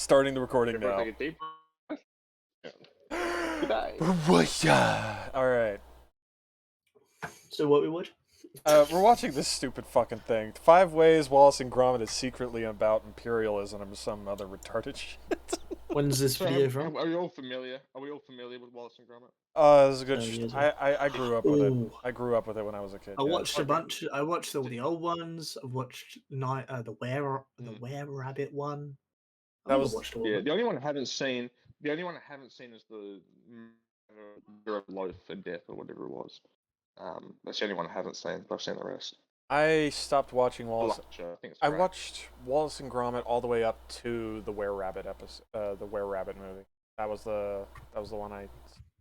Starting the recording Everyone now. take a deep breath. Goodbye. All right. So what we watch? We're watching this stupid fucking thing. 5 ways Wallace and Gromit is secretly about imperialism or some other retarded shit. When's this So, video from? are we all familiar? Are we all familiar with Wallace and Gromit? This is a good. Years I grew up with it. Ooh. I grew up with it when I was a kid. I yeah. watched a bunch. I watched all the old ones. I've watched the Were Rabbit one. That I was- watched all Yeah, of the them. only one I haven't seen. The only one I haven't seen is the Year of Loaf and Death or whatever it was. That's the only one I haven't seen, but I've seen the rest. I stopped watching I Wallace. like the show. I think it's I great. watched Wallace and Gromit all the way up to the Were Rabbit episode, the Were Rabbit movie. That was the one I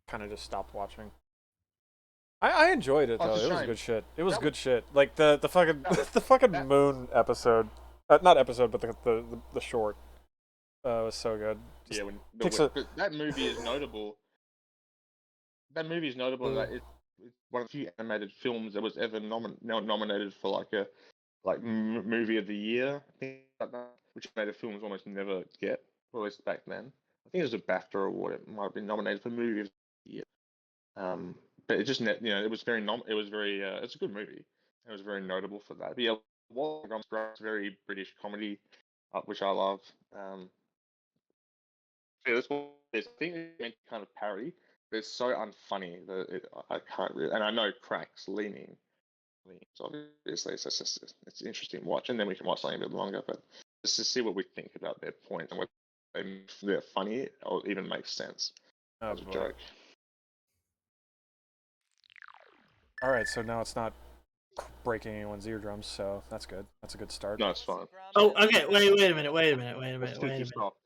kind of just stopped watching. I enjoyed it Oh, though. it's a It was shame. good shit. It was That good shit. Like the fucking that- the fucking that- moon episode, not episode, but the short. Was so good. Just Yeah, when takes but that movie is notable. That movie is notable that it's one of the few animated films that was ever nominated for like movie of the year, things like that, which animated films almost never get, or at least back then. I think it was a BAFTA award. It might have been nominated for movie of the year. But it just it was very it's a good movie. It was very notable for that. But yeah, Wallace and Gromit is very British comedy, which I love. Yeah, this one is, I think it's meant to kind of parody, but it's so unfunny that I can't really. And I know Crack's leaning, so obviously it's interesting to watch, and then we can watch something a bit longer. But just to see what we think about their point and whether they're funny or even make sense Oh, as a boy. joke. All right, so now it's not breaking anyone's eardrums, so that's good. That's a good start. No, it's fine. Oh, okay. Wait a minute. It's too soft.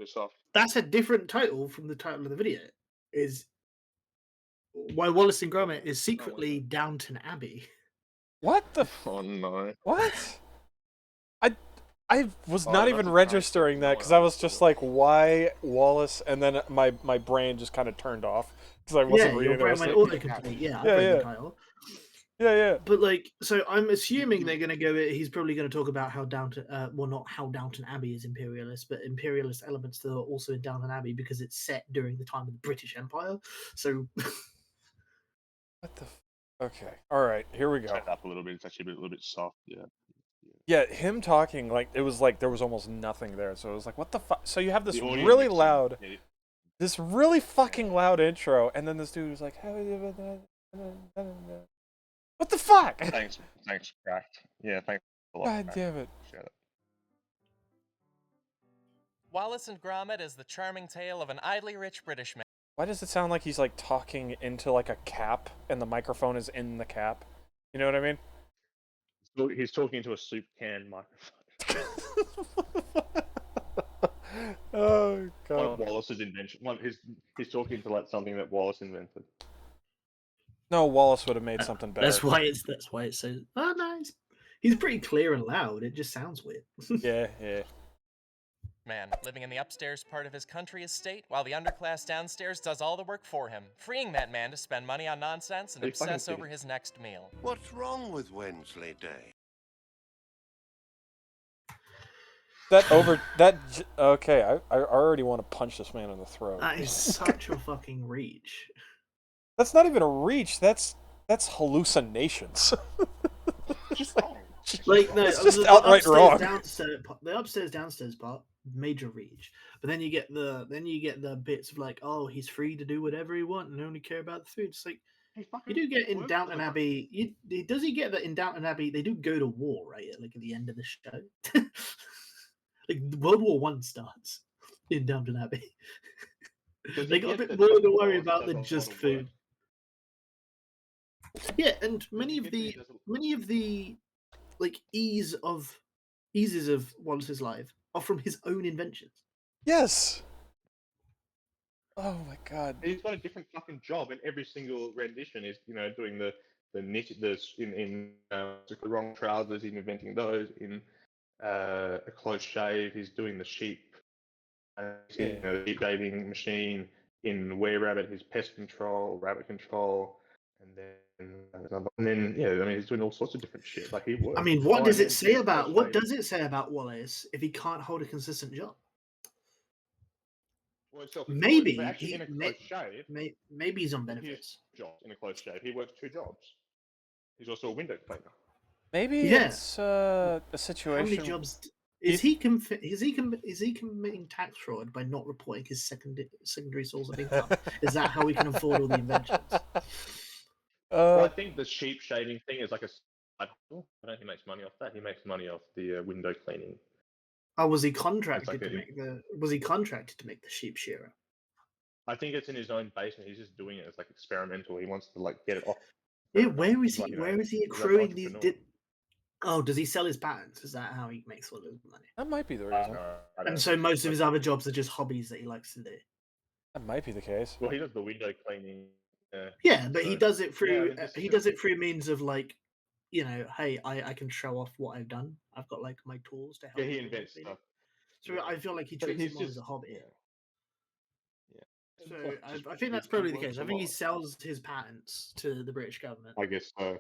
Too soft. That's a different title from the title of the video. Is why Wallace and Gromit is secretly Downton Abbey. What the? Oh no. What? I was Oh, not that's even a registering no that one because I was just understood. like, why Wallace? And then my brain just kind of turned off because I wasn't Yeah, reading your brain it. I went was like, autocomplete. Yeah, I Yeah, read yeah. the title. yeah. But like, so I'm assuming they're going to go. He's probably going to talk about how not how Downton Abbey is imperialist, but imperialist elements that are also in Downton Abbey because it's set during the time of the British Empire. So What the? Okay. All right. Here we go. Set up a little bit. It's actually a little bit soft. Yeah. Yeah, him talking like it was like there was almost nothing there. So it was like, what the fuck? So you have this The audio really mixing, loud, yeah, this really fucking loud intro, and then this dude was like, what the fuck? Thanks, Crack. Yeah, thanks a lot. God Crack. damn it. Appreciate it. Wallace and Gromit is the charming tale of an idly rich British man. Why does it sound like he's like talking into like a cap and the microphone is in the cap? You know what I mean? He's talking to a soup can microphone. Oh One god. of Wallace's invention. He's talking to like something that Wallace invented. No, Wallace would have made something better. that's why it's so. Oh, nice. He's pretty clear and loud. It just sounds weird. Yeah. Man, living in the upstairs part of his country estate, while the underclass downstairs does all the work for him, freeing that man to spend money on nonsense and Are you fucking obsess over kidding? his next meal. What's wrong with Wednesday Day? Okay, I already want to punch this man in the throat. That is such a fucking reach. That's not even a reach. That's hallucinations. Just wrong. Like no, It's just the outright upstairs, wrong. The upstairs downstairs part, major reach. But then you get the bits of like, oh, he's free to do whatever he wants and only care about the food. It's like you do get in Downton Abbey. Does he get that in Downton Abbey? They do go to war, right? Like at the end of the show, like World War One starts in Downton Abbey. They got a bit more to worry about than just food. Yeah, and many of the like eases of Wallace's life are from his own inventions. Yes. Oh my god. He's got a different fucking job in every single rendition. He's doing the knit in the wrong trousers. He's inventing those in a close shave. He's doing the sheep, the sheep shaving machine in Were Rabbit. His pest control, rabbit control, and then he's doing all sorts of different shit. Like he works. I mean, what does it say about Wallace if he can't hold a consistent job? Well, it's self-employed, Maybe but actually he in a may, close shave, maybe he's on he's benefits. jobs in a close shave. He works 2 jobs. He's also a window cleaner. Maybe Yeah. it's a How many situation. jobs He's- is he committing tax fraud by not reporting his secondary source of income? Is that how we can afford all the inventions? Well, I think the sheep shaving thing is like a side hustle. I don't think he makes money off that. He makes money off the window cleaning. Oh, was he contracted like to a- make the? Was he contracted to make the sheep shearer? I think it's in his own basement. He's just doing it as like experimental. He wants to like get it off. Yeah, where is He's like, he? you know, Where is he he's like an accruing these? entrepreneur. Oh, does he sell his patents? Is that how he makes all his money? That might be the I reason. don't know. I don't And know. so most of his other jobs are just hobbies that he likes to do. That might be the case. Well, he does the window cleaning. Yeah, but he So- does it through. Yeah, I mean, this he is does it through means of like, you know, hey, I can show off what I've done. I've got like my tools to help. Yeah, he me with invents it. stuff. So Yeah. I feel like he But treats he's it more as just a hobby. Yeah. So Just- I think that's he probably the works case. a I think he lot. sells his patents to the British government, I guess so.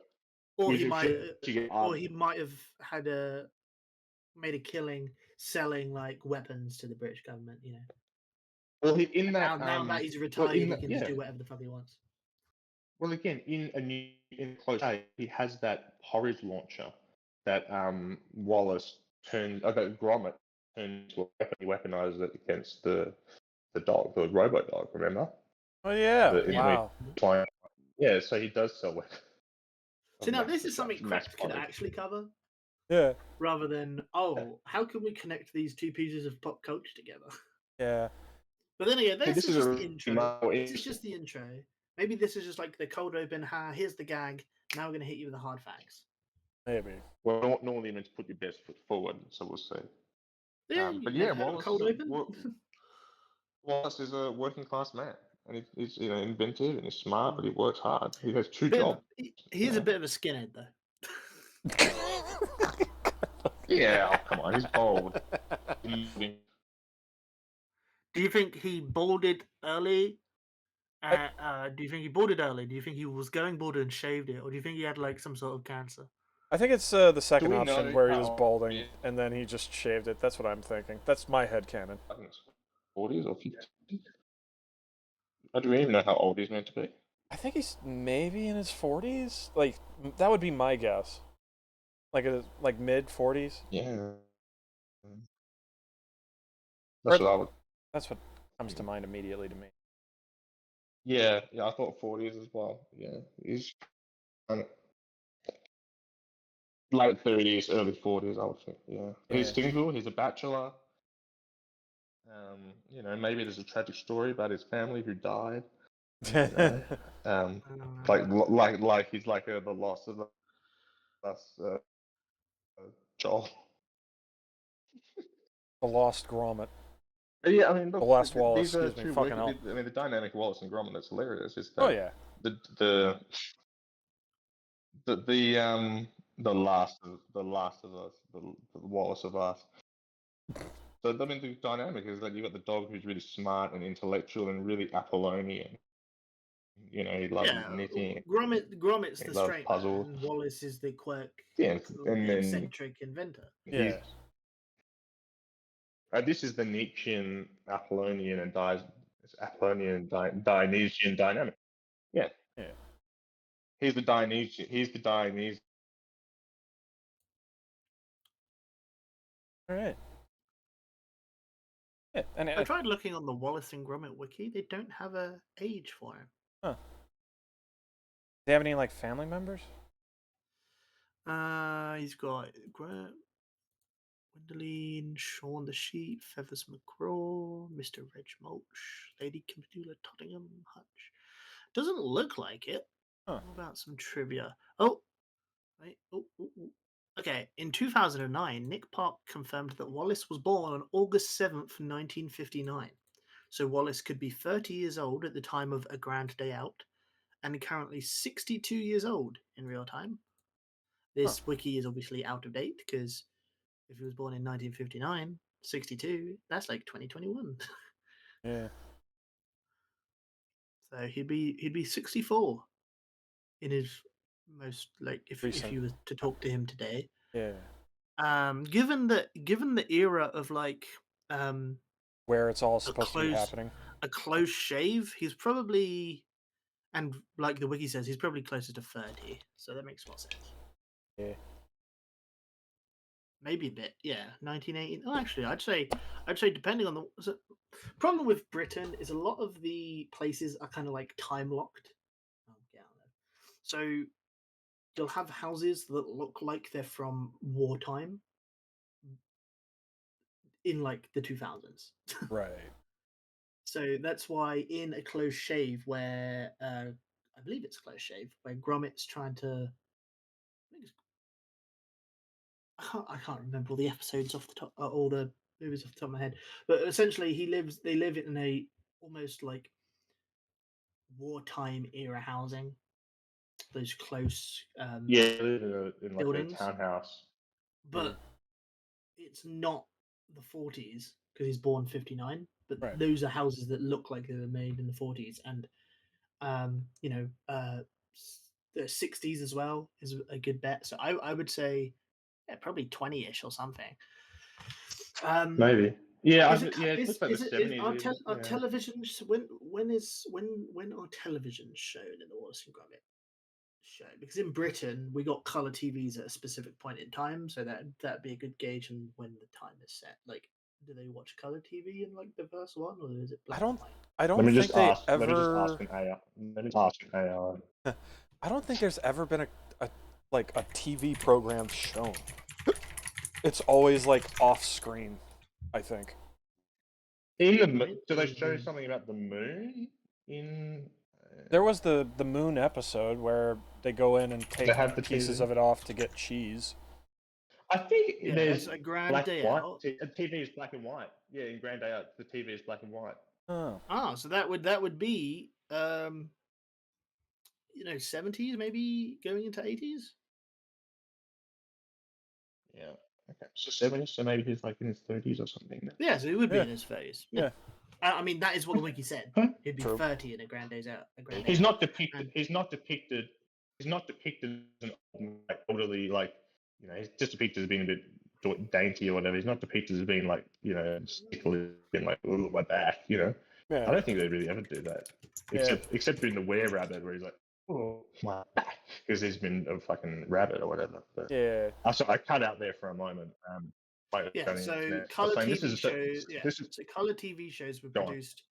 or You he should- might, should get or art- he might have had made a killing selling like weapons to the British government. You know, Well, in that now that he's well, retired, in he that- can yeah. just do whatever the fuck he wants. Well, again, in close shave, he has that porridge launcher that Wallace turned, that Gromit turned into a weapon. He weaponizes it against the dog, the robot dog. Remember? Oh yeah! The- Wow. Flying. Yeah, so he does sell weapons. So now this is something Max Crypt could porridge. actually cover, Yeah. rather than how can we connect these two pieces of pop culture together? Yeah. But then again, Hey, this is just the a intro. more This is just the intro. Maybe this is just like the cold open. Here's the gag. Now we're gonna hit you with the hard facts. Maybe. Well, normally meant to put your best foot forward, so we'll see. Yeah, But you've yeah, never heard of Wallace cold is a- open. Wallace is a working class man, and he's inventive and he's smart, but he works hard. He has 2 Bit of- jobs. He's Yeah. a bit of a skinhead though. Yeah, oh, come on, he's bold. He- Do you think he balded early? Do you think he balded early? Do you think he was going bald and shaved it, or do you think he had like some sort of cancer? I think it's the second we option know where he was how balding old he is? and then he just shaved it. That's what I'm thinking. That's my headcanon. I think it's 40s or 50s. I don't even know how old he's meant to be. I think he's maybe in his 40s. Like that would be my guess. Like mid 40s. Yeah. That's what I would. That's what comes to mind immediately to me. Yeah, I thought 40s as well. Yeah, he's late 30s, early 40s, I would think. Yeah, he's Yeah. single. He's a bachelor. Maybe there's a tragic story about his family who died. Like he's like the loss of us, Joel. The Lost Gromit. Yeah, I mean, look, The Lost th- Wallace, these are excuse me, two fucking working- I mean, the dynamic of Wallace and Gromit is hilarious. Is that Oh yeah. the last of us, the Wallace of us. So I mean, the dynamic is that you got the dog who's really smart and intellectual and really Apollonian. He loves knitting. Gromit's He the loves straight puzzles. man, and Wallace is the quirk, Yeah, the and then eccentric inventor. Yeah. This is the Nietzschean, Apollonian, and Dionysian dynamic. Yeah. Yeah. He's the Dionysian. All right. Yeah, and I tried looking on the Wallace and Gromit wiki. They don't have a age for him. do they have any like family members? He's got Gwendoline, Shaun the Sheep, Feathers McGraw, Mr. Reg Mulch, Lady Camilla Tottingham Hutch. Doesn't look like it. Huh. What about some trivia? Oh, wait. Oh. Okay, in 2009, Nick Park confirmed that Wallace was born on August 7th, 1959. So Wallace could be 30 years old at the time of A Grand Day Out, and currently 62 years old in real time. This wiki is obviously out of date, because if he was born in 1959, 62, that's like 2021. Yeah. So he'd be 64 in his most, like, if Recent. you were to talk to him today. Yeah. Given the era of like Where it's all supposed to be close- happening. a close shave, he's probably, and like the wiki says, he's probably closer to 30. So that makes more sense. Yeah. Maybe a bit, yeah. 1980. Oh, actually, I'd say depending on the problem with Britain is a lot of the places are kind of like time locked. Oh, yeah, I know. So you'll have houses that look like they're from wartime in like the 2000s. Right. So that's why in A Close Shave, where I believe it's Close Shave, where Gromit's trying to, I can't remember all the episodes off the top, all the movies off the top of my head, but essentially they live in a almost like wartime era housing, those close Yeah, in like a buildings, townhouse. but it's not the 40s because he's born 59. But Right. those are houses that look like they were made in the 40s, and the 60s as well is a good bet. So I would say probably 20-ish or something. Maybe. Yeah, Is it, it looks like the is 70s. our television when are television shown in the Wallace and Gromit show? Because in Britain we got color TVs at a specific point in time, so that'd be a good gauge on when the time is set. Like, do they watch color TV in like the first one, or is it black and white? I don't Let me think just they ask. ever. Let me just ask an AI. Let me ask an AI. I don't think there's ever been a TV program shown. It's always like off screen, I think. Do they show something about the moon in? There was the moon episode where they go in and take have the pieces TV? of it off to get cheese. I think Yeah, there's it's a Grand black Day and white. Out. TV is black and white. Yeah, in Grand Day Out, the TV is black and white. Oh. So that would be 70s, maybe going into 80s. Yeah. Okay. So 70s. So maybe he's like in his 30s or something. Yeah, so he would be Yeah. in his 30s. Yeah. I mean, that is what the wiki said. Huh? He'd be True. 30 in a Grand Days Out. He's not And- depicted. He's not depicted as an elderly, like, he's just depicted as being a bit dainty or whatever. He's not depicted as being like, sickly, being like, oh, my back, I Yeah. don't think they really ever do that, except in the Were Rabbit, where he's like, oh, my back, because he's been a fucking rabbit or whatever. But Yeah. I cut out there for a moment. So color TV shows. Yeah. So color TV shows were produced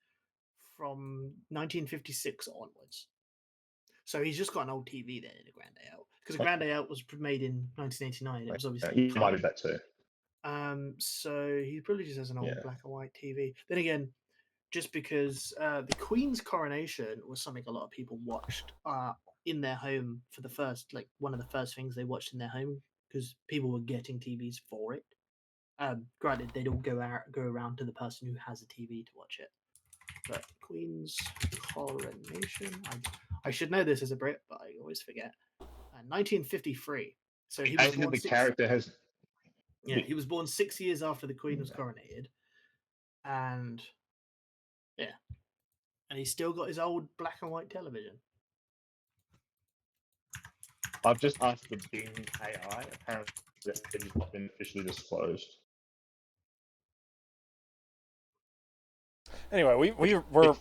from 1956 onwards. So he's just got an old TV there in a Grand Day Out, because a Grand Day Out was made in 1989. It was obviously he might have that too. So he probably just has an old black and white TV. Then again, just because the Queen's coronation was something a lot of people watched in their home for the first, like one of the first things they watched in their home, because people were getting TVs for it. Granted, they'd all go around to the person who has a TV to watch it. But Queen's coronation, I should know this as a Brit, but I always forget. 1953. So he was born. He was born 6 years after the Queen was coronated, and and he's still got his old black and white television. I've just asked the Bing AI. Apparently, it's not been officially disclosed. Anyway, we're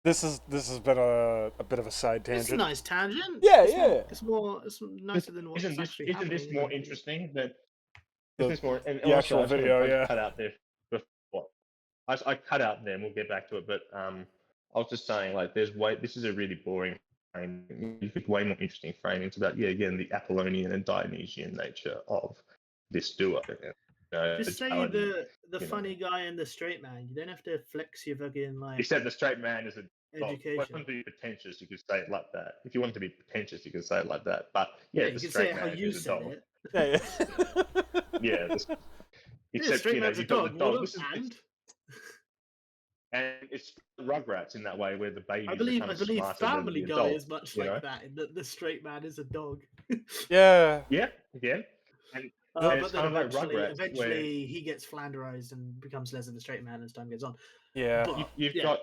this has been a bit of a side tangent. It's a nice tangent. Yeah, It's nicer than what's actually happening. Isn't this more interesting than the actual video? Yeah. Cut out there before. I cut out there, and we'll get back to it. But I was just saying, like, this is a really boring frame. You could way more interesting frame. It's about again the Apollonian and Dionysian nature of this duo. Just say the funny guy and the straight man. You don't have to flex your fucking like. Except the straight man is a education. If you want to be pretentious, you could say it like that. If you want to be pretentious, you could say it like that. But the you can straight say it how man you is a said dog. it. Yeah. Except straight man's you've a got the dog. dog. And it's Rugrats in that way, where the baby. I believe Family Guy is much like that. The straight man is a dog. Yeah. Yeah. Again. And but then like eventually he gets flanderized and becomes less of a straight man as time goes on. Yeah. But, you've got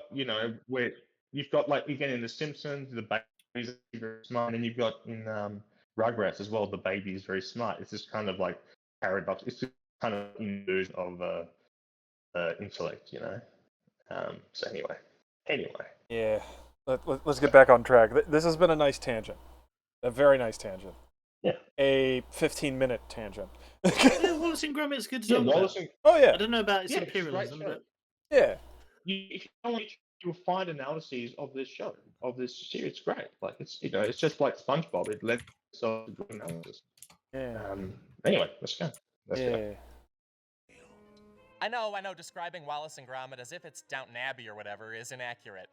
where you've got, like, again in The Simpsons, the baby's very smart, and you've got in Rugrats as well, the baby is very smart. It's just kind of like paradox. It's just kind of illusion of intellect, So anyway, Yeah. Let's get back on track. This has been a nice tangent. A very nice tangent. Yeah. A 15-minute tangent. Yeah, Wallace and Gromit's good to yeah, talk Wallace about. and Oh I yeah. don't know about its yeah, it's a great imperialism, show. but Yeah. If you don't want, you'll find analyses of this show, of this series. It's great. Like it's it's just like SpongeBob. It lets itself to good analysis. Yeah. Anyway, let's go. Let's go. Yeah. I know, describing Wallace and Gromit as if it's Downton Abbey or whatever is inaccurate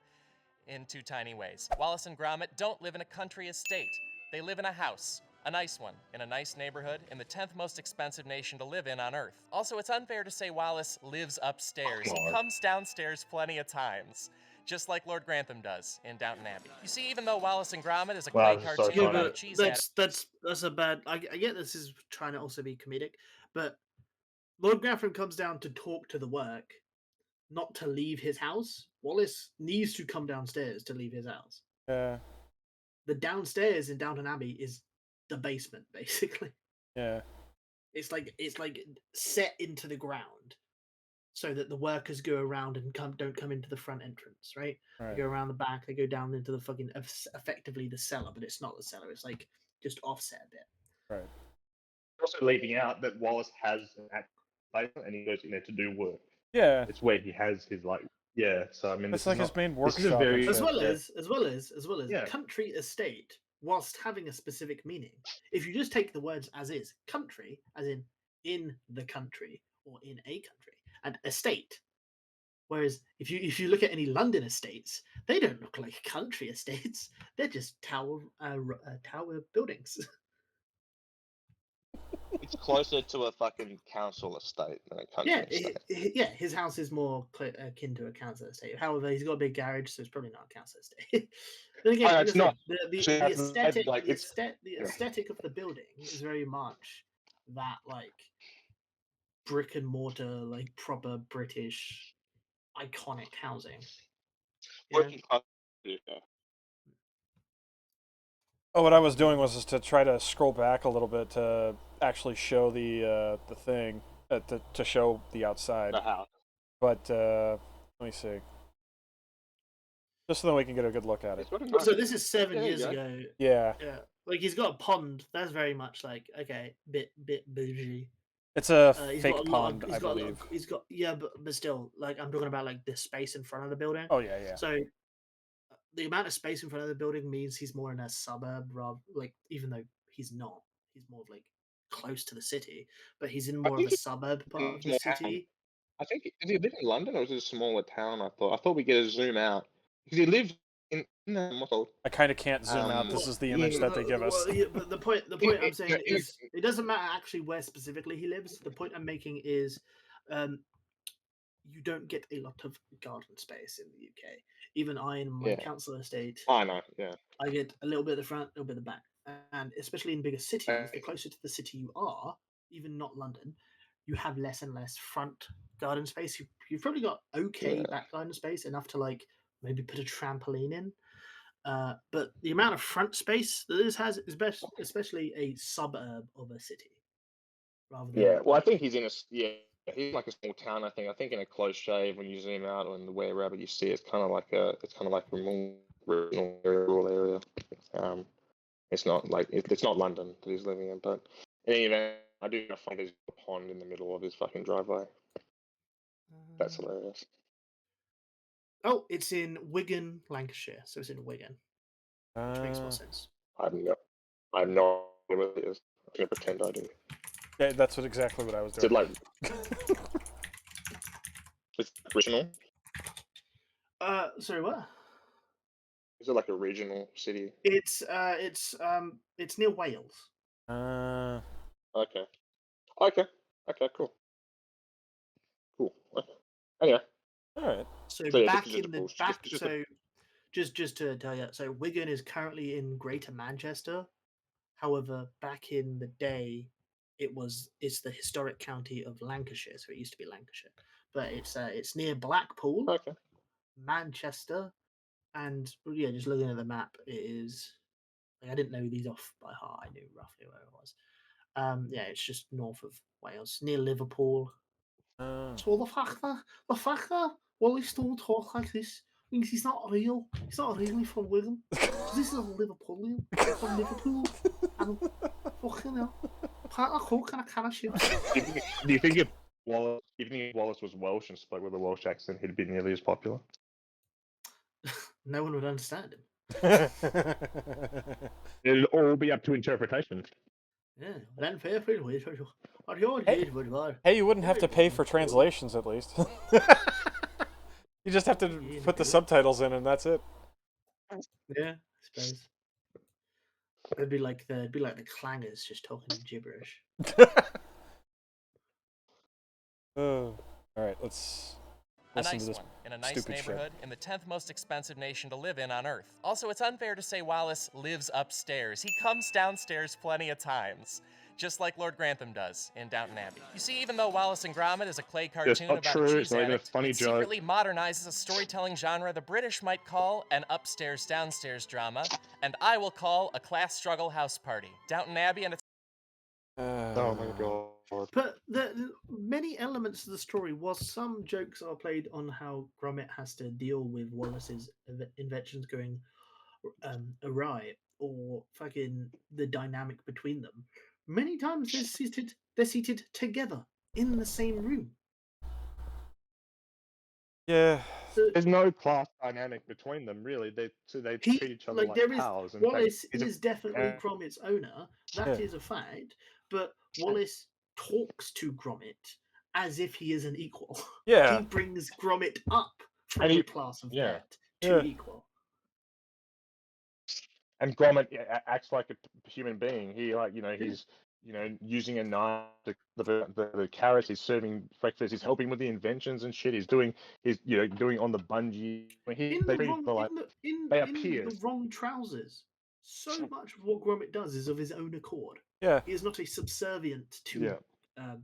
in two tiny ways. Wallace and Gromit don't live in a country estate. They live in a house. A nice one, in a nice neighborhood, in the 10th most expensive nation to live in on Earth. Also, it's unfair to say Wallace lives upstairs. He God. comes downstairs plenty of times, just like Lord Grantham does in Downton Abbey. You see, even though Wallace and Gromit is a Wow, clay this is so cartoon yeah, funny. about a but cheese head, that's a bad. I get this is trying to also be comedic, but Lord Grantham comes down to talk to the work, not to leave his house. Wallace needs to come downstairs to leave his house. Yeah. The downstairs in Downton Abbey is the basement, basically. Yeah. It's like set into the ground, so that the workers go around and don't come into the front entrance, right? Right. They go around the back. They go down into the fucking effectively the cellar, but it's not the cellar. It's like just offset a bit. Right. Also leaving out that Wallace has an actual basement and he goes in there to do work. Yeah. It's where he has his So I mean, It's this like is his not, main this is a workshop. very and As shit. well Yeah. as well as Yeah. country estate, whilst having a specific meaning. If you just take the words as is, country as in the country or in a country, and estate. Whereas if you look at any London estates, they don't look like country estates. They're just tower buildings. It's closer to a fucking council estate than a country Yeah, estate. yeah. His house is more akin to a council estate. However, he's got a big garage, so it's probably not a council estate. Then again, Oh, like it's I said, not. the Actually, that's aesthetic, like, the, it's- aesthetic, the aesthetic of the building is very much that like brick and mortar, like proper British iconic housing. You know? Working class. Yeah. Oh, what I was doing was just to try to scroll back a little bit to actually show the thing to show the outside. The house. But let me see. Just so that we can get a good look at it. It's got a nice- So this is 7 Yeah, there you years go. ago. Yeah. Yeah, like he's got a pond. That's very much like okay, bit bougie. It's a He's fake got a lot pond, of, he's I got a lot believe. of, he's got yeah, but still, like I'm talking about like the space in front of the building. Oh yeah, yeah. So the amount of space in front of the building means he's more in a suburb, rather like even though he's not, he's more of like close to the city, but he's in more of think a he's suburb part of the more town. city. I think does he live in London or is it a smaller town? I thought we get a zoom out because he lives in what's called I kind of can't zoom out. This is the image that they give us. Well, yeah, but the point I'm saying is it doesn't matter actually where specifically he lives. The point I'm making is you don't get a lot of garden space in the UK. Even I, in my Yeah. council estate, I know, yeah. I get a little bit at the front, a little bit at the back. And especially in bigger cities, the closer to the city you are, even not London, you have less and less front garden space. You've probably got okay Yeah. back garden space, enough to like maybe put a trampoline in. But the amount of front space that this has is best, especially a suburb of a city. Rather than Yeah, well, I think he's in he's like a small town. I think in a close shave when you zoom out on the Were Rabbit, you see it's kind of like a more rural area. It's not like it's not London that he's living in, but in any event, I do find there's a pond in the middle of his fucking driveway. That's hilarious. Oh, it's in Wigan, Lancashire, so it's in Wigan, which makes more sense. I have no idea what it is. I'm gonna pretend I do. Yeah, that's exactly what I was Is it doing. like it's regional? Sorry, what? Is it like a regional city? It's near Wales. Okay. Cool. Okay. Anyway. All right. So So, yeah, back this is in the just- back, just so just to tell you, so Wigan is currently in Greater Manchester. However, back in the day, it's the historic county of Lancashire, so it used to be Lancashire, but it's near Blackpool, Okay. Manchester, and yeah, just looking at the map, it is. Like, I didn't know these off by heart. I knew roughly where it was. Yeah, it's just north of Wales, near Liverpool. So the fact that Wallace don't talk like this means he's not real. He's not really from Wigan. This is a Liverpoolian from Liverpool. And fucking hell. Part of coke and a can of chips. Do you think if Wallace was Welsh and spoke with a Welsh accent, he'd be nearly as popular? No one would understand him. It'd all be up to interpretation. Yeah, then fair play. What you're Hey. here, what Hey, you wouldn't have to pay for translations at least. You just have to put the subtitles in, and that's it. Yeah, I suppose. It'd be like the clangers just talking in gibberish. All right, let's A listen nice to this one, in a nice stupid shit. neighborhood, in the 10th most expensive nation to live in on Earth. Also, it's unfair to say Wallace lives upstairs. He comes downstairs plenty of times, just like Lord Grantham does in Downton Abbey. You see, even though Wallace and Gromit is a clay cartoon not about true, a it's cheese not even a addict, funny it joke. secretly modernizes a storytelling genre the British might call an upstairs-downstairs drama, and I will call a class struggle house party. Downton Abbey and its Oh my god. But the many elements of the story was some jokes are played on how Gromit has to deal with Wallace's inventions going awry, or fucking the dynamic between them. Many times they're seated together in the same room. Yeah. So There's no class dynamic between them, really. They treat each other like there is pals. In fact, Wallace he's a- is definitely uh, Gromit's owner. That is Yeah. a fact. But Wallace talks to Gromit as if he is an equal. Yeah. He brings Gromit up from And the he- class of yeah. debt to Yeah. equal. and Gromit acts like a human being. He he's using a knife to the carrots. He's serving breakfast. He's helping with the inventions and shit. He's doing on the bungee. In They the treat wrong, each other like they are in the peers. wrong trousers. So much of what Gromit does is of his own accord. Yeah. He is not a subservient to Yeah.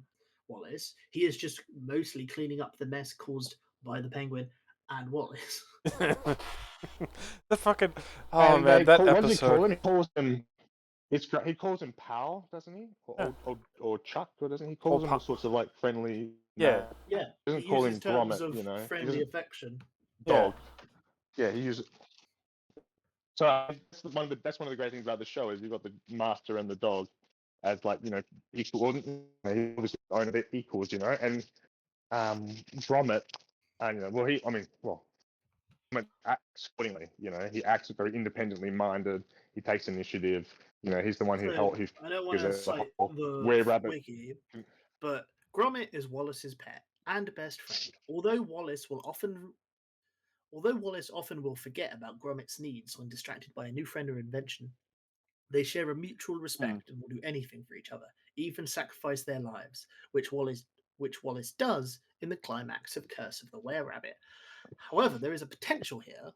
Wallace. He is just mostly cleaning up the mess caused by the Penguin and Wallace. The fucking oh And man, they that what does he call episode. him? He calls him. He calls him pal, doesn't he? Yeah. Or Chuck, or doesn't he? Calls Or him Pa- all sorts of like friendly. Yeah. Yeah, He doesn't he call uses him terms Gromit. of He friendly doesn't affection. dog. Yeah, he uses. So that's one of the great things about the show is you've got the master and the dog as equal. He obviously own it equals, and Gromit, and Gromit acts accordingly. He acts very independently minded. He takes initiative. He's the one who So, helped. I don't want to figures out the cite whole the Were-Rabbit. wiki, but Gromit is Wallace's pet and best friend. Although Wallace often will forget about Gromit's needs when distracted by a new friend or invention, they share a mutual respect and will do anything for each other, even sacrifice their lives, which Wallace does in the climax of Curse of the Were-Rabbit. However, there is a potential here.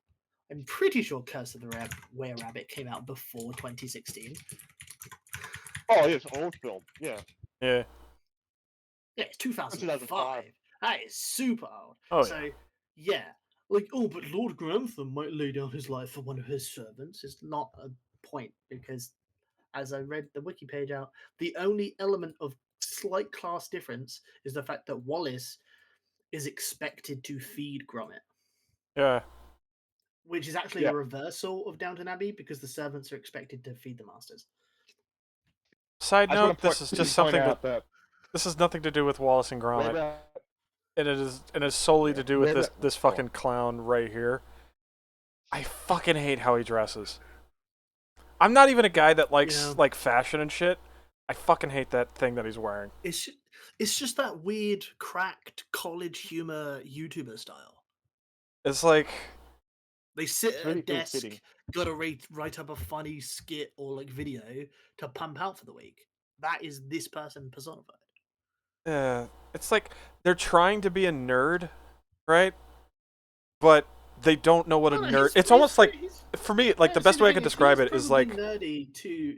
I'm pretty sure Curse of the Were-Rabbit came out before 2016. Oh, it's old film. Yeah. Yeah. Yeah, it's 2005. 2005. That is super old. Oh, So, yeah. But Lord Grantham might lay down his life for one of his servants. It's not a point because, as I read the wiki page out, the only element of slight class difference is the fact that Wallace is expected to feed Gromit, Yeah. which is actually Yeah. a reversal of Downton Abbey because the servants are expected to feed the masters. Side I just wanna note: this is just point something out that this has nothing to do with Wallace and Gromit, Were-Rabbit- and it is solely to do with Where this the- fucking clown right here. I fucking hate how he dresses. I'm not even a guy that likes Yeah. like fashion and shit. I fucking hate that thing that he's wearing. It's just that weird, cracked college humor YouTuber style. It's like They sit It's at really a desk, ill-fitting. gotta write up a funny skit or video to pump out for the week. That is this person personified. it's like they're trying to be a nerd, right? But they don't know what a nerd. It's almost like for me, like the best way I could describe it is like, nerdy to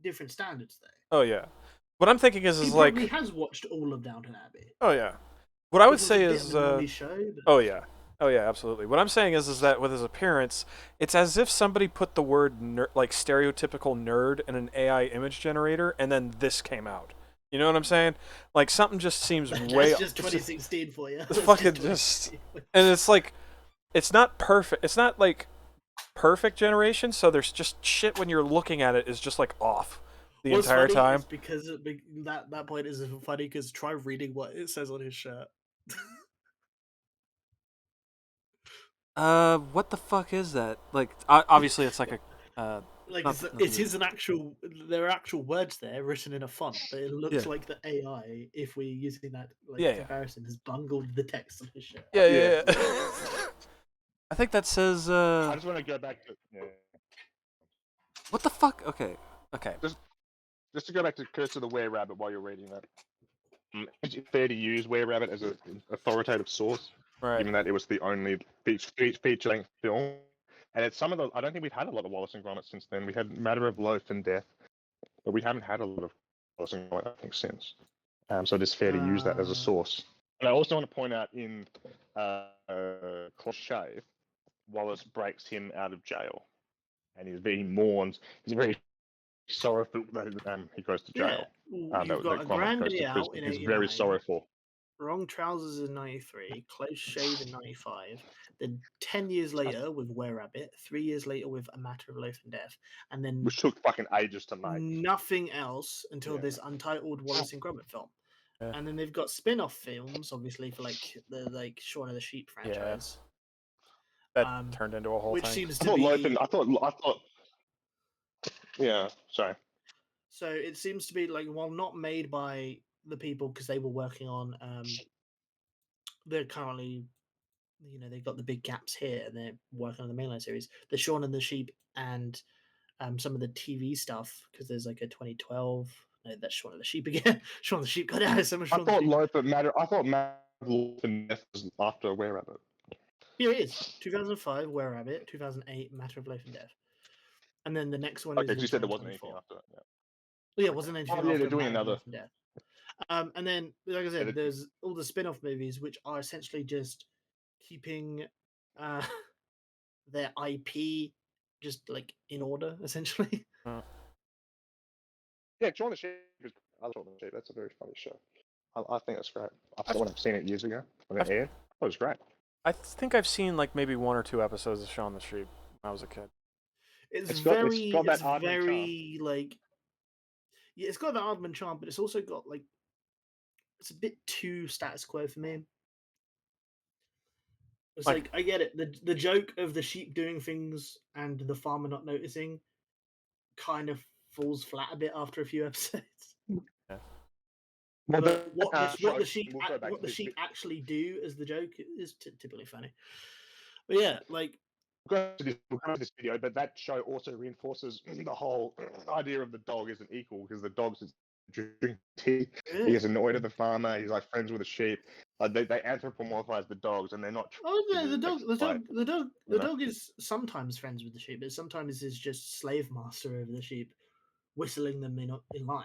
different standards. Though oh yeah. What I'm thinking is he like, probably has watched all of Downton Abbey. oh yeah. What I would It was a say bit is, of a nerdy show, but oh yeah. Oh yeah, absolutely. What I'm saying is that with his appearance, it's as if somebody put the word like stereotypical nerd in an AI image generator, and then this came out. You know what I'm saying? Like something just seems That's way. just it's 2016 for you. It's That's fucking 2016. and it's like, it's not perfect. It's not like perfect generation. So there's just shit when you're looking at it is just like off the What's entire funny time. is because that point is funny because try reading what it says on his shirt. What the fuck is that? Like, obviously it's like a. Like Not- it is an actual. There are actual words there written in a font, but it looks Yeah. like the AI, if we're using that like Yeah, yeah. comparison, has bungled the text on his shirt. Yeah. I think that says. I just want to go back to What the fuck? Okay. just to go back to Curse of the Were Rabbit while you're reading that. Is it fair to use Were Rabbit as an authoritative source, Right. given that it was the only feature-length film? And it's some of the. I don't think we've had a lot of Wallace and Gromit since then. We had Matter of Life and Death, but we haven't had a lot of Wallace and Gromit, I think, since. So it is fair to use that as a source. And I also want to point out in Close Shave, Wallace breaks him out of jail, and he mourns. He's very sorrowful that he goes to jail. You've got a Gromit Grand goes to Day Out prison. in He's 89, very sorrowful. Wrong Trousers in 93, Close Shave in 95, then 10 years later with Were Rabbit, 3 years later with A Matter of Life and Death, and then Which took fucking ages to make. nothing else until Yeah. this untitled Wallace and Gromit film. Yeah. And then they've got spin-off films, obviously, for like the Shaun of the Sheep franchise. That turned into a whole Which thing. seems I to thought be Lothar, I thought. Yeah, sorry. so it seems to be like, while not made by the people because they were working on they're currently, they've got the big gaps here and they're working on the mainline series, the Shaun and the Sheep and some of the TV stuff, because there's like a 2012. No, that's Shaun of the Sheep again. Shaun of the Sheep got out. So much I Shaun of the thought Sheep. Matter of Life and Death was after Were Rabbit. Here it is. 2005, Were Rabbit. 2008, Matter of Life and Death. And then the next one Okay, is you in said there wasn't anything 2024. after that. Yeah. Yeah, it wasn't anything Oh, yeah, after they're doing Matter of another. Life and Death. And then, like I said, they- there's all the spin-off movies, which are essentially just keeping their IP just like in order, essentially. Yeah, Shaun of the Sheep. I love Shaun of the Sheep. That's a very funny show. I think that's great. I've seen it years ago when it aired. It was great. I think I've seen like maybe 1 or 2 episodes of Shaun the Sheep when I was a kid. It's got very that Aardman like, yeah, it's got the Aardman charm, but it's also got like, it's a bit too status quo for me. It's like I get it. The joke of the sheep doing things and the farmer not noticing kind of falls flat a bit after a few episodes. Yeah. Well, But what the we'll sheep actually do as the joke is typically funny. But yeah, like, we'll go to this video, but that show also reinforces the whole idea of the dog isn't equal, because the dog's drinking tea. He gets annoyed at the farmer. He's like friends with the sheep. They anthropomorphize the dogs, and they're not. oh no, the know? dog is sometimes friends with the sheep, but sometimes is just slave master over the sheep, whistling them in line.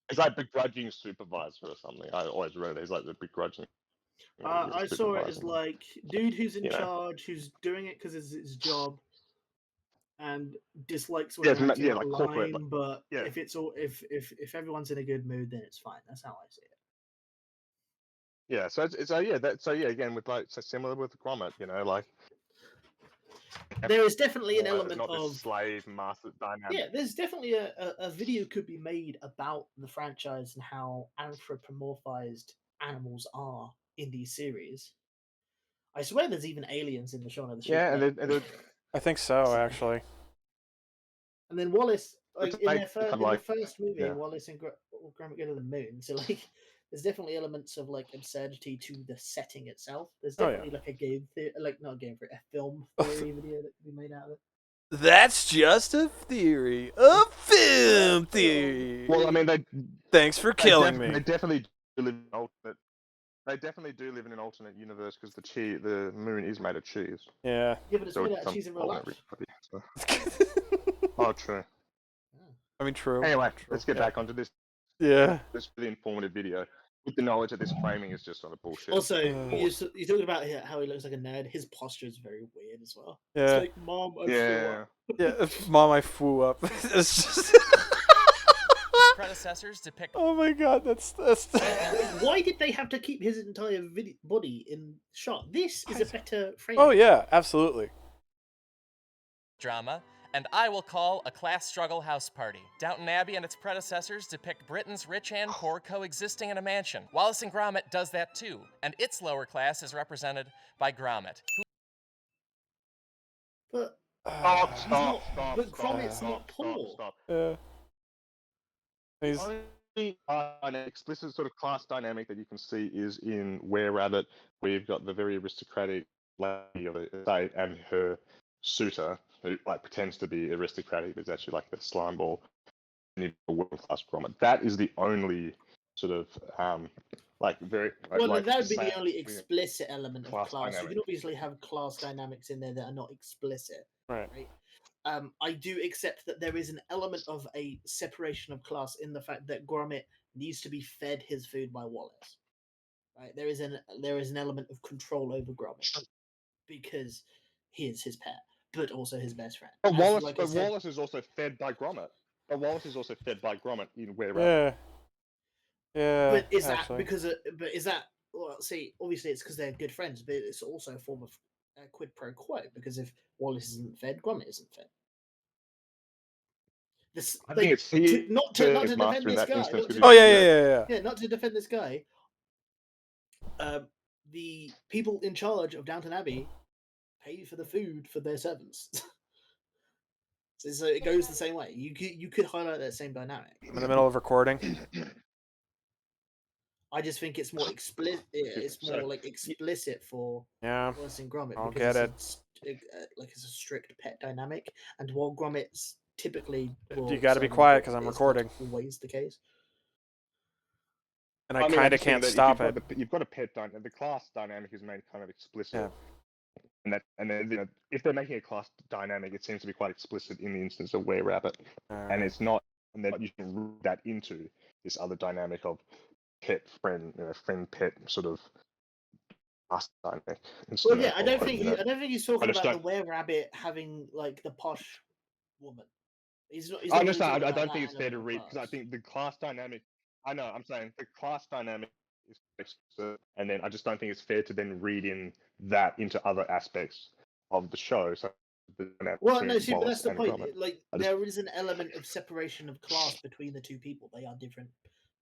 It's like begrudging supervisor or something. I always read it. He's like the begrudging. I saw it as supervisor. like dude who's in You know. charge, who's doing it because it's his job, and dislikes when Yeah, they're acting yeah, out like of corporate, line. But yeah. if it's all if everyone's in a good mood, then it's fine. That's how I see it. Yeah, so again with like similar with Gromit, like There is definitely an it's element not of this slave master dynamic. yeah. There's definitely a video could be made about the franchise and how anthropomorphized animals are in these series. I swear there's even aliens in the Shaun of the Sheep. Yeah, and they're I think so, actually. And then Wallace, like It's in like- their kind of in like- the first movie, yeah. Wallace and Gromit go to the moon. So like, there's definitely elements of like absurdity to the setting itself. There's Oh, yeah. definitely like a game theory, like not a game theory, a film theory video that could be made out of it. That's just a theory. A film theory. well, I mean, Thanks for killing They me. definitely do live in an alternate. They definitely do live in an alternate universe because the moon is made of cheese. Yeah. Yeah, but it's So made it's out of some cheese in real life. alternate reality, so- Oh, true. I mean, true. Anyway, True. let's get Yeah. back onto this Yeah. really informative video. With the knowledge that this framing is just sort of bullshit. Also, Uh. you talking about how he looks like a nerd. His posture is very weird as well. Yeah. It's like, Mom, I feel yeah. up." Yeah. Mom, I flew up. It's just. predecessors depict Oh my god, that's Why did they have to keep his entire body in shot? This is a better frame. Oh yeah, absolutely. drama, and I will call a class struggle house party. Downton Abbey and its predecessors depict Britain's rich and poor coexisting in a mansion. Wallace and Gromit does that too, and its lower class is represented by Gromit. But Stop, he's stop, not. stop, But stop, Gromit's stop, not stop, poor. stop. Yeah. He's Only an explicit sort of class dynamic that you can see is in Were Rabbit, where you've got the very aristocratic lady of the estate and her suitor, who like pretends to be aristocratic, but is actually like a slime ball. And you've got a working class Gromit. That is the only sort of like very Well, like that would be the same only explicit element of class class. You dynamic. can obviously have class dynamics in there that are not explicit. right. Right. I do accept that there is an element of a separation of class in the fact that Gromit needs to be fed his food by Wallace. Right, there is an element of control over Gromit because he is his pet, but also his best friend. But As, Wallace, like I said, Wallace is also fed by Gromit. But Wallace is also fed by Gromit in Were Rabbit. Yeah. Yeah. but is that actually. because? But is that? Well, see, obviously it's because they're good friends, but it's also a form of quid pro quo because if Wallace isn't fed, Gromit isn't fed. This, I like, think it's he not to is defend master in this that guy. instance. Not to Oh yeah, defend- yeah, yeah, yeah. Yeah, not to defend this guy. The people in charge of Downton Abbey pay for the food for their servants. So it goes the same way. You could highlight that same dynamic. I'm in the middle of recording. I just think it's more explicit. It's more So- like explicit for Yeah. Wallace and Gromit I'll because get it's a strict pet dynamic, and while Gromit's typically You gotta be quiet 'cause I'm recording. Always the case. And I mean, kind of just think can't that if stop you've it. got you've got a pet dynamic. The class dynamic is made kind of explicit. Yeah. And then if they're making a class dynamic, it seems to be quite explicit in the instance of Were Rabbit, and it's not. And then you can root that into this other dynamic of pet friend, friend pet sort of class dynamic. Well, yeah, I don't think he's talking just about the don't- Were Rabbit having like the posh woman. He's not. He's I not really understand. talking I about don't that think it's fair to element of read because I class. think the class dynamic. I know. I'm saying the class dynamic is explicit, and then I just don't think it's fair to then read in that into other aspects of the show. So the dynamic Well, between no, see, but Wallace that's the and point. Gromit. Like, I just- there is an element of separation of class between the two people. They are different.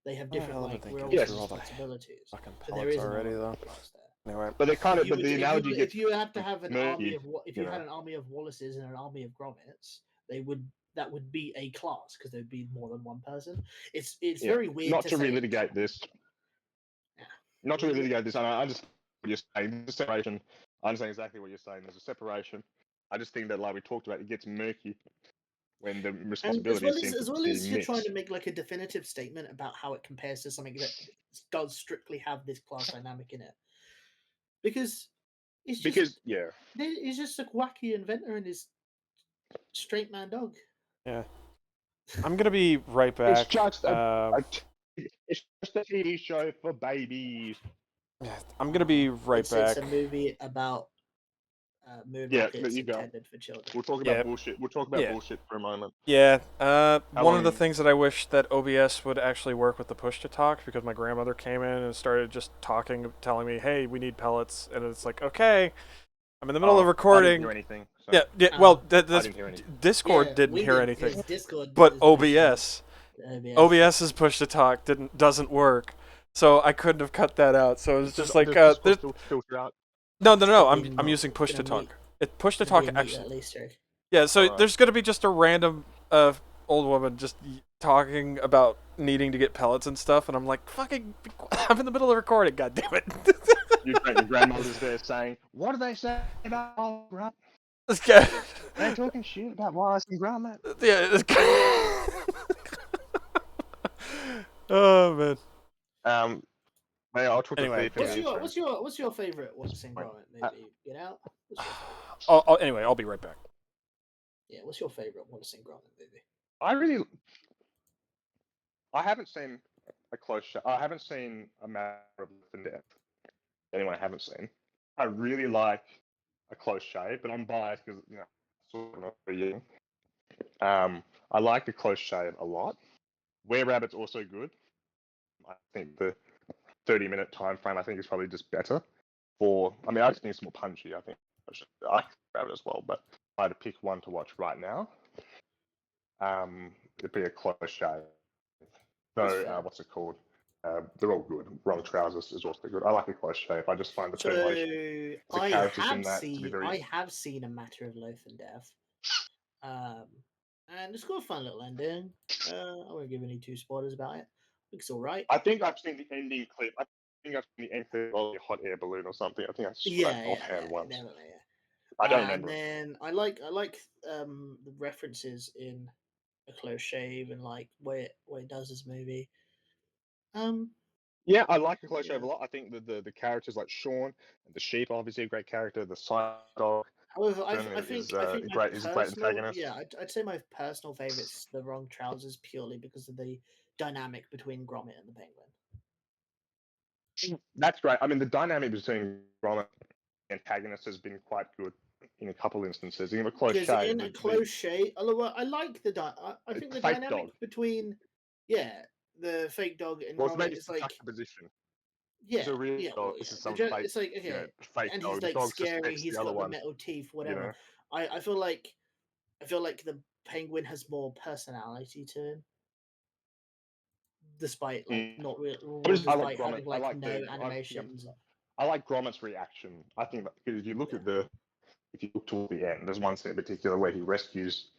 They have Why the different hell did like they roles get and through all the responsibilities. Fucking So there pellets is an already, element though. of class there. Anyway. But they kind of. If you But would- the if analogy you, gets. if you had to have an army murky, of if you you had know. an army of Wallaces and an army of Gromits, that would be a class because there would be more than one person. It's Yeah, very weird not to to say relitigate this. Yeah. Not to relitigate this. I just what you're saying. There's a separation. I understand exactly what you're saying. There's a separation. I just think that, like we talked about, it gets murky when the And responsibilities seem as to well be as you're trying mixed. to make like a definitive statement about how it compares to something that does strictly have this class dynamic in it, because it's just Because yeah, he's just a wacky inventor and his straight man dog. Yeah. I'm gonna be right it's back. just it's just a TV show for babies. Yeah, I'm gonna be right It's back. a movie about moon Yeah, rockets there you go. intended for children. We'll talk about Yeah. bullshit. We'll talk about Yeah. bullshit for a moment. Yeah, one of the long- things that I wish that OBS would actually work with the push to talk, because my grandmother came in and started just talking, telling me, "Hey, we need pellets," and it's like, okay, I'm in the middle of I recording. didn't hear anything. So. Yeah, yeah. Well, I didn't hear anything. Discord Yeah, didn't we hear did. anything, His Discord but is push to- OBS, OBS's push to talk doesn't work, so I couldn't have cut that out. So it was just like, Does there's- Discord still filter out? no, Gonna I'm be using push to gonna talk. be- Push to Could talk be a neat actually. little Easter egg. Yeah, so Alright. there's gonna be just a random old woman just talking about needing to get pellets and stuff, and I'm like, fucking, I'm in the middle of recording, god damn it. Your grandmother's there saying, "What do they say about Wallace and Gromit? This guy, They're talking shit about Wallace and Gromit." yeah, this guy. Oh man. Hey, I'll talk Anyway, to Thief. What's your favorite Wallace and Gromit movie? Get out. What's your favorite? Anyway, I'll be right back. Yeah, what's your favorite Wallace and Gromit movie? I haven't seen a close shot. I haven't seen a matter of Life and Death. Anyone I haven't seen. I really like a close shave, but I'm biased because sort of not for you. I like a close shave a lot, Were Rabbit's also good. I think the 30-minute time frame I think is probably just better. I just think it's more punchy. I think I like Rabbit as well, but if I had to pick one to watch right now, it'd be a close shave. So what's it called? They're all good. Wrong Trousers is also good. I like a close shave. I just find the formulation, So the characters in that to be very. I have seen A Matter of Life and Death, and it's got a fun little ending. I won't give any two spoilers about it. I think it's all right. I think I've seen the ending clip. I think I've seen the ending clip of the hot air balloon or something. I think I saw that offhand once. Definitely, yeah. I don't remember. And then I like the references in A Close Shave and like what it does this movie. Yeah, I like a close shave a lot. I think the characters like Sean and the sheep, obviously a great character. The side dog. However, I think is my great. Is a great personal- antagonist. Yeah, I'd say my personal favorite's the Wrong Trousers purely because of the dynamic between Gromit and the Penguin. That's great. I mean, the dynamic between Gromit and antagonist has been quite good in a couple instances. In a close Because shave, in A Close Shave, although I like I think the fake dynamic dog. between the fake dog and Well, it's Gromit maybe is like juxtaposition. Yeah, It's a real yeah, dog. well, This yeah. is some The fake, it's like okay, fake and dog. he's The like dog scary. suspects He's the got other the one. metal teeth, You whatever. know? I feel like the Penguin has more personality to him, despite like not real, I despite like Gromit. having like I like no the animations. I like Gromit's reaction. I think that because if you look toward the end, there's one scene in particular where he rescues.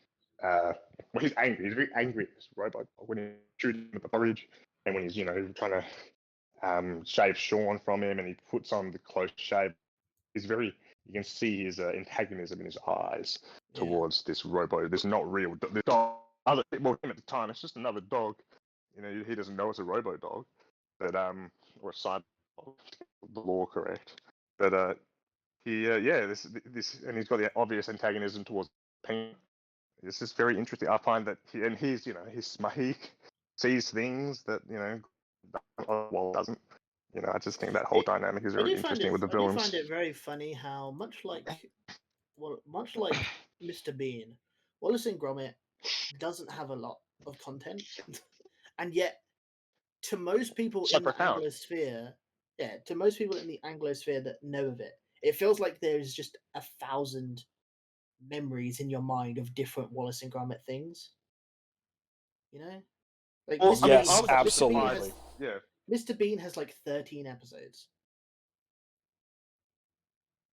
Well, he's angry. He's very angry at this robot when he's shooting him at the porridge, and when he's trying to shave Sean from him, and he puts on the close shave. He's very. You can see his antagonism in his eyes towards this robot. This not real. This dog. Well, him at the time, it's just another dog. He doesn't know it's a robo dog, but or a cyber dog, the law correct. But this, and he's got the obvious antagonism towards Penguin. This is very interesting. I find that he sees things that well doesn't. I just think that whole dynamic is very interesting with the villains. I do find it very funny how much like Mr. Bean, Wallace and Gromit doesn't have a lot of content, and yet to most people in the Anglosphere, that know of it, it feels like there's just 1,000 memories in your mind of different Wallace and Gromit things. Like yes, absolutely. Mr. Bean has like 13 episodes.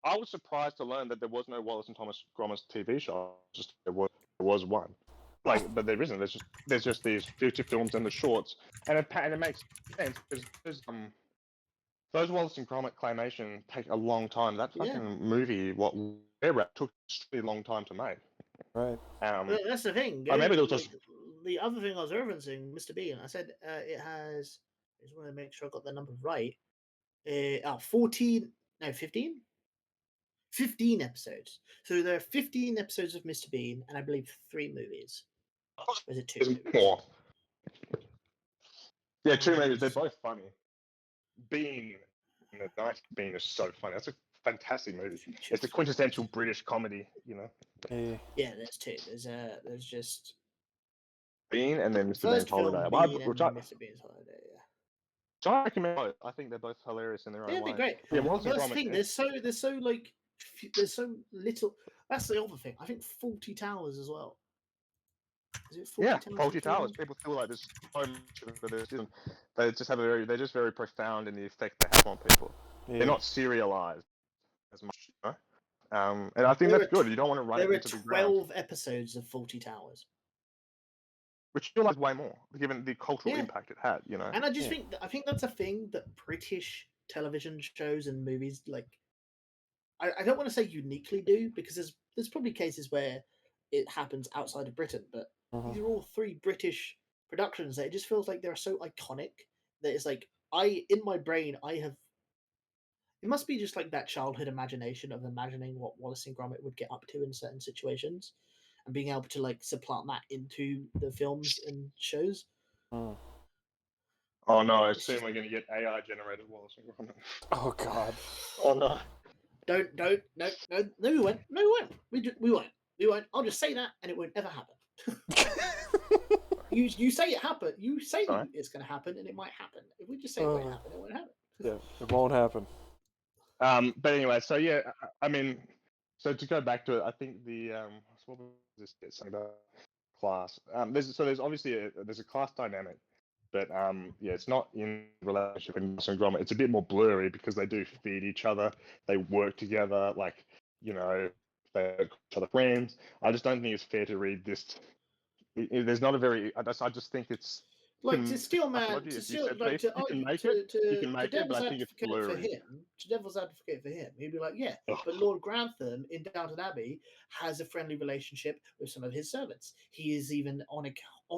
I was surprised to learn that there was no Wallace and Thomas Gromit TV show. Just there was one. But there isn't. There's just these feature films and the shorts, and it makes sense because those Wallace and Gromit claymation take a long time. That fucking movie, took a really long time to make. Right. But that's the thing. Maybe it was just the other thing I was referencing, Mr. Bean. I said it has. I just want to make sure I got the number right. 15 episodes. So there are 15 episodes of Mr. Bean, and I believe 3 movies. Or is it 2 movies? More. Yeah, 2 movies. They're both funny. Bean and the Nice Bean is so funny. That's a fantastic movie. It's the quintessential British comedy, Yeah, there's 2. There's just Bean and then Mr. Bean's Holiday. Mr. Bean's Holiday, yeah. So I recommend both. I think they're both hilarious in their own way. They'd be great. Yeah, that's the thing. There's so little. That's the other thing. I think Fawlty Towers as well. Is it Fawlty Towers. People feel like there's so much of it, but there isn't. They're just very profound in the effect they have on people. Yeah. They're not serialized as much, and I think that's good. You don't want to run it into the ground. There are 12 episodes of Fawlty Towers. Which you like way more, given the cultural impact it had, And I just think that's a thing that British television shows and movies like. I don't want to say uniquely do because there's probably cases where it happens outside of Britain, but these are all 3 British productions that it just feels like they're so iconic that it's like in my brain I have. It must be just like that childhood imagination of imagining what Wallace and Gromit would get up to in certain situations. And being able to like supplant that into the films and shows. Oh no! I assume we're going to get AI generated Wallace and Gromit. Oh god! Oh no! Don't! No, we won't. We won't. We won't. I'll just say that, and it won't ever happen. You say it happened. You say Sorry? it's going to happen, and it might happen. If we just say it won't Uh. happen, it won't happen. Yeah, it won't happen. But anyway, so yeah, I mean, so to go back to it, I think the what was this something about class? There's obviously there's a class dynamic, but yeah, it's not in relationship with Wallace and Gromit. It's a bit more blurry because they do feed each other, they work together, like they make each other friends. I just don't think it's fair to read this. There's not a very. I just think it's. Like to steal man, psychology, to as you steal said, like Steve. to You can argue make it. You to can make it, but devil's I think it's advocate for blurry. him. To devil's advocate for him, he'd be like, yeah, Ugh. but Lord Grantham in Downton Abbey has a friendly relationship with some of his servants. He is even on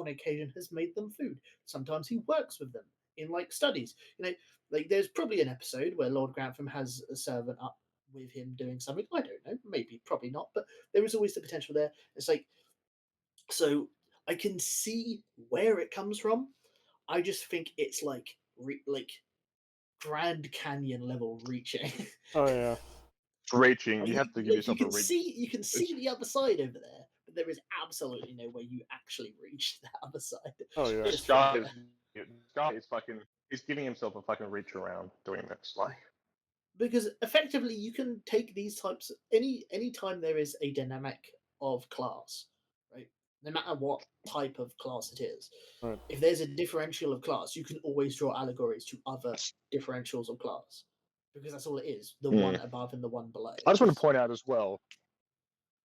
occasion has made them food. Sometimes he works with them in like studies. Like there's probably an episode where Lord Grantham has a servant up with him doing something. I don't know, maybe, probably not, but there is always the potential there. It's like, so I can see where it comes from. I just think it's like Grand Canyon level reaching. Oh yeah. It's reaching. You Like, have to give like, yourself a reach. you can see the other side over there, but there is absolutely no way you actually reach the other side. Oh yeah. This guy is fucking. He's giving himself a fucking reach around doing this. Like, Because effectively you can take these types any time there is a dynamic of class, right? No matter what type of class it is. Right. If there's a differential of class, you can always draw allegories to other differentials of class. Because that's all it is. The one above and the one below. I just want to point out as well.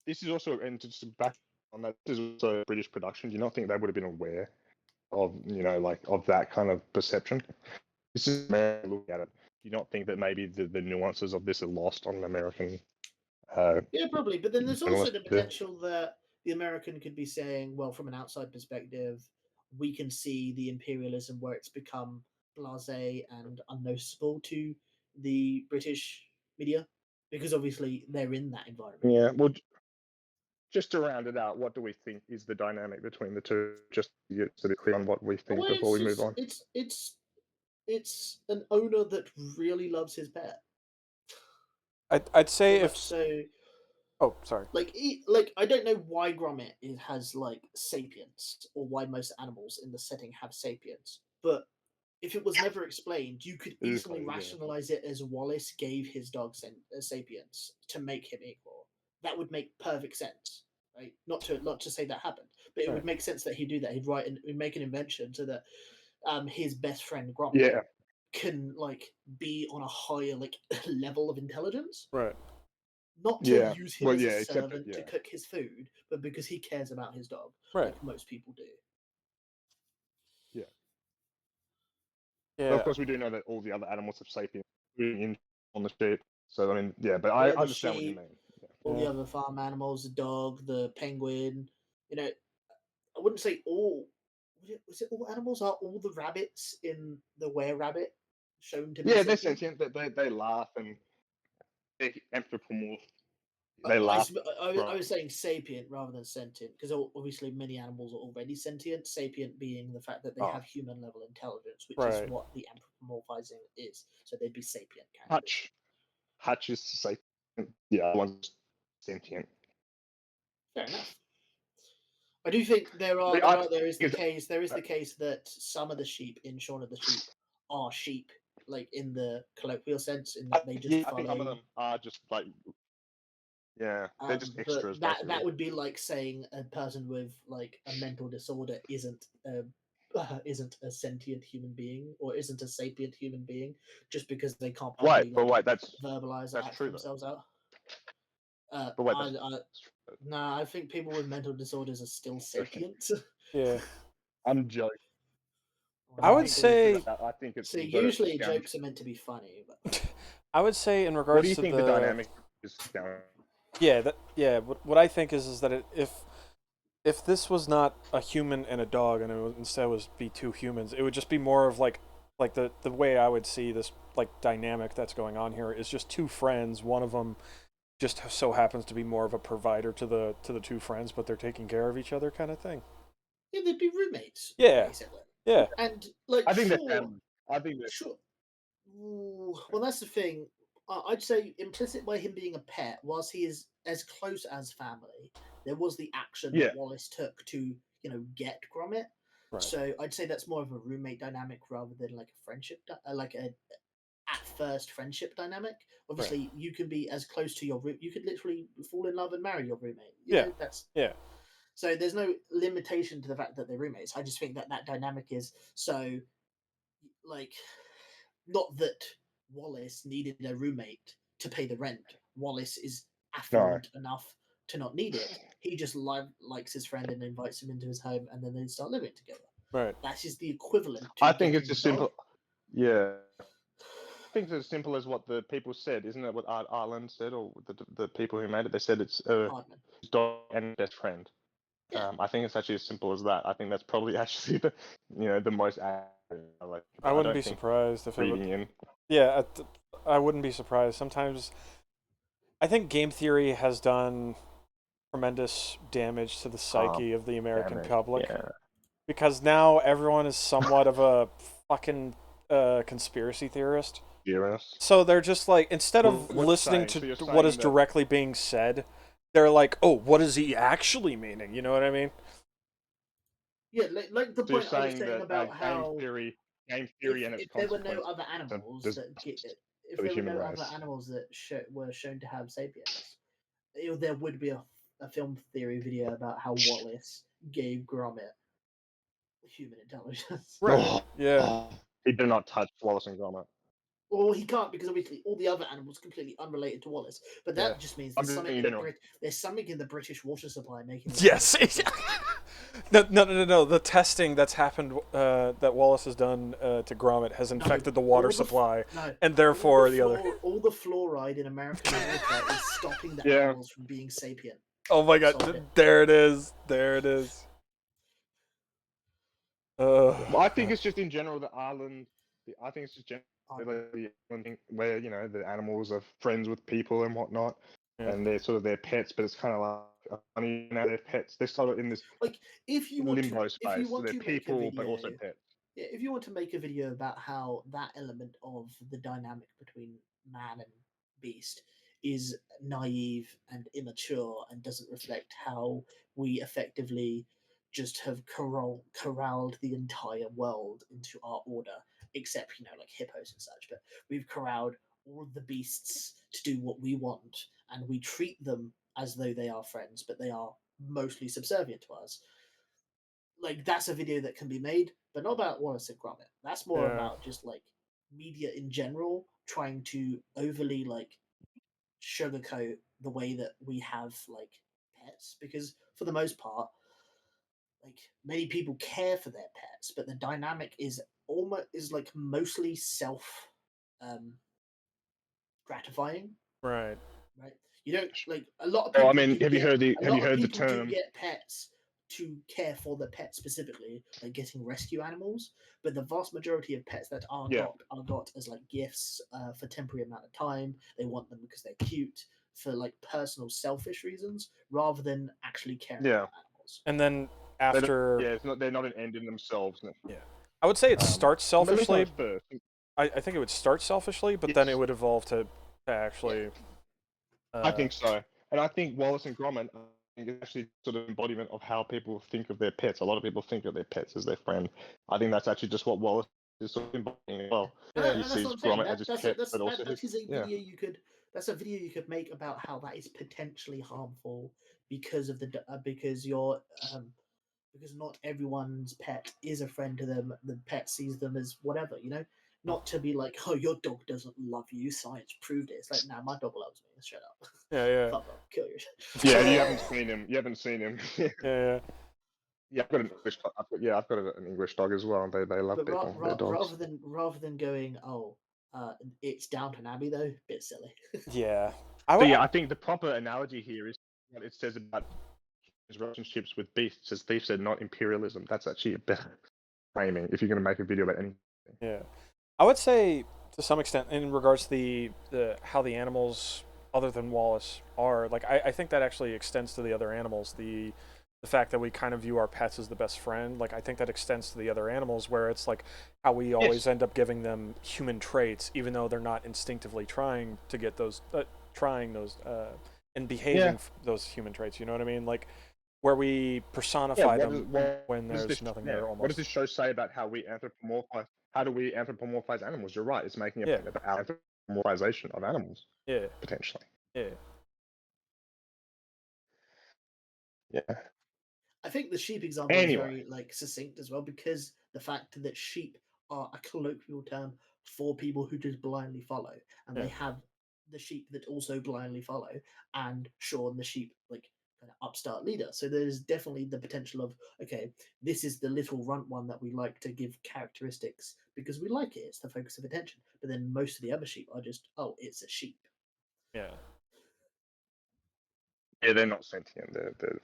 This is also, and just back on that, this is also a British production. Do you not think they would have been aware of, of that kind of perception? This is American looking at it. Do you not think that maybe the nuances of this are lost on American? Yeah, probably. But then there's also the journalists? potential that the American could be saying, well, from an outside perspective, we can see the imperialism where it's become blasé and unnoticeable to the British media because obviously they're in that environment. Yeah, well, just to round it out, what do we think is the dynamic between the two? Just to get sort of clear on what we think Well, before we move on. It's an owner that really loves his pet. I'd say So if much so, oh sorry. like I don't know why Gromit has like sapience or why most animals in the setting have sapience, but if it was never explained, you could It is easily funny, yeah. rationalize it as Wallace gave his dog sapience to make him equal. That would make perfect sense, right? Not to say that happened, but it Right. would make sense that he'd do that. He'd make an invention so that his best friend Gromit Yeah, can like be on a higher like level of intelligence. Right. Not to Yeah. use him Well, as yeah, a except that- servant to yeah. cook his food, but because he cares about his dog, Right. like most people do. But Yeah. of course, we do know that all the other animals have sapience, including on the sheep. So I mean, yeah, but Yeah, I the understand what you sheep. mean. Yeah. All the Yeah. other farm animals, the dog, the penguin. I wouldn't say all. Was it all animals? Are all the rabbits in the Were-Rabbit shown to be? Yeah, they're sentient? sentient. They laugh and they're anthropomorph. I, They I, laugh. s- I was saying sapient rather than sentient because obviously many animals are already sentient. Sapient being the fact that they Oh. have human level intelligence, which Right. is what the anthropomorphizing is. So they'd be sapient characters. Hutch is sapient. Yeah, other one's sentient. Fair enough. I do think there is the case that some of the sheep in Shaun of the Sheep are sheep, like in the colloquial sense, in that they just I follow. think some of them are just like, yeah, they're just But extras. that basically. would be like saying a person with like a mental disorder isn't a sentient human being or isn't a sapient human being just because they can't properly Wait, but wait, that's verbalize or that's act true, though. themselves out. But wait, that's true. Nah, I think people with mental disorders are still sapient. Yeah. I'm joking. I would say. I think it's. So you've got to usually discount- jokes are meant to be funny, but I would say in regards What do you to think the dynamic is down? Yeah. What I think is that if this was not a human and a dog, and instead was be two humans, it would just be more of like the way I would see this like dynamic that's going on here is just two friends. One of them just so happens to be more of a provider to the two friends, but they're taking care of each other, kind of thing. yeah, they'd be roommates. Yeah. basically. Yeah. And like, I think sure, they're family. I think they're sure. Ooh, well, that's the thing. I'd say implicit by him being a pet, whilst he is as close as family, there was the action Yeah. that Wallace took to, get Gromit. Right. So I'd say that's more of a roommate dynamic rather than like a friendship, like a at first friendship dynamic. Obviously, you can be as close to your room. You could literally fall in love and marry your roommate. You Yeah. know, that's Yeah. so there's no limitation to the fact that they're roommates. I just think that that dynamic is so like not that Wallace needed a roommate to pay the rent. Wallace is affluent enough to not need it. He just likes his friend and invites him into his home, and then they start living together. Right. That is the equivalent. To I think it's getting as a dog. simple. Yeah. I think it's as simple as what the people said, isn't it? What Ireland said, or the people who made it, they said it's Hardman. his dog and best friend. Yeah. I think it's actually as simple as that. I think that's probably actually the most accurate. Like, I wouldn't don't be think surprised if it would. reading in. Yeah, I wouldn't be surprised. Sometimes I think game theory has done tremendous damage to the psyche of the American Damage, public Yeah. because now everyone is somewhat of a fucking conspiracy theorist. Yes. So they're just like, instead of What you're listening saying- so you're to what is saying that- directly being said, they're like, oh, what is he actually meaning? You know what I mean? Yeah, like the So you're point I was saying saying that about how game theory and its if there were no consequences other animals does- that if for the there were human no race. other animals that were shown to have sapiens, there would be a film theory video about how Wallace gave Gromit human intelligence. Right. Yeah. He did not touch Wallace and Gromit. Well, he can't because obviously all the other animals completely unrelated to Wallace. But that Yeah. just means I'm there's just something, saying in in the general. there's something in the British water supply making. Yes. No. The testing that's happened, that Wallace has done to Gromit has infected the water all the f- supply, No, and therefore the other. all the fluoride in American water is stopping the Yeah. animals from being sapient. Oh my god! Solved it. There it is. There it is. Well, I think it's just in general the island. I think it's just generally the island thing where the animals are friends with people and whatnot, Yeah. and they're sort of their pets. But it's kind of like funny now they're pets. They're sort of in this Like if you want limbo to, space. if you So want they're to make a people, video, but also pets. yeah, if you want to make a video about how that element of the dynamic between man and beast is naive and immature and doesn't reflect how we effectively just have corralled the entire world into our order, except like hippos and such. But we've corralled all of the beasts to do what we want, and we treat them as though they are friends, but they are mostly subservient to us. Like that's a video that can be made, but not about Wallace and Gromit. That's more Yeah. about just like media in general trying to overly like sugarcoat the way that we have like pets, because for the most part, like many people care for their pets, but the dynamic is like mostly self gratifying. Right. Right? You don't like a lot of Oh, people. I mean, do have you get- heard the a have you lot of heard the people do term? get pets to care for the pet specifically, like getting rescue animals. But the vast majority of pets that are Yeah. got as like gifts for temporary amount of time. They want them because they're cute for like personal selfish reasons, rather than actually caring Yeah. about animals. And then They don't- after, yeah, it's not. They're not an end in themselves. No. I would say it Um, starts But let's selfishly. not first. I think it would start selfishly, but then it It's- would evolve to actually. I think so, and I think Wallace and Gromit is actually sort of embodiment of how people think of their pets. A lot of people think of their pets as their friend. I think that's actually just what Wallace is sort of embodying as well. And He that's sees what I'm saying. Gromit as his pet, but also That his, is a yeah. video you could. That's a video you could make about how that is potentially harmful because of because you're because not everyone's pet is a friend to them. The pet sees them as whatever, Not to be like, oh, your dog doesn't love you. Science proved it. It's like, nah, my dog loves me. Shut up. Yeah. Fuck off. Kill your shit. Yeah, you haven't seen him. You haven't seen him. Yeah. Yeah, I've got an English. I've got an English dog as well. They love But their dogs. rather than going, oh, it's Downton Abbey though, bit silly. Yeah. So yeah, I think the proper analogy here is what it says about his relationships with beasts. As Thief said, not imperialism. That's actually a better framing if you're going to make a video about anything. Yeah. I would say to some extent in regards to the how the animals other than Wallace are, like I think that actually extends to the other animals. The fact that we kind of view our pets as the best friend, like I think that extends to the other animals, where it's like how we always end up giving them human traits, even though they're not instinctively trying to get those, and behaving those human traits. You know what I mean? Like where we personify them when what does there's this, nothing yeah, there. what does Almost. this show say about how we anthropomorphize? How do we anthropomorphize animals? You're right. It's making a Yeah. point about our anthropomorphization of animals Yeah. potentially. Yeah. Yeah. I think the sheep example is Anyway. very like succinct as well, because the fact that sheep are a colloquial term for people who just blindly follow, and Yeah. they have the sheep that also blindly follow, and Sean the sheep like kind of upstart leader. So there's definitely the potential of, okay, this is the little runt one that we like to give characteristics because we like it. It's the focus of attention. But then most of the other sheep are just, oh, it's a sheep. Yeah. Yeah, they're not sentient. They're,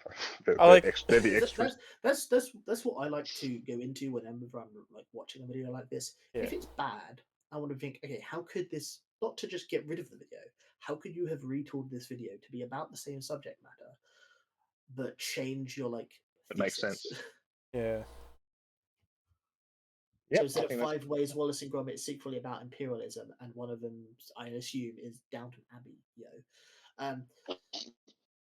I like- they're the extras. That's what I like to go into whenever I'm like watching a video like this. Yeah. If it's bad, I want to think, okay, how could this, not to just get rid of the video, how could you have retooled this video to be about the same subject matter, but change your like It makes thesis? sense. Yeah. Yeah, So instead of 5 ways Wallace and Gromit is secretly about imperialism, and one of them, I assume, is Downton Abbey,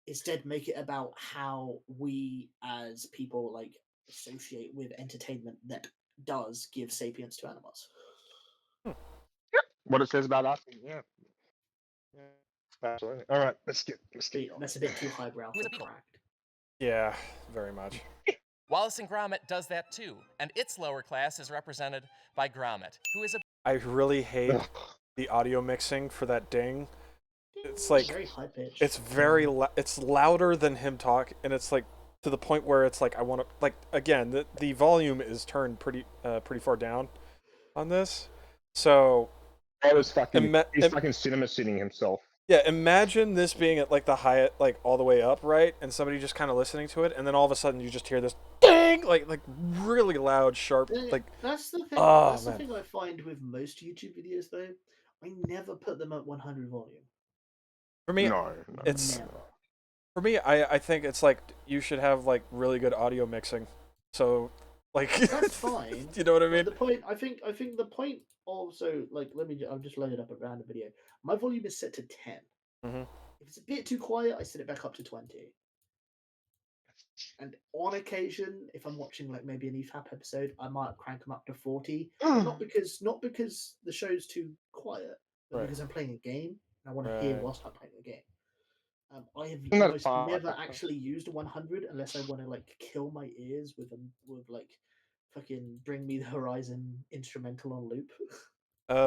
instead make it about how we as people like associate with entertainment that does give sapience to animals. What it says about us. Yeah. Absolutely. All right, let's get on. That's a bit too highbrow Who's for a beagle? cracked. Yeah. Very much. Wallace and Gromit does that too, and its lower class is represented by Gromit, who is a I really hate Ugh. the audio mixing for that ding. It's like very high pitched. it's very it's louder than him talk, and it's like to the point where it's like I want to like again the volume is turned pretty far down on this. So I was fucking. He's Im- fucking cinema sitting himself. yeah, imagine this being at like the high like all the way up, right? And somebody just kind of listening to it, and then all of a sudden you just hear this ding like really loud, sharp like That's the thing. Oh, that's the man. thing I find with most YouTube videos though. I never put them at 100 volume. for me. No, it's- Never. For me, I think it's like you should have like really good audio mixing. So like That's fine. You know what I But mean? the point, I think the point also, like, I've just loaded up a random video. My volume is set to 10. Mhm. If it's a bit too quiet, I set it back up to 20. And on occasion, if I'm watching like maybe an EFAP episode, I might crank them up to 40. Not because the show's too quiet, but Right. because I'm playing a game and I want to hear Right. whilst I'm playing the game. I have Isn't that almost fine? never actually used 100 unless I want to like kill my ears with like fucking Bring Me the Horizon instrumental on loop.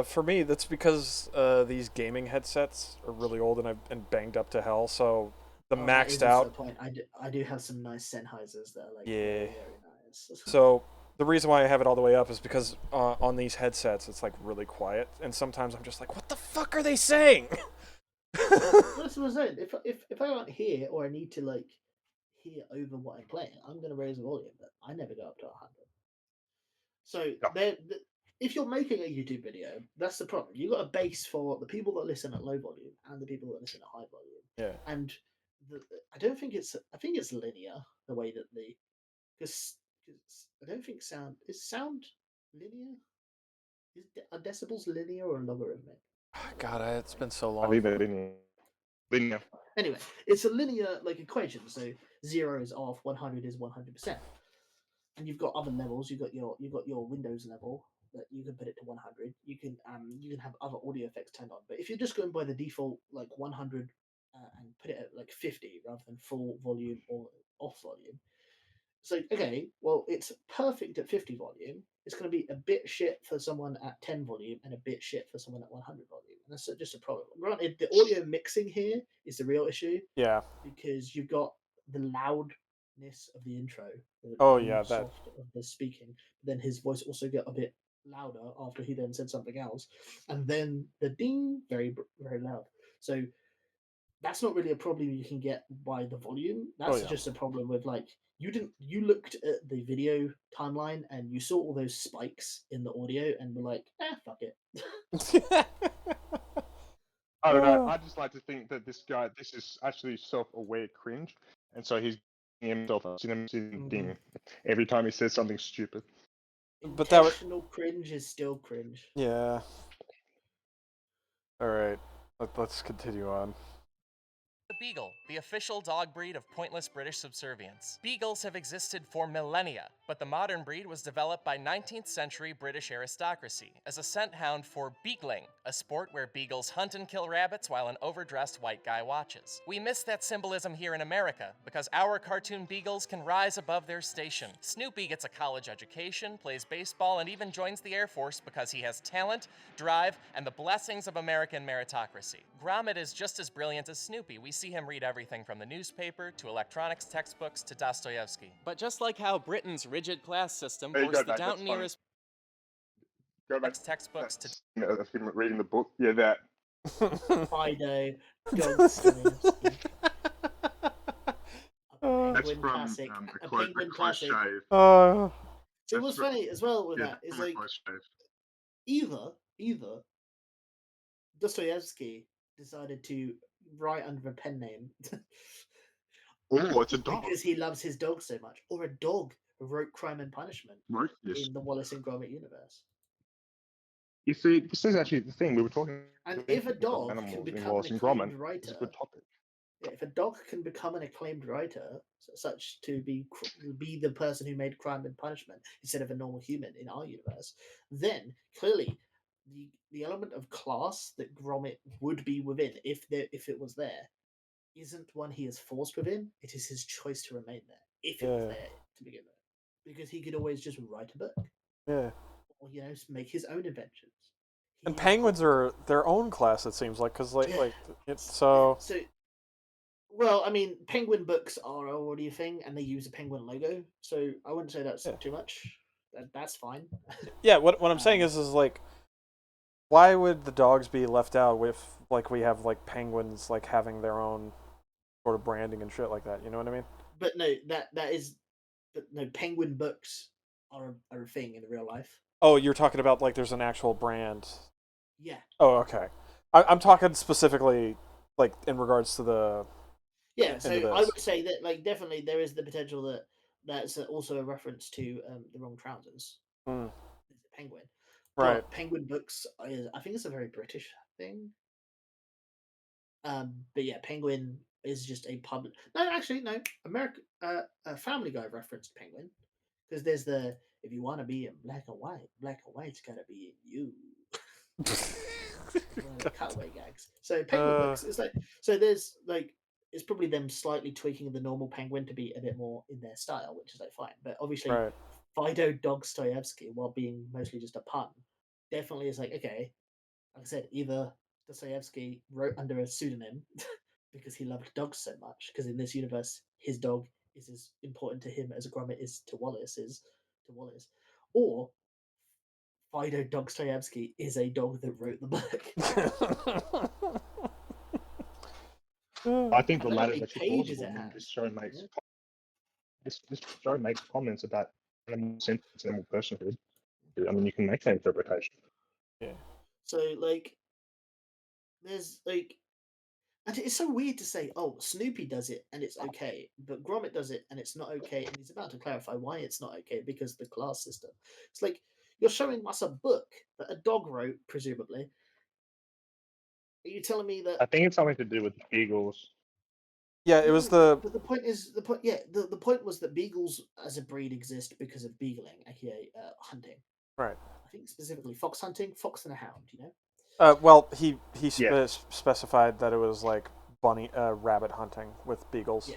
For me, that's because these gaming headsets are really old and I've been banged up to hell. So the Oh, that is maxed also a out. point. I do have some nice Sennheisers that are like Yeah. very, very nice. So the reason why I have it all the way up is because on these headsets it's like really quiet, and sometimes I'm just like, what the fuck are they saying? That's what I'm saying. If I can't hear or I need to like hear over what I'm playing, I'm gonna raise the volume, but I never go up to 100. So No. if you're making a YouTube video, that's the problem. You got a base for the people that listen at low volume and the people that listen at high volume. Yeah. And I don't think it's. I think it's linear the way that because I don't think sound is sound linear. Are decibels linear or logarithmic? God, it's been so I long. leave it in linear. Anyway, it's a linear like equation. So 0 is off, 100 is 100%. And you've got other levels. You've got your Windows level that you can put it to 100. You can have other audio effects turned on. But if you're just going by the default like 100 and put it at like 50 rather than full volume or off volume, it's like, okay, well, it's perfect at 50 volume. It's going to be a bit shit for someone at 10 volume and a bit shit for someone at 100 volume. And that's just a problem. Granted, the audio mixing here is the real issue Yeah. because you've got the loudness of the intro. Oh, the yeah, that- soft of the speaking. Then his voice also got a bit louder after he then said something else, and then the ding very very loud. So that's not really a problem you can get by the volume. That's yeah. just a problem with like you looked at the video timeline and you saw all those spikes in the audio and were like, fuck it. I don't know. I just like to think that this is actually self-aware cringe, and so he's giving himself a cinema ding every time he says something stupid. But that would- Intentional cringe is still cringe. Yeah. All right. Let's continue on. the Beagle, the official dog breed of pointless British subservience. Beagles have existed for millennia, but the modern breed was developed by 19th century British aristocracy as a scent hound for beagling, a sport where beagles hunt and kill rabbits while an overdressed white guy watches. We miss that symbolism here in America because our cartoon beagles can rise above their station. Snoopy gets a college education, plays baseball, and even joins the Air Force because he has talent, drive, and the blessings of American meritocracy. Gromit is just as brilliant as Snoopy. We see him read everything from the newspaper to electronics textbooks to Dostoevsky. But just like how Britain's rigid class system There you forced go, the Dave, that's funny. Downtoners Go back textbooks to of him reading the book. Yeah, that. Fido, Dostoevsky. That's Penguin from classic. a A close, penguin close classic. shave. Oh. See, what's That's funny as well with Yeah, that is from a like close shave. either Dostoevsky decided to write under a pen name Oh, it's a dog. because he loves his dog so much, or a dog who wrote Crime and Punishment Wrote this. in the Wallace and Gromit universe. You see, this is actually the thing we were talking. And if a dog can animals in become Wallace an and Gromit, acclaimed it's a writer, good topic. if a dog can become an acclaimed writer, such to be the person who made Crime and Punishment instead of a normal human in our universe, then clearly the element of class that Gromit would be within, if it was there, isn't one he is forced within. It is his choice to remain there, if it was Yeah. there to begin with, because he could always just write a book, Yeah. or make his own inventions. And He is penguins able to- are their own class, it seems like, because Yeah. like it's so. So, well, I mean, penguin books are already a thing, and they use a penguin logo, so I wouldn't say that's Yeah. too much. That's fine. Yeah, what I'm saying is like, why would the dogs be left out with like we have like penguins like having their own sort of branding and shit like that? You know what I mean? But no, but no, penguin books are a thing in real life. Oh, you're talking about like there's an actual brand. Yeah, Oh, okay. I'm talking specifically like in regards to the. yeah. So Into I this. would say that definitely there is the potential that that's also a reference to the wrong trousers. Hmm. It's a penguin. Right. But penguin books, I think it's a very British thing. But yeah, penguin is just a public. No, actually, no. American, Family Guy referenced penguin because there's the if you want to be in black and white's gotta be in you. One of the cutaway gags. So penguin books, it's like there's like it's probably them slightly tweaking the normal penguin to be a bit more in their style, which is like fine. But obviously, Right. Fido Dostoevsky, while being mostly just a pun, definitely is like okay. Like I said, either Dostoevsky wrote under a pseudonym because he loved dogs so much. Because in this universe, his dog is as important to him as Gromit is to Wallace. Or Fido Dostoevsky is a dog that wrote the book. I think the I don't know how latter many is actually pages plausible. it I mean, has. this show makes Yeah. this show makes comments about animal sentiments, animal personhood. I mean, you can make that interpretation. So like, there's like, and it's so weird to say, oh, Snoopy does it and it's okay, but Gromit does it and it's not okay, and he's about to clarify why it's not okay because of the class system. It's like you're showing us a book that a dog wrote, presumably. Are you telling me that? I think it's something to do with beagles. Yeah, it was No, the. But the point is the point. Yeah, the point was that beagles as a breed exist because of beagling, aka hunting. Right. I think specifically fox hunting, fox and a hound. You know. Well, he Yeah. specified that it was like rabbit hunting with beagles.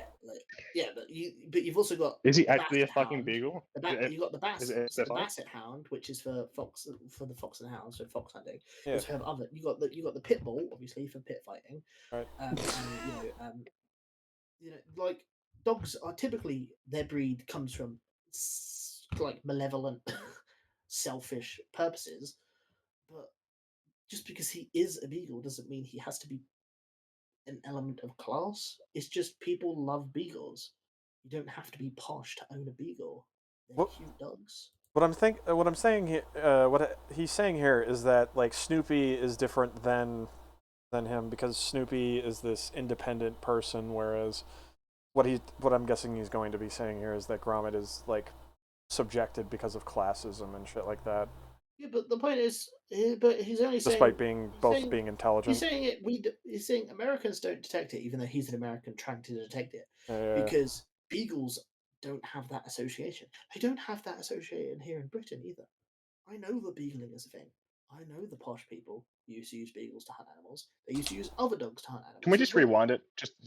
Yeah, but you've also got. Is he the actually a basset fucking hound. beagle? You got the is it the specified? basset hound, which is for fox for the fox and hound, so fox hunting. You Yeah. also have other. You got the pit bull, obviously for pit fighting. Right. And like dogs are typically their breed comes from like malevolent, selfish purposes, but just because he is a beagle doesn't mean he has to be an element of class. It's just people love beagles. You don't have to be posh to own a beagle. They're What- cute dogs. What I'm saying here, what he's saying here is that like Snoopy is different than him because Snoopy is this independent person, whereas what I'm guessing he's going to be saying here is that Gromit is like subjected because of classism and shit like that. Yeah, but the point is, but he's only saying, despite being both saying- being he's intelligent. saying it. He's saying Americans don't detect it, even though he's an American trying to detect it, Yeah. because beagles don't have that association. They don't have that association here in Britain either. I know the beagling is a thing. I know the posh people used to use beagles to hunt animals. They used to use other dogs to hunt animals. Can we as just well. rewind it?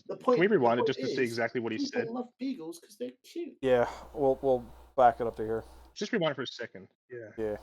The Can point? we the rewind it point just to see is, exactly what he people said? love beagles because they're cute. Yeah, we'll back it up to here. Just rewind it for a second. Yeah. Yeah.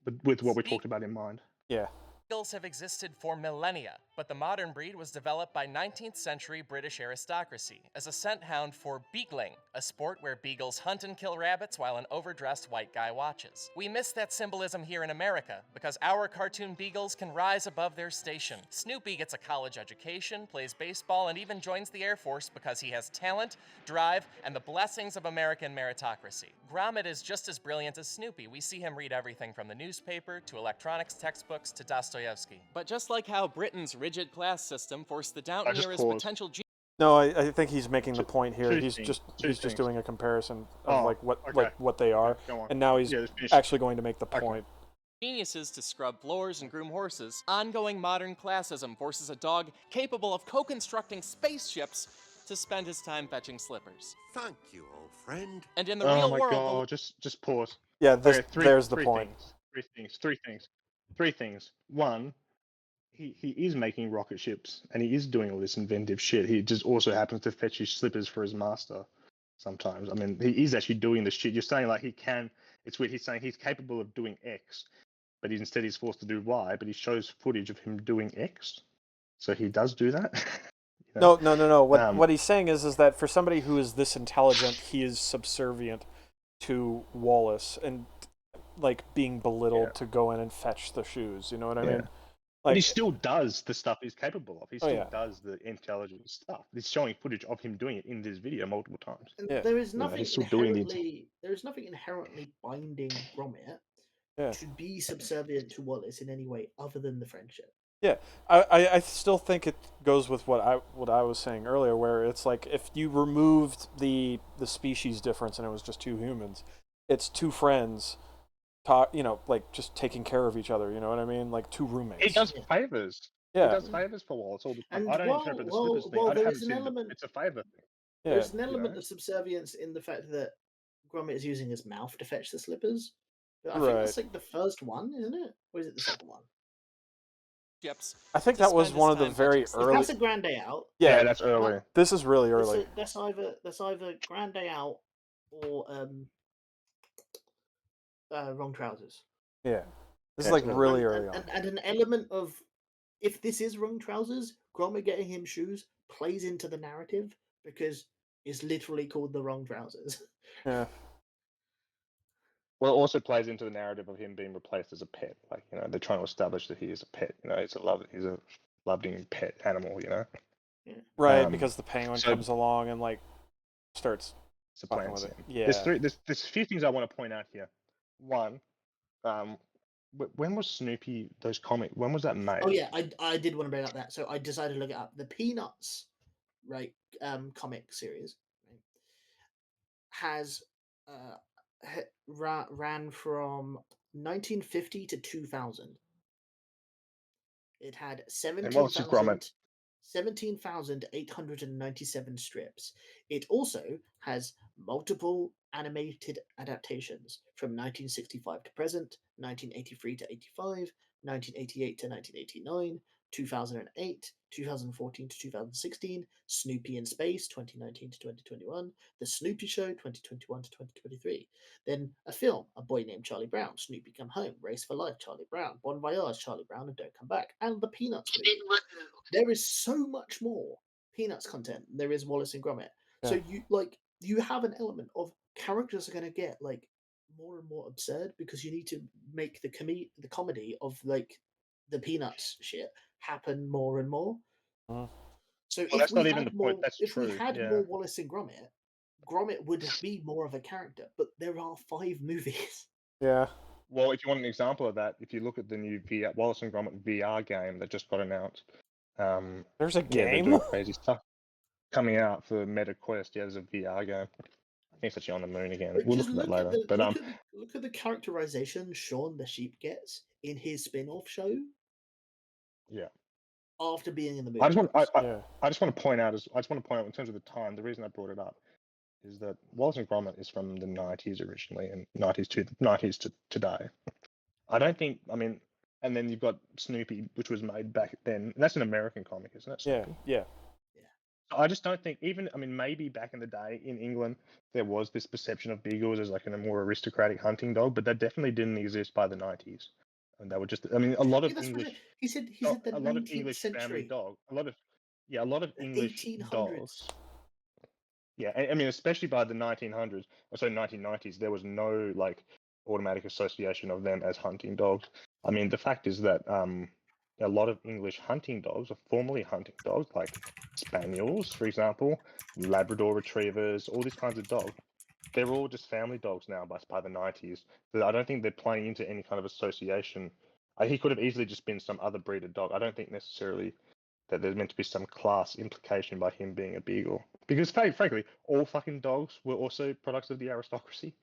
But with what we talked about in mind. Yeah. Beagles have existed for millennia, but the modern breed was developed by 19th century British aristocracy as a scent hound for beagling, a sport where beagles hunt and kill rabbits while an overdressed white guy watches. We miss that symbolism here in America because our cartoon beagles can rise above their station. Snoopy gets a college education, plays baseball, and even joins the Air Force because he has talent, drive, and the blessings of American meritocracy. Gromit is just as brilliant as Snoopy. We see him read everything from the newspaper to electronics textbooks to Dostoevsky. But just like how Britain's rigid class system forced the just Downtoners' pause. potential No, I think he's making the point here. two He's things, just two he's just things. doing a comparison of Oh, like okay. what they are, Go on. and now he's Yeah, let's finish. actually going to make the Okay. point. geniuses to scrub floors and groom horses, ongoing modern classism forces a dog capable of co-constructing spaceships to spend his time fetching slippers. Thank you, old friend. And in the Oh real my world, god! Just pause. Yeah, this Okay, there's the point. Three things. One, he is making rocket ships and he is doing all this inventive shit. He just also happens to fetch his slippers for his master sometimes. I mean, he is actually doing the shit. You're saying like he can. It's weird. He's saying he's capable of doing X, but instead he's forced to do Y. But he shows footage of him doing X, so he does do that. You know? No. What he's saying is that for somebody who is this intelligent, he is subservient to Wallace and like being belittled Yeah. to go in and fetch the shoes. You know what I Yeah. mean? But he still does the stuff he's capable of. He Oh, still yeah. does the intelligent stuff. He's showing footage of him doing it in this video multiple times. And Yeah. there is You know, nothing he's still doing the inherently binding Gromit Yeah. to be subservient to Wallace in any way other than the friendship. Yeah, I still think it goes with what I was saying earlier, where it's like if you removed the species difference and it was just two humans, it's two friends, like just taking care of each other. You know what I mean? Like two roommates. He does favors. Yeah. He does favors for Wallace all the time. And I don't while- interpret the while- slippers thing. while I there haven't is an seen element- it's a favor thing. Yeah. There's an element know? of subservience in the fact that Gromit is using his mouth to fetch the slippers. But I Right. think that's like the first one, isn't it? Or is it the second one? ships I think to that was spend his one of the time very fetching early. That's a Grande Out. Yeah, that's early. this is really early. That's either Grande Out or Wrong Trousers. Yeah, this is Yeah, like it's early. really early on. And an element of, if this is Wrong Trousers, Gromit getting him shoes plays into the narrative because it's literally called the Wrong Trousers. Yeah, Well, it also plays into the narrative of him being replaced as a pet. Like, you know, they're trying to establish that he is a pet. You know, he's a loving pet animal. You know, right. Um, Because the penguin so- comes along and like starts. supplant with it. him. Yeah. There's a few things I want to point out here. One, when was Snoopy those comic? When was that made? Oh yeah, I did want to bring up that, so I decided to look it up. The Peanuts, right, comic series, right, has ran from 1950 to 2000. It had And what's the Gromit? 17,897 strips. It also has multiple animated adaptations from 1965 to present, 1983 to 85, 1988 to 1989, 2008, 2014 to 2016, Snoopy in Space 2019 to 2021, The Snoopy Show 2021 to 2023. Then a film, A Boy Named Charlie Brown, Snoopy Come Home, Race for Life, Charlie Brown, Bon Voyage, Charlie Brown, and Don't Come Back, and the Peanuts movie. There is so much more Peanuts content than there is Wallace and Gromit. So you have an element of characters are going to get like more and more absurd because you need to make the comedy of like the Peanuts shit happen more and more. Mhm. So Well, if that's we not even had the point. more, That's if we true, had yeah. more Wallace and Gromit, Gromit would be more of a character. But there are 5 movies. Yeah. Well, if you want an example of that, if you look at the new Wallace and Gromit VR game that just got announced, There's a yeah, they're game. doing crazy stuff coming out for MetaQuest. Yeah, there's a VR game. I think it's actually on the moon again. But We'll just look at that look at later. the But look at the Look at the characterization Shaun the Sheep gets in his spin-off show Yeah. after being in the movie. I just want I, Yeah. I just want to point out in terms of the time, the reason I brought it up is that Wallace and Gromit is from the 90s originally, and 90s to today. I don't think. I mean, and then you've got Snoopy, which was made back then. And that's an American comic, isn't it? Yeah, Snoopy? yeah. I just don't think even. I mean, maybe back in the day in England there was this perception of beagles as like a more aristocratic hunting dog, but that definitely didn't exist by the 90s. And they were just. I mean, a lot Yeah, of that's what English. he said. He a said the a lot of 19th English family century, dog. A lot of the English 1800s. dogs. Yeah, I mean, especially by the 1900s, or so 1990s, there was no like automatic association of them as hunting dogs. I mean, the fact is that a lot of English hunting dogs are formerly hunting dogs, like spaniels, for example, Labrador retrievers, all these kinds of dogs. They're all just family dogs now by the 90s. So I don't think they're playing into any kind of association. He could have easily just been some other breed of dog. I don't think necessarily that there's meant to be some class implication by him being a beagle. Because frankly, all fucking dogs were also products of the aristocracy.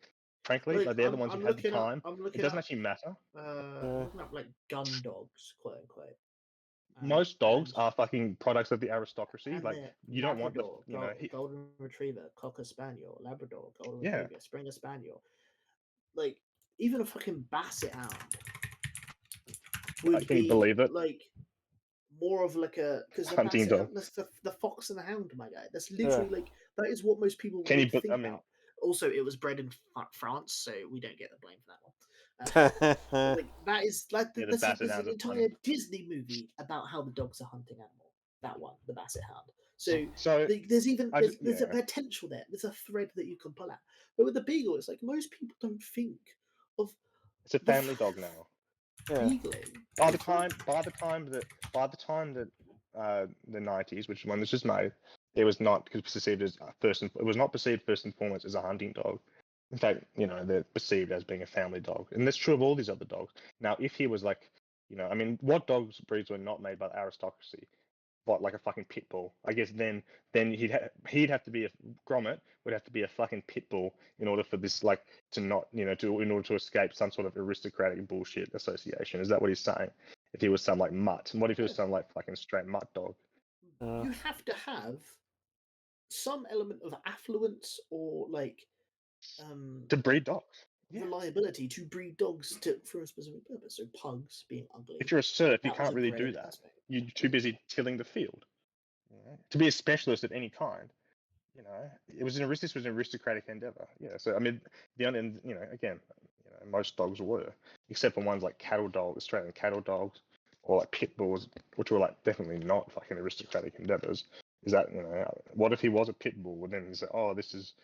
Frankly, like they're the ones who had the time. I'm It looking doesn't up. actually matter. I'm looking up like gun dogs, quote unquote. Most dogs and- are fucking products of the aristocracy. and Like they're you don't want the, Labrador, Golden Retriever, Cocker Spaniel, Labrador, Golden Yeah. Retriever, Springer Spaniel. Like even a fucking Basset Hound would can you be believe it? like more of like a because the Hunting Basset dog. Hound, that's the fox and the hound, my guy. That's literally like that is what most people Can you would put- think I mean- about. Also, it was bred in France, so we don't get the blame for that one. Like that is like Yeah, the there's Basset an Hound's a entire funny- Disney movie about how the dog's a hunting animal. That one, the Basset Hound. So So there's even I there's, just- there's a yeah. potential there. There's a thread that you can pull out. But with the beagle, it's like most people don't think of it's a the family dog now. beagling. By They the can't- time that the 90s, which is when this was made, it was not perceived as it was not perceived first and foremost as a hunting dog. In fact, they're perceived as being a family dog, and that's true of all these other dogs. Now, if he was like, I mean, what dogs breeds were not made by the aristocracy? What, like a fucking pit bull? I guess then he'd have to be Gromit would have to be a fucking pit bull in order for this like to not in order to escape some sort of aristocratic bullshit association. Is that what he's saying? If he was some like mutt, and what if he was some like fucking straight mutt dog? You have to have some element of affluence or like To breed dogs. Yeah. reliability to breed dogs for a specific purpose. So pugs being ugly. If you're a serf, you that was can't a really great do that. aspect. You're too busy tilling the field. To be a specialist of any kind, this was an aristocratic endeavor. Yeah. So I mean, again, most dogs were, except for ones like cattle dogs, Australian cattle dogs, or like pit bulls, which were like definitely not fucking aristocratic endeavors. Is that what if he was a pit bull? Well, then he said, oh, this is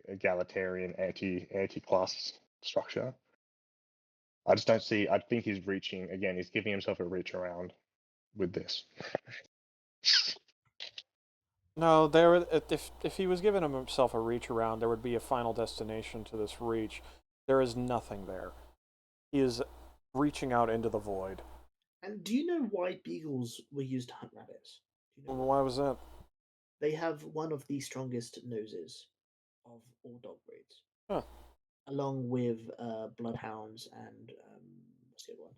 egalitarian anti-class structure. I just don't see. I think he's reaching again. He's giving himself a reach around with this. No, if he was giving himself a reach around, there would be a final destination to this reach. There is nothing there. He is reaching out into the void. And do you know why beagles were used to hunt rabbits? Do you know Why was that? They have one of the strongest noses of all dog breeds. Huh. Along with bloodhounds and what's the other one?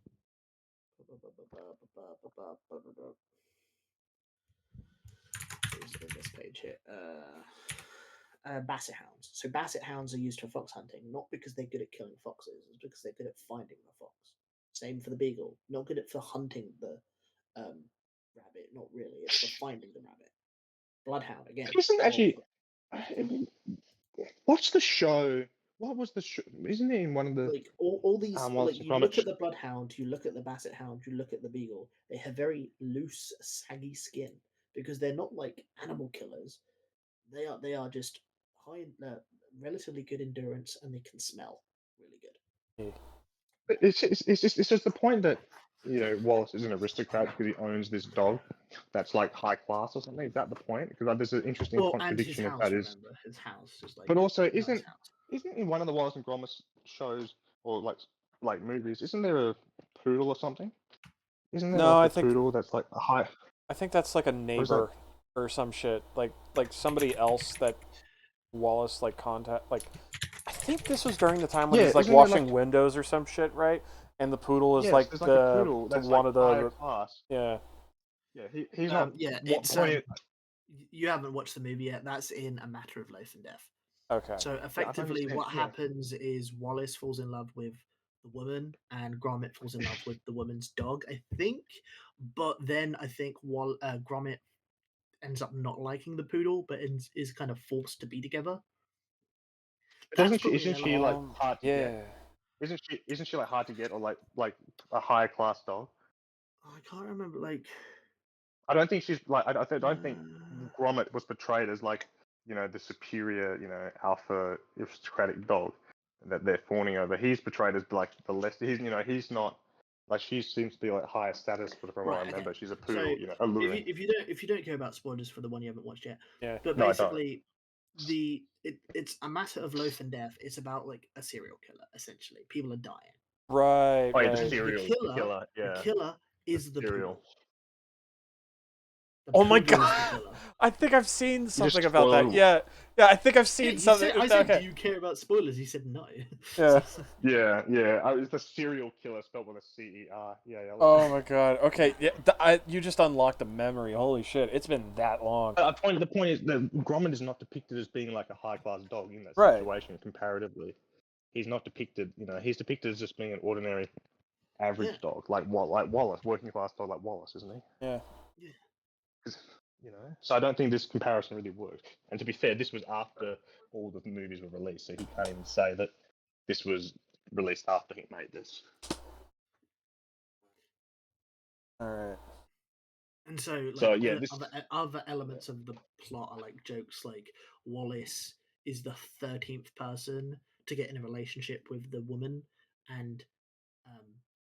Is this page here? Basset hounds. So basset hounds are used for fox hunting, not because they're good at killing foxes, it's because they're good at finding the fox. Same for the beagle. Not good at for hunting the rabbit, not really. It's for finding the rabbit. Bloodhound again. Isn't actually. What's the show? What was the show? Isn't it in one of the like all these Wallace like and you Gromit look at the bloodhound, you look at the basset hound, you look at the beagle, they have very loose, saggy skin because they're not like animal killers. They are just high relatively good endurance and they can smell really good. It's just the point that Wallace is an aristocrat because he owns this dog that's like high class or something. Is that the point? Because there's an interesting And his contradiction of house, that is. remember, his house is like. But also, a nice isn't house. in one of the Wallace and Gromit shows or like movies? Isn't there a poodle or something? Isn't there No, like I a think- poodle that's like a high? I think that's like a neighbor or some shit. Like somebody else that Wallace like contact. Like think this was during the time when Yeah, he's like isn't there, washing like- windows or some shit, right? And the poodle is Yes, like there's the like a poodle to that's one like of higher the class. yeah. Yeah, he's not. Yeah, What it's point? you haven't watched the movie yet. That's in A Matter of Life and Death. Okay. So Yeah, I don't effectively, understand, what yeah. happens is Wallace falls in love with the woman, and Gromit falls in love with the woman's dog, I think. But then I think Gromit ends up not liking the poodle, but is kind of forced to be together. Doesn't That's she? probably Isn't she like Um, hard to yeah. get? Isn't she like hard to get, or like a higher class dog? I can't remember. Like, I don't think she's like. I don't think uh, Gromit was portrayed as like, the superior, alpha aristocratic dog that they're fawning over. He's portrayed as like the less. He's not like, she seems to be like higher status, from what I right, okay. remember. She's a So poodle, alluring. if you don't care about spoilers for the one you haven't watched yet, Yeah. but No, I don't. basically, it's A Matter of Life and Death. It's about like a serial killer. Essentially, people are dying. Right, Oh yeah, the right. serial killer. Yeah, The killer is the serial. poodle. The Oh my poodle is the god! killer. I think I've seen just something about that. spoiled- Yeah, yeah. I think I've Yeah, seen you something. said, I said, okay. do you care about spoilers? You said no. Yeah. Yeah. It's the serial killer spelled with a C-E-R. Yeah. Oh my god. Okay. Yeah. You just unlocked a memory. Holy shit! It's been that long. The point is that Gromit is not depicted as being like a high class dog in that Right. situation comparatively. He's not depicted, he's depicted as just being an ordinary, average Yeah. dog, like Wallace, working class dog like Wallace, isn't he? Yeah. Yeah. 'Cause, so I don't think this comparison really works. And to be fair, this was after all the movies were released, so he can't even say that this was released after he made this. All right. And so, like, So, yeah, this- other elements of the plot are like jokes like Wallace is the 13th person to get in a relationship with the woman, and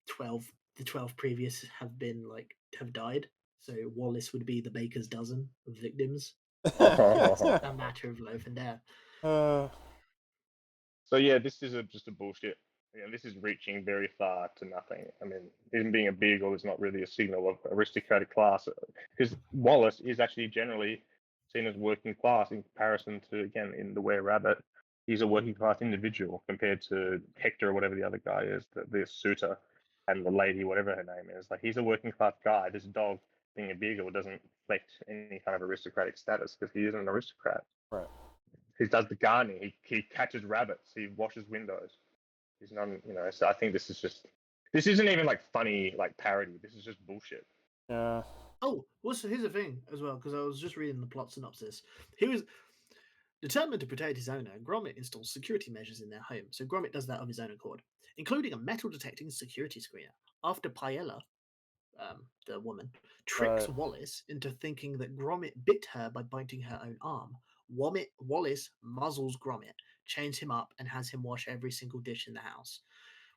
12 previous have died. So Wallace would be the baker's dozen of victims. A Matter of Life and Death. So yeah, this is just a bullshit. This is reaching very far to nothing. I mean, him being a beagle is not really a signal of aristocratic class, because Wallace is actually generally seen as working class in comparison to, again, in The Were Rabbit, he's a working class individual compared to Hector or whatever the other guy is, the suitor, and the lady, whatever her name is. Like, he's a working class guy. This dog being a beagle doesn't reflect any kind of aristocratic status because he isn't an aristocrat. Right. He does the gardening. He catches rabbits. He washes windows. He's not, So I think this isn't even like funny, like parody. This is just bullshit. Yeah. Oh, well, so here's the thing as well, because I was just reading the plot synopsis. He was determined to protect his owner. Gromit installs security measures in their home, so Gromit does that of his own accord, including a metal detecting security screener. After Paella, the woman, tricks Right. Wallace into thinking that Gromit bit her by biting her own arm. Wallace muzzles Gromit, chains him up, and has him wash every single dish in the house.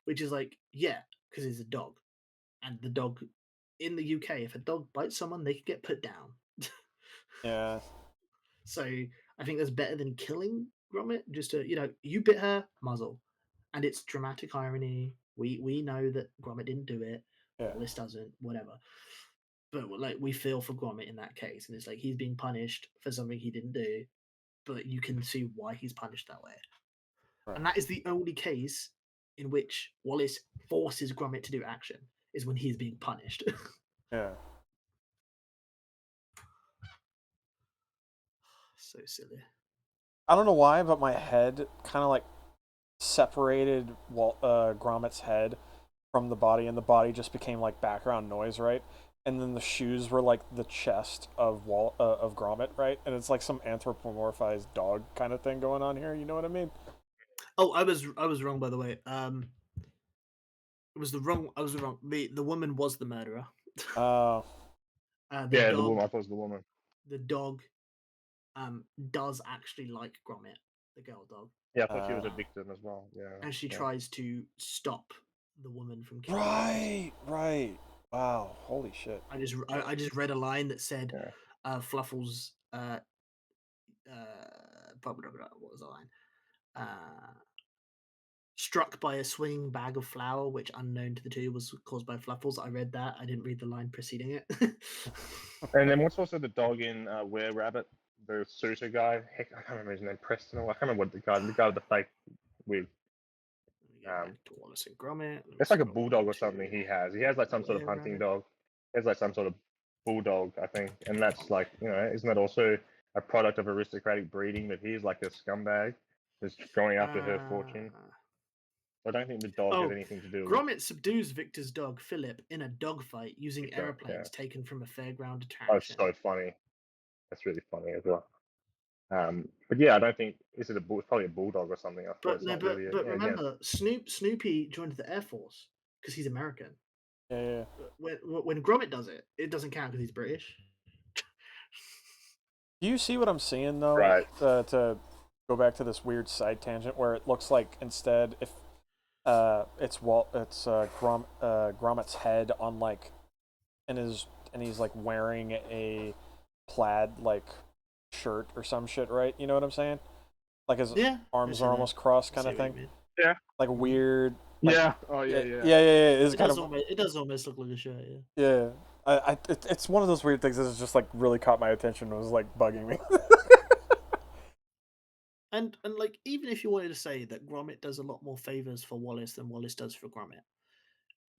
Which is like, yeah, because he's a dog. And the dog, in the UK, if a dog bites someone, they can get put down. Yeah. So I think that's better than killing Gromit. Just to, you bit her, muzzle. And it's dramatic irony. We know that Gromit didn't do it. Yeah. Wallace doesn't, whatever. But like, we feel for Gromit in that case, and it's like he's being punished for something he didn't do, but you can see why he's punished that way. Right. And that is the only case in which Wallace forces Gromit to do action, is when he's being punished. Yeah. So silly. I don't know why, but my head kind of like separated Gromit's head from the body, and the body just became like background noise, right? And then the shoes were like the chest of Gromit, right? And it's like some anthropomorphized dog kind of thing going on here. You know what I mean? Oh, I was wrong, by the way. It was the wrong. I was wrong. The woman was the murderer. Oh. The woman. I thought it was the woman. The dog, does actually like Gromit, the girl dog. Yeah, I thought she was a victim as well. Yeah. And she yeah. tries to stop the woman from killing. Right. Wow. Holy shit. I just read a line that said, Yeah. Fluffles. What was the line? Struck by a swinging bag of flour, which, unknown to the two, was caused by Fluffles. I read that. I didn't read the line preceding it. And then what's also the dog in Were Rabbit? The suitor guy. Heck, I can't remember his name. Preston. I can't remember what the guy with the fake with. Let me get back to Wallace and Gromit. Let me It's like a scroll bulldog or to something he has. He has like some sort of where hunting I- dog. He has like some sort of bulldog, I think, and that's like, isn't that also a product of aristocratic breeding that he's like a scumbag that's going after her fortune? I don't think the dog has Oh, anything to do with Gromit subdues Victor's dog Philip in a dogfight using Victor, aeroplanes yeah. taken from a fairground Oh, it's attraction. so funny. That's really funny as well. But yeah, I don't think it's probably a bulldog or something. I thought But it's no, not but really. but Again, remember, Snoopy joined the Air Force because he's American. Yeah. When Gromit does it, it doesn't count because he's British. Do you see what I'm seeing though? Right. To go back to this weird side tangent where it looks like instead if it's Gromit's head on like and he's like wearing a plaid like shirt or some shit, right? You know what I'm saying? Like his Yeah, arms I are see almost crossed that. I kind of see what you thing. mean. Yeah. Like weird. Like, Yeah. Oh yeah. It's It kind does of almost. It does almost look like a shirt. Yeah. yeah. It's one of those weird things that's just like really caught my attention and was like bugging me. And like even if you wanted to say that Gromit does a lot more favors for Wallace than Wallace does for Gromit,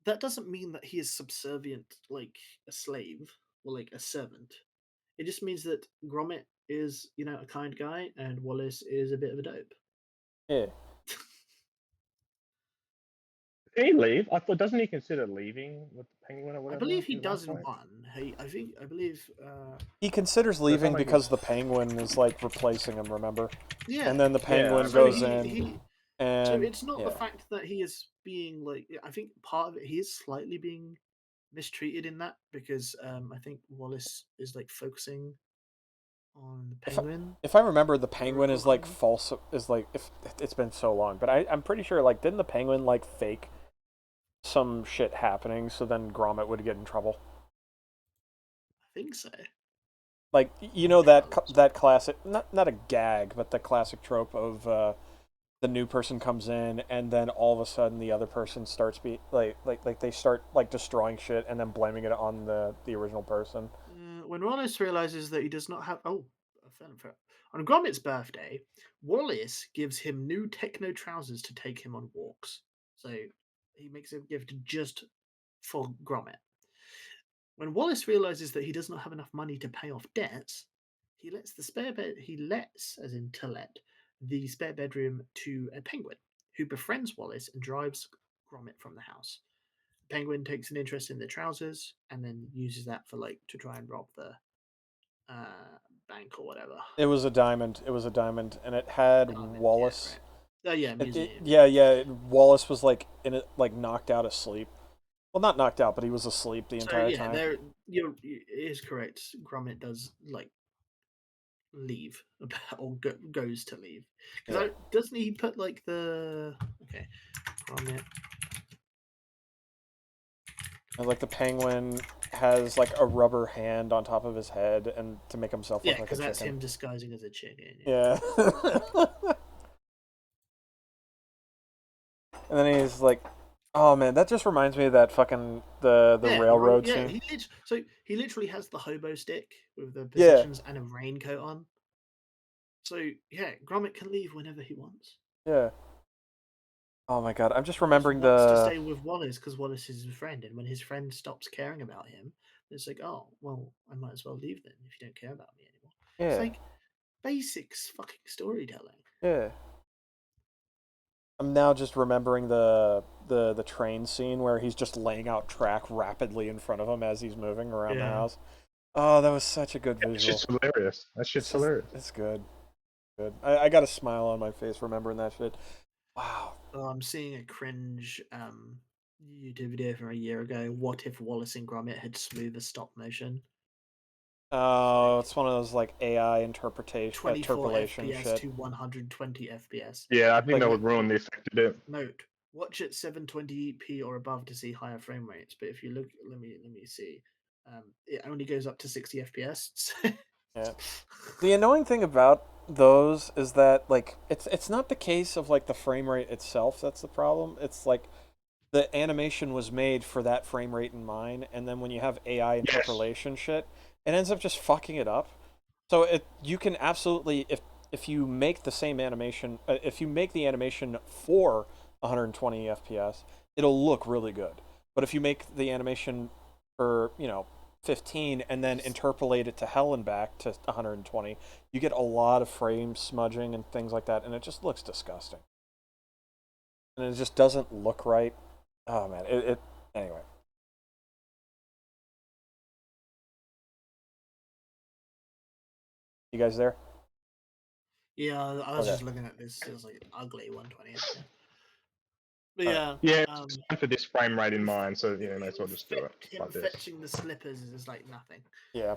that doesn't mean that he is subservient like a slave or like a servant. It just means that Gromit is, a kind guy and Wallace is a bit of a dope. Yeah. Did he leave? I thought, doesn't he consider leaving with the penguin or I whatever? believe he at does in one point? one. I believe. He considers not leaving like because he's- the penguin is like replacing him, remember? Yeah. And then the penguin so goes in and So it's not the yeah. fact that he is being like. I think part of it he is slightly being mistreated in that because I think Wallace is like focusing on the penguin. If I remember, the penguin is like recall. false. Is like if it's been so long, but I'm pretty sure like didn't the penguin like fake some shit happening so then Gromit would get in trouble? I think so. Like that classic not a gag, but the classic trope of the new person comes in and then all of a sudden the other person starts like they start like destroying shit and then blaming it on the original person. When Wallace realizes that he does not have on Gromit's birthday, Wallace gives him new techno trousers to take him on walks. So he makes a gift just for Gromit. When Wallace realizes that he does not have enough money to pay off debts, he lets the spare bed. He lets, as in to let, the spare bedroom to a penguin, who befriends Wallace and drives Gromit from the house. Penguin takes an interest in the trousers and then uses that for to try and rob the bank or whatever. It was a diamond. And it had Diamond, Wallace. Yeah, right. Yeah, museum. Wallace was like in it, like knocked out asleep. Well, not knocked out, but he was asleep the entire time. It is correct. Gromit does leave or goes to leave because doesn't he put the Gromit. And like the penguin has like a rubber hand on top of his head and to make himself look like a chicken. Because that's him disguising as a chicken. Yeah. And then he's like, "Oh man, that just reminds me of that fucking the railroad scene." He literally has the hobo stick with the positions and a raincoat on. So yeah, Gromit can leave whenever he wants. Yeah. Oh my god, I'm just remembering he wants to stay with Wallace because Wallace is his friend, and when his friend stops caring about him, it's like, oh well, I might as well leave then if you don't care about me anymore. Yeah. It's like basics fucking storytelling. Yeah. I'm now just remembering the train scene where he's just laying out track rapidly in front of him as he's moving around the house. Oh, that was such a good visual. It's just hilarious. That shit's hilarious. It's good. Good. I got a smile on my face remembering that shit. Wow. Oh, I'm seeing a cringe YouTube video from a year ago. What if Wallace and Gromit had smoother stop motion? Oh, it's one of those like AI 24 interpolation FPS shit. to 120 FPS. Yeah, I think that would ruin the effect a bit. Note: watch at 720p or above to see higher frame rates. But if you look, let me see. It only goes up to 60 FPS. Yeah. The annoying thing about those is that like it's not the case of like the frame rate itself that's the problem. It's like the animation was made for that frame rate in mind, and then when you have AI interpolation shit, it ends up just fucking it up. So you can absolutely if if you make the same animation, if you make the animation for 120 FPS, it'll look really good. But if you make the animation for 15 and then interpolate it to hell and back to 120, you get a lot of frame smudging and things like that, and it just looks disgusting. And it just doesn't look right. Oh man, it anyway. You guys there? Yeah, I was Okay. just looking at this. It was like ugly 120. Yeah. But Alright. yeah, Yeah, just for this frame rate in mind, so may as well just do it him like this. fetching the slippers is like nothing. Yeah.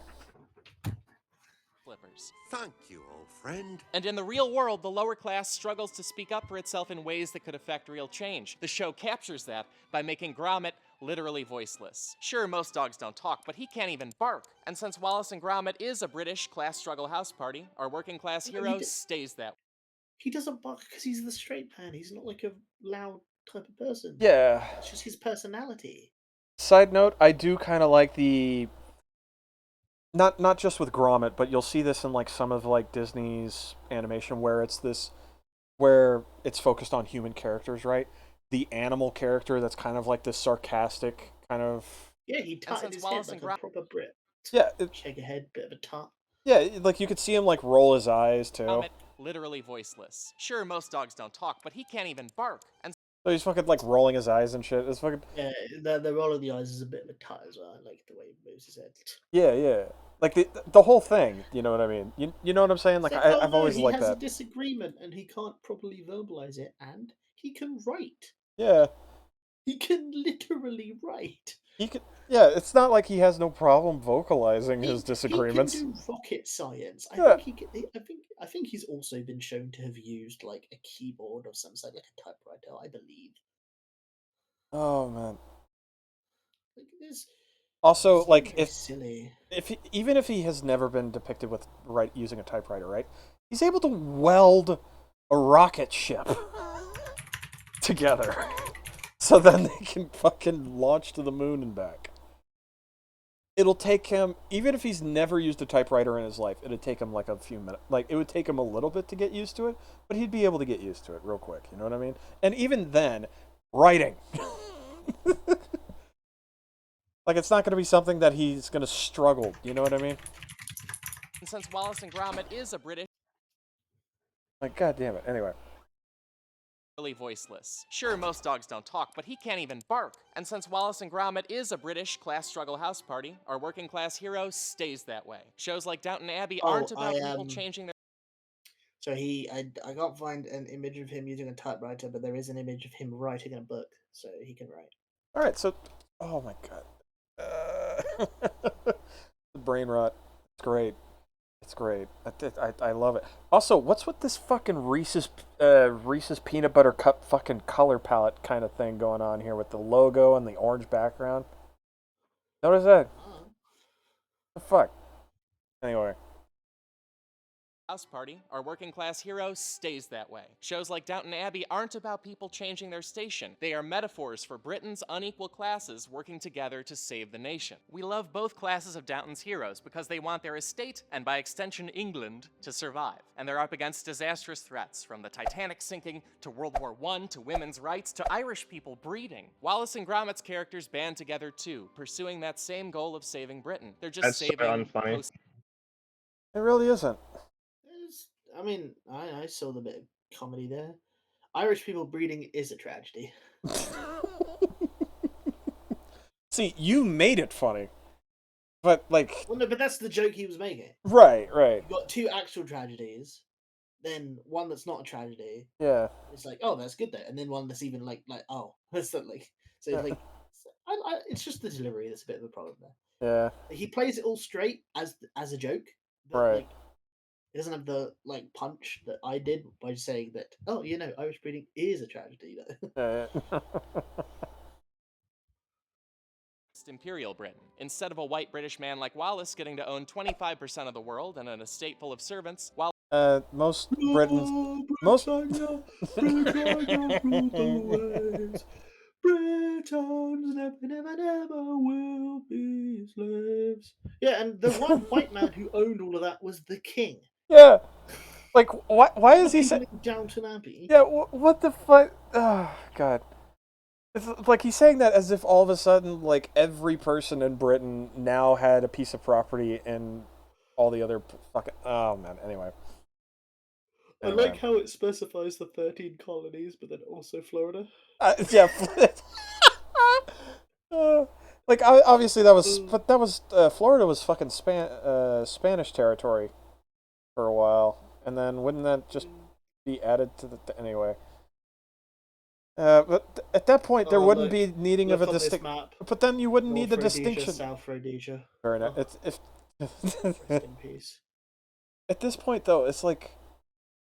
Flippers. Thank you, old friend. And in the real world, the lower class struggles to speak up for itself in ways that could affect real change. The show captures that by making Gromit literally voiceless. Sure, most dogs don't talk, but he can't even bark. And since Wallace and Gromit is a British class struggle house party, our working class No, hero stays that way. He doesn't bark because he's the straight man. He's not like a loud type of person. Yeah. It's just his personality. Side note, I do kind of like the not just with Gromit, but you'll see this in like some of like Disney's animation where it's focused on human characters, right? The animal character that's kind of like this sarcastic kind of Yeah, he tutted since his Wallace head and like a proper Brit. yeah, Shake a head, bit of a tut. yeah, like you could see him like roll his eyes too. Gromit literally voiceless. Sure, most dogs don't talk, but he can't even bark. And So he's fucking like rolling his eyes and shit. It's fucking Yeah, the roll of the eyes is a bit of a tut as well. I like the way he moves his head. yeah. Like the whole thing, you know what I mean? You know what I'm saying? Like It's I've always he liked has a that. disagreement and he can't properly verbalize it, and he can write. Yeah. He can literally write. He could yeah, it's not like he has no problem vocalizing his He disagreements. can do rocket science. Yeah. I think he's also been shown to have used like a keyboard of some sort, like a typewriter, I believe. Oh man. Like this. Also, like Very silly. even if he has never been depicted with using a typewriter, right? He's able to weld a rocket ship together, so then they can fucking launch to the moon and back. It'll take him, even if he's never used a typewriter in his life, it'd take him like a few minutes. Like it would take him a little bit to get used to it, but he'd be able to get used to it real quick. You know what I mean? And even then, writing. Like, it's not going to be something that he's going to struggle. You know what I mean? since Wallace and Gromit is a British Like, god damn it. Anyway. voiceless. Sure, most dogs don't talk, but he can't even bark. And since Wallace and Gromit is a British class struggle house party, our working class hero stays that way. Shows like Downton Abbey aren't about people changing their... So I can't find an image of him using a typewriter, but there is an image of him writing a book, so he can write. Alright, so... Oh my god. The brain rot. It's great. It's great. I love it. Also, what's with this fucking Reese's peanut butter cup fucking color palette kind of thing going on here with the logo and the orange background? Notice that? The fuck? Anyway. house party, our working class hero stays that way. Shows like Downton Abbey aren't about people changing their station. They are metaphors for Britain's unequal classes working together to save the nation. We love both classes of Downton's heroes because they want their estate, and by extension England, to survive. And they're up against disastrous threats, from the Titanic sinking, to World War I, to women's rights, to Irish people breeding. Wallace and Gromit's characters band together too, pursuing that same goal of saving Britain. They're just That's so saving... unfunny. It really isn't. I mean, I saw the bit of comedy there. Irish people breeding is a tragedy. See, you made it funny. But, like... Well, no, but that's the joke he was making. Right. You got two actual tragedies, then one that's not a tragedy. Yeah. It's like, oh, that's good there, and then one that's even like oh, that's like, so Yeah. like, it's just the delivery that's a bit of a problem there. Yeah. He plays it all straight as a joke, but Right. like, it doesn't have the like punch that I did by saying that. Oh, Irish breeding is a tragedy, though. Yeah. Imperial Britain. Instead of a white British man like Wallace getting to own 25% of the world and an estate full of servants, while Most Britons... Most... Britons never will be slaves. Yeah, and the one white man who owned all of that was the king. Yeah. Like, why is he saying Downton Abbey? Yeah, what the fuck? Oh, God. It's like he's saying that as if all of a sudden, like, every person in Britain now had a piece of property and all the other fucking... Oh, man. Anyway. I like how it specifies the 13 colonies, but then also Florida. Yeah. Like, obviously that was... But that was... Florida was fucking Spanish territory for a while. And then wouldn't that just be added to the... Anyway. But at that point, there wouldn't be needing of a distinction. But then you wouldn't need the distinction. South Rhodesia. Very nice. It's Rest in peace. At this point, though, it's like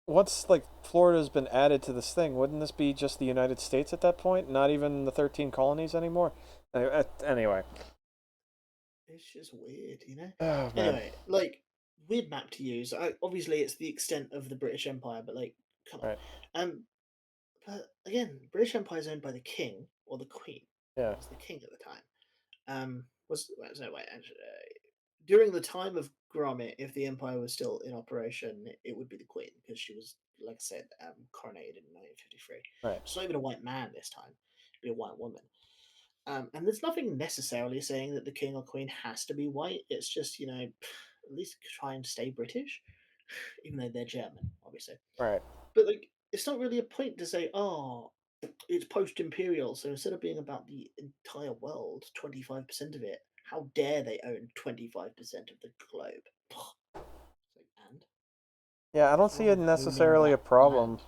once like Florida's been added to this thing, wouldn't this be just the United States at that point? Not even the 13 colonies anymore. Anyway, it's just weird, you know. Oh, man. Anyway, like weird map to use. Obviously, it's the extent of the British Empire, but like, come on. Right. But again, British Empire is owned by the king or the queen. Yeah. It was the king at the time. During the time of Gromit, if the empire was still in operation, it would be the queen because she was, like I said, coronated in 1953. Right. It's not even a white man this time; it'd be a white woman. And there's nothing necessarily saying that the king or queen has to be white. It's just at least try and stay British, even though they're German, obviously. Right. But like, it's not really a point to say, oh, it's post-imperial, so instead of being about the entire world, 25% of it, how dare they own 25% of the globe? And Yeah, I don't see it necessarily a problem.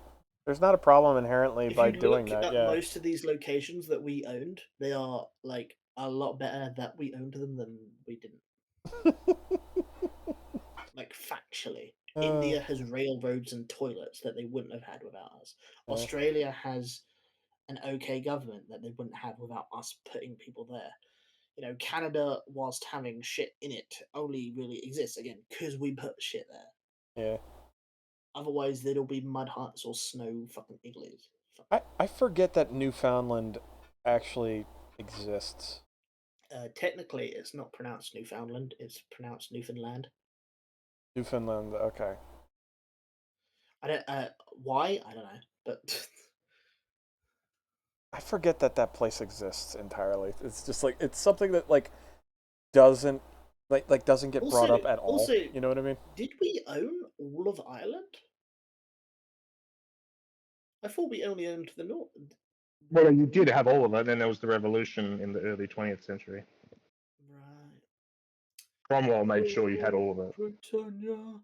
There's not a problem inherently by doing that. Yeah. Most of these locations that we owned, they are like a lot better that we owned them than we didn't. Like factually. India has railroads and toilets that they wouldn't have had without us. Australia has an okay government that they wouldn't have without us putting people there. Canada, whilst having shit in it, only really exists again because we put shit there. Yeah. Otherwise, there'd all be mud huts or snow fucking igloos. I forget that Newfoundland actually exists. Technically, it's not pronounced Newfoundland; it's pronounced Newfoundland. Newfoundland, okay. I don't. Why? I don't know, but I forget that place exists entirely. It's just like it's something that like doesn't doesn't get brought up at all. You know what I mean? Did we own all of Ireland? I thought we only owned the north. Well, you did have all of it, then there was the revolution in the early 20th century. Right. Cromwell made sure you had all of it. Britannia.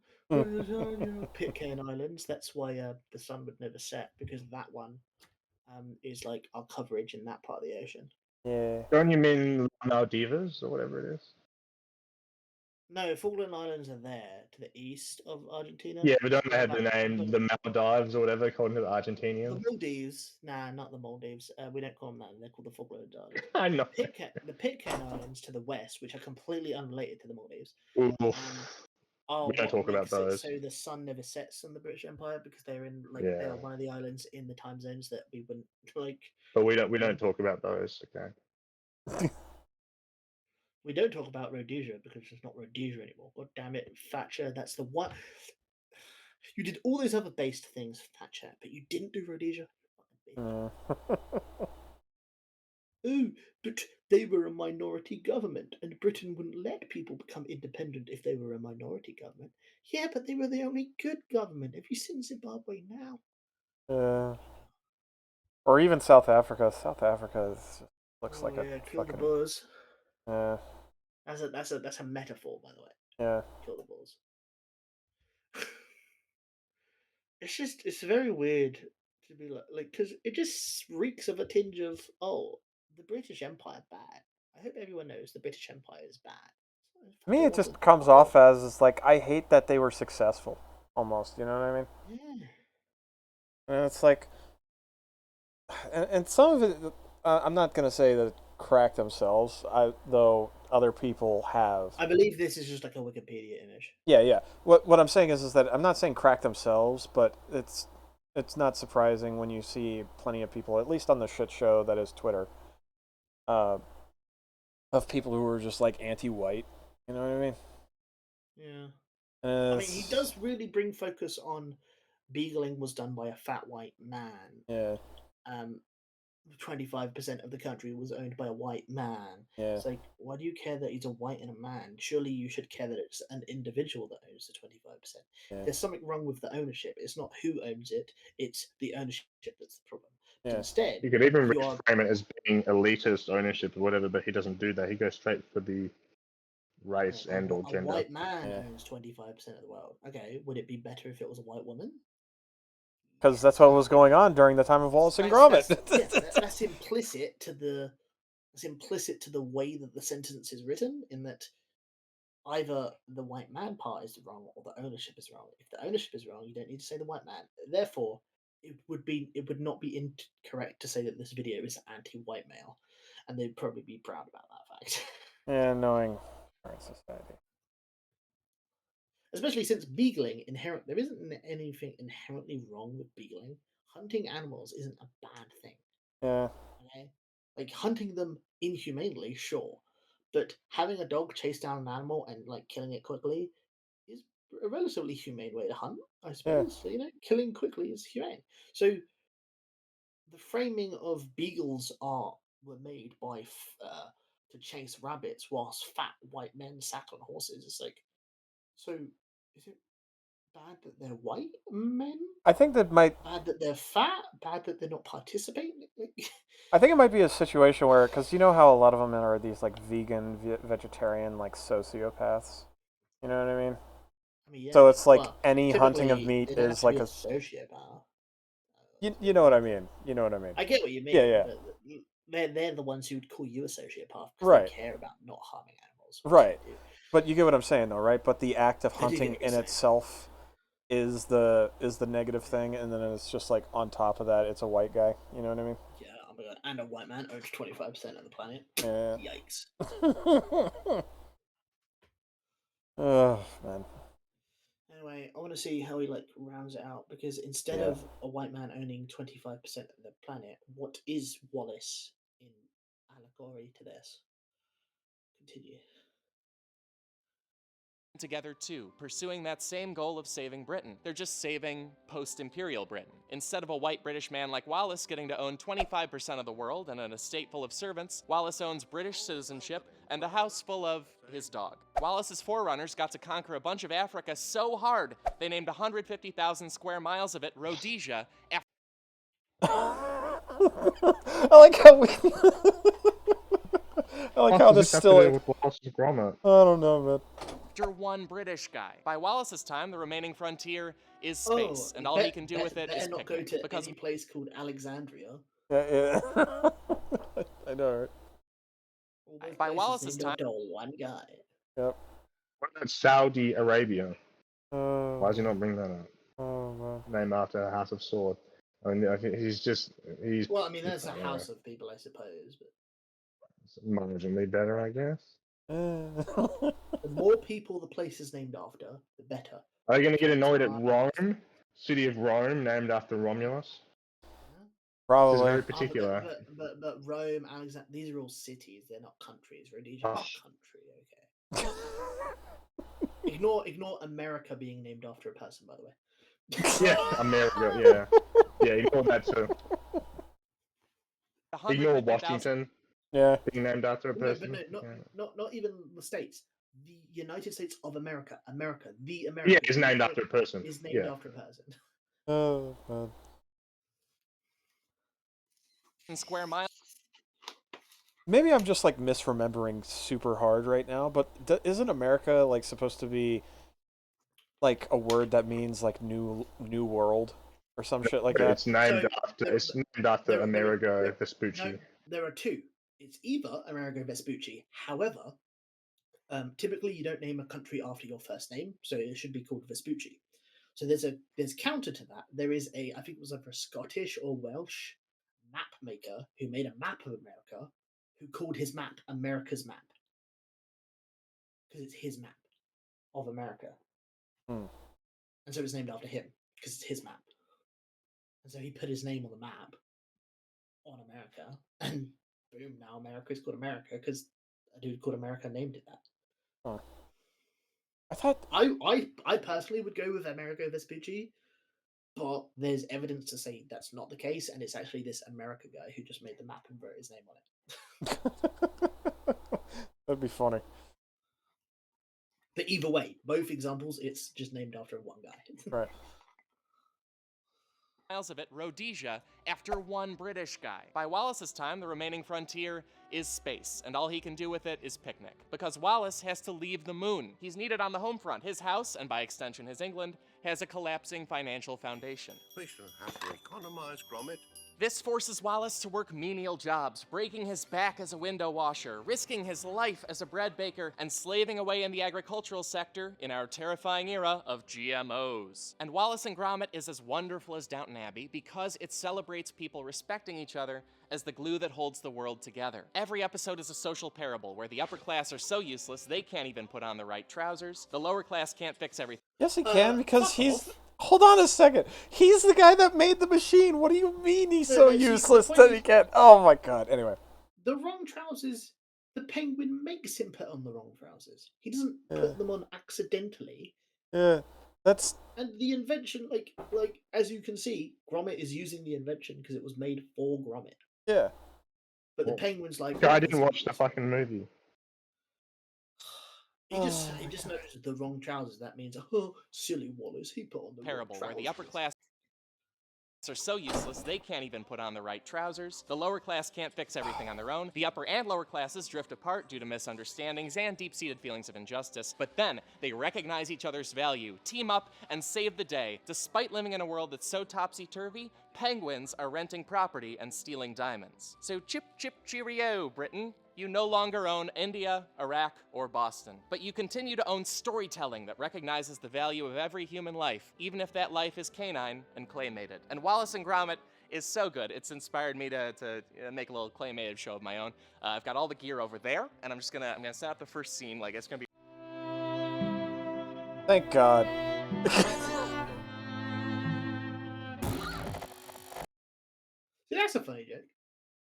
Pitcairn Islands. That's why the sun would never set, because that one is like our coverage in that part of the ocean. Yeah. Don't you mean Maldives or whatever it is? No, Falkland Islands are there to the east of Argentina. Yeah, but don't they have the name the Maldives or whatever according to the Argentinians? The Maldives. Nah, not the Maldives. We don't call them that. They're called the Falkland Islands. I know. The Pitcairn Islands to the west, which are completely unrelated to the Maldives. We don't talk about those. So the sun never sets in the British Empire because they're in they are one of the islands in the time zones that we wouldn't like. But we don't talk about those. Okay. We don't talk about Rhodesia because it's not Rhodesia anymore. God damn it, Thatcher! That's the one. You did all those other based things, Thatcher, but you didn't do Rhodesia. Oh, but they were a minority government, and Britain wouldn't let people become independent if they were a minority government. Yeah, but they were the only good government. Have you seen Zimbabwe now? Or even South Africa. South Africa looks like a kill fucking... the Boers. Yeah. That's a metaphor, by the way. Yeah. Kill the Boers. It's very weird to be like because it just reeks of a tinge of the British Empire bad. I hope everyone knows the British Empire is bad. To me, it just comes off as it's like I hate that they were successful. Almost, you know what I mean? Yeah. And it's like, and some of it, I'm not gonna say that crack themselves. Though other people have. I believe this is just like a Wikipedia image. Yeah. What I'm saying is that I'm not saying crack themselves, but it's not surprising when you see plenty of people, at least on the shit show that is Twitter, of people who are just like anti-white. You know what I mean? Yeah. I mean, he does really bring focus on beagling was done by a fat white man. Yeah. 25% of the country was owned by a white man. Yeah. It's like, why do you care that he's a white and a man? Surely you should care that it's an individual that owns the 25%. Yeah. There's something wrong with the ownership. It's not who owns it, it's the ownership that's the problem. But Yeah. instead, You could even you are reframe it as being elitist ownership or whatever, but he doesn't do that. He goes straight for the race and or a gender. white man Yeah. owns 25% of the world. Okay, would it be better if it was a white woman? Because that's what was going on during the time of Wallace and Gromit. That's implicit to the way that the sentence is written, in that either the white man part is wrong or the ownership is wrong. If the ownership is wrong, you don't need to say the white man. Therefore, it would not be incorrect to say that this video is anti-white male, and they'd probably be proud about that fact. Yeah, knowing our society. Especially since beagling there isn't anything inherently wrong with beagling. Hunting animals isn't a bad thing. Yeah. Okay? Like hunting them inhumanely, sure, but having a dog chase down an animal and like killing it quickly is a relatively humane way to hunt, I suppose. So, killing quickly is humane. So the framing of beagles were made by to chase rabbits whilst fat white men sat on horses. It's like, so is it bad that they're white men? I think that might. Bad that they're fat? Bad that they're not participating? I think it might be a situation where, because you know how a lot of them are these like vegan, vegetarian, like sociopaths. You know what I mean? I mean, yeah, So it's like well, any hunting of typically, meat they don't is have like to a. be sociopath. You know what I mean? You know what I mean? I get what you mean. Yeah. But they're the ones who'd call you a sociopath because Right. they care about not harming animals. Right. But you get what I'm saying, though, right? But the act of I do get hunting what you're in saying. itself is the negative thing, and then it's just like on top of that, it's a white guy. You know what I mean? Yeah, oh my god. And a white man owns 25% of the planet. Yeah. Yikes. Oh man. Anyway, I want to see how he rounds it out, because instead Yeah. of a white man owning 25% of the planet, what is Wallace in allegory to this? Continue. Together too, pursuing that same goal of saving Britain. They're just saving post-imperial Britain. Instead of a white British man like Wallace getting to own 25% of the world and an estate full of servants, Wallace owns British citizenship and a house full of his dog. Wallace's forerunners got to conquer a bunch of Africa so hard, they named 150,000 square miles of it Rhodesia after I like how we. I like how this still. With Wallace and Gromit? I don't know, man. one British guy. By Wallace's time, the remaining frontier is space, and all he can do with it is not go picnic. to Because any place called Alexandria. Yeah. I know, right? All those By places Wallace's named after one guy. Yep. What about Saudi Arabia? Oh. Why does he not bring that up? Oh man. Named after House of Sword. I mean, I think he's. Well, I mean, that's a house of people, I suppose. But marginally better, I guess. the more people the place is named after, the better. Are they going to get annoyed at Rome? City of Rome, named after Romulus? Probably. This is very particular. But Rome, Alexander, these are all cities. They're not countries. Rhodesia is a country. Okay. Ignore America being named after a person, by the way. Yeah, America. Yeah, ignore that too. Ignore Washington. Yeah. Being named after a person. Not even the states. The United States of America. The America. Yeah, is named after a person. Is named after a person. Oh man. Square mile. Maybe I'm just like misremembering super hard right now, but isn't America like supposed to be like a word that means like new world or some shit like that? It's named after Amerigo Vespucci. No, there are two. It's either Amerigo Vespucci. However, typically you don't name a country after your first name, so it should be called Vespucci. So there's counter to that. There is I think it was either a Scottish or Welsh map maker who made a map of America, who called his map America's map, because it's his map of America. And so it's named after him because it's his map. And so he put his name on the map on America, and boom, now America is called America because a dude called America named it that. I thought. I personally would go with Amerigo Vespucci, but there's evidence to say that's not the case, and it's actually this America guy who just made the map and wrote his name on it. That'd be funny. But either way, both examples, it's just named after one guy. Right. Miles of it, Rhodesia, after one British guy. By Wallace's time, the remaining frontier is space, and all he can do with it is picnic. Because Wallace has to leave the moon. He's needed on the home front. His house, and by extension his England, has a collapsing financial foundation. We shall have to economize, Gromit. This forces Wallace to work menial jobs, breaking his back as a window washer, risking his life as a bread baker, and slaving away in the agricultural sector in our terrifying era of GMOs. And Wallace and Gromit is as wonderful as Downton Abbey because it celebrates people respecting each other as the glue that holds the world together. Every episode is a social parable where the upper class are so useless they can't even put on the right trousers, the lower class can't fix everything. Yes, he can because he's. Hold on a second. He's the guy that made the machine. What do you mean he's so useless that he can't? Oh my god. Anyway. The wrong trousers, the Penguin makes him put on the wrong trousers. He doesn't put them on accidentally. Yeah, that's. And the invention, like as you can see, Gromit is using the invention because it was made for Gromit. Yeah. But the Penguin's like, I didn't watch the fucking movie. He just noticed the wrong trousers. That means, oh, silly Wallace, he put on the Parable wrong where trousers. the upper class are so useless they can't even put on the right trousers, the lower class can't fix everything on their own, the upper and lower classes drift apart due to misunderstandings and deep-seated feelings of injustice, but then they recognize each other's value, team up, and save the day. Despite living in a world that's so topsy-turvy, penguins are renting property and stealing diamonds. So chip chip cheerio, Britain. You no longer own India, Iraq, or Boston. But you continue to own storytelling that recognizes the value of every human life, even if that life is canine and claymated. And Wallace and Gromit is so good, it's inspired me to make a little claymated show of my own. I've got all the gear over there, and I'm gonna set up the first scene, like it's gonna be... Thank God. See, that's a funny joke.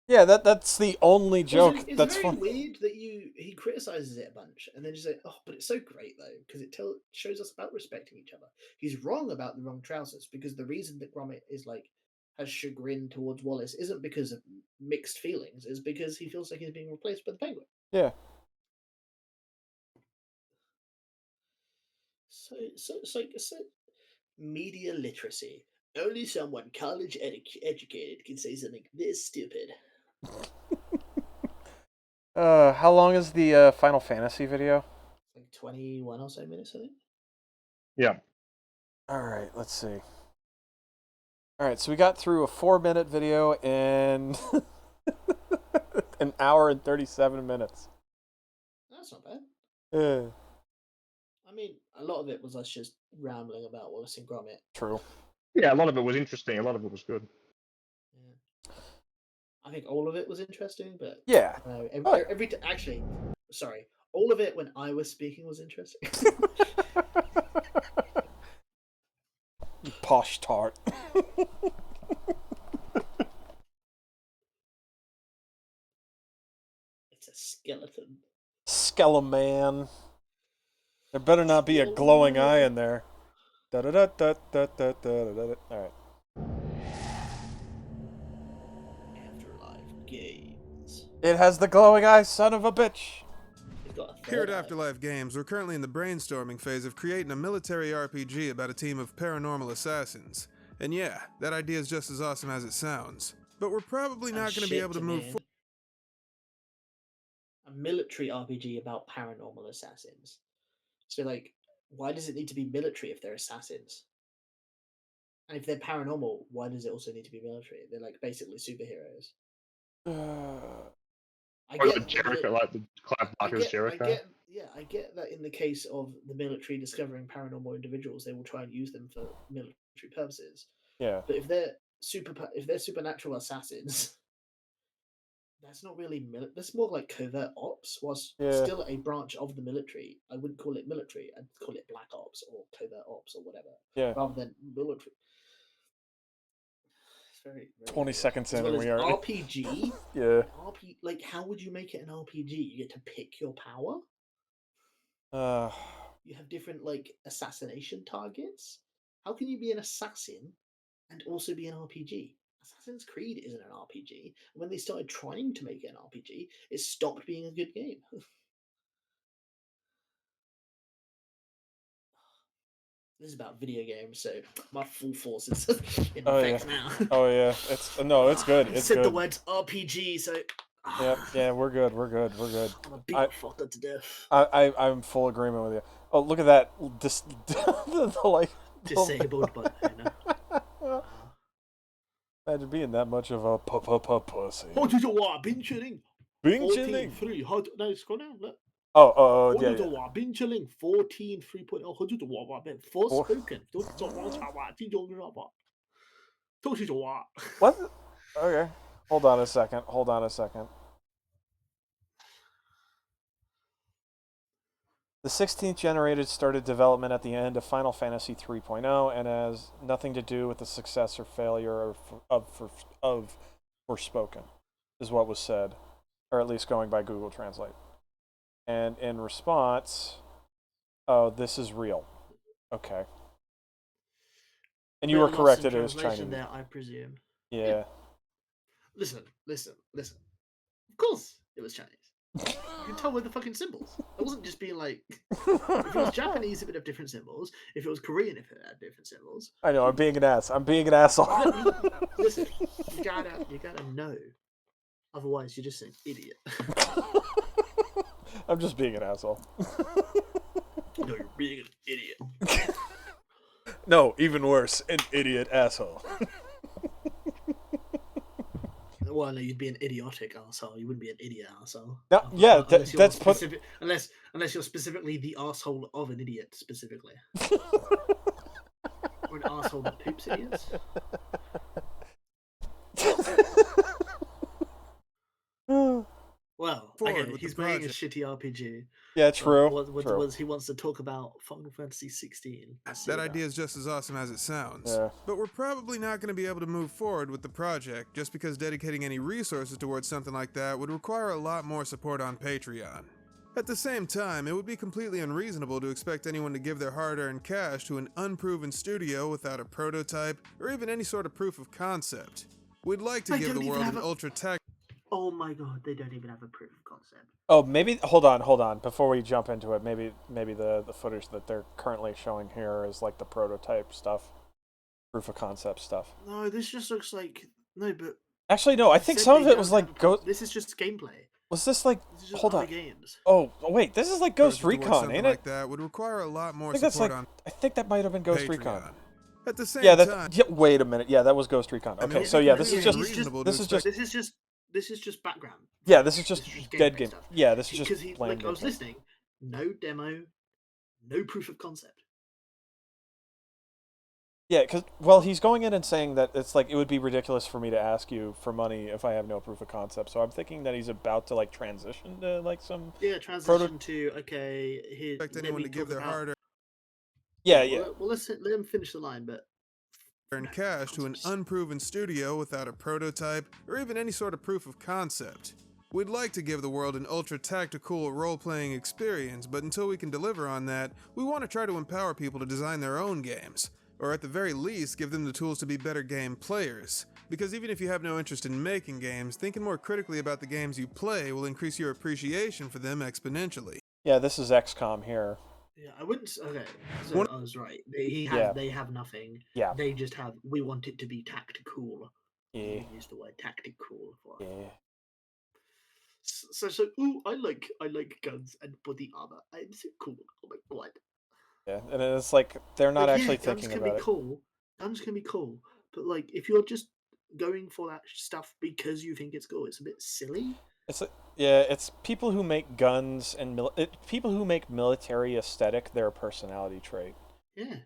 Yeah, that's the only joke It's that's very funny. weird that he criticizes it a bunch and then just say, oh, but it's so great though because it shows us about respecting each other. He's wrong about the wrong trousers because the reason that Gromit is like has chagrin towards Wallace isn't because of mixed feelings, is because he feels like he's being replaced by the Penguin. Yeah. So it's like media literacy. Only someone college educated can say something this stupid. How long is the Final Fantasy video? Like 21 or so minutes, I think. Yeah. Alright, let's see. Alright, so we got through a 4-minute video in an hour and 37 minutes. That's not bad. Yeah. I mean, a lot of it was us just rambling about Wallace and Gromit. True. Yeah, a lot of it was interesting. A lot of it was good. Yeah. I think all of it was interesting, but Yeah. actually, sorry, all of it when I was speaking was interesting. You posh tart. It's a skeleton. Skeleman. There better not be a glowing eye in there. Alright. Afterlife Games. It has the glowing eye, son of a bitch. It's got a Here third at eye. Afterlife Games, we're currently in the brainstorming phase of creating a military RPG about a team of paranormal assassins. And yeah, that idea is just as awesome as it sounds. But we're probably not Sounds going to be shit able to to move me. forward. A military RPG about paranormal assassins. So, like, why does it need to be military if they're assassins? And if they're paranormal, why does it also need to be military? They're like basically superheroes. I Or get like Jericho, like the Clive Barker's Jericho. I get that in the case of the military discovering paranormal individuals, they will try and use them for military purposes. Yeah. But if they're supernatural assassins, that's not really that's more like covert ops. Whilst Yeah. still a branch of the military, I wouldn't call it military. I'd call it black ops or covert ops or whatever, Yeah. rather than military. It's very 20 weird. seconds As in well and as we are. RPG. Yeah. Like, how would you make it an RPG? You get to pick your power. You have different like assassination targets. How can you be an assassin and also be an RPG? Assassin's Creed isn't an RPG. And when they started trying to make it an RPG, it stopped being a good game. This is about video games, so my full force is in Oh, effect yeah. now. Oh yeah, it's good. I It's said good. the words RPG, so Yeah, we're good. We're good. We're good. I'm a beat I- my fucker to death. I'm full agreement with you. Oh, look at that! The like Disabled by owner. Imagine being that much of a pussy. How did you want? Been chilling. Being 14, chilling. 3. How no, it's gone now. Look. Oh, How yeah, did you yeah. want? Been chilling. 14, 3.0. How did you want? Forspoken. Don't talk about it. Don't talk about it. Don't you want? What? Okay. Hold on a second. The 16th generated started development at the end of Final Fantasy 3.0 and has nothing to do with the success or failure of Forspoken, is what was said, or at least going by Google Translate. And in response, oh, this is real. Okay. And you were Lost correct, in it is translation Chinese. there, I presume. Yeah. Listen. Of course it was Chinese. You can tell with the fucking symbols. It wasn't just being like. If it was Japanese, it would have different symbols. If it was Korean, if it had different symbols. I know, I'm being an ass. I'm being an asshole. Listen, you gotta know. Otherwise, you're just an idiot. I'm just being an asshole. No, you're being an idiot. No, even worse, an idiot asshole. Well, no, you'd be an idiotic arsehole. You wouldn't be an idiot arsehole. No, yeah, Unless you're that's put. specific, unless you're specifically the arsehole of an idiot, specifically. Or an arsehole that poops idiots. Well, Forward okay, with he's the making a project. shitty RPG. Yeah, true. What he wants to talk about Final Fantasy 16. That idea is just as awesome as it sounds. Yeah. But we're probably not going to be able to move forward with the project just because dedicating any resources towards something like that would require a lot more support on Patreon. At the same time, it would be completely unreasonable to expect anyone to give their hard-earned cash to an unproven studio without a prototype or even any sort of proof of concept. We'd like to They give the don't even world have an a- ultra-tech. Oh my god, they don't even have a proof of concept. Oh, maybe hold on. Before we jump into it, maybe the footage that they're currently showing here is like the prototype stuff, proof of concept stuff. No, this just looks like but Actually, no. I they think said some of they it was don't have like a con- Ghost. This is just gameplay. Was this like? This is just Hold other on. games. Oh, wait. This is like Ghost towards Recon, something ain't like it? that would require a lot more I think that's support like. on I think that might have been Ghost Patreon. Recon. At the same Yeah. time, Wait a minute. Yeah, that was Ghost Recon. I mean, Okay. it's So yeah, this completely is just. unreasonable This to is just. This is just background. Yeah, this is just This is just dead gameplay game. stuff. Yeah, this is Because just plain I was gameplay. listening, no demo, no proof of concept. Yeah, because he's going in and saying that it's like it would be ridiculous for me to ask you for money if I have no proof of concept. So I'm thinking that he's about to like transition to like some. Yeah, transition to okay. Here, expect let anyone me to give talk their about- hard-earned Yeah. Well, let him finish the line, but cash to an unproven studio without a prototype or even any sort of proof of concept. We'd like to give the world an ultra-tactical role-playing experience, but until we can deliver on that, we want to try to empower people to design their own games, or at the very least, give them the tools to be better game players. Because even if you have no interest in making games, thinking more critically about the games you play will increase your appreciation for them exponentially. Yeah, this is XCOM here. yeah, I wouldn't. Okay, so One- I was right. They have nothing. Yeah. They just have. We want it to be tactical. Yeah. Use the word tactical for. Yeah. So ooh, I like guns and body armor. I'm so cool. Oh my god. Yeah, and it's like they're not Like, actually yeah, guns thinking can about be it. cool. Guns can be cool, but like if you're just going for that stuff because you think it's cool, it's a bit silly. It's people who make guns and people who make military aesthetic their personality trait. Yeah.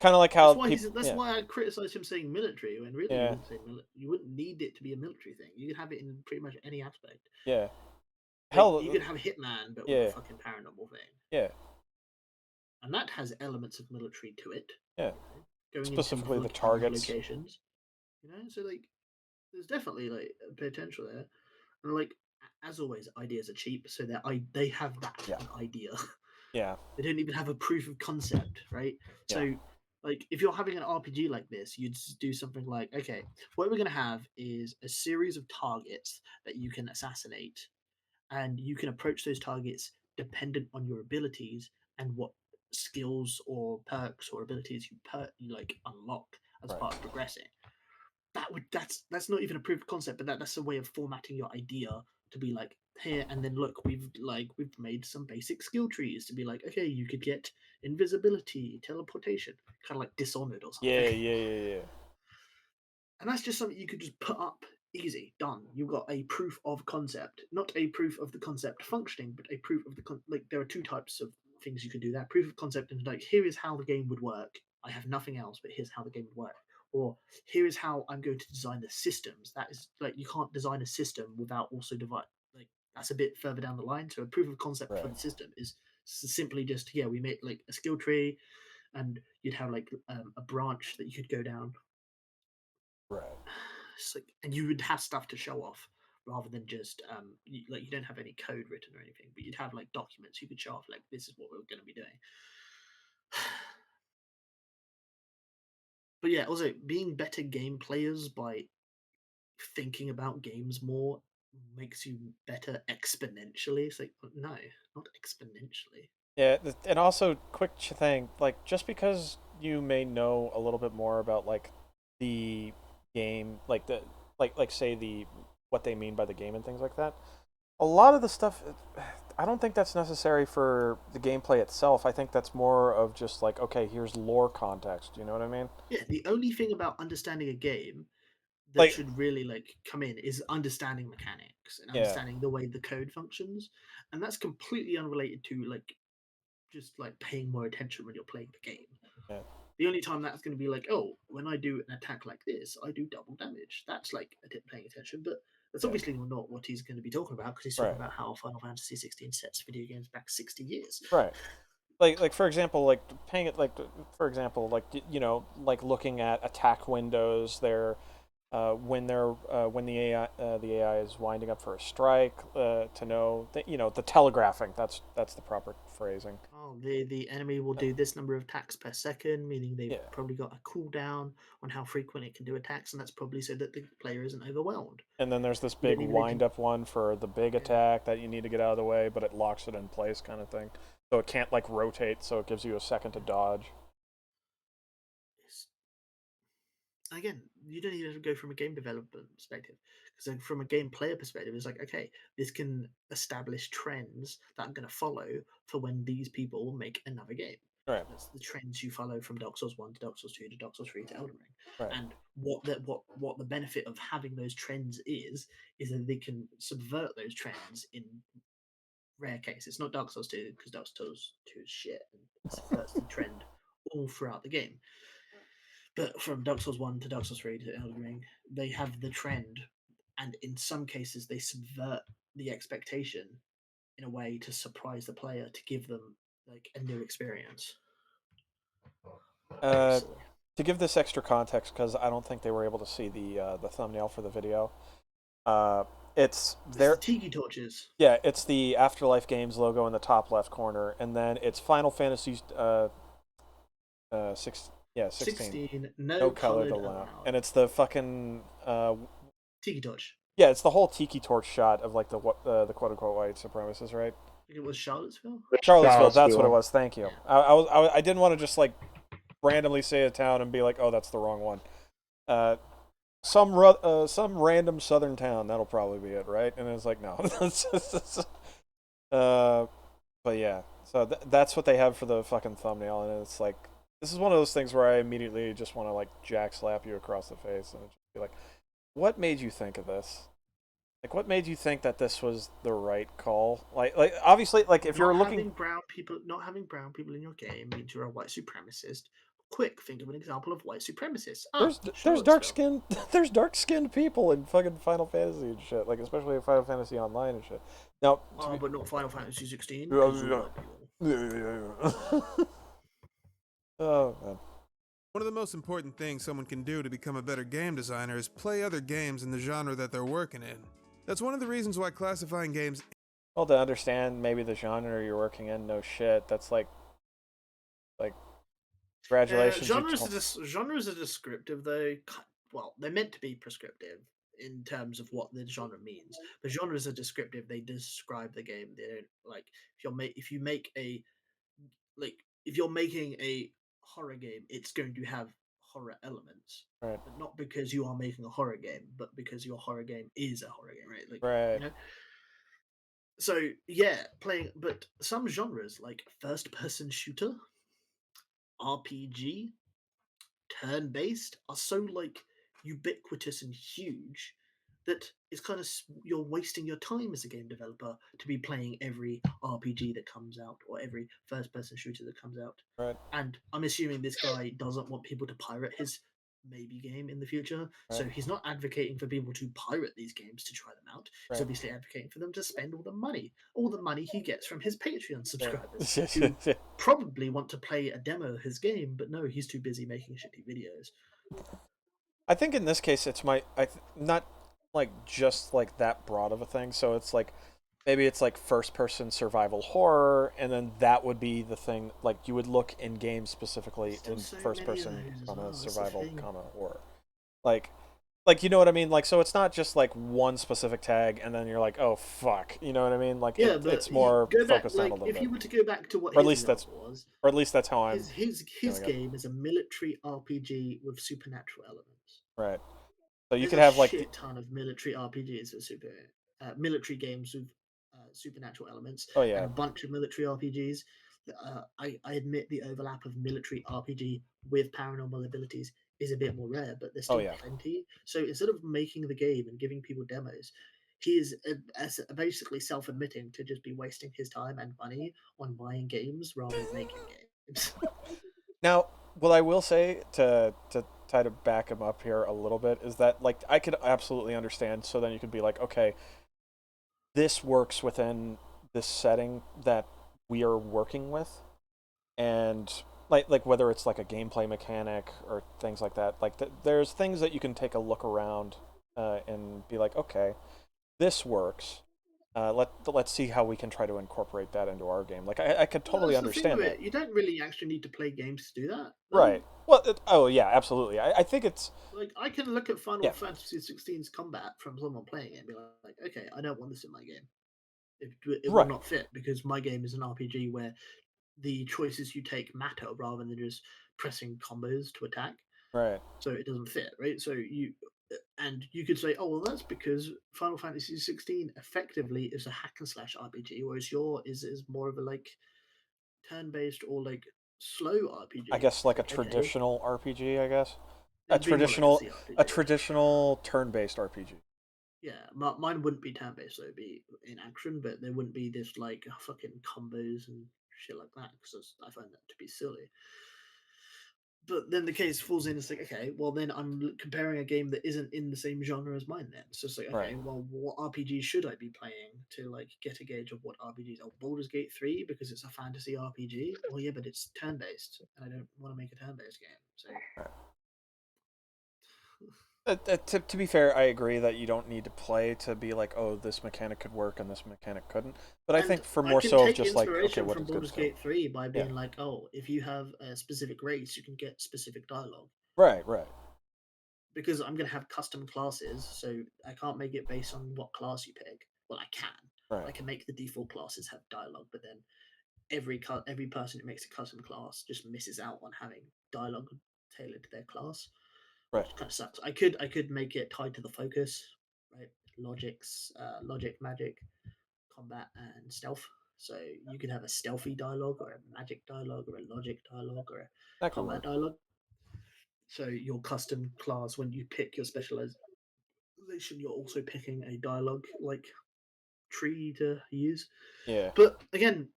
Kind of like how That's why I criticize him saying military when really Yeah. you wouldn't say you wouldn't need it to be a military thing. You could have it in pretty much any aspect. Yeah. Like, Hell, you could have Hitman, but yeah. with a fucking paranormal thing, yeah. and that has elements of military to it. Yeah. Going Specifically into the targets. locations. So like, there's definitely like potential there, and like as always, ideas are cheap, so they have that Yeah. an idea. Yeah. They don't even have a proof of concept, right? So, like, if you're having an RPG like this, you'd do something like, okay, what we're going to have is a series of targets that you can assassinate, and you can approach those targets dependent on your abilities and what skills or perks or abilities you like unlock as Right. part of progressing. That's not even a proof of concept, but that's a way of formatting your idea to be like, here, and then look, we've made some basic skill trees to be like, okay, you could get invisibility, teleportation, kind of like Dishonored or something. Yeah. And that's just something you could just put up, easy, done. You've got a proof of concept, not a proof of the concept functioning, but a proof of the like. There are two types of things you can do that: proof of concept and like, here is how the game would work. I have nothing else, but here's how the game would work. Or here is how I'm going to design the systems. That is like, you can't design a system without also divide. Like, that's a bit further down the line. So a proof of concept for the system is simply just, yeah, we make like a skill tree, and you'd have like a branch that you could go down. Right. Like, and you would have stuff to show off rather than just you don't have any code written or anything, but you'd have like documents you could show off, like, this is what we're going to be doing. But yeah, also being better game players by thinking about games more makes you better exponentially. It's like, no, not exponentially. Yeah, and also quick thing, like just because you may know a little bit more about like the game, like the like say the what they mean by the game and things like that. A lot of the stuff, I don't think that's necessary for the gameplay itself. I think that's more of just like, okay, here's lore context. You know what I mean? Yeah, the only thing about understanding a game that Like, should really like come in is understanding mechanics and yeah, understanding the way the code functions, and that's completely unrelated to like just like paying more attention when you're playing the game. yeah, The only time that's going to be like, oh, when I do an attack like this, I do double damage. That's like paying attention, but that's Yeah. obviously not what he's going to be talking about, because he's talking Right. about how Final Fantasy 16 sets video games back 60 years. right. Like for example, like paying it like for example, like you know, like looking at attack windows, when the AI is winding up for a strike, to know that, you know, the telegraphing. That's the proper phrasing. Oh, the enemy will do this number of attacks per second, meaning they've probably got a cooldown on how frequent it can do attacks, and that's probably so that the player isn't overwhelmed. And then there's this You don't big even wind up one for the big attack that you need to get out of the way, but it locks it in place, kind of thing. So it can't like rotate, so it gives you a second to dodge. Again, you don't even go from a game development perspective, because from a game player perspective, it's like, okay, this can establish trends that I'm going to follow for when these people make another game. Right. That's the trends you follow from Dark Souls 1 to Dark Souls 2 to Dark Souls 3 to Elden Ring. Right. And what the benefit of having those trends is that they can subvert those trends in rare cases. Not Dark Souls 2, because Dark Souls 2 is shit and it subverts the trend all throughout the game. But from Dark Souls 1 to Dark Souls 3 to Elden Ring, they have the trend, and in some cases, they subvert the expectation in a way to surprise the player, to give them like a new experience. To give this extra context, because I don't think they were able to see the thumbnail for the video. It's the tiki torches. Yeah, it's the Afterlife Games logo in the top left corner, and then it's Final Fantasy 16. No colored allowed. And it's the fucking tiki torch. Yeah, it's the whole tiki torch shot of like the quote unquote white supremacists, right? I think it was Charlottesville. Charlottesville, that's what it was. Thank you. Yeah. I didn't want to just like randomly say a town and be like, oh, that's the wrong one. Some random southern town, that'll probably be it, right? And it's like, no. But yeah, so that's what they have for the fucking thumbnail, and it's like, this is one of those things where I immediately just want to like jack slap you across the face and just be like, what made you think of this? Like, what made you think that this was the right call? Like obviously, like if you're looking, not having brown people in your game means you're a white supremacist. Quick, think of an example of white supremacists. There's dark skinned people in fucking Final Fantasy and shit. Like, especially in Final Fantasy Online and shit. Now, but not Final Fantasy 16. Oh man. One of the most important things someone can do to become a better game designer is play other games in the genre that they're working in. That's one of the reasons why classifying games Well, to understand maybe the genre you're working in, no shit. That's like congratulations. Genres are descriptive though. Well, they're meant to be prescriptive in terms of what the genre means. But genres are descriptive. They describe the game. They don't like if you make a like if you're making a horror game, it's going to have horror elements. Right. But not because you are making a horror game, but because your horror game is a horror game, right? Like Right. you know. So yeah, playing but some genres like first person shooter, RPG, turn based are so like ubiquitous and huge that it's kind of you're wasting your time as a game developer to be playing every RPG that comes out or every first person shooter that comes out. Right. And I'm assuming this guy doesn't want people to pirate his maybe game in the future. So Right. he's not advocating for people to pirate these games to try them out. He's Right. obviously advocating for them to spend all the money he gets from his Patreon subscribers Right. who probably want to play a demo of his game, but no, he's too busy making shitty videos. I think in this case it's not like just like that broad of a thing. So it's like maybe it's like first person survival horror, and then that would be the thing like you would look in games specifically Still in so first many of person those as well, that's the survival thing. horror. Like you know what I mean? Like so it's not just like one specific tag and then you're like, oh fuck. You know what I mean? Like Yeah, but it's more go back, focused like, out a little if bit. you were to go back to what Or at his least that's example was, or at least that's how I'm his feeling it. game is a military RPG with supernatural elements. Right. So you There's could a have like shit ton of military RPGs with military games with supernatural elements, oh and yeah. a bunch of military RPGs. I admit the overlap of military RPG with paranormal abilities is a bit more rare, but there's Oh still yeah. plenty. So instead of making the game and giving people demos, he is basically self-admitting to just be wasting his time and money on buying games rather than making games. Now, what I will say to try to back him up here a little bit is that like I could absolutely understand. So then you could be like, okay, this works within this setting that we are working with, and like whether it's like a gameplay mechanic or things like that. Like there's things that you can take a look around and be like, okay, this works. Let's see how we can try to incorporate that into our game. Like I could totally That's the thing understand with that. it. You don't really actually need to play games to do that. though. Right. Well, oh yeah, absolutely. I think it's Like I can look at Final Yeah. Fantasy 16's combat from someone playing it and be like, okay, I don't want this in my game. It Right. will not fit because my game is an RPG where the choices you take matter rather than just pressing combos to attack. right. So it doesn't fit, right? So you could say, oh well, that's because Final Fantasy 16 effectively is a hack and slash RPG, whereas your is more of a like turn based or like slow RPG. I guess like a Like, okay, traditional RPG. I guess a it'd be more like traditional CRPG. traditional turn-based RPG. Yeah, mine wouldn't be turn based, so it'd be in action, but there wouldn't be this like fucking combos and shit like that because I find that to be silly. But then the case falls in, it's like, okay, well then I'm comparing a game that isn't in the same genre as mine. Then so it's like, okay, Right. well, what RPG should I be playing to like get a gauge of what RPGs? Oh, Baldur's Gate 3 because it's a fantasy RPG. Well, yeah, but it's turn based, and I don't want to make a turn based game. So To be fair, I agree that you don't need to play to be like, oh, this mechanic could work and this mechanic couldn't. But I And think for I more can so of take just like, okay, inspiration what from is good Baldur's stuff. Gate 3 by Yeah. being like, oh, if you have a specific race, you can get specific dialogue. Right. Right. Because I'm going to have custom classes, so I can't make it based on what class you pick. Well, I can. I Right. can make the default classes have dialogue, but then every person who makes a custom class just misses out on having dialogue tailored to their class, Right. which kind of sucks. I could make it tied to the focus, right? Logic, magic, combat, and stealth. So you could have a stealthy dialogue, or a magic dialogue, or a logic dialogue, or a That could combat work. dialogue. So your custom class, when you pick your specialization, you're also picking a dialogue like tree to use. Yeah. But again,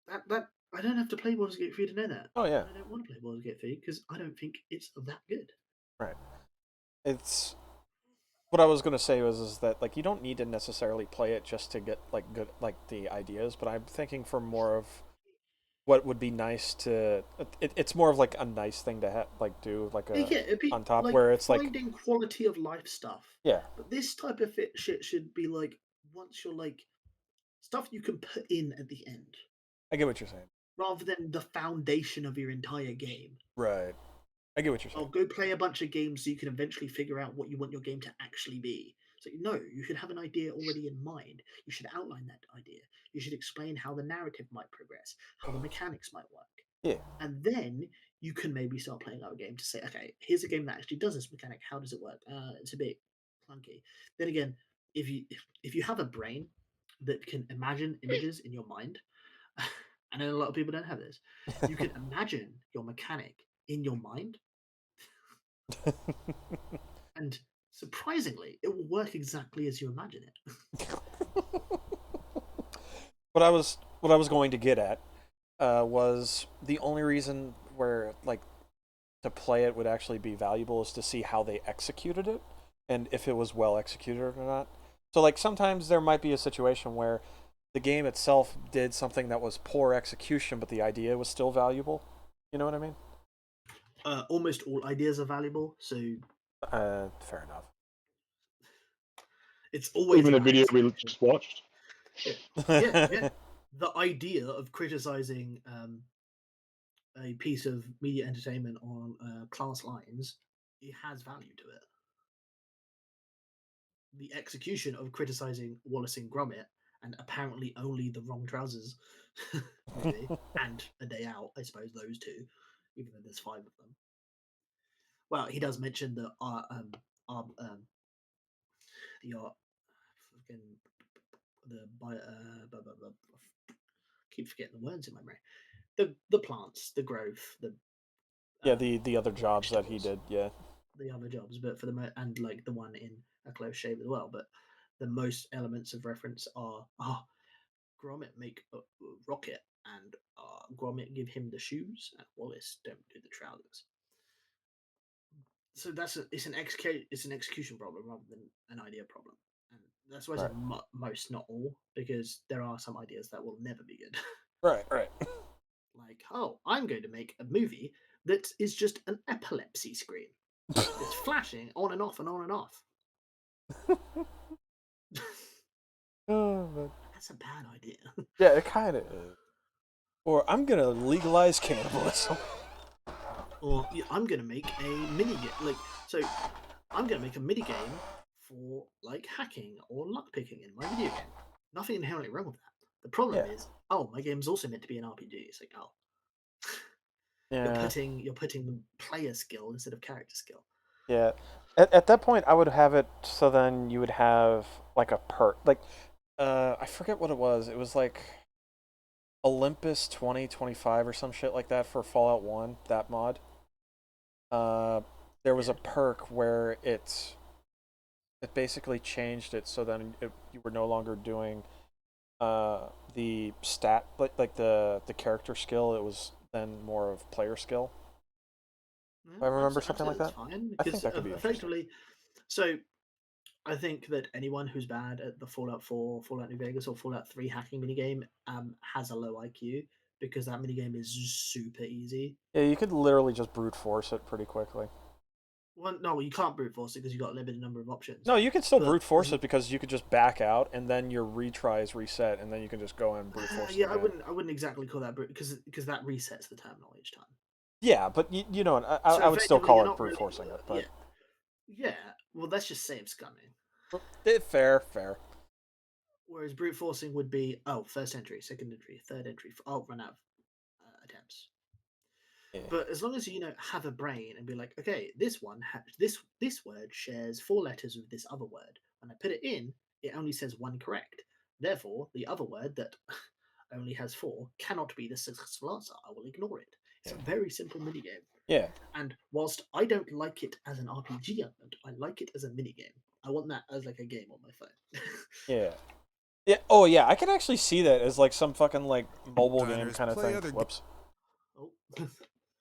that I don't have to play Baldur's Gate 3 to know that. Oh yeah. I don't want to play Baldur's Gate 3 because I don't think it's that good. Right. It's what I was gonna say is that like you don't need to necessarily play it just to get like good like the ideas, but I'm thinking for more of what would be nice to it's more of like a nice thing to like do like a Yeah, it'd be on top like where it's like finding quality of life stuff. yeah But this type of shit should be like once you're like stuff you can put in at the end, I get what you're saying. rather than the foundation of your entire game. Right. I get what you're saying. Or go play a bunch of games so you can eventually figure out what you want your game to actually be. So no, you should have an idea already in mind. You should outline that idea. You should explain how the narrative might progress, how the mechanics might work. Yeah. And then you can maybe start playing our game to say, okay, here's a game that actually does this mechanic. How does it work? It's a bit clunky. Then again, if you have a brain that can imagine images in your mind, and a lot of people don't have this, you can imagine your mechanic in your mind, and surprisingly, it will work exactly as you imagine it. What I was going to get at was the only reason where like to play it would actually be valuable is to see how they executed it and if it was well executed or not. So like sometimes there might be a situation where the game itself did something that was poor execution, but the idea was still valuable. You know what I mean? Almost all ideas are valuable, so Fair enough. it's always Even the about video we execution. just watched. Yeah. The idea of criticizing a piece of media entertainment on class lines, it has value to it. The execution of criticizing Wallace and Gromit and apparently only the wrong trousers movie and A Day Out, I suppose those two, even though there's 5 of them. Well, he does mention the fucking keep forgetting the words in my brain. The plants, the growth, the Yeah, the other jobs that he did. Yeah. the other jobs, but for the and like the one in A Close Shave as well. But the most elements of reference are Gromit make a rocket, and Gromit give him the shoes, and Wallace don't do the trousers. So it's an execution problem rather than an idea problem, and that's why I said most, not all, because there are some ideas that will never be good. Right. Like, I'm going to make a movie that is just an epilepsy screen. It's flashing on and off and on and off. That's a bad idea. Yeah, it kind of is. Or I'm gonna legalize cannibalism. Or I'm going to make a mini game. I'm going to make a mini game for like hacking or lockpicking in my video game. Nothing inherently wrong with that. The problem is, my game's also meant to be an RPG. It's like, Yeah. you're putting the player skill instead of character skill. Yeah. At that point, I would have it so then you would have like a perk. Like, I forget what it was. It was like Olympus 2025 or some shit like that for Fallout 1, that mod. There was a perk where it basically changed it so then you were no longer doing the stat, like the character skill. It was then more of player skill. If I remember something like that. Fine, I think that could be effectively. So, I think that anyone who's bad at the Fallout 4, Fallout New Vegas, or Fallout 3 hacking minigame has a low IQ, because that minigame is super easy. Yeah, you could literally just brute force it pretty quickly. Well, no, you can't brute force it because you've got a limited number of options. No, you can still brute force it because you could just back out and then your retries reset and then you can just go and brute force it. Yeah, again. I wouldn't exactly call that brute because that resets the terminal each time. Yeah, but you know, I would still call it brute forcing it. But yeah, well, that's just save scumming. Fair. Whereas brute forcing would be first entry, second entry, third entry. Run out of attempts. Yeah. But as long as you have a brain and be like, okay, this one this word shares 4 letters with this other word. When I put it in, it only says 1 correct. Therefore, the other word that only has 4 cannot be the successful answer. I will ignore it. It's a very simple minigame. Yeah. And whilst I don't like it as an RPG element, I like it as a minigame. I want that as like a game on my phone. Yeah. Yeah. Oh, yeah. I can actually see that as like some fucking like mobile game kind of thing. Whoops.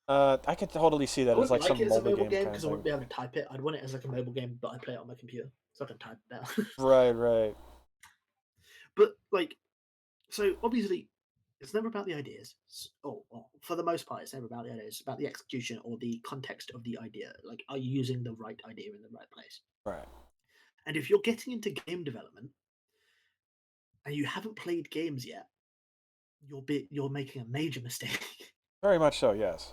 I could totally see that as like some mobile game because I wouldn't be able to type it. I'd want it as like a mobile game, but I play it on my computer, so I can type it down. Right. But like, so obviously, it's never about the ideas. For the most part, it's never about the ideas. It's about the execution or the context of the idea. Like, are you using the right idea in the right place? Right. And if you're getting into game development, and you haven't played games yet, you're making a major mistake. Very much so. Yes.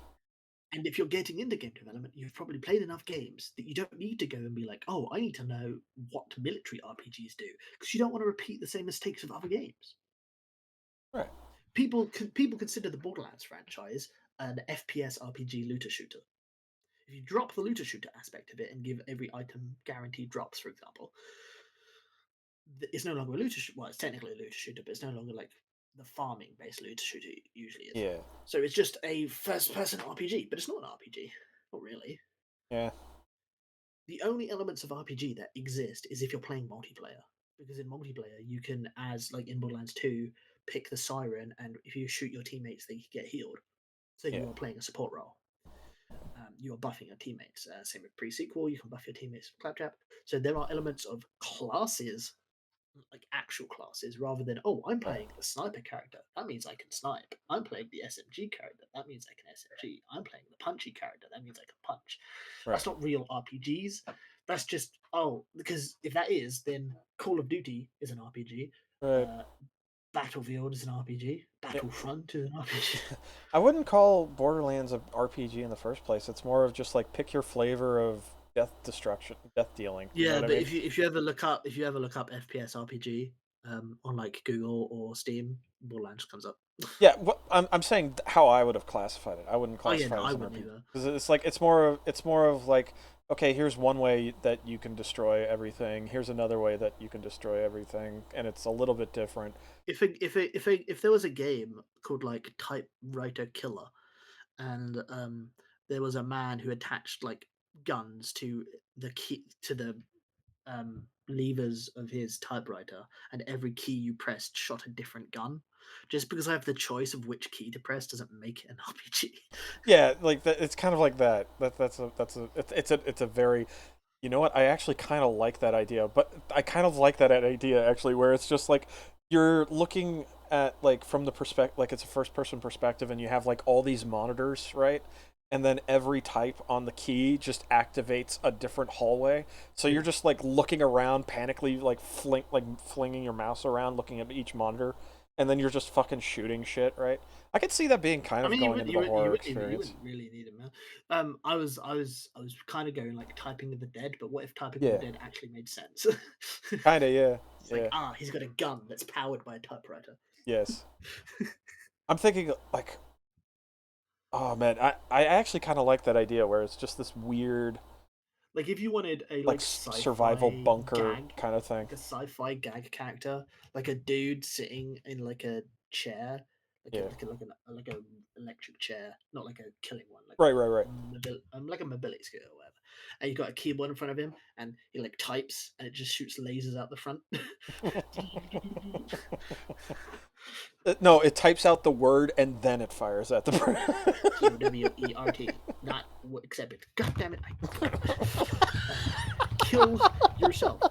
And if you're getting into game development, you've probably played enough games that you don't need to go and be like, oh, I need to know what military RPGs do, because you don't want to repeat the same mistakes of other games. Right. People consider the Borderlands franchise an FPS RPG looter shooter. If you drop the looter shooter aspect of it and give every item guaranteed drops, for example, it's no longer a looter shooter. Well, it's technically a looter shooter, but it's no longer like the farming based looter shooter usually is. Yeah. So it's just a first person RPG, but it's not an RPG. Not really. Yeah. The only elements of RPG that exist is if you're playing multiplayer. Because in multiplayer, you can, as like in Borderlands 2, pick the siren, and if you shoot your teammates, they get healed. So you are playing a support role. You are buffing your teammates. Same with pre-sequel, you can buff your teammates with Claptrap. So there are elements of classes, like actual classes, rather than, oh, I'm playing the sniper character. That means I can snipe. I'm playing the SMG character. That means I can SMG. I'm playing the punchy character. That means I can punch. Right. That's not real RPGs. That's just, because if that is, then Call of Duty is an RPG. Right. Battlefield is an RPG. Battlefront is an RPG. I wouldn't call Borderlands a RPG in the first place. It's more of just like pick your flavor of death destruction, death dealing. You know Yeah, what but I mean? if you ever look up FPS RPG on like Google or Steam, Borderlands comes up. Yeah, I'm saying how I would have classified it. I wouldn't Oh yeah, classify no, it I as an wouldn't RPG either. because it's more of like, okay, here's one way that you can destroy everything. Here's another way that you can destroy everything, and it's a little bit different. If there was a game called like Typewriter Killer, and there was a man who attached like guns to the key to the levers of his typewriter, and every key you pressed shot a different gun. Just because I have the choice of which key to press doesn't make it an RPG. Yeah, like that. It's kind of like that. It's a very, you know what? I actually kind of like that idea, but I kind of like that idea actually, where it's just like you're looking at like from the perspective, like it's a first person perspective, and you have like all these monitors, right? And then every type on the key just activates a different hallway. So you're just like looking around, panically like flinging your mouse around, looking at each monitor, and then you're just fucking shooting shit, right? I could see that being kind of going into the horror experience. You wouldn't really need it, man. I was kind of going like Typing of the Dead, but what if Typing of the Dead actually made sense? Kinda, yeah. It's like, he's got a gun that's powered by a typewriter. Yes. I'm thinking like, oh man, I actually kind of like that idea where it's just this weird, Like if you wanted a like survival sci-fi bunker gag, kind of thing. like a sci-fi gag character, like a dude sitting in like a chair, like a electric chair, not like a killing one, like Right. like a mobility scooter or whatever. And you've got a keyboard in front of him, and he like types, and it just shoots lasers out the front. No, it types out the word and then it fires at the QWERT, not accepted. God damn it! Kill yourself.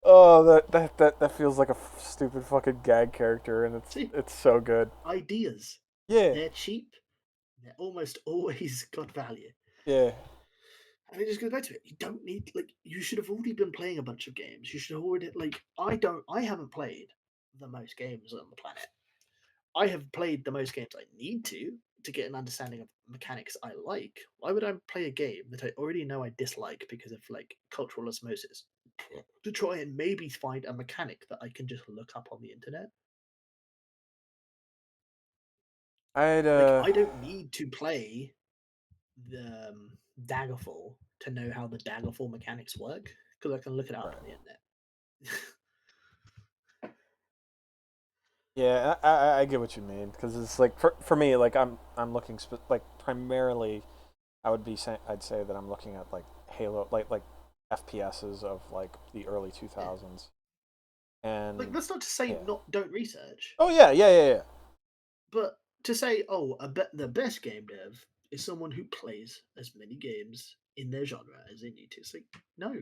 Oh, that feels like a stupid fucking gag character, and it's so good. Ideas. Yeah. They're cheap. They're almost always got value. Yeah. And it just goes back to it. You don't need you should have already been playing a bunch of games. You should have already I haven't played the most games on the planet. I have played the most games I need to get an understanding of mechanics I like. Why would I play a game that I already know I dislike because of cultural osmosis to try and maybe find a mechanic that I can just look up on the internet? I don't need to play the Daggerfall to know how the Daggerfall mechanics work because I can look it up on the internet. Yeah, I get what you mean because it's like for me like I'm looking primarily I'd say that I'm looking at like Halo like FPSs of like the early 2000s. And that's not to say don't research. Oh yeah. But to say the best game dev is someone who plays as many games in their genre as they need to. It's like no.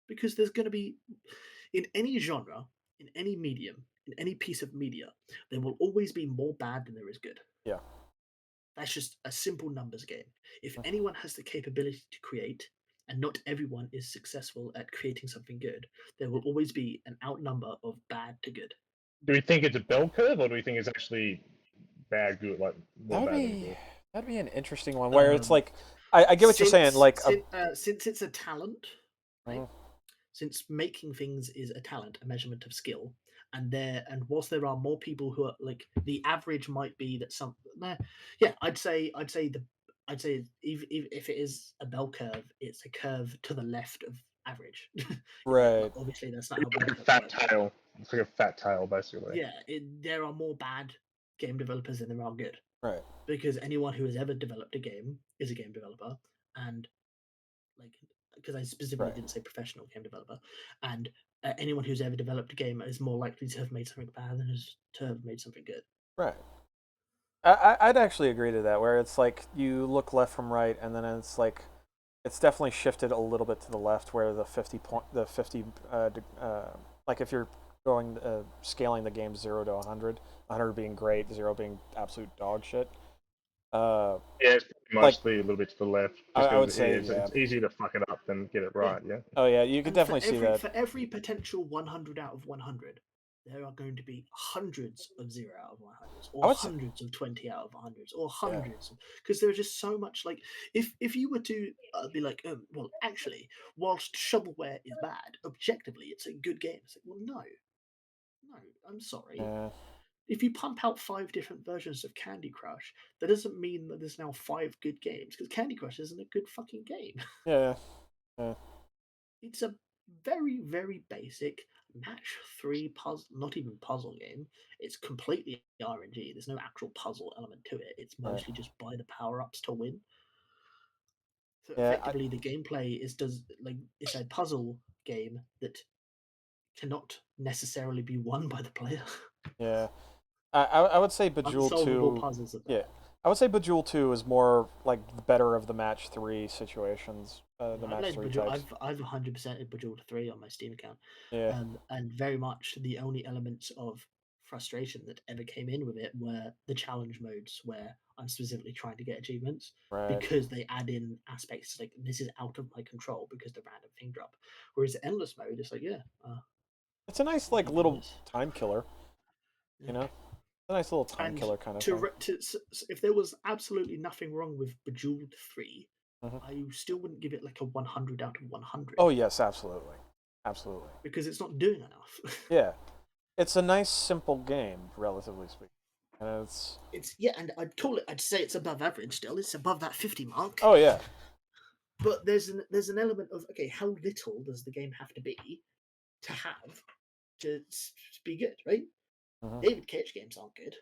Because there's going to be in any genre, in any medium, in any piece of media, there will always be more bad than there is good. Yeah. That's just a simple numbers game. If anyone has the capability to create, and not everyone is successful at creating something good, there will always be an outnumber of bad to good. Do we think it's a bell curve, or do we think it's actually bad, good, like more That'd bad than be good? that'd be an interesting one where it's Um, like I get what you're saying. Like, since it's a talent, right? Mhm. Since making things is a talent, a measurement of skill, and whilst there are more people who are like the average might be that some, yeah, I'd say if it is a bell curve, it's a curve to the left of average. Right. Obviously, that's not how Like bell a curves fat work. tail. It's like a fat tail, basically. Yeah, there are more bad game developers than there are good, Right. because anyone who has ever developed a game is a game developer, and like because I specifically Right. didn't say professional game developer, and anyone who's ever developed a game is more likely to have made something bad than to have made something good. Right. I'd actually agree to that, where it's like you look left from right, and then it's like it's definitely shifted a little bit to the left, where the 50 like if you're going scaling the game 0 to 100, 100 being great, 0 being absolute dog shit. Yeah, it's mostly a little bit to the left. I would because say, it's easier to fuck it up than get it right. Yeah. Oh yeah, you could And definitely see that. For every potential 100 out of 100, there are going to be hundreds of 0 out of 100s, or hundreds of 20 out of 100s, or hundreds, because there's just so much. Like, if you were to be like, well, actually, whilst shovelware is bad, objectively, it's a good game. It's like, well, no, I'm sorry. Yeah. If you pump out 5 different versions of Candy Crush, that doesn't mean that there's now 5 good games, because Candy Crush isn't a good fucking game. Yeah. It's a very, very basic match 3 puzzle, not even puzzle game. It's completely RNG. There's no actual puzzle element to it. It's mostly just buy the power ups to win. So effectively, the gameplay it's a puzzle game that cannot necessarily be won by the player. Yeah. I would say Bejeweled Unsolvable 2. puzzles at that. Yeah. I would say Bejeweled 2 is more like the better of the match 3 situations. The match 3 types. I've 100%ed Bejeweled 3 on my Steam account. Yeah. And very much the only elements of frustration that ever came in with it were the challenge modes, where I'm specifically trying to get achievements, Right. because they add in aspects like this is out of my control because the random thing drop. Whereas endless mode is like, it's a nice like little time killer. You know, a nice little time killer kind of thing. If there was absolutely nothing wrong with Bejeweled 3, Mhm. I still wouldn't give it like a 100 out of 100. Oh yes, absolutely, absolutely. Because it's not doing enough. Yeah, it's a nice simple game, relatively speaking, and and I'd say it's above average still. It's above that 50 mark. Oh yeah. But there's an element of, okay, how little does the game have to be to be good, right? Mhm. David Cage games aren't good.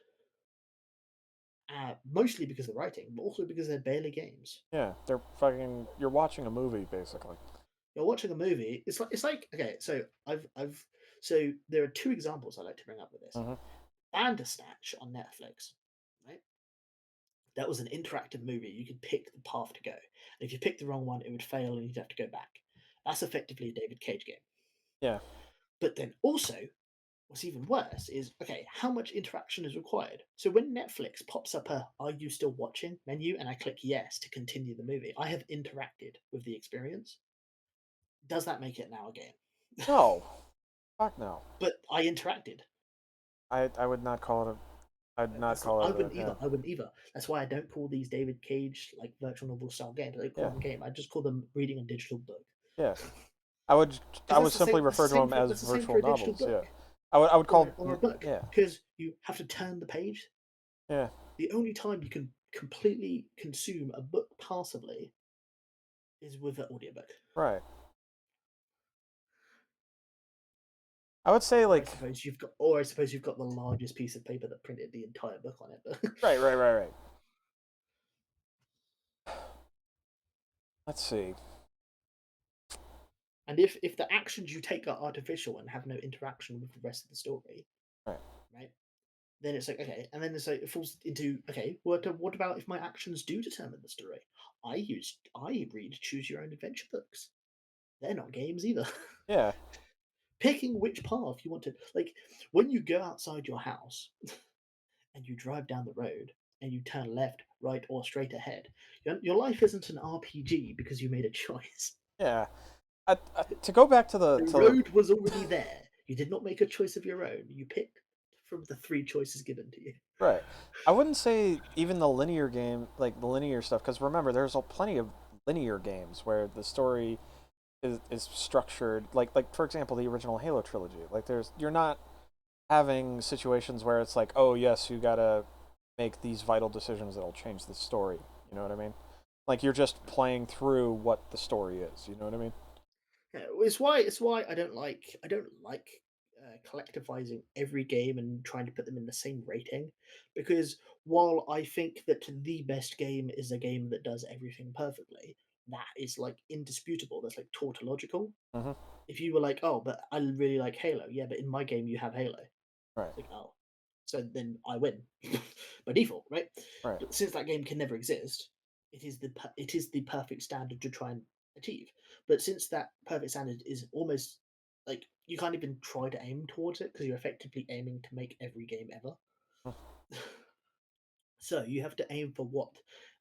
Mostly because of the writing, but also because they're barely games. Yeah, they're fucking. You're watching a movie, basically. You're watching a movie. It's like okay. So so there are 2 examples I like to bring up with this. Bandersnatch on Netflix, right? That was an interactive movie. You could pick the path to go, and if you picked the wrong one, it would fail, and you'd have to go back. That's effectively a David Cage game. Yeah. But then also, what's even worse is, okay, how much interaction is required? So when Netflix pops up a "Are you still watching?" menu, and I click yes to continue the movie, I have interacted with the experience. Does that make it now a game? No. Fuck no. But I interacted. I would not call it a. I'd not call I it. wouldn't either. I wouldn't either. That's why I don't call these David Cage like virtual novel style games. I don't call them game. I just call them reading a digital book. Yeah. I would simply refer to them as virtual novels. Yeah. I would call or a book. Yeah. Because you have to turn the page. Yeah. The only time you can completely consume a book passively is with an audiobook. Right. I would say like. I suppose you've got the largest piece of paper that printed the entire book on it. But Right. Let's see. And if the actions you take are artificial and have no interaction with the rest of the story, right, then it's like, okay, and then it's like it falls into, okay, what about if my actions do determine the story? I read choose your own adventure books. They're not games either. Yeah. Picking which path you want to, like, when you go outside your house and you drive down the road and you turn left right or straight ahead. Your life isn't an RPG because you made a choice. Yeah. To go back to The road was already there. You did not make a choice of your own. You picked from the 3 choices given to you. right, I wouldn't say even the linear game, like the linear stuff, because remember, there's plenty of linear games where the story is structured, like for example, the original Halo trilogy. Like you're not having situations where it's like, oh yes, you gotta make these vital decisions that'll change the story. You know what I mean? Like you're just playing through what the story is. You know what I mean? Yeah, it's why I don't like collectivizing every game and trying to put them in the same rating, because while I think that the best game is a game that does everything perfectly, that is like indisputable. That's like tautological. Mm-hmm. If you were like, oh, but I really like Halo, yeah, but in my game you have Halo. Right. It's like, oh, so then I win by default, right? Right. But since that game can never exist, it is the perfect standard to try and achieve. But since that perfect standard is almost like you can't even try to aim towards it because you're effectively aiming to make every game ever. So you have to aim for what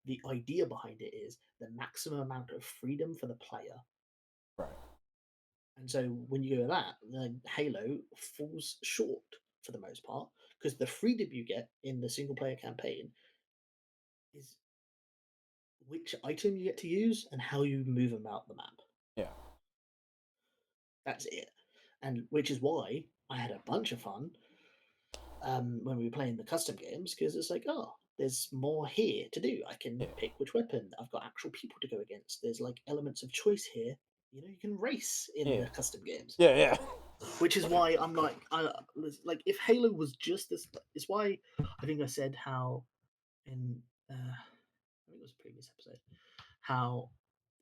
the idea behind it is, the maximum amount of freedom for the player. Right. And so when you go with that, then Halo falls short for the most part because the freedom you get in the single player campaign is which item you get to use and how you move about the map. Yeah. That's it. And which is why I had a bunch of fun when we were playing the custom games, because it's like, oh, there's more here to do. I can pick which weapon. I've got actual people to go against. There's like elements of choice here. You know, you can race in the custom games. Yeah. Which is why I'm like, if Halo was just this, it's why I think I said how in I think it was a previous episode how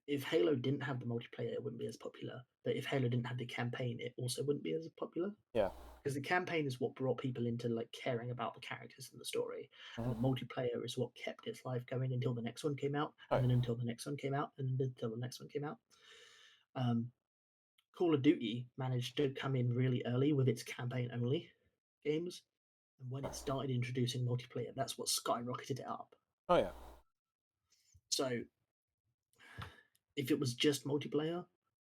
if Halo didn't have the multiplayer, it wouldn't be as popular. But if Halo didn't have the campaign, it also wouldn't be as popular. Yeah. Because the campaign is what brought people into like caring about the characters in the story, and the multiplayer is what kept its life going until the next one came out, and then until the next one came out, and then until the next one came out. Call of Duty managed to come in really early with its campaign only games, and when it started introducing multiplayer, that's what skyrocketed it up. Oh yeah. So if it was just multiplayer,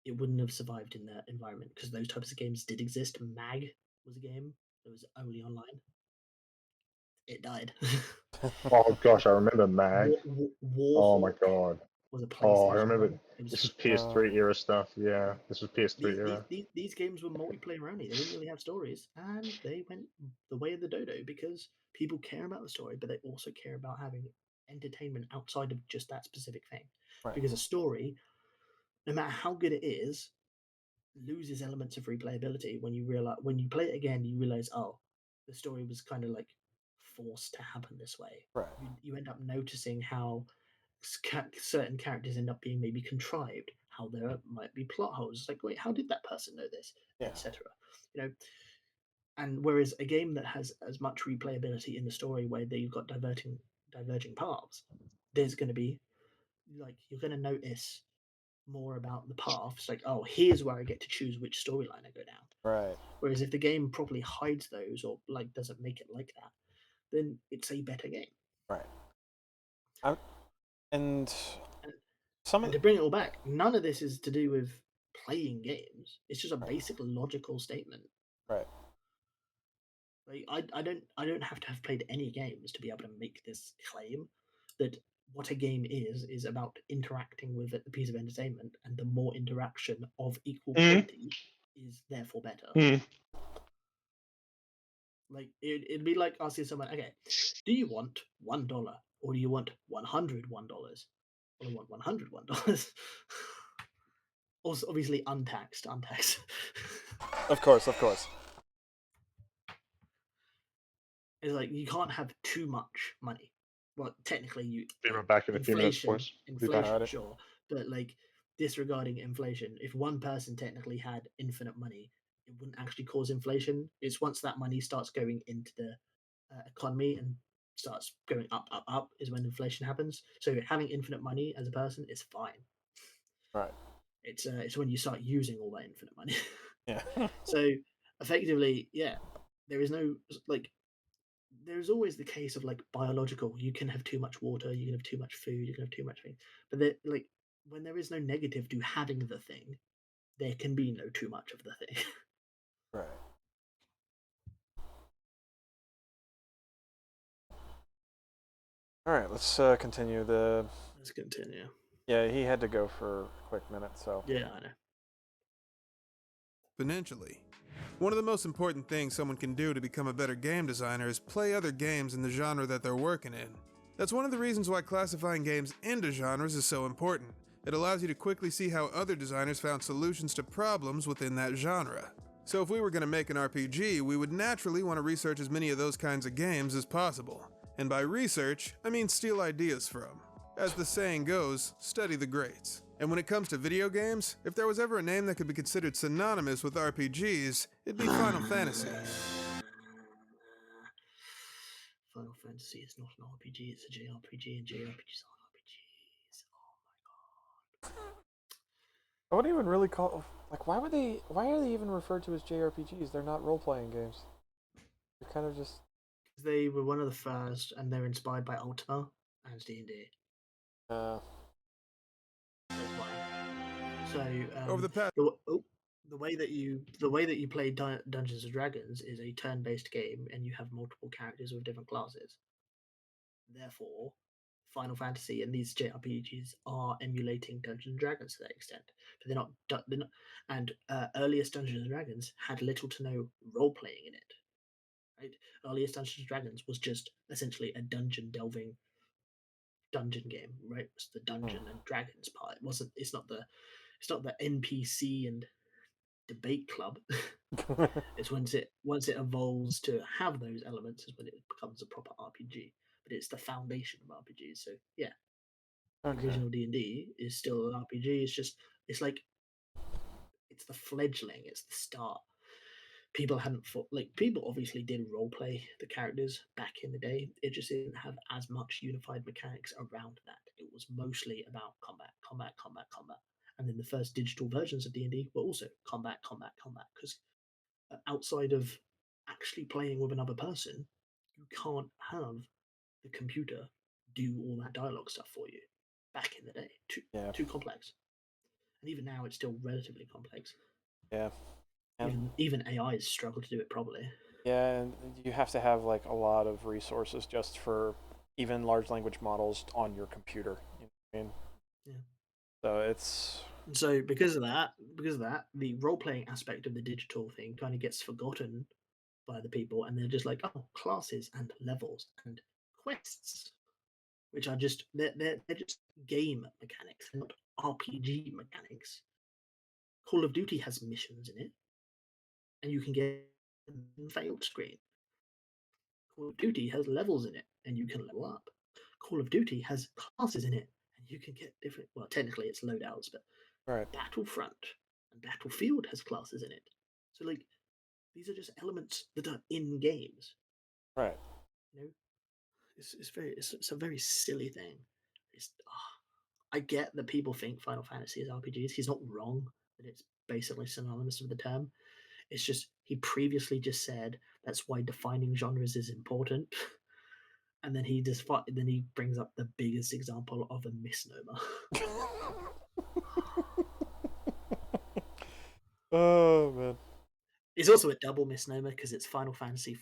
it wouldn't have survived in that environment because those types of games did exist. MAG was a game that was only online. It died. Oh gosh, I remember MAG. Oh my god. Was a PlayStation. Oh, I remember. This is PS3 era stuff. Yeah, this was PS3 era. These games were multiplayer only. They didn't really have stories, and they went the way of the dodo because people care about the story, but they also care about having entertainment outside of just that specific thing. Right. Because a story, no matter how good it is, loses elements of replayability when you play it again. You realize, oh, the story was kind of like forced to happen this way. Right. You end up noticing how certain characters end up being maybe contrived, how there might be plot holes. It's like, wait, how did that person know this, etc. You know, and whereas a game that has as much replayability in the story where you've got diverging paths, there's going to be like you're going to notice more about the path. It's like, oh, here's where I get to choose which storyline I go down. Right. Whereas if the game properly hides those or like doesn't make it like that, then it's a better game. Right. And to bring it all back, none of this is to do with playing games. It's just a basic logical statement. Right. Like I don't have to have played any games to be able to make this claim that what a game is about interacting with a piece of entertainment, and the more interaction of equal quality is therefore better. Like it'd be like asking someone, okay, do you want $1 or do you want $101? Well, I want $101. Also, obviously untaxed. Of course. It's like you can't have too much money. Well, technically, you. Be right back in a few minutes, boys. Inflation, sure, but like disregarding inflation, if one person technically had infinite money, it wouldn't actually cause inflation. It's once that money starts going into the economy and starts going up, is when inflation happens. So having infinite money as a person is fine. Right. It's when you start using all that infinite money. Yeah. So effectively, yeah, there is no like there's always the case of like biological. You can have too much water, you can have too much food, you can have too much thing. But like when there is no negative to having the thing, there can be no too much of the thing. Right. All right, let's continue. Let's continue. Yeah, he had to go for a quick minute, so. Yeah, I know. Exponentially. One of the most important things someone can do to become a better game designer is play other games in the genre that they're working in. That's one of the reasons why classifying games into genres is so important. It allows you to quickly see how other designers found solutions to problems within that genre. So if we were going to make an RPG, we would naturally want to research as many of those kinds of games as possible. And by research, I mean steal ideas from. As the saying goes, study the greats. And when it comes to video games, if there was ever a name that could be considered synonymous with RPGs, it'd be Final Fantasy. Final Fantasy is not an RPG, it's a JRPG, and JRPGs aren't RPGs. Oh my god. I wouldn't even really call. Like, why are they even referred to as JRPGs? They're not role playing games. They're kind of just. They were one of the first, and they're inspired by Ultima and D&D. That's why. So Over the past the way that you play Dungeons and Dragons is a turn-based game, and you have multiple characters with different classes. Therefore, Final Fantasy and these JRPGs are emulating Dungeons and Dragons to that extent, but they're not. And earliest Dungeons and Dragons had little to no role playing in it. Right? Earliest Dungeons and Dragons was just essentially a dungeon delving dungeon game, right? It's the Dungeon and Dragons part. It wasn't. It's not the NPC and debate club. It's once it evolves to have those elements is when it becomes a proper RPG. But it's the foundation of RPGs. So yeah, Okay. original D&D is still an RPG. It's like it's the fledgling. It's the start. People hadn't thought people obviously did role play the characters back in the day. It just didn't have as much unified mechanics around that. It was mostly about combat. And then the first digital versions of D&D were also combat. Because outside of actually playing with another person, you can't have the computer do all that dialogue stuff for you. Back in the day, too complex. And even now, it's still relatively complex. Yeah. Even AIs struggle to do it properly. Yeah, and you have to have like a lot of resources just for even large language models on your computer. You know what I mean? Yeah. So it's. So because of that, the role playing aspect of the digital thing kind of gets forgotten by the people, and they're just like, oh, classes and levels and quests, which are just they're just game mechanics, they're not RPG mechanics. Call of Duty has missions in it, and you can get a failed screen. Call of Duty has levels in it, and you can level up. Call of Duty has classes in it, and you can get different. Well, technically it's loadouts, but Right. Battlefront and Battlefield has classes in it. So like, these are just elements that are in games. Right. You know, it's a very silly thing. I get that people think Final Fantasy is RPGs. He's not wrong that it's basically synonymous with the term. It's just he previously just said that's why defining genres is important, and then he brings up the biggest example of a misnomer. Oh man. It's also a double misnomer because it's Final Fantasy.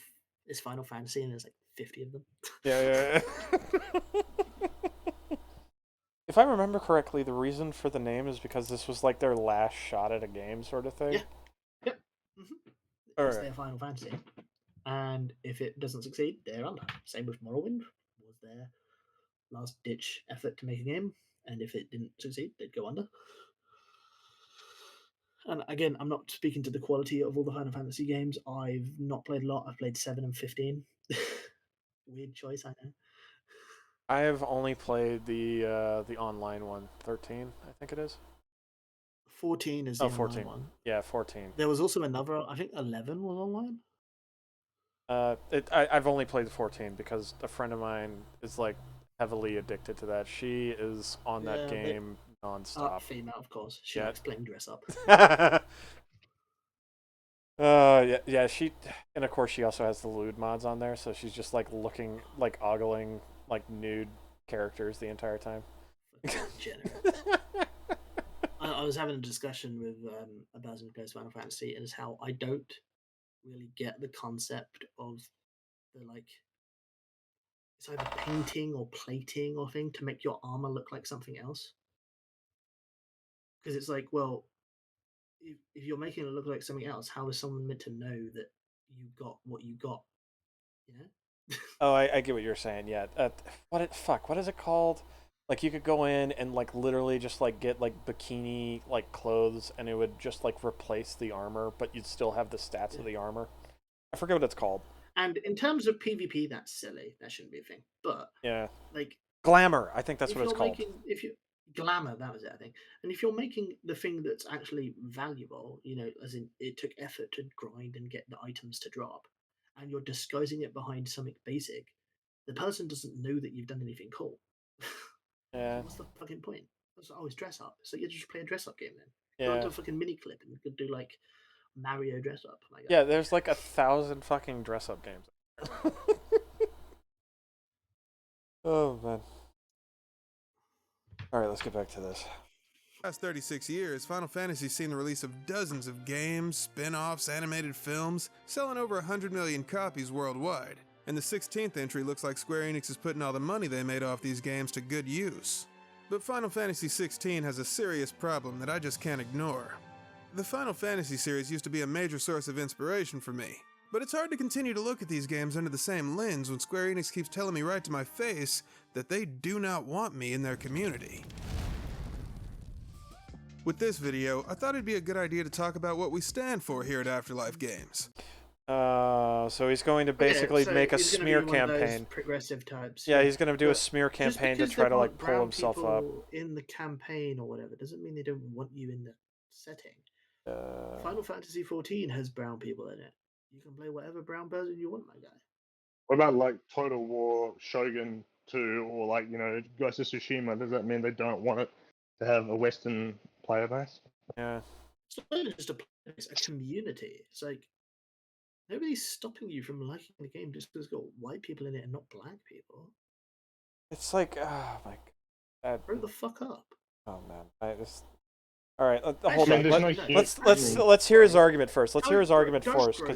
It's Final Fantasy, and there's like 50 of them. Yeah. If I remember correctly, the reason for the name is because this was like their last shot at a game, sort of thing. Yeah. Yep. Mm-hmm. It's Right. their Final Fantasy, and if it doesn't succeed, they're under. Same with Morrowind, was their last ditch effort to make a game, and if it didn't succeed, they'd go under. And again, I'm not speaking to the quality of all the Final Fantasy games. I've not played a lot. I've played 7 and 15. Weird choice, I know. I have only played the online one, 13, I think it is. 14 is the online 14. one. Yeah, 14. There was also another, I think 11 was online. I've only played 14 because a friend of mine is like heavily addicted to that. She is on that game nonstop. Female, of course. She likes playing dress up. Yeah. She, and of course she also has the lewd mods on there, so she's just like looking, like ogling, like nude characters the entire time. I was having a discussion with a person who plays Final Fantasy, and it's how I don't really get the concept of the like it's either painting or plating or thing to make your armor look like something else. Because it's like, well, if you're making it look like something else, how is someone meant to know that you got what you got? You know? Oh, I get what you're saying. Yeah. What is it called? Like you could go in and like literally just like get like bikini like clothes, and it would just like replace the armor, but you'd still have the stats of the armor. I forget what it's called. And in terms of PvP, that's silly. That shouldn't be a thing. But Yeah. like Glamour, I think that's if what it's you're called. making if you glamour, that was it, I think. And if you're making the thing that's actually valuable, you know, as in it took effort to grind and get the items to drop, and you're disguising it behind something basic, the person doesn't know that you've done anything cool. Yeah. What's the fucking point? It's always dress up. So you just play a dress up game then. Yeah. Go into a fucking mini clip and you could do like Mario dress up. Like Yeah, there's like 1,000 fucking dress up games. Oh man. All right, let's get back to this. Past 36 years, Final Fantasy's seen the release of dozens of games, spin-offs, animated films, selling over 100 million copies worldwide. And the 16th entry looks like Square Enix is putting all the money they made off these games to good use. But Final Fantasy XVI has a serious problem that I just can't ignore. The Final Fantasy series used to be a major source of inspiration for me, but it's hard to continue to look at these games under the same lens when Square Enix keeps telling me right to my face that they do not want me in their community. With this video, I thought it'd be a good idea to talk about what we stand for here at Afterlife Games. So he's going to basically so make a he's gonna smear be one of those campaign. progressive types. Yeah, he's going to do a But smear just campaign to because try there to like aren't pull brown himself up. people in the campaign or whatever doesn't mean they don't want you in the setting. Final Fantasy XIV has brown people in it. You can play whatever brown person you want, my guy. What about like Total War, Shogun 2, or like, you know, Ghost of Tsushima? Does that mean they don't want it to have a Western player base? Yeah. It's not even just a place, it's a community. It's like nobody's stopping you from liking the game just because it's got white people in it and not black people. It's like, oh my god. Grow the fuck up. Oh man, I just. All right, hold Actually, on. there's no Let's hear his argument first. Let's hear his argument Don't first. grow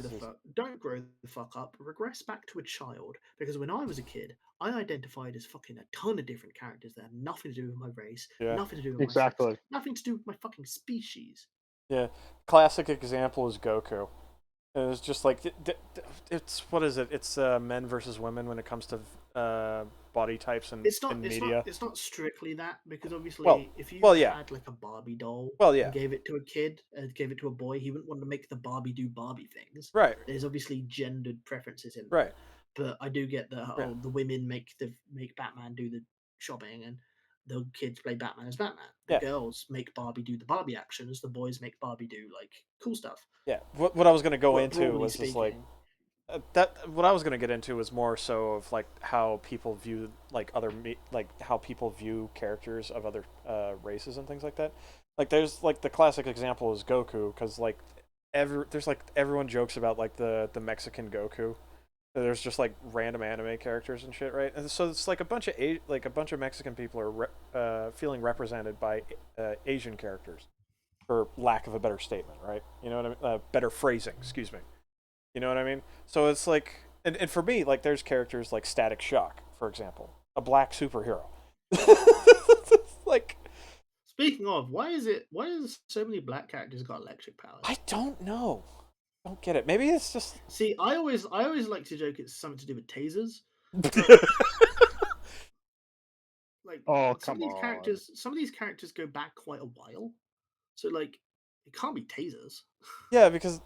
don't grow the fuck up. Regress back to a child. Because when I was a kid, I identified as fucking a ton of different characters that had nothing to do with my race, Yeah. nothing to do with my Exactly. sex, nothing to do with my fucking species. Yeah, classic example is Goku. And it's just like it's what is it? It's men versus women when it comes to body types and It's not. in It's media. not. It's not strictly that because obviously, Well- if you well, yeah. had like a Barbie doll, Well, yeah. and gave it to a kid and gave it to a boy, he wouldn't want to make the Barbie do Barbie things. Right. There's obviously gendered preferences in there. Right. But I do get that. Yeah. Oh, the women make Batman do the shopping, and the kids play Batman as Batman. The Yeah. girls make Barbie do the Barbie actions. The boys make Barbie do like cool stuff. Yeah. What I was gonna go But into broadly was just like speaking, that. What I was gonna get into was more so of like how people view like like how people view characters of other races and things like that. Like there's like the classic example is Goku because like everyone jokes about like the Mexican Goku. There's just like random anime characters and shit, right? And so it's like a bunch of Mexican people are feeling represented by Asian characters, for lack of a better statement, right? You know what I mean? Better phrasing, excuse me. You know what I mean? So it's like, and for me, like there's characters like Static Shock, for example, a black superhero. Like, speaking of, why is so many black characters got electric powers? I don't know. Don't get it. Maybe it's just. See, I always like to joke it's something to do with tasers. Like, Oh, some come of these on. characters go back quite a while, so like it can't be tasers. Yeah, because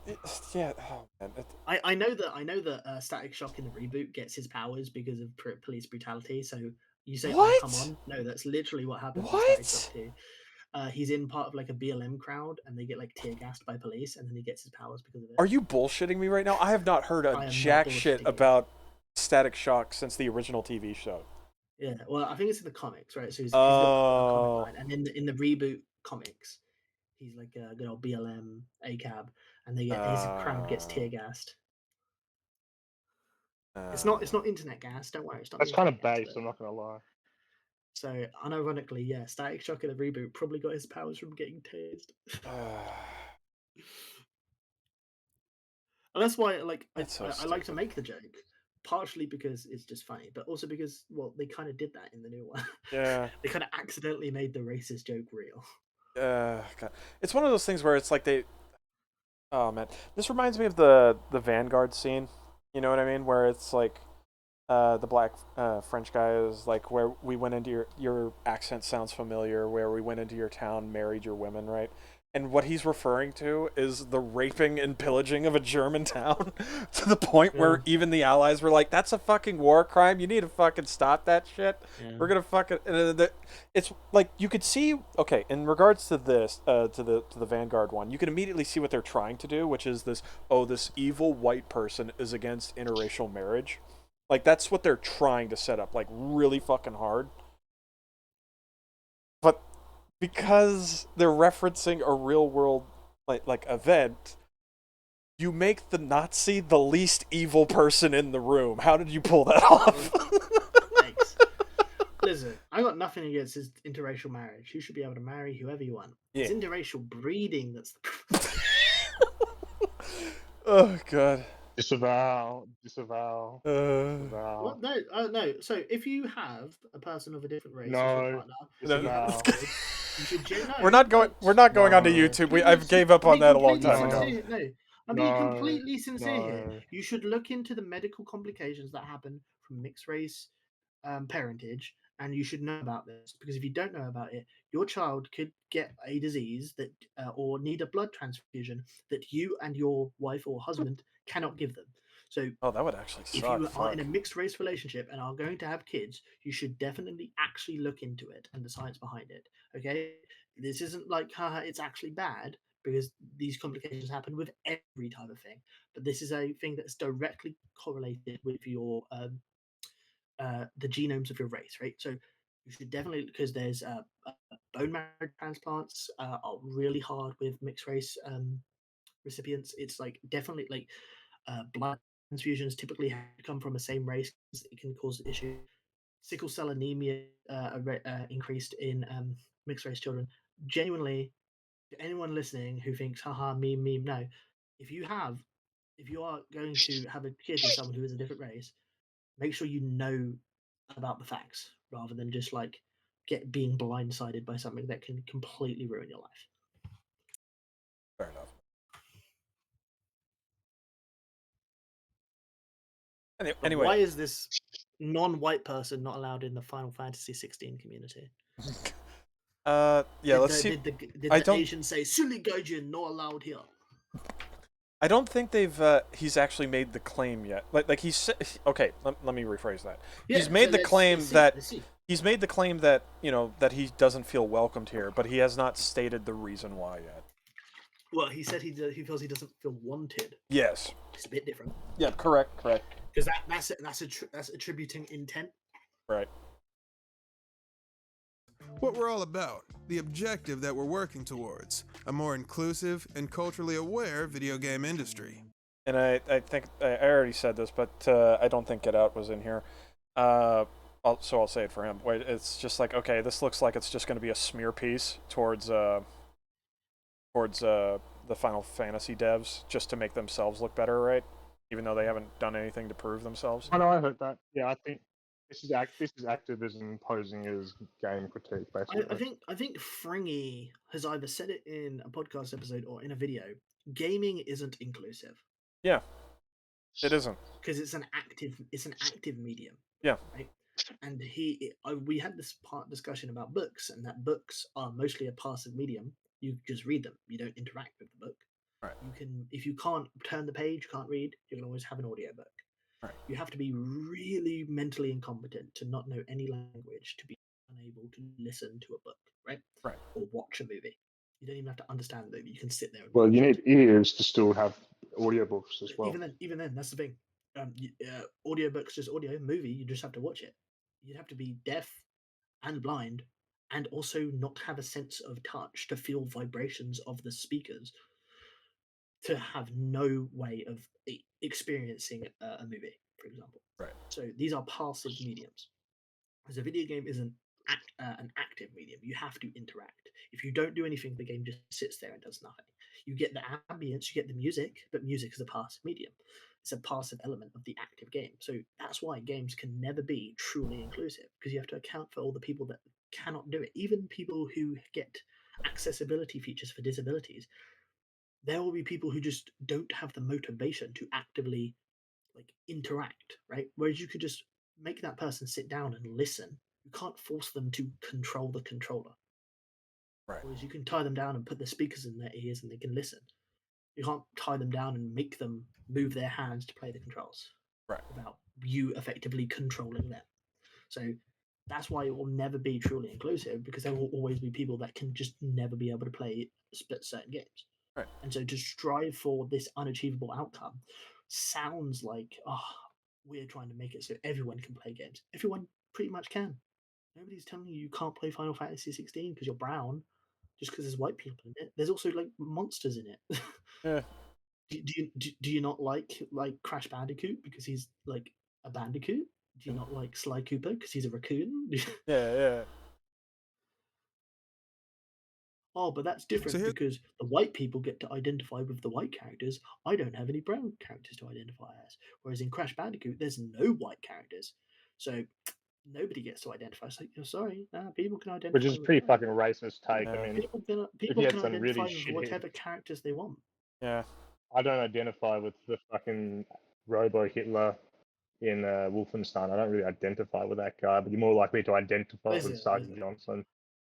yeah. Oh man. I know that Static Shock in the reboot gets his powers because of police brutality. So you say, What? "Oh, come on!" No, that's literally what happens. What? In Static Shock 2. He's in part of like a BLM crowd, and they get like tear gassed by police, and then he gets his powers because of it. Are you bullshitting me right now? I have not heard I a am not jack shit bullshitting you. about Static Shock since the original TV show. Yeah, well, I think it's in the comics, right? So he's Oh. got a comic line, and in the reboot comics, he's like a good old BLM ACAB, and his crowd gets tear gassed. It's not internet gas. Don't worry, it's not. That's the kind of internet gas, based. but- I'm not gonna lie. So, unironically, yeah, Static Shock in the reboot probably got his powers from getting tased. And that's why, like, That's so I like to stupid. make the joke, partially because it's just funny, but also because, well, they kind of did that in the new one. Yeah. They kind of accidentally made the racist joke real. God. It's one of those things where it's like they. Oh man, this reminds me of the Vanguard scene. You know what I mean? Where it's like, the black French guy is like, where we went into your accent sounds familiar. Where we went into your town, married your women, right? And what he's referring to is the raping and pillaging of a German town to the point where even the Allies were like, that's a fucking war crime. You need to fucking stop that shit. Yeah. We're going to fucking... it's like, you could see... Okay, in regards to this, to the Vanguard one, you can immediately see what they're trying to do, which is this, this evil white person is against interracial marriage. Like, that's what they're trying to set up, like, really fucking hard. But because they're referencing a real world like event, you make the Nazi the least evil person in the room. How did you pull that off? Thanks. Listen, I got nothing against his interracial marriage. You should be able to marry whoever you want. It's interracial breeding that's the Oh god. Disavow. Well, no. So if you have a person of a different race as your partner, disavow. you should We're not going onto YouTube. I've gave up on that a long time ago. I'm being completely sincere here. You should look into the medical complications that happen from mixed race parentage, and you should know about this, because if you don't know about it, your child could get a disease that or need a blood transfusion that you and your wife or husband cannot give them. So that would actually suck. If you are in a mixed race relationship and are going to have kids, you should definitely actually look into it and the science behind it. Okay, this isn't like, haha, it's actually bad, because these complications happen with every type of thing. But this is a thing that's directly correlated with your the genomes of your race, right? So you should definitely, because there's bone marrow transplants are really hard with mixed race recipients. It's like definitely like blood transfusions typically have to come from the same race. It can cause issue. Sickle cell anemia increased in mixed race children. Genuinely, anyone listening who thinks, haha, meme, no. If you are going to have a kid with someone who is a different race, make sure you know about the facts rather than just like being blindsided by something that can completely ruin your life. Fair enough. Anyway, why is this non-white person not allowed in the Final Fantasy 16 community? let's see. Did the Asians say silly gaijin not allowed here? I don't think they've he's actually made the claim yet. Like he said, okay, let me rephrase that. Yeah, he's made the claim that he's made the claim that, that he doesn't feel welcomed here, but he has not stated the reason why yet. Well, he said he feels he doesn't feel wanted. Yes. It's a bit different. Yeah, correct. Because that's attributing intent. Right. What we're all about, the objective that we're working towards, a more inclusive and culturally aware video game industry. And I think I already said this, but I don't think Get Out was in here. So I'll say it for him. It's just like, okay, this looks like it's just going to be a smear piece towards the Final Fantasy devs, just to make themselves look better, right? Even though they haven't done anything to prove themselves. I know, I heard that. Yeah, I think this is activism posing as game critique, basically. I think Fringy has either said it in a podcast episode or in a video. Gaming isn't inclusive. Yeah, it isn't, because it's an active medium. Yeah. Right. And we had this discussion about books, and that books are mostly a passive medium. You just read them. You don't interact with the book. Right. You can, if you can't turn the page, you can't read, you can always have an audiobook. Right. You have to be really mentally incompetent to not know any language to be unable to listen to a book, right? Right. Or watch a movie. You don't even have to understand the movie. You can sit there. And well, you need ears to still have audiobooks as well. Even then, that's the thing. Audiobooks, just audio. Movie, you just have to watch it. You'd have to be deaf and blind, and also not have a sense of touch to feel vibrations of the speakers. to have no way of experiencing a movie, for example. Right. So these are passive mediums. Because a video game is an active medium. You have to interact. If you don't do anything, the game just sits there and does nothing. You get the ambience, you get the music, but music is a passive medium. It's a passive element of the active game. So that's why games can never be truly inclusive, because you have to account for all the people that cannot do it. Even people who get accessibility features for disabilities, there will be people who just don't have the motivation to actively like interact, right? Whereas you could just make that person sit down and listen. You can't force them to control the controller. Right. Whereas you can tie them down and put the speakers in their ears and they can listen. You can't tie them down and make them move their hands to play the controls. Right. Without you effectively controlling them. So that's why it will never be truly inclusive, because there will always be people that can just never be able to play certain games. Right. And so to strive for this unachievable outcome sounds like, we're trying to make it so everyone can play games. Everyone pretty much can. Nobody's telling you you can't play Final Fantasy 16 because you're brown, just because there's white people in it. There's also like monsters in it. Yeah. Do you not like Crash Bandicoot because he's like a bandicoot? Do you not like Sly Cooper because he's a raccoon? Yeah. Oh, but that's different because the white people get to identify with the white characters. I don't have any brown characters to identify as. Whereas in Crash Bandicoot, there's no white characters. So nobody gets to identify. It's like, sorry, people can identify. Which is a pretty fucking racist take. Yeah. I mean, people had can some identify really with shitty- whatever characters they want. Yeah. I don't identify with the fucking Robo Hitler in Wolfenstein. I don't really identify with that guy, but you're more likely to identify Is with it? Sergeant Johnson.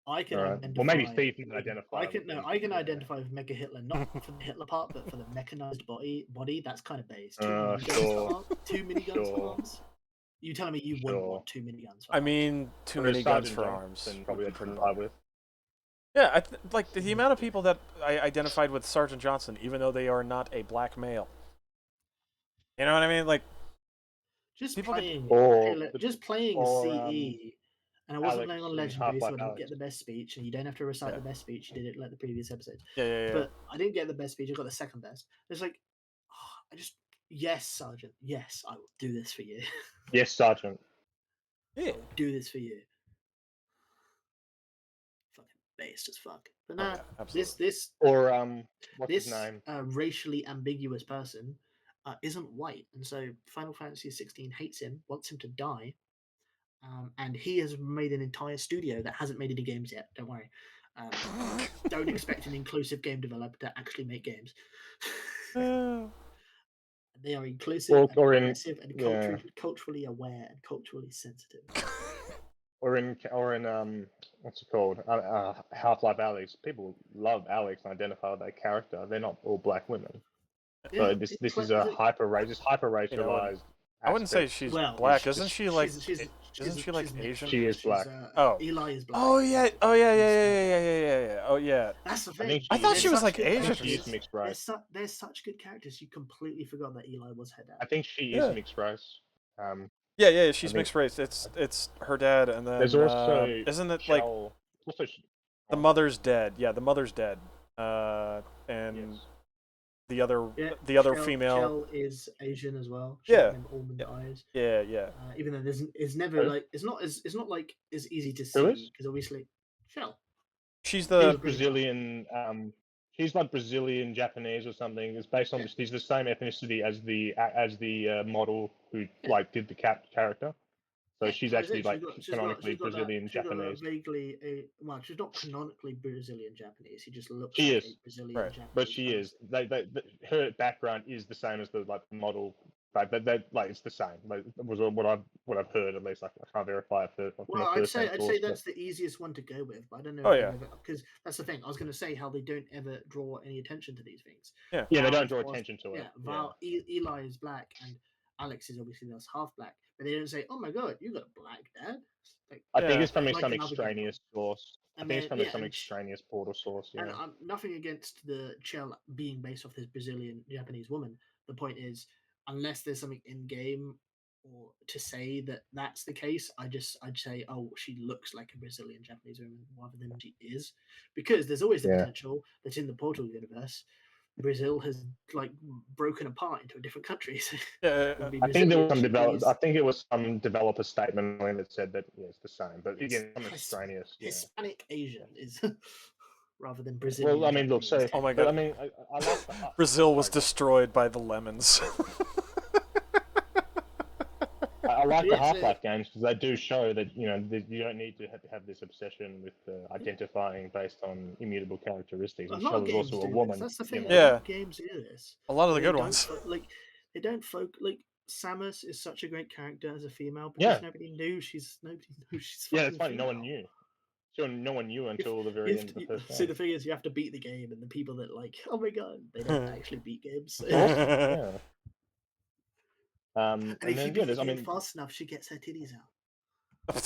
I can Alright. identify. Well, maybe Steve can identify. I can with no. him, I can yeah. identify with Mega Hitler, not for the Hitler part, but for the mechanized body. That's kind of base. Sure. Two miniguns for Sure. arms. You telling me you wouldn't Sure. want 2 miniguns? For I arms? mean, too Whereas many guns Sergeant for Johnson arms. Probably would be pretty identify low. with. Yeah, like the amount of people that I identified with Sergeant Johnson, even though they are not a black male. You know what I mean? Like, just people get- playing, Or- just playing or, CE, and I wasn't Alex playing on in Legendary, so I Half-Life didn't Alex. get the best speech, and you don't have to recite Yeah. the best speech. You did it like the previous episodes. yeah. But I didn't get the best speech. I got the second best. It's like, yes, Sergeant. Yes, I will do this for you. Yes, Sergeant. Yeah. I will do this for you. Fucking based as fuck. But Oh, nah, yeah, absolutely. this Or what's this his name? racially ambiguous person isn't white, and so Final Fantasy 16 hates him, wants him to die, and he has made an entire studio that hasn't made any games yet. Don't worry. Don't expect an inclusive game developer to actually make games. They are inclusive, and progressive, and culturally aware and culturally sensitive. Or in what's it called? Half-Life Alex. People love Alex and identify with that character. They're not all black women. So this is a hyper-racialized. I wouldn't say she's black. Isn't she like? She's Isn't she like she's Asian? She is black. Oh. Eli is black. Oh yeah. Oh yeah. Oh yeah. That's the I thing. think I thought There's she was such like good Asian. She characters. is mixed race. There's such good characters. You completely forgot that Eli was her dad. I think she Yeah. is mixed race. Yeah. She's think- mixed race. It's her dad, and then There's also isn't it like Shell- also the mother's dead? Yeah, the mother's dead. And Yes. the other Shell- female. Shell is Asian as well. Yeah. Them almond eyes. Yeah. Even though it's never Who? like it's not like as easy to Who see is? because obviously Shell. She's She's the Brazilian. She's like Brazilian Japanese or something. It's based on she's the same ethnicity as the model who like did the character. So she's actually like canonically Brazilian Japanese. Well, she's not canonically Brazilian Japanese. She just looks She like is. a Brazilian Right. Japanese. But she is. Her background is the same as the model. Like it's the same. Like was what I've heard at least. I can't verify it from Well, a I'd say first-hand source, that's the easiest one to go with, but I don't know. Oh, yeah. Because that's the thing. I was going to say how they don't ever draw any attention to these things. yeah, they Val don't draw was- attention to it. Yeah, Val, Eli is black, and Alex is obviously that's half black, but they don't say, "Oh my god, you got a black dad." Like, I think Yeah. it's from Like some another extraneous source. I And think it's then- from yeah, some and extraneous portal source. And Yeah. nothing against the Chell being based off this Brazilian Japanese woman. The point is, unless there's something in game or to say that that's the case, I'd say, oh, she looks like a Brazilian Japanese woman rather than she is, because there's always the Yeah. potential that in the Portal universe, Brazil has like broken apart into different countries. Yeah, It would be I think there was some Brazilian, I think it was some developer statement that said that it's the same, but It's again, some His- extraneous. Yeah. Hispanic Asian is rather than Brazilian. Well, I mean, look, so Japanese. Oh my but God. I mean, I like Brazil was sorry, destroyed by the lemons. I like the Yes, Half-Life games because they do show that that you don't need to have this obsession with identifying based on immutable characteristics. A And lot of Shell is games also a do woman. this. That's the thing. you A know. lot Yeah. of games do this. A lot of the They good don't ones. they don't like Samus is such a great character as a female because Yeah. nobody knew she's Yeah, fucking it's funny. No one female. knew. Sure, no one knew You until the you very have end of the to, first see, game. the thing is, you have to beat the game, and the people that like, oh my god, they don't actually beat games. Yeah. And And if you then beat the there's, I game mean, fast enough, she gets her titties out.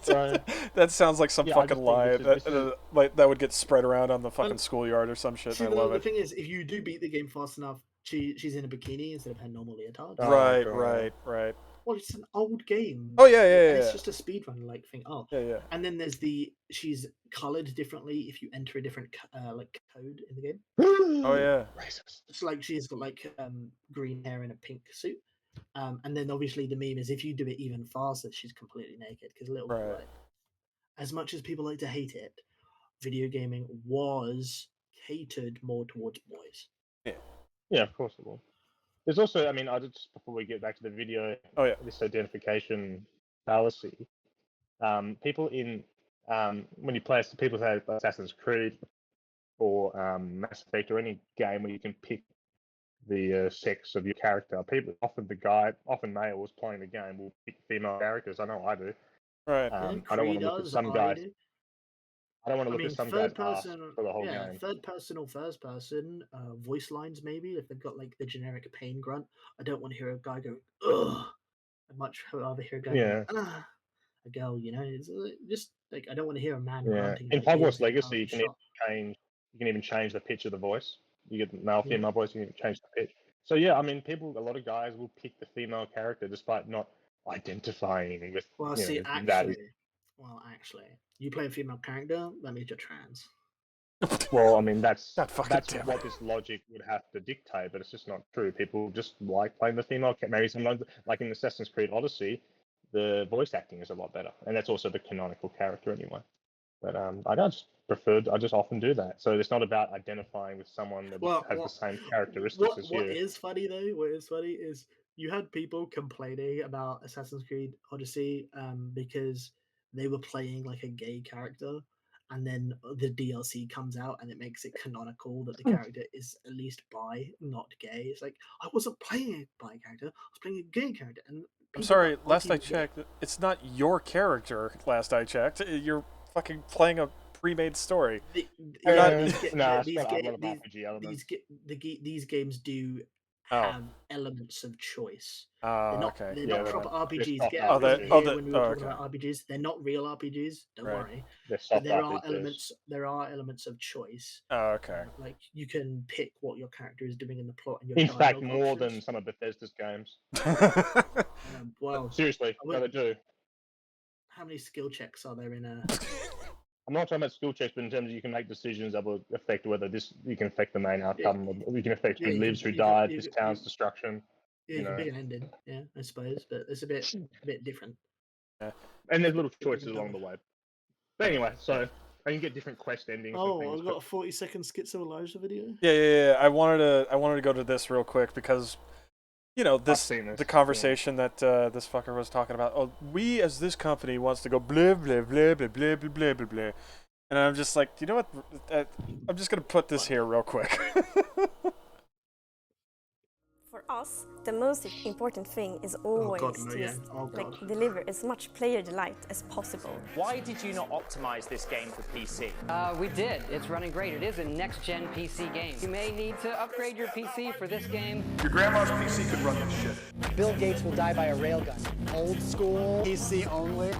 So- That sounds like some Yeah, I fucking just think lie this is- like that would get spread around on the fucking Well, schoolyard or some shit. See, And I love the it. thing is, if you do beat the game fast enough, she's in a bikini instead of her normal leotard. Oh, Right, God. right. Well, it's an old game. Oh yeah, and yeah. it's just a speedrun like thing. Oh, Yeah. and then there's she's colored differently if you enter a different like code in the game. Oh yeah. Racist. It's like she's got like green hair in a pink suit. And then obviously the meme is if you do it even faster, she's completely naked because little Right. like, as much as people like to hate it, video gaming was catered more towards boys. Yeah, of course it will. There's also, I mean, I just before we get back to the video, Oh yeah. this identification fallacy. People in when you play, people say Assassin's Creed or Mass Effect or any game where you can pick the sex of your character. People often males playing the game will pick female characters. I know I do. Right. I don't want to look at some guys. do. I don't want to I look mean, at some guys' third ass person, for the whole yeah, game. third person or first person, voice lines maybe if they've got like the generic pain grunt. I don't want to hear a guy go ugh. I'd much rather hear a guy Yeah. go, ah. A girl, it's just like I don't want to hear a man Yeah. grunting. In like, "Ew, Hogwarts getting Legacy, you out can of even shot." change. You can even change the pitch of the voice. You get male, Yeah. female voice. You can change the pitch. So yeah, I mean, a lot of guys will pick the female character despite not identifying with. Well, you see, know, that is- actually, you play a female character, that means you're trans. Well, I mean, that's God fucking that's damn what it. this logic would have to dictate, but it's just not true. People just like playing the female. Maybe sometimes, like in Assassin's Creed Odyssey, the voice acting is a lot better, and that's also the canonical character anyway. But I just often do that. So it's not about identifying with someone that has the same characteristics as you. What is funny though? What is funny is you had people complaining about Assassin's Creed Odyssey because they were playing like a gay character, and then the DLC comes out and it makes it canonical that the character is at least bi, not gay. It's like I wasn't playing a bi character; I was playing a gay character. And I'm people sorry. are Last I arguing gay. checked, it's not your character. Last I checked, you're fucking playing a pre-made story. These games do have elements of choice. They're not, okay. they're Yeah, not they're proper not- RPGs. they're Get soft out RPGs. here when we were talking okay. about RPGs. They're not real RPGs. Don't Right. worry. They're But soft there are RPGs. elements of choice. Oh, okay. Like you can pick what your character is doing in the plot and your In fact, dialogue more than options. some of Bethesda's games. Well, Seriously, I no, they do. how many skill checks are there in a? I'm not talking about skill checks, but in terms of you can make decisions that will affect whether you can affect the main outcome, or you can affect Yeah, who you lives, can- who you can- died, you this can- town's you- destruction. Yeah, you can pick an ending. Yeah, I suppose, but it's a bit different. And there's little choices along the way. But anyway, so and you get different quest endings. and Oh, things, I've got a 40-second Schizo Elijah video. Yeah. I wanted to go to this real quick because, seen this, the conversation that this fucker was talking about. Oh, we as this company wants to go blah blah blah blah blah blah blah blah blah, and I'm just like, you know what? I'm just gonna put this here real quick. For us, the most important thing is always to just, deliver as much player delight as possible. Why did you not optimize this game for PC? We did. It's running great. It is a next-gen PC game. You may need to upgrade your PC for this game. Your grandma's PC could run this shit. Bill Gates will die by a railgun. Old school, PC only.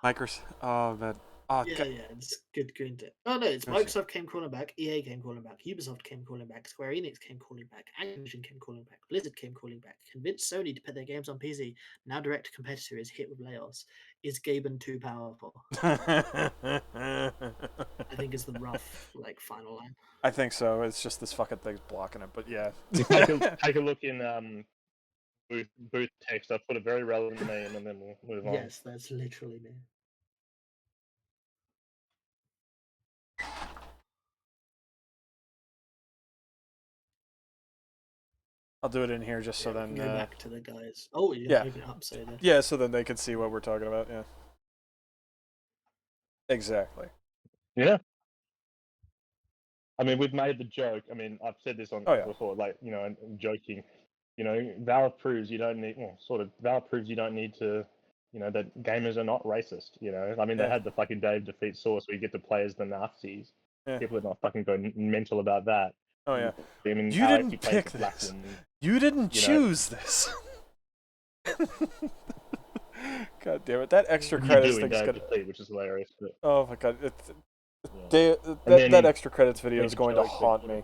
Microsoft. Oh man. Oh, Yeah, it's good green tip. Oh no, it's Microsoft came crawling back, EA came crawling back, Ubisoft came crawling back, Square Enix came crawling back, Activision came crawling back, Blizzard came crawling back, convinced Sony to put their games on PC. Now direct competitor is hit with layoffs. Is Gaben too powerful? I think is the rough final line. I think so. It's just this fucking thing's blocking it, but yeah. take a look in booth text. I put a very relevant name, and then we'll move on. Yes, that's literally me. I'll do it in here just so then. Go back to the guys. Oh yeah. Move it up so that... Yeah, so then they can see what we're talking about. Yeah. Exactly. Yeah. I mean, we've made the joke. I mean, I've said this on before, I'm joking. Valve proves you don't need. Well, sort of. Valve proves you don't need to. That gamers are not racist. I mean, they had the fucking Dave defeat source where you get to play as the Nazis. Yeah. People are not fucking going mental about that. Oh yeah. I mean, you didn't pick this. You didn't choose this. God damn it! That extra credits thing's gonna. Defeat, which is hilarious. But... Oh my god! That extra credits video is going to haunt me.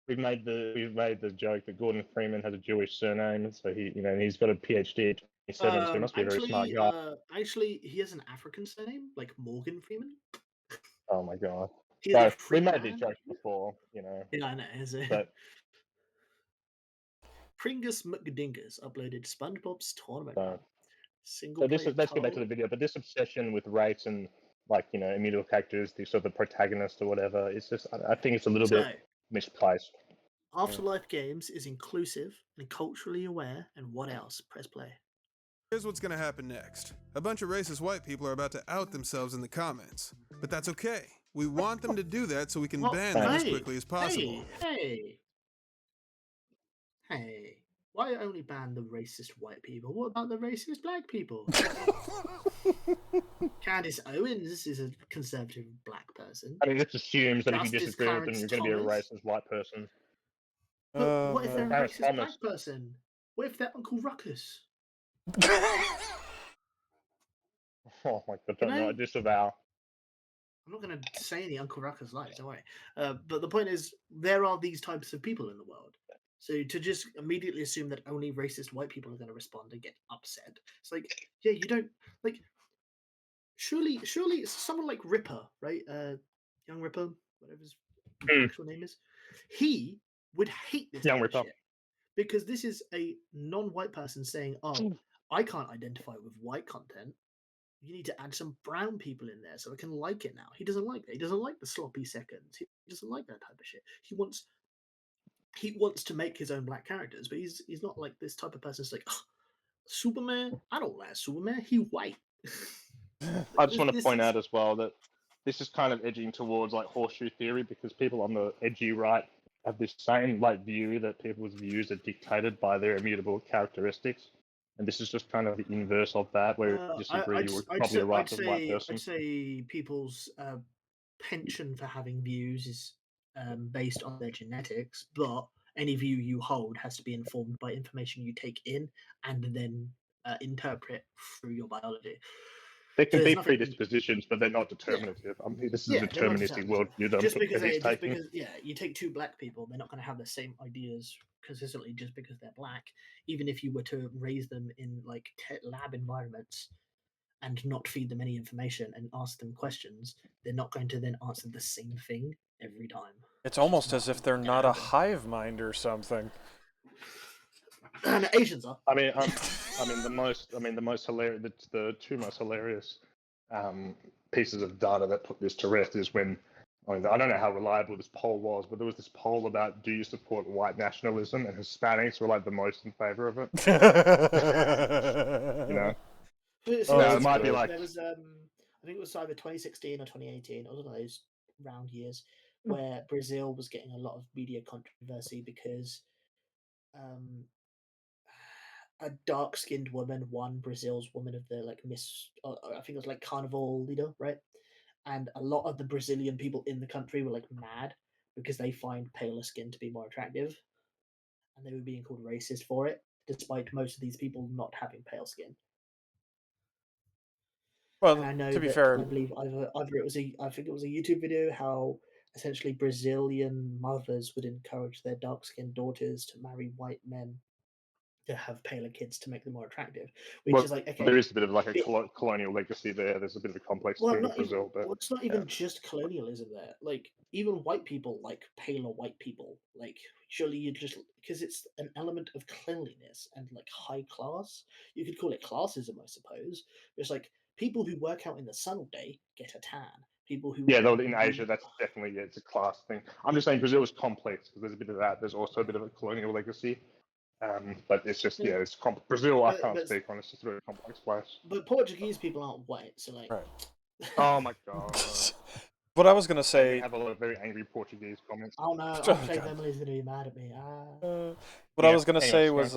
We've made the joke that Gordon Freeman has a Jewish surname, so he's got a PhD at 27, so he must be a very smart guy. Actually, he has an African surname, like Morgan Freeman. Oh my god! So, we made these jokes before, Yeah, I know. Is it? But... Pringus McDingus uploaded SpongeBob's tournament. So let's get back to the video. But this obsession with race and immutable characters, the sort of protagonist or whatever, it's just I think it's a little bit misplaced. Afterlife Games is inclusive and culturally aware, and what else? Press play. Here's what's gonna happen next. A bunch of racist white people are about to out themselves in the comments. But that's okay. We want them to do that so we can ban them as quickly as possible. Hey. Why only ban the racist white people? What about the racist black people? Candace Owens is a conservative black person. I mean, this assumes that if you disagree with them, you're going to be a racist white person. But what if they're a racist black person? What if they're Uncle Ruckus? Oh my god, don't know. I disavow. I'm not going to say any Uncle Ruckus lies, don't worry. But the point is, there are these types of people in the world. So to just immediately assume that only racist white people are going to respond and get upset, it's like, yeah, you don't like. Surely, someone like Ripper, right? Young Ripper, whatever his actual name is, he would hate this Young Ripper because this is a non-white person saying, "Oh, I can't identify with white content. You need to add some brown people in there so I can like it now." He doesn't like that. He doesn't like the sloppy seconds. He doesn't like that type of shit. He wants to make his own black characters, but he's not like this type of person. It's like, oh, Superman. I don't like Superman. He white. I just want to point out as well that this is kind of edging towards horseshoe theory because people on the edgy right have this same view that people's views are dictated by their immutable characteristics, and this is just kind of the inverse of that, where you disagree, you would probably a right to white person. I'd say people's penchant for having views is based on their genetics, but any view you hold has to be informed by information you take in and then interpret through your biology. There can be predispositions, but they're not determinative. I mean, this is a deterministic worldview. Just because you take two black people, they're not going to have the same ideas consistently just because they're black. Even if you were to raise them in lab environments and not feed them any information and ask them questions, they're not going to then answer the same thing every time. It's almost as if they're not a hive mind or something. And Asians are. The two most hilarious pieces of data that put this to rest is when I don't know how reliable this poll was, but there was this poll about do you support white nationalism, and Hispanics were the most in favor of it. It might be there was I think it was either 2016 or 2018. It was one of those round years where Brazil was getting a lot of media controversy because a dark-skinned woman won Brazil's Woman of the Miss. I think it was Carnival leader, right? And a lot of the Brazilian people in the country were mad because they find paler skin to be more attractive, and they were being called racist for it, despite most of these people not having pale skin. Well, and I know to be that fair, I believe either it was I think it was a YouTube video how essentially Brazilian mothers would encourage their dark-skinned daughters to marry white men to have paler kids to make them more attractive, which Well, is like okay. there is a bit of like a colonial legacy there. There's a bit of a complex Well, thing not with Brazil, but well, it's not even just colonialism there. Like even white people like paler white people. Like surely you just because it's an element of cleanliness and like high class. You could call it classism, I suppose. It's like people who work out in the sun all day get a tan. People who though in Asia, that's definitely it's a class thing. I'm just saying Brazil is complex because there's a bit of that. There's also a bit of a colonial legacy. But it's just it's Brazil. I can't speak on. It's just a very complex place. But Portuguese people aren't white, so like. Right. Oh my god. What I was gonna say. We have a lot of very angry Portuguese comments. Oh no, I'm afraid Emily's gonna be mad at me. What I was gonna say was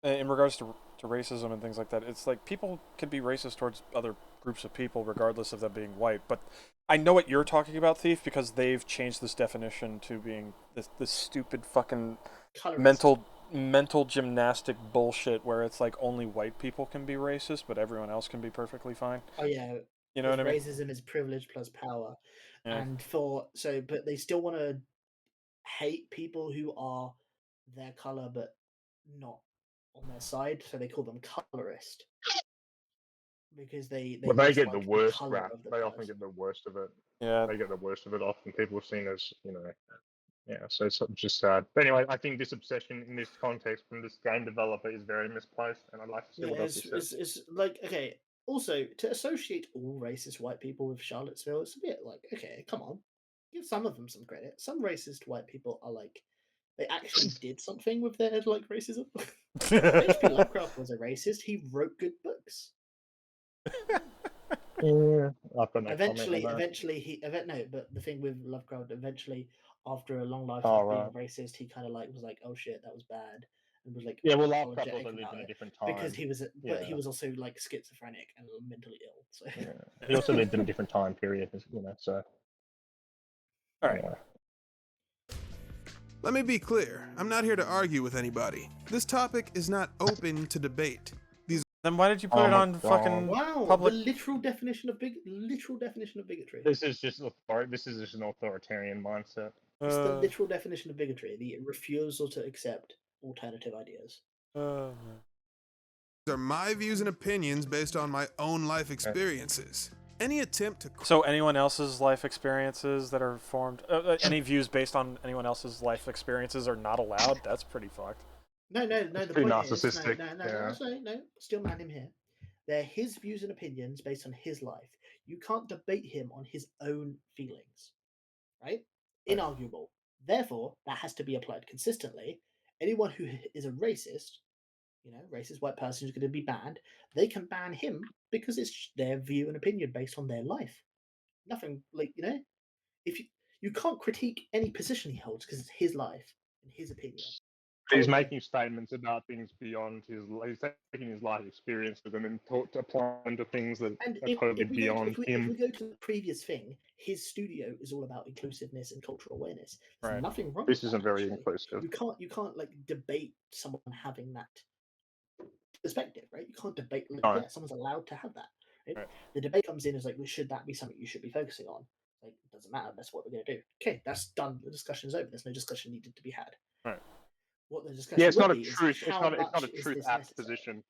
in regards to racism and things like that. It's like people can be racist towards other groups of people regardless of them being white. But I know what you're talking about, Thief, because they've changed this definition to being this stupid fucking mental gymnastic bullshit where it's like only white people can be racist, but everyone else can be perfectly fine. Oh yeah, you know what I mean? Racism is privilege plus power, and but they still want to hate people who are their color but not on their side, so they call them colorist because they get the worst rap. They often get the worst of it. Yeah, they get the worst of it. Often people are seen as so it's just sad. But anyway, I think this obsession in this context from this game developer is very misplaced, and I'd like to see what else he says. It's like, okay, also, to associate all racist white people with Charlottesville, it's a bit like, okay, come on. Give some of them some credit. Some racist white people are like, they actually did something with their, like, racism. H.P. Lovecraft was a racist. He wrote good books. I've got no eventually, but the thing with Lovecraft, eventually, after a long life of being a racist, he kind of like was like, "Oh shit, that was bad," and was like, Lovecraft also lived in a different time because he was, but he was also like schizophrenic and mentally ill. So he also lived in a different time period, So all right. Anyway. Let me be clear. I'm not here to argue with anybody. This topic is not open to debate. Then why did you put it on fucking public? The literal definition of bigotry. This is just an authoritarian mindset. It's the literal definition of bigotry: the refusal to accept alternative ideas. These are my views and opinions based on my own life experiences. Any attempt to so anyone else's life experiences that are formed, any views based on anyone else's life experiences are not allowed. That's pretty fucked. No. The pretty point narcissistic. Is, no. Still man him here. They're his views and opinions based on his life. You can't debate him on his own feelings, right? Inarguable. Therefore, that has to be applied consistently. Anyone who is a racist, racist white person who's going to be banned, they can ban him because it's their view and opinion based on their life. Nothing if you can't critique any position he holds because it's his life and his opinion. He's making statements about things beyond his. He's taking his life experiences and then applying to things that are totally beyond him. If we go to the previous thing, his studio is all about inclusiveness and cultural awareness. There's nothing wrong. This isn't very inclusive. You can't like debate someone having that perspective, right? You can't debate. Someone's allowed to have that. Right? The debate comes in as like, should that be something you should be focusing on? Like, it doesn't matter. That's what we're going to do. Okay, that's done. The discussion is over. There's no discussion needed to be had. Right. What the discussion it's not a truth. It's not a truth apt position.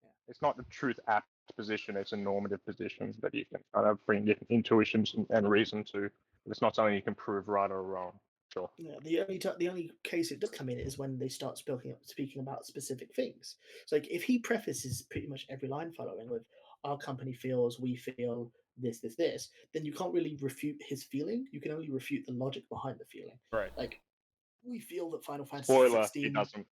Yeah. It's not a truth apt position. It's a normative position that you can kind of bring intuitions and reason to. But it's not something you can prove right or wrong. Sure. Yeah, the only case it does come in is when they start speaking about specific things. So like if he prefaces pretty much every line following with "our company feels, we feel this," then you can't really refute his feeling. You can only refute the logic behind the feeling. Right. Like, we feel that Final Fantasy Spoiler, 16. He doesn't.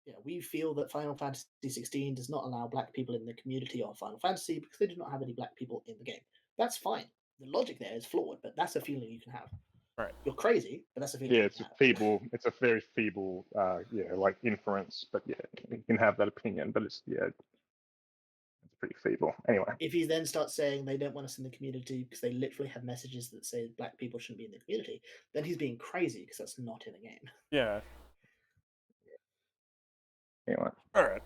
Yeah, we feel that Final Fantasy 16 does not allow black people in the community of Final Fantasy because they do not have any black people in the game. That's fine. The logic there is flawed, but that's a feeling you can have. Right. You're crazy, but that's a feeling. Yeah, it's It's a very feeble, like inference. But yeah, you can have that opinion, but it's pretty feeble. Anyway, if he then starts saying they don't want us in the community because they literally have messages that say black people shouldn't be in the community, then he's being crazy because that's not in the game. Yeah. Anyway. All right.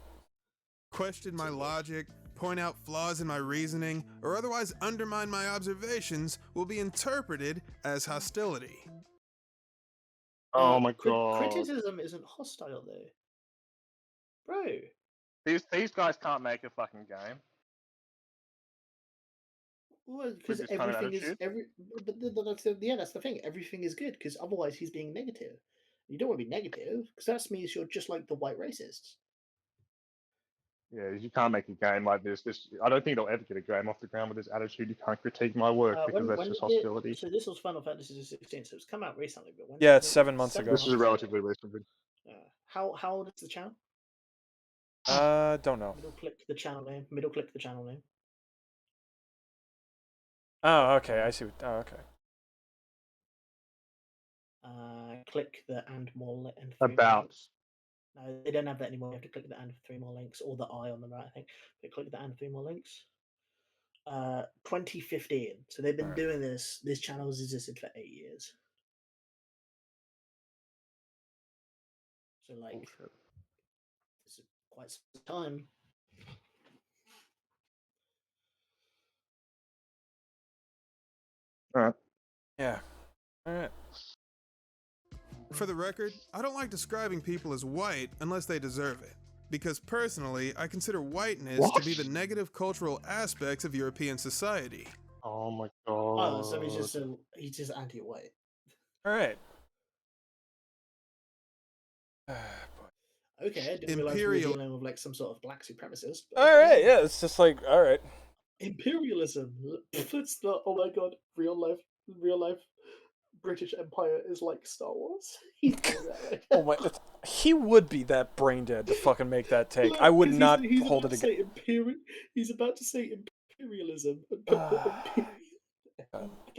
Question my logic, point out flaws in my reasoning, or otherwise undermine my observations will be interpreted as hostility. Oh my god. Criticism isn't hostile though. Bro. These guys can't make a fucking game. Well, because everything is that's the thing. Everything is good because otherwise he's being negative. You don't want to be negative because that means you're just like the white racists. Yeah, you can't make a game like this. I don't think they'll ever get a game off the ground with this attitude. You can't critique my work because that's just hostility. So this was Final Fantasy 16, so it's come out recently. But when yeah, it's 7 months ago. This is a relatively recent video. How old is the channel? Don't know. Middle click the channel name. Middle click the channel name. Oh, okay. I see. Oh, okay. Click the and more and about. No, they don't have that anymore. You have to click the and 3 more links or the I on the right. I think. But click the and 3 more links. 2015. So they've been doing this. This channel has existed for 8 years. So like, this is quite some time. All right. Yeah. All right. For the record, I don't like describing people as white unless they deserve it. Because personally, I consider whiteness to be the negative cultural aspects of European society. Oh my god. Oh, so he's just anti-white. All right. Okay, I didn't realize we were dealing with like some sort of black supremacist. All right, yeah, it's just like, all right. Imperialism. It's not. Oh my god, real life. British Empire is like Star Wars. Oh my! He would be that brain dead to fucking make that take. I would not hold it against. He's about to say imperialism and put the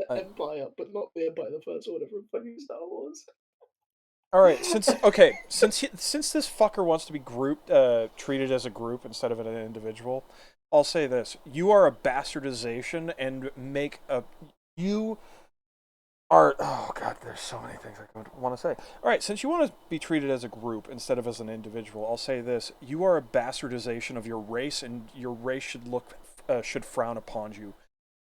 Empire, but not the Empire, the First Order from fucking Star Wars. All right, since this fucker wants to be treated as a group instead of an individual, I'll say this: you are a bastardization and you are, oh god, there's so many things I want to say. All right, since you want to be treated as a group instead of as an individual, I'll say this: you are a bastardization of your race, and your race should frown upon you.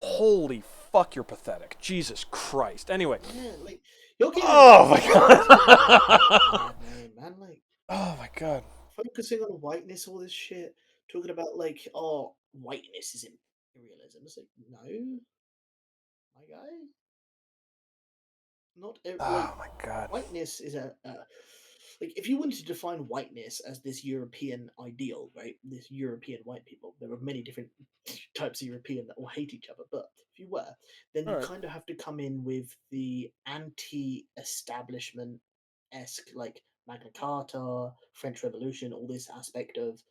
Holy fuck, you're pathetic. Jesus Christ. Anyway. Yeah, like, you're getting oh my god. man, like, oh my god. Focusing on whiteness, all this shit, talking about like, oh, whiteness is imperialism. It's like, no, my guy. Not every, oh my god. Whiteness is like, if you wanted to define whiteness as this European ideal, right? This European white people. There are many different types of European that all hate each other. But if you were, then you kind of have to come in with the anti-establishment-esque, like Magna Carta, French Revolution, all this aspect of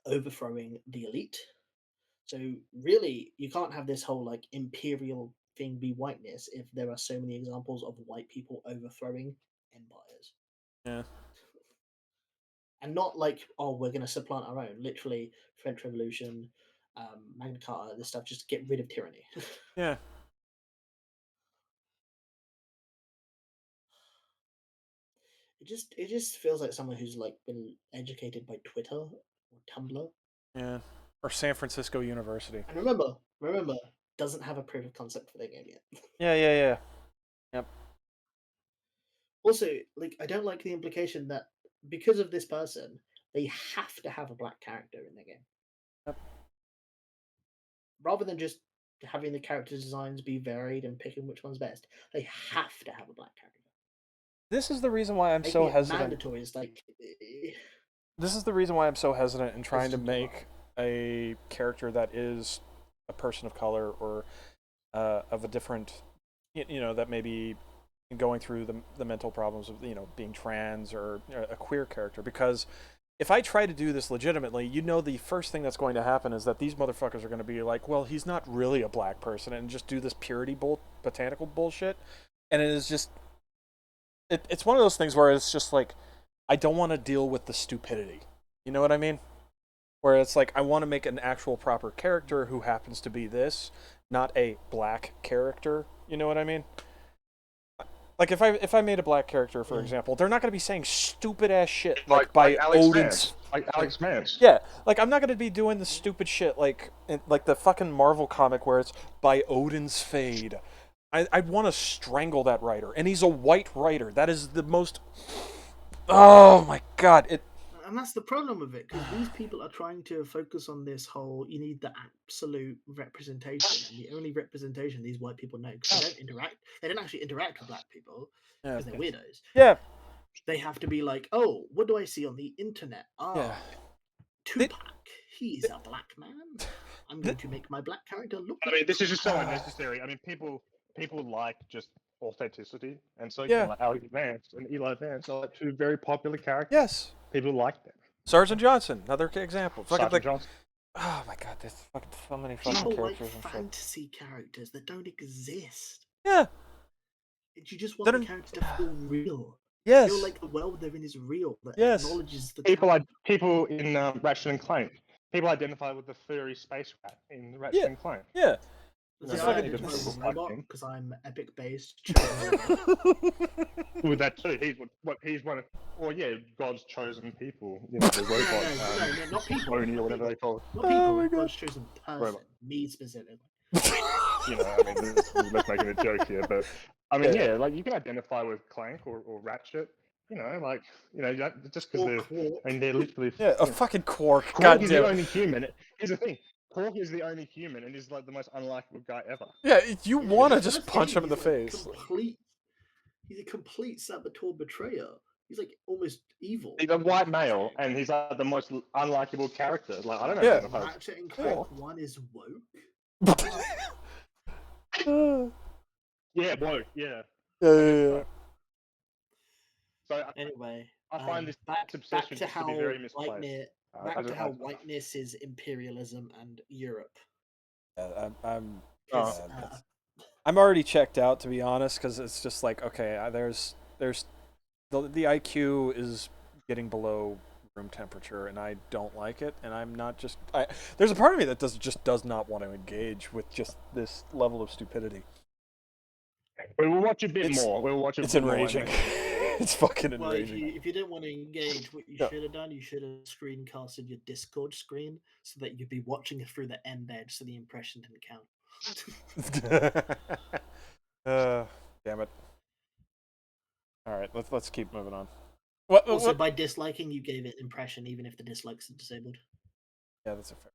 overthrowing the elite. So really, you can't have this whole like imperial thing be whiteness if there are so many examples of white people overthrowing empires. Yeah. And not like, oh, we're going to supplant our own. Literally, French Revolution, Magna Carta, this stuff, just get rid of tyranny. Yeah. It just feels like someone who's like been educated by Twitter or Tumblr. Yeah. Or San Francisco University. And remember, doesn't have a proof of concept for their game yet. Yeah. Yep. Also, like, I don't like the implication that because of this person, they have to have a black character in their game. Yep. Rather than just having the character designs be varied and picking which one's best, they have to have a black character. This is the reason why I'm so hesitant. Mandatory is like. This is the reason why I'm so hesitant in trying to make a character that is a person of color or of a different, that may be going through the mental problems of, being trans or a queer character. Because if I try to do this legitimately, the first thing that's going to happen is that these motherfuckers are going to be like, well, he's not really a black person, and just do this purity botanical bullshit. And it is just, it's one of those things where it's just like, I don't want to deal with the stupidity. You know what I mean? Where it's like, I want to make an actual proper character who happens to be this, not a black character. You know what I mean? Like, if I made a black character, for example, they're not going to be saying stupid ass shit like by Alex Odin's Vance. Like Alex Vance. Yeah, like I'm not gonna be doing the stupid shit like the fucking Marvel comic where it's by Odin's Fade. I'd want to strangle that writer, and he's a white writer. That is the most. Oh my god! And that's the problem with it, because these people are trying to focus on this whole. You need the absolute representation, and the only representation these white people know, because they don't interact. They don't actually interact with black people because they're weirdos. Yeah. They have to be like, oh, what do I see on the internet? Oh, Tupac. He's a black man. I'm going to make my black character look. I mean, this is just so unnecessary. I mean, people like just authenticity, and so like Alex Vance and Eli Vance are like two very popular characters. Yes, people like them. Sergeant Johnson, another example. Sergeant Johnson. Oh my god, there's fucking so many fucking people characters like and fantasy characters that don't exist. Yeah, you just want the character to feel real. Yes, feel like the world they're in is real. That acknowledges the people in Ratchet and Clank. People identify with the furry space rat in Ratchet and Clank. Yeah. Because I'm epic based. With that too, he's one of God's chosen people. You know, the robot, no, not people. Or whatever they call it. Not people. God's chosen person. Me specifically. You know, I mean, let's make it a joke here, but I mean, like you can identify with Clank or Ratchet. You know, like just because they're literally a fucking Quark. Quark is the only human. Here's the thing. Quark is the only human, and he's like the most unlikable guy ever. Yeah, you want to just punch him in the face. He's a complete saboteur betrayer. He's like almost evil. He's a white male, and he's like the most unlikable character. Like I don't know. Yeah, Ratchet and Clank 1 is woke. Yeah, woke. Yeah. Yeah. So anyway, I find this obsession to be very misplaced. Back to how whiteness is imperialism and Europe. I'm already checked out, to be honest, because it's just like, okay, there's the IQ is getting below room temperature, and I don't like it, and I'm not just there's a part of me that does not want to engage with just this level of stupidity. We will watch a bit more. We'll watch it. It's enraging. It's fucking enraging. If you didn't want to engage, what you should have done, you should have screencasted your Discord screen so that you'd be watching it through the end edge, so the impression didn't count. Damn it! All right, let's keep moving on. Also, by disliking, you gave it impression, even if the dislikes are disabled. Yeah, that's a fair.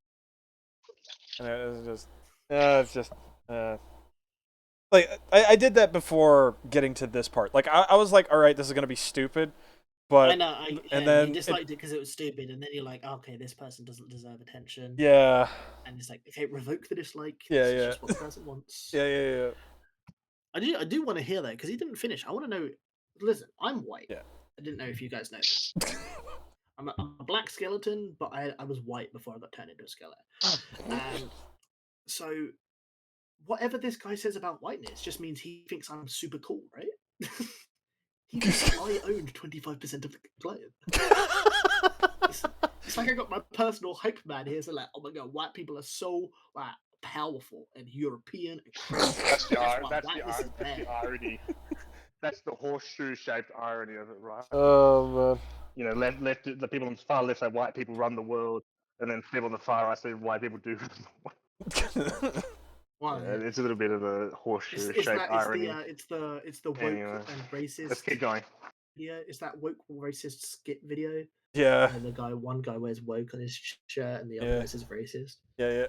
And it's just. Like, I did that before getting to this part. Like, I was like, all right, this is going to be stupid. But, I know, and then you disliked it because it was stupid, and then you're like, okay, this person doesn't deserve attention. Yeah. And it's like, okay, revoke the dislike. Yeah, this is just what the person wants. Yeah. I do want to hear that, because he didn't finish. I want to know, listen, I'm white. Yeah. I didn't know if you guys know this. I'm a black skeleton, but I was white before I got turned into a skeleton. And so whatever this guy says about whiteness just means he thinks I'm super cool, right? He thinks I owned 25% of the client. It's like I got my personal hype man here, so like, oh my god, white people are so powerful and European. That's the irony. That's the horseshoe-shaped irony of it, right? Oh man. You know, left the people on the far left say white people run the world, and then people on the far right say white people do. It's a little bit of a horseshoe-shaped irony. It's the woke and racist. Let's keep going. Yeah, it's that woke racist skit video. Yeah. And one guy wears woke on his shirt, and the other is racist. Yeah.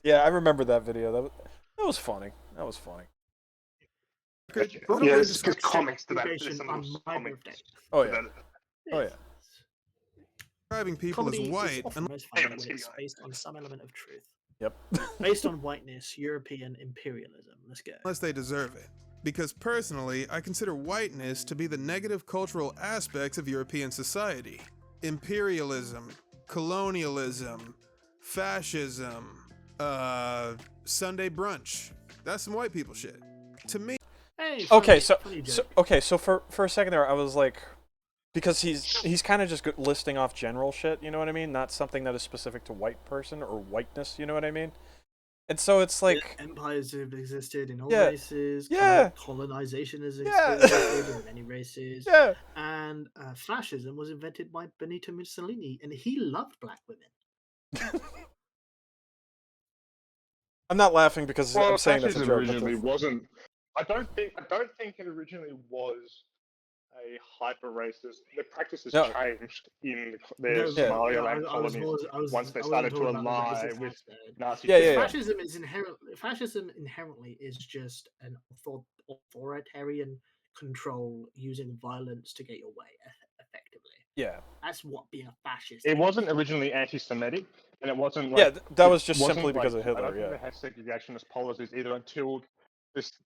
Yeah, I remember that video. That was funny. That was funny. Yeah, it's good comics to that. Oh yeah. Oh yeah. Describing people as white it's based on some element of truth. Yep. Based on whiteness, European imperialism. Let's go. Unless they deserve it. Because personally, I consider whiteness to be the negative cultural aspects of European society. Imperialism, colonialism, fascism, Sunday brunch. That's some white people shit. To me. Hey, so for a second there, I was like, because he's kind of just listing off general shit, you know what I mean? Not something that is specific to white person or whiteness, you know what I mean? And so it's like empires have existed in all Yeah. races. Yeah. Colonization has Yeah. existed in many races. Yeah. And fascism was invented by Benito Mussolini, and he loved black women. I'm not laughing because I'm saying that's a fascism joke. originally wasn't. I don't think it originally was a hyper racist. The practices No. changed in the No, Somaliland I was colonies more- I was- once they I wasn't started to talking about the ally racist with aspect. Nazi. Fascism inherently is just an authoritarian control using violence to get your way effectively. Yeah. That's what being a fascist. It wasn't originally anti-Semitic, and it wasn't Yeah, like that was it just wasn't simply because of I Hitler, don't think yeah. they had segregationist policies either until this.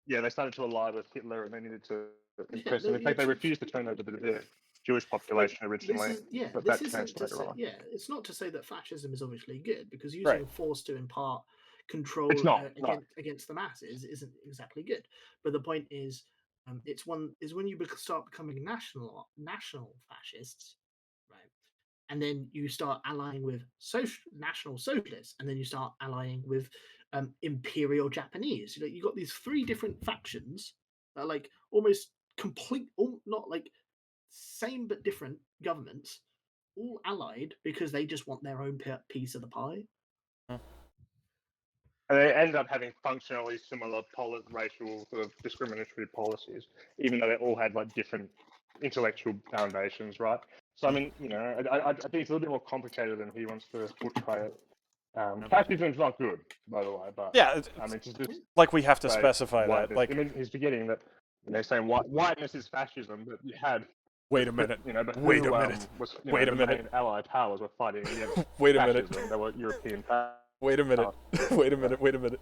Yeah, they started to ally with Hitler, and they needed to impress him. In fact, they refused to turn over the Jewish population originally. But that changed later on. It's not to say that fascism is obviously good, because using force to impart control It's not, no. against the masses isn't exactly good. But the point is, it's when you start becoming national fascists, right? And then you start allying with national socialists, and then you start allying with imperial Japanese. You got these three different factions that are like almost complete, not like same but different governments, all allied because they just want their own piece of the pie. And they ended up having functionally similar racial sort of discriminatory policies, even though they all had like different intellectual foundations, right? So I mean, I think it's a little bit more complicated than he wants to portray it. Fascism's not good, by the way, but yeah, I mean, just like we have to specify that. whiteness. Like, I mean, he's forgetting that they're saying whiteness is fascism, but you had. Wait a minute. But Wait who, a minute. Was, Wait a the minute. main Allied powers were fighting against Wait a fascism. minute. They were European. Wait a minute. Wait a minute. Wait a minute.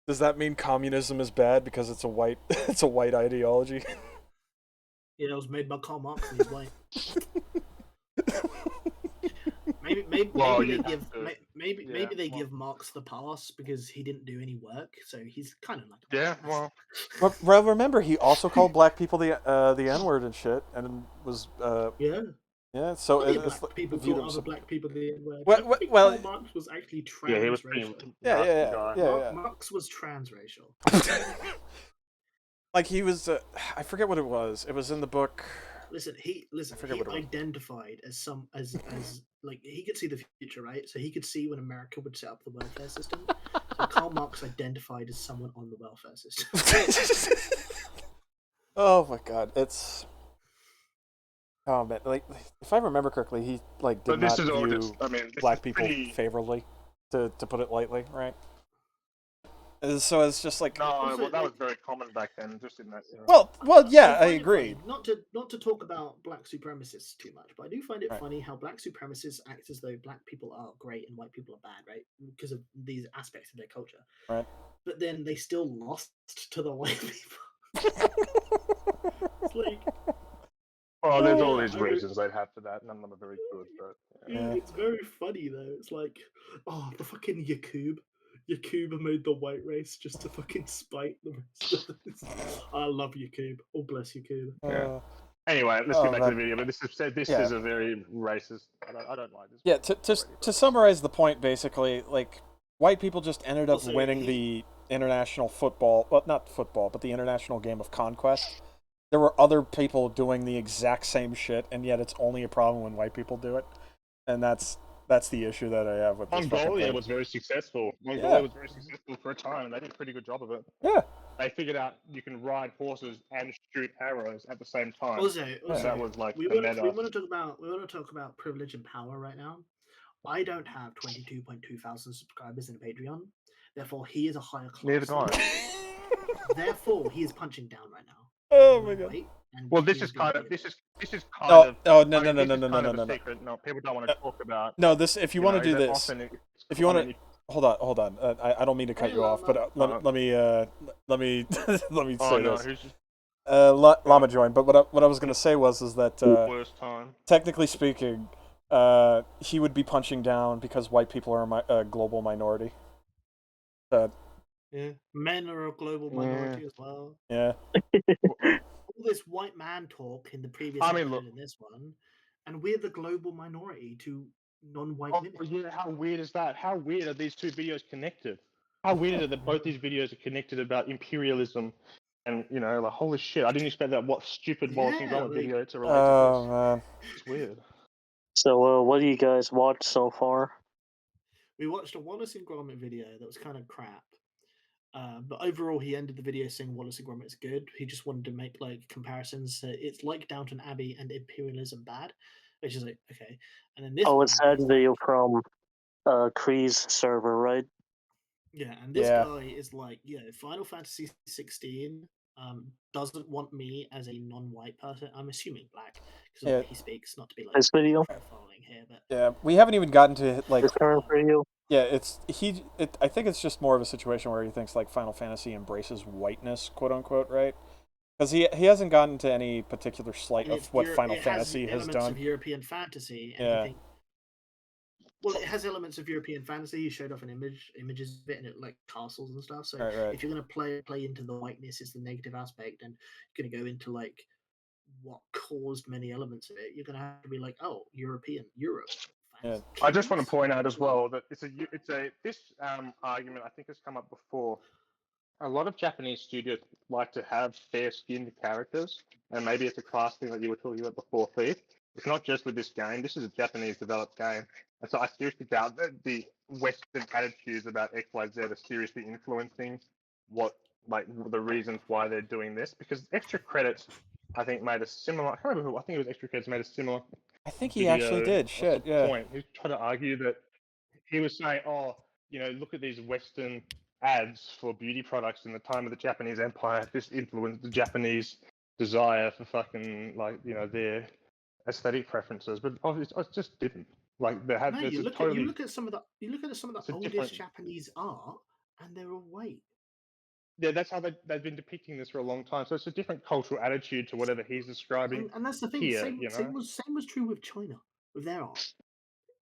Does that mean communism is bad because it's a white ideology? Yeah, it was made by Karl Marx and he's white. Maybe they give Marx the pass because he didn't do any work, so he's kind of like Well, remember he also called black people the N-word and shit, and was yeah. So it's black people call other black people the N-word. Well, Marx was actually transracial. Yeah. Marx was transracial. Like he was, I forget what it was. It was in the book. Listen, he identified as like he could see the future, right? So he could see when America would set up the welfare system. So Karl Marx identified as someone on the welfare system. Oh my god, it's. Oh man, like if I remember correctly, he like did not view black people favorably, to put it lightly, right? So it's just like that was very common back then, just in that. Well, yeah, I agree. Not to talk about black supremacists too much, but I do find it funny how black supremacists act as though black people are great and white people are bad, right? Because of these aspects of their culture. Right. But then they still lost to the white people. It's like. Oh, there's all these reasons they'd have for that. None of them are very good, but it's very funny though. It's like, the fucking Yakub made the white race just to fucking spite the rest of this. I love Yakub. Oh, bless Yakub. Yeah. Anyway, let's get back to the video. But this is a very racist. I don't like this. Yeah. To summarize the point, basically, like white people just ended up winning the international football. Well, not football, but the international game of conquest. There were other people doing the exact same shit, and yet it's only a problem when white people do it, and that's the issue that I have with this. Mongolia was very successful. Mongolia was very successful for a time, and they did a pretty good job of it. Yeah. They figured out you can ride horses and shoot arrows at the same time. Also, that was like we want to talk about privilege and power right now. I don't have 22.2 thousand subscribers in a Patreon, therefore he is a higher class. Neither do I. Therefore, he is punching down right now. Oh my god. Well, this is kind of no. Secret. No, people don't want to talk about. No, this. If you want to do this, if you want to, hold on. I don't mean to cut you off, but let me say this. Llama joined, but what I was going to say was that worst time. Technically speaking, he would be punching down because white people are a global minority. Yeah, men are a global minority as well. Yeah. All this white man talk in the previous episode and this one, and we're the global minority to non-white women. Yeah, how weird is that? How weird are these two videos connected? How weird is it that both these videos are connected about imperialism, and like holy shit! I didn't expect that. What stupid Wallace and Gromit video to relate to this? Man. It's weird. So, what do you guys watch so far? We watched a Wallace and Gromit video that was kind of crap. But overall, he ended the video saying Wallace and Gromit is good. He just wanted to make like comparisons. It's like Downton Abbey and imperialism bad, which is like okay. And then this. Oh, it's that video from Kree's server, right? Yeah, and this guy is like, Final Fantasy 16 doesn't want me as a non-white person. I'm assuming black because he speaks, not to be like this video profiling here, but yeah, we haven't even gotten to like this current video. Yeah, I think it's just more of a situation where he thinks like Final Fantasy embraces whiteness, quote unquote, right? Because he hasn't gotten to any particular slight of what Final Fantasy has done. Of European fantasy. And well, it has elements of European fantasy. He showed off an images of it, and it like castles and stuff. So if you're gonna play into the whiteness is the negative aspect, and you're gonna go into like what caused many elements of it, you're gonna have to be like, oh, Europe. Yeah. I just want to point out as well that this argument I think has come up before. A lot of Japanese studios like to have fair-skinned characters, and maybe it's a class thing that you were talking about before, Thief. It's not just with this game. This is a Japanese-developed game, and so I seriously doubt that the Western attitudes about XYZ are seriously influencing the reasons why they're doing this. Because Extra Credits, I think, made a similar. I can't remember who. I think it was Extra Credits made a similar. I think he actually did. Shit, yeah. Point. He was trying to argue that he was saying, look at these Western ads for beauty products in the time of the Japanese Empire. This influenced the Japanese desire for fucking their aesthetic preferences, but obviously it just didn't. Like they had. No, you look at some of the oldest Japanese art, and they're all white. Yeah, that's how they've been depicting this for a long time. So it's a different cultural attitude to whatever he's describing. And that's the thing. Here, same was true with China, with their art.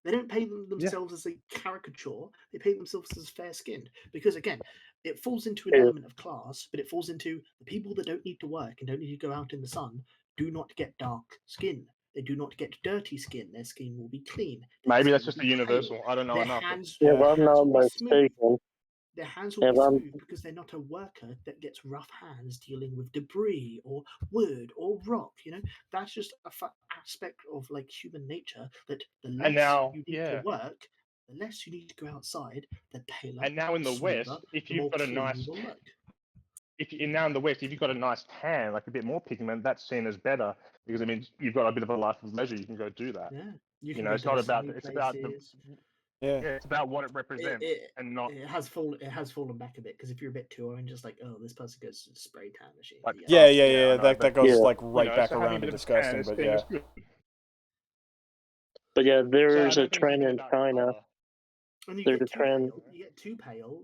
They don't paint themselves as a caricature. They paint themselves as fair-skinned. Because, again, it falls into an element of class, but it falls into the people that don't need to work and don't need to go out in the sun do not get dark skin. They do not get dirty skin. Their skin will be clean. Maybe that's just a universal. I don't know enough. If I'm not mistaken. Their hands will be smooth because they're not a worker that gets rough hands dealing with debris or wood or rock. That's just a aspect of like human nature that the less you need to work, the less you need to go outside, the paler. And now in the West, if you've got a nice, if you've got a nice tan, like a bit more pigment, that's seen as better because it means you've got a bit of a life of leisure. You can go do that. Yeah, it's not about. It's about the. Yeah, it's about what it represents, and not. It has fallen back a bit because if you're a bit too orange, just like, oh, this person goes to the spray tan machine. Like, that goes like right back around to disgusting, but yeah. But yeah, there's a trend in China. There's a trend. You get too pale.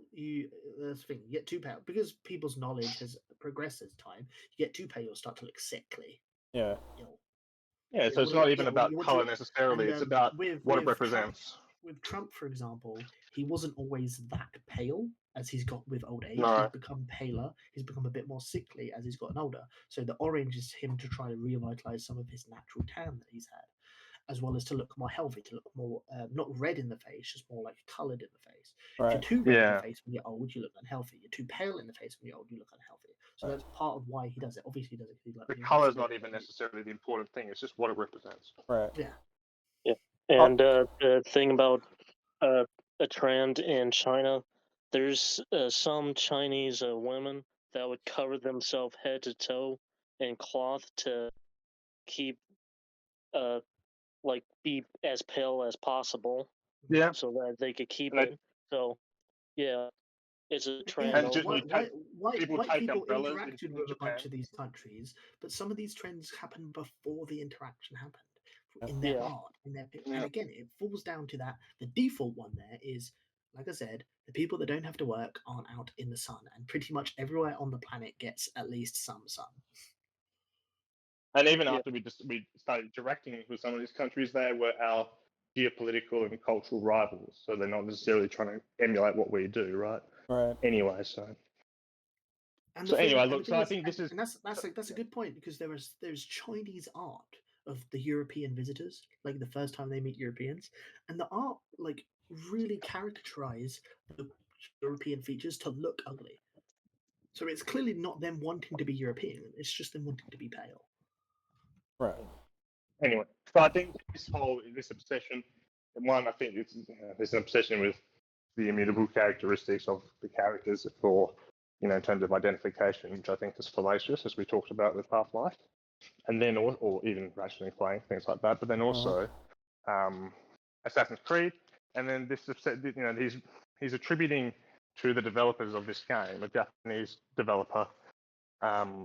That's the thing. You get too pale because people's knowledge has progressed as time. You get too pale, you'll start to look sickly. Yeah. Yeah, so it's not even about color necessarily. It's about what it represents. With Trump, for example, he wasn't always that pale as he's got with old age. No. He's become paler. He's become a bit more sickly as he's gotten older. So the orange is him to try to revitalize some of his natural tan that he's had, as well as to look more healthy, to look more not red in the face, just more like colored in the face. Right. If you're too red in the face when you're old, you look unhealthy. You're too pale in the face when you're old, you look unhealthy. So that's part of why he does it. Obviously, he does it because the color is not even necessarily the important thing. It's just what it represents. Right. Yeah. Yeah. And the thing about a trend in China, there's some Chinese women that would cover themselves head to toe in cloth to keep be as pale as possible. Yeah. So that they could keep it. So yeah, it's a trend. And white people interacted with a bunch of these countries, but some of these trends happened before the interaction happened. In their art, and again, it falls down to that. The default one there is, like I said, the people that don't have to work aren't out in the sun, and pretty much everywhere on the planet gets at least some sun. And even after we started directing with some of these countries, they were our geopolitical and cultural rivals, so they're not necessarily trying to emulate what we do, right? Right. Anyway, so. So I think this is, and that's a good point because there's Chinese art of the European visitors, like the first time they meet Europeans, and the art like really caricaturize the European features to look ugly. So it's clearly not them wanting to be European. It's just them wanting to be pale. Right. Anyway, so I think this obsession, one, I think there's an obsession with the immutable characteristics of the characters for, in terms of identification, which I think is fallacious, as we talked about with Half-Life, and then or even Ratchet & Clank, things like that. But then also Assassin's Creed, and then this, he's attributing to the developers of this game, a Japanese developer,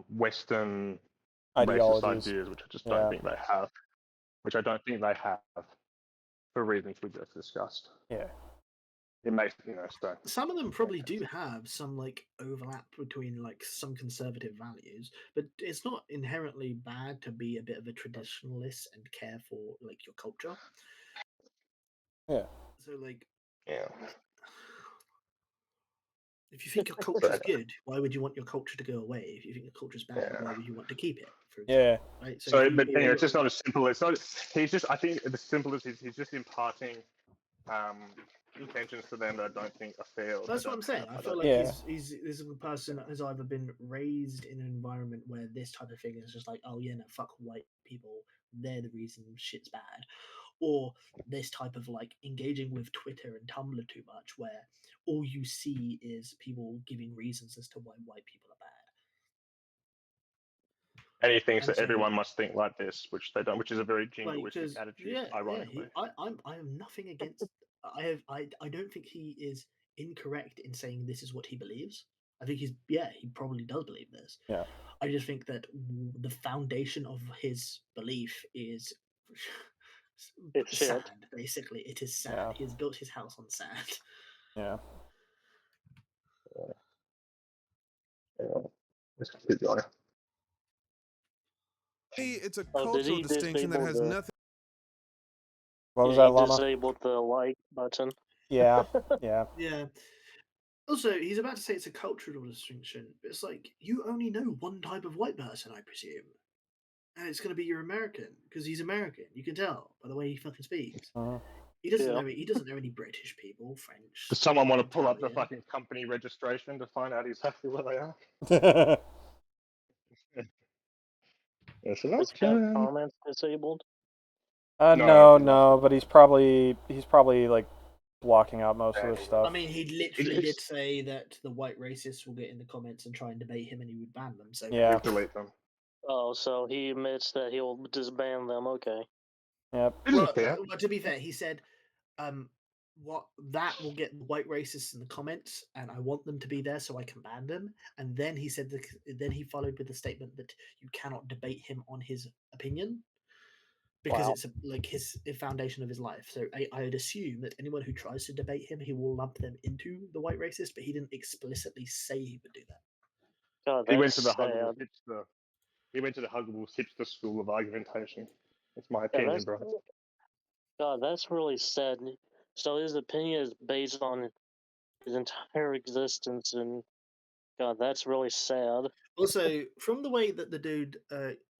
Western racist ideas, which I just don't think they have. Which I don't think they have, for reasons we just discussed. Yeah. It makes so. Some of them probably do have some overlap between some conservative values, but it's not inherently bad to be a bit of a traditionalist and care for your culture. Yeah. So yeah. If you think your culture is good, why would you want your culture to go away? If you think your culture is bad, why would you want to keep it? For example, right? So but anyway, it's just not as simple. It's not. He's just. I think the simplest is he's just imparting intentions to them that I don't think are fair. That's what I'm saying. I feel like he's this person has either been raised in an environment where this type of thing is just oh yeah, no, fuck white people, they're the reason shit's bad, or this type of engaging with Twitter and Tumblr too much, where all you see is people giving reasons as to why white people are bad. And he thinks that everyone must think like this, which they don't, which is a very jingoistic attitude. Ironically, I am nothing against. I don't think he is incorrect in saying this is what he believes. I think he probably does believe this. Yeah. I just think that the foundation of his belief is it's sand. Basically, it is sand. Yeah. He has built his house on sand. Yeah. It's a cultural distinction that has nothing. What was that, Llama? Disabled the like button. Yeah, yeah. Yeah. Also, he's about to say it's a cultural distinction, but it's you only know one type of white person, I presume. And it's going to be your American, because he's American. You can tell by the way he fucking speaks. He doesn't know. He doesn't know any British people, French. Does someone want to pull up the fucking company registration to find out exactly where they are? Is comments disabled? No, but he's probably blocking out most of the stuff. I mean, he literally did say that the white racists will get in the comments and try and debate him, and he would ban them. So yeah, delete them. Oh, so he admits that he'll disband them. Okay. Yep. Well, to be fair, he said, "What that will get white racists in the comments, and I want them to be there so I can ban them." And then he said, then he followed with the statement that you cannot debate him on his opinion because it's his foundation of his life. So I would assume that anyone who tries to debate him, he will lump them into the white racist, but he didn't explicitly say he would do that. God, he went to the Huggable hipster. He went to the Huggable hipster school of argumentation. That's my opinion, bro. God, that's really sad. So his opinion is based on his entire existence, and God, that's really sad. Also, from the way that the dude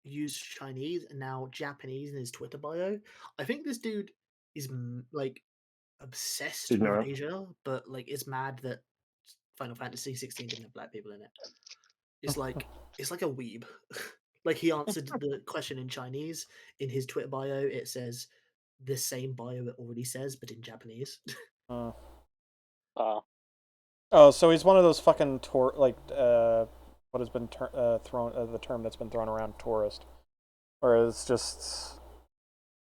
used Chinese and now Japanese in his Twitter bio, I think this dude is obsessed with Asia, but is mad that Final Fantasy 16 didn't have black people in it. It's it's like a weeb. He answered the question in Chinese in his Twitter bio. It says the same bio it already says, but in Japanese. Oh, so he's one of those fucking what has been thrown the term that's been thrown around, tourist, or it's just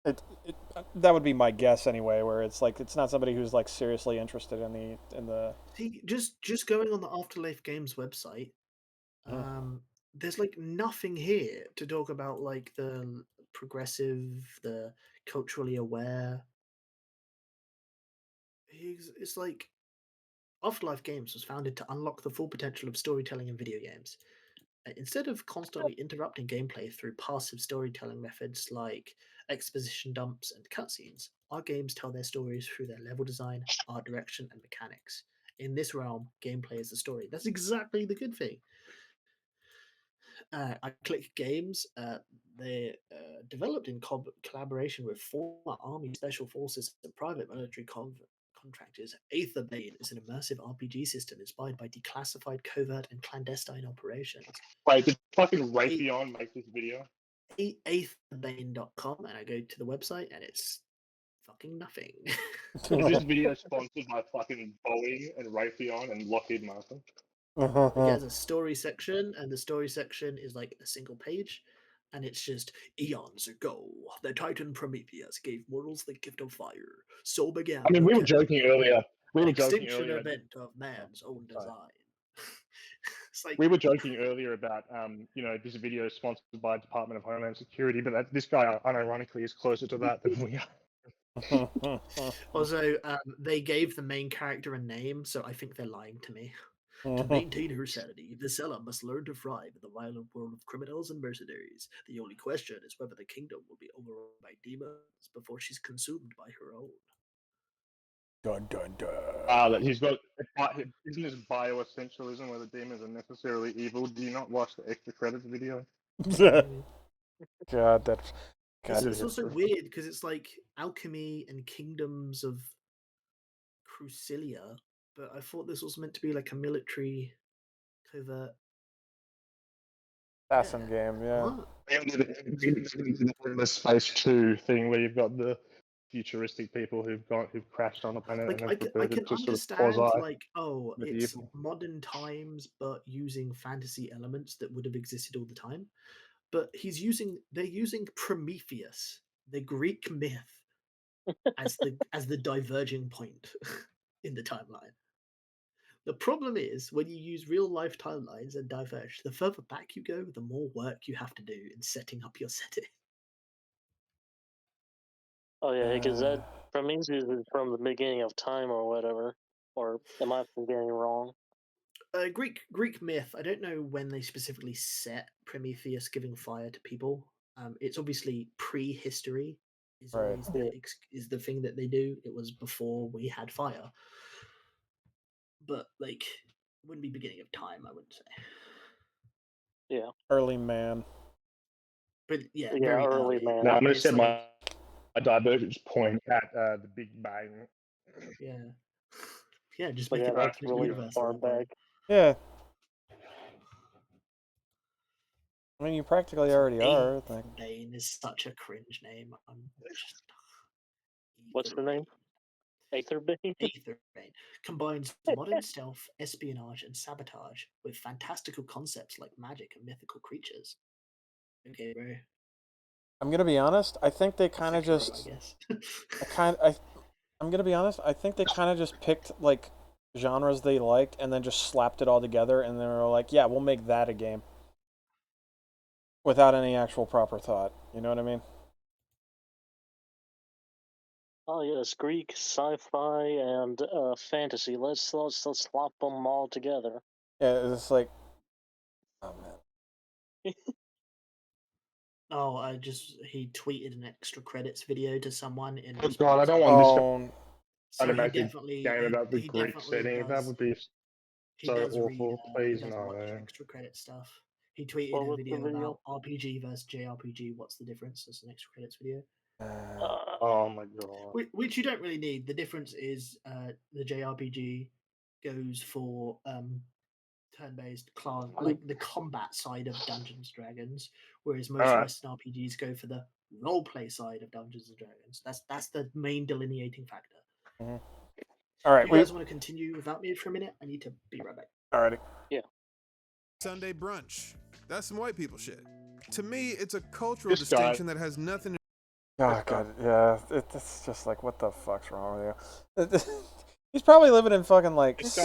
that would be my guess anyway. Where it's it's not somebody who's seriously interested in the. See, just going on the Afterlife Games website, there's nothing here to talk about the progressive, the culturally aware. It's Afterlife Games was founded to unlock the full potential of storytelling in video games. Instead of constantly interrupting gameplay through passive storytelling methods like exposition dumps and cutscenes, our games tell their stories through their level design, art direction, and mechanics. In this realm, gameplay is the story. That's exactly the good thing. I Click Games. They developed in collaboration with former Army Special Forces and private military contractors. Aetherbane is an immersive RPG system inspired by declassified, covert, and clandestine operations. Wait, did fucking Raytheon make this video? Aetherbane.com, and I go to the website, and it's fucking nothing. Is this video sponsored by fucking Boeing and Raytheon and Lockheed Martin? It has a story section, and the story section is like a single page, and it's just eons ago, the Titan Prometheus gave mortals the gift of fire. So began. I mean, we were joking earlier. Extinction event of man's own design. It's like, we were joking earlier about, this video is sponsored by Department of Homeland Security, but this guy, unironically, is closer to that than we are. Also, they gave the main character a name, so I think they're lying to me. To maintain her sanity, Viscera must learn to thrive in the violent world of criminals and mercenaries. The only question is whether the kingdom will be overrun by demons before she's consumed by her own. Dun dun dun. He's got. Isn't this bioessentialism where the demons are necessarily evil? Do you not watch the extra credits video? God, that's. It's also weird because it's like alchemy and kingdoms of Crucilia, but I thought this was meant to be like a military covert assassin game, yeah. The Space 2 thing where you've got the futuristic people who've crashed on a planet. Like, and I can understand, sort of like, it's medieval. modern times, but using fantasy elements that would have existed all the time. But they're using Prometheus, the Greek myth, as the diverging point in the timeline. The problem is when you use real life timelines and diverge, the further back you go, the more work you have to do in setting up your setting. Oh yeah, because that Prometheus is from the beginning of time or whatever. Or am I getting wrong? Greek myth. I don't know when they specifically set Prometheus giving fire to people. It's obviously prehistory. Is always is the thing that they do. It was before we had fire, but like it wouldn't be beginning of time. I wouldn't say. Yeah. Early man. But yeah, very early man. No, I'm going to set my divergence point at the Big Bang. Yeah. Yeah, just make it that's alternate really universe. far back. Yeah. I mean, you practically already are. Bane is such a cringe name. What's the name? Aetherbane? Aetherbane combines modern stealth, espionage, and sabotage with fantastical concepts like magic and mythical creatures. Okay, bro. I'm gonna be honest. I think they kind of just. I'm gonna be honest. I think they kind of just picked like genres they liked and then just slapped it all together, and they were like, "Yeah, we'll make that a game." Without any actual proper thought. You know what I mean? Oh yes, Greek, sci-fi, and fantasy. Let's slap them all together. Yeah, it's like, oh man. Oh, he tweeted an extra credits video to someone in. Oh God, I don't want this cinematic game about the Greek setting. That would be so awful. Please no. Extra credit stuff. He tweeted a video about RPG versus JRPG. What's the difference? That's an extra credits video. Oh my God. Which you don't really need. The difference is the JRPG goes for turn-based class, like the combat side of Dungeons & Dragons, whereas most Western RPGs go for the role-play side of Dungeons & Dragons. That's the main delineating factor. Mm-hmm. All right, you guys want to continue without me for a minute? I need to be right back. Alrighty. Yeah. Sunday brunch. That's some white people shit. To me, it's a cultural distinction that has nothing to Oh God, yeah, it's just like, what the fuck's wrong with you? He's probably living in fucking like. This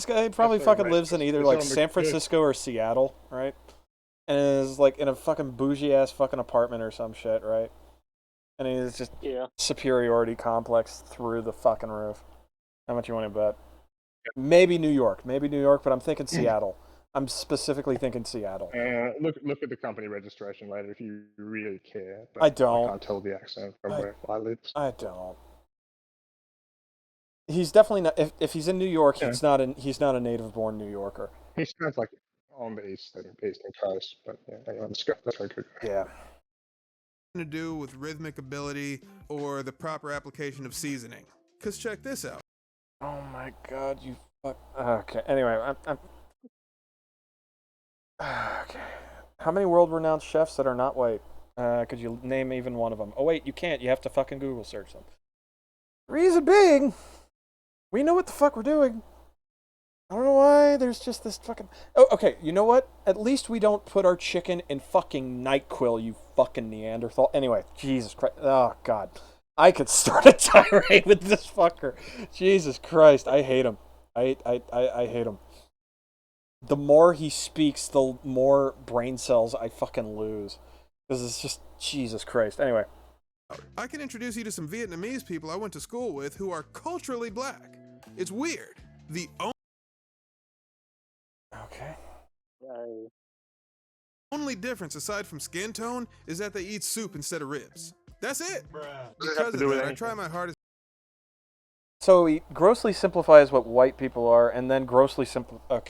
guy probably fucking lives in either like San Francisco or Seattle, right? And is like in a fucking bougie ass fucking apartment or some shit, right? And he's just superiority complex through the fucking roof. How much you want to bet? Maybe New York, but I'm thinking Seattle. I'm specifically thinking Seattle. Look at the company registration later if you really care. But I don't. I can't tell the accent from where I live. I don't. He's definitely not. If he's in New York, he's not a native-born New Yorker. He sounds like on the eastern coast, but yeah, anyway, that's good. Yeah. do with rhythmic ability or the proper application of seasoning. Cause check this out. Oh my god, you fuck. Okay, anyway, I'm okay. How many world-renowned chefs that are not white? Could you name even one of them? Oh wait, you can't. You have to fucking Google search them. Reason being, we know what the fuck we're doing. I don't know why there's just this fucking... Oh, okay, you know what? At least we don't put our chicken in fucking NyQuil, you fucking Neanderthal. Anyway, Jesus Christ. Oh, God. I could start a tirade with this fucker. Jesus Christ, I hate him. I hate him. The more he speaks, the more brain cells I fucking lose. Because it's just... Jesus Christ. Anyway. I can introduce you to some Vietnamese people I went to school with who are culturally black. It's weird. The Okay. only difference aside from skin tone is that they eat soup instead of ribs. That's it. Because of that, I try my hardest. So he grossly simplifies what white people are, and then grossly Okay. All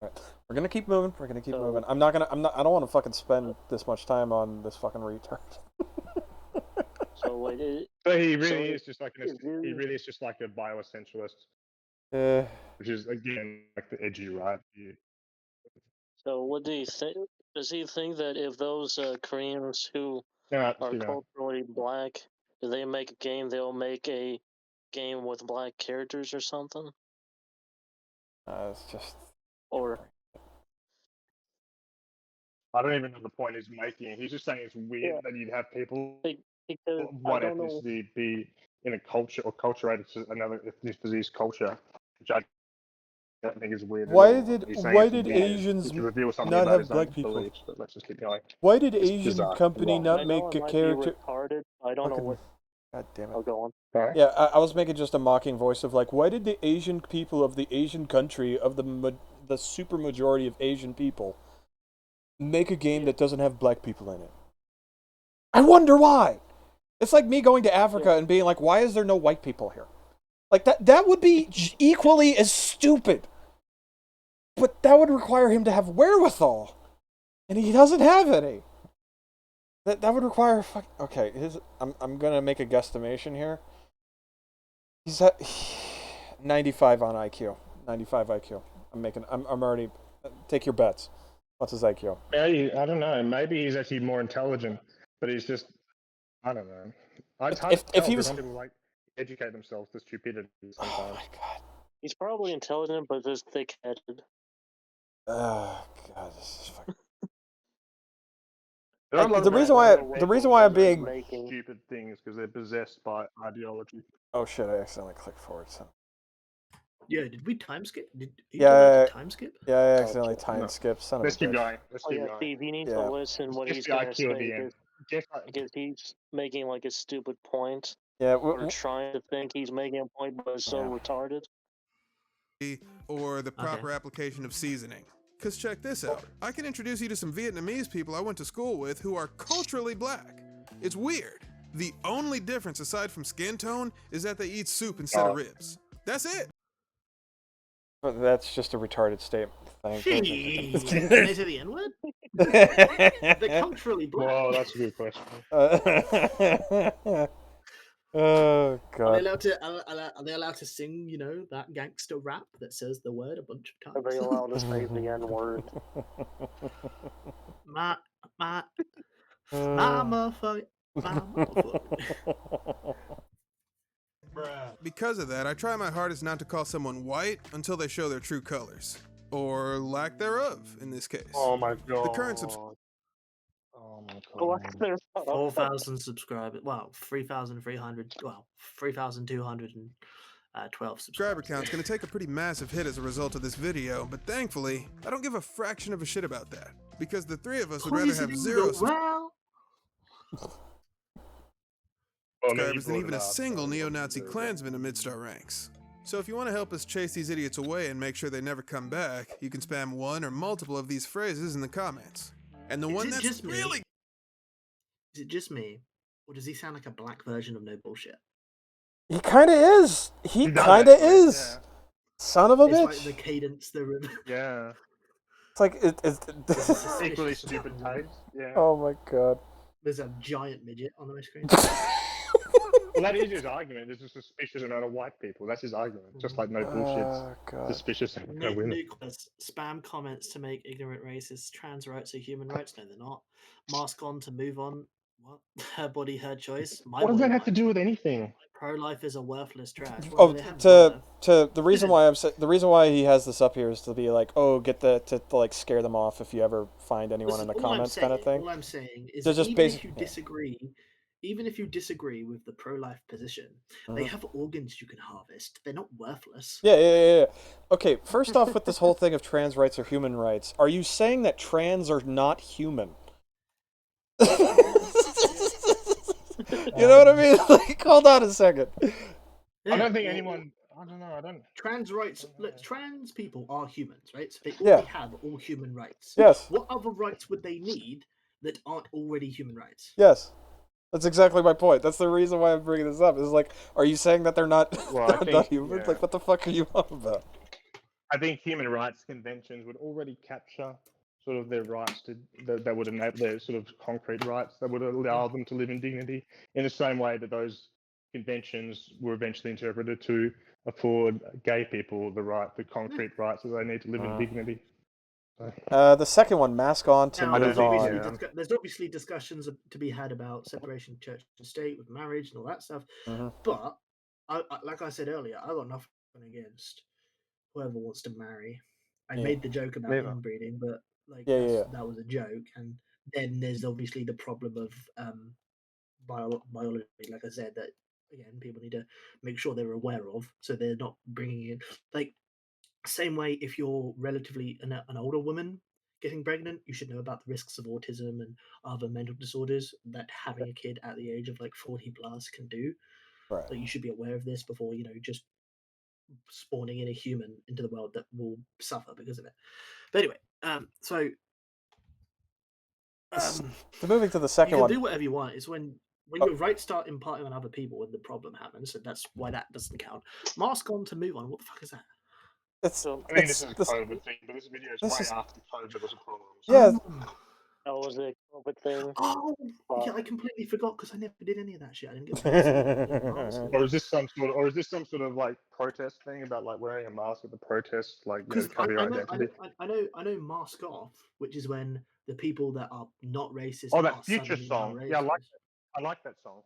right. We're gonna keep moving. We're gonna keep moving. I don't want to fucking spend this much time on this fucking retard. So he really is just like a bioessentialist. Which is again like the edgy right view. So what do you think? Does he think that if those Koreans who are culturally black, if they make a game, they'll make a game with black characters or something? It's just... Or... I don't even know the point he's making. He's just saying it's weird that you'd have people of one ethnicity be in a culture or culturated to another ethnicity's culture, which I don't think is weird. Why did Asians not have black people? Beliefs, but let's just keep going. Why did Asian company not make a character? I don't know what. God damn it. I'll go on. Yeah, I was making just a mocking voice of like, why did the Asian people of the Asian country of the super majority of Asian people make a game that doesn't have black people in it? I wonder why. It's like me going to Africa and being like, why is there no white people here? Like that would be equally as stupid. But that would require him to have wherewithal. And he doesn't have any. That would require okay, I'm gonna make a guesstimation here. He's at 95 on IQ. 95 IQ. I'm already take your bets. What's his IQ? Maybe, I don't know. Maybe he's actually more intelligent, but he's just I don't know. If he was some people like educate themselves to stupidity sometimes. Oh my god. He's probably intelligent but just thick-headed. Oh god, this is fucking The reason why I'm being making stupid things because they're possessed by ideology. Oh shit! I accidentally clicked forward. So. Yeah, did we time skip? Time skip? Yeah, I accidentally time skipped. Let's keep going. Steve, you need to listen what he's going to say because he's making like a stupid point. Yeah, we're trying to think he's making a point, but it's so retarded. Or the proper application of seasoning. Cause check this out. I can introduce you to some Vietnamese people I went to school with who are culturally black. It's weird. The only difference aside from skin tone is that they eat soup instead of ribs. That's it. But that's just a retarded statement. Jeez. Can they say the N-word? They're culturally black. Well, that's a good question. Oh god. Are they allowed to sing, you know, that gangster rap that says the word a bunch of times? Are they allowed to say the N-word? Because of that, I try my hardest not to call someone white until they show their true colors. Or lack thereof, in this case. Oh my god. The current 4,000 subscribers. Well, 3,300. Well, 3,212 subscriber count's gonna take a pretty massive hit as a result of this video, but thankfully, I don't give a fraction of a shit about that. Because the three of us would rather have 0 subscribers than even a single neo-Nazi Klansman amidst our ranks. So if you want to help us chase these idiots away and make sure they never come back, you can spam one or multiple of these phrases in the comments. And the one that's really... Is it just me? Or does he sound like a black version of No Bullshit? He kind of is. He kind of is. Yeah. Son of a bitch. It's like the cadence, the rhythm. Yeah. It's like it's equally stupid types. Yeah. Oh my god. There's a giant midget on my screen. that is his argument. There's a suspicious amount of white people. That's his argument. Just like no bullshit. Suspicious amount of women. Nucleus, spam comments to make ignorant racists. Trans rights are human rights. No, they're not. Mask on to move on. What? Her body, her choice. What does that have to do with anything? Pro-life is a worthless trash. Oh, the reason why the reason why he has this up here is to be like, oh, to like scare them off if you ever find anyone in the comments, kind of thing. All I'm saying is, just even if you disagree, even if you disagree with the pro-life position, they have organs you can harvest. They're not worthless. Yeah. Okay, first off, with this whole thing of trans rights or human rights, are you saying that trans are not human? You know what I mean? Like, hold on a second. I don't think anyone. I don't know. I don't. Trans rights. Look, trans people are humans, right? So they already have all human rights. Yes. What other rights would they need that aren't already human rights? Yes. That's exactly my point. That's the reason why I'm bringing this up. Is like, are you saying that they're not, not human? Yeah. Like, what the fuck are you on about? I think human rights conventions would already capture sort of their rights to that would enable their sort of concrete rights that would allow them to live in dignity in the same way that those conventions were eventually interpreted to afford gay people the concrete rights that they need to live in dignity. The second one, mask on to move on. There's obviously discussions to be had about separation of church and state with marriage and all that stuff. But like I said earlier, I got nothing against whoever wants to marry. I made the joke about inbreeding, but that was a joke. And then there's obviously the problem of biology, like I said, that again people need to make sure they're aware of, so they're not bringing in like. Same way, if you're relatively an older woman getting pregnant, you should know about the risks of autism and other mental disorders that having a kid at the age of like 40 plus can do. Right. So you should be aware of this before, just spawning in a human into the world that will suffer because of it. But anyway, so moving to the second one. You can do whatever you want. It's when your rights start imparting on other people when the problem happens, and that's why that doesn't count. Mask on to move on. What the fuck is that? This is a COVID thing, but this video is way after COVID was a problem. Yeah. Oh, was it a COVID thing? Oh, yeah, I completely forgot because I never did any of that shit. I didn't get. Or is this some sort of like protest thing about like wearing a mask at the protest, like cover your identity? I know "Mask Off," which is when the people that are not racist. Oh, that Future song. Yeah, I like that song.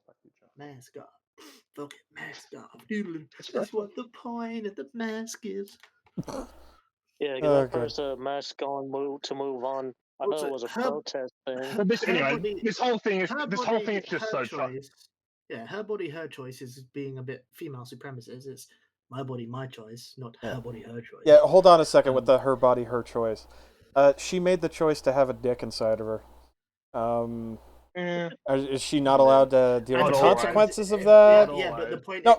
Mask off. Fuck it, mask off. That's what the point of the mask is. Yeah, because first mask on, move on. I know it was a protest thing. But this whole thing is just so choice. Yeah, her body, her choice is being a bit female supremacist. It's my body, my choice, not her body, her choice. Yeah, hold on a second with the her body, her choice. She made the choice to have a dick inside of her. Is she not allowed to deal with the consequences of that? Yeah, but the point is,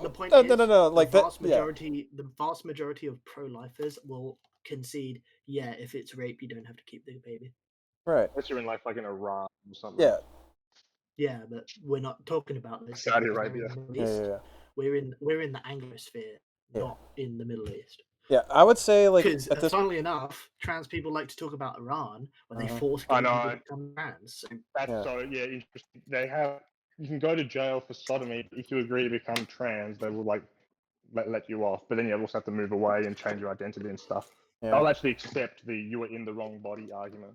like the vast majority of pro-lifers will concede, if it's rape, you don't have to keep the baby. Right. Unless you're in like in Iran or something. Yeah. Yeah, but we're not talking about this. Saudi Arabia. We're in the Anglosphere, not in the Middle East. Yeah, I would say like because funnily enough, trans people like to talk about Iran when they force gay people to become trans. So that's interesting. They have you can go to jail for sodomy if you agree to become trans. They will like let you off, but then you also have to move away and change your identity and stuff. Yeah. They'll actually accept you were in the wrong body argument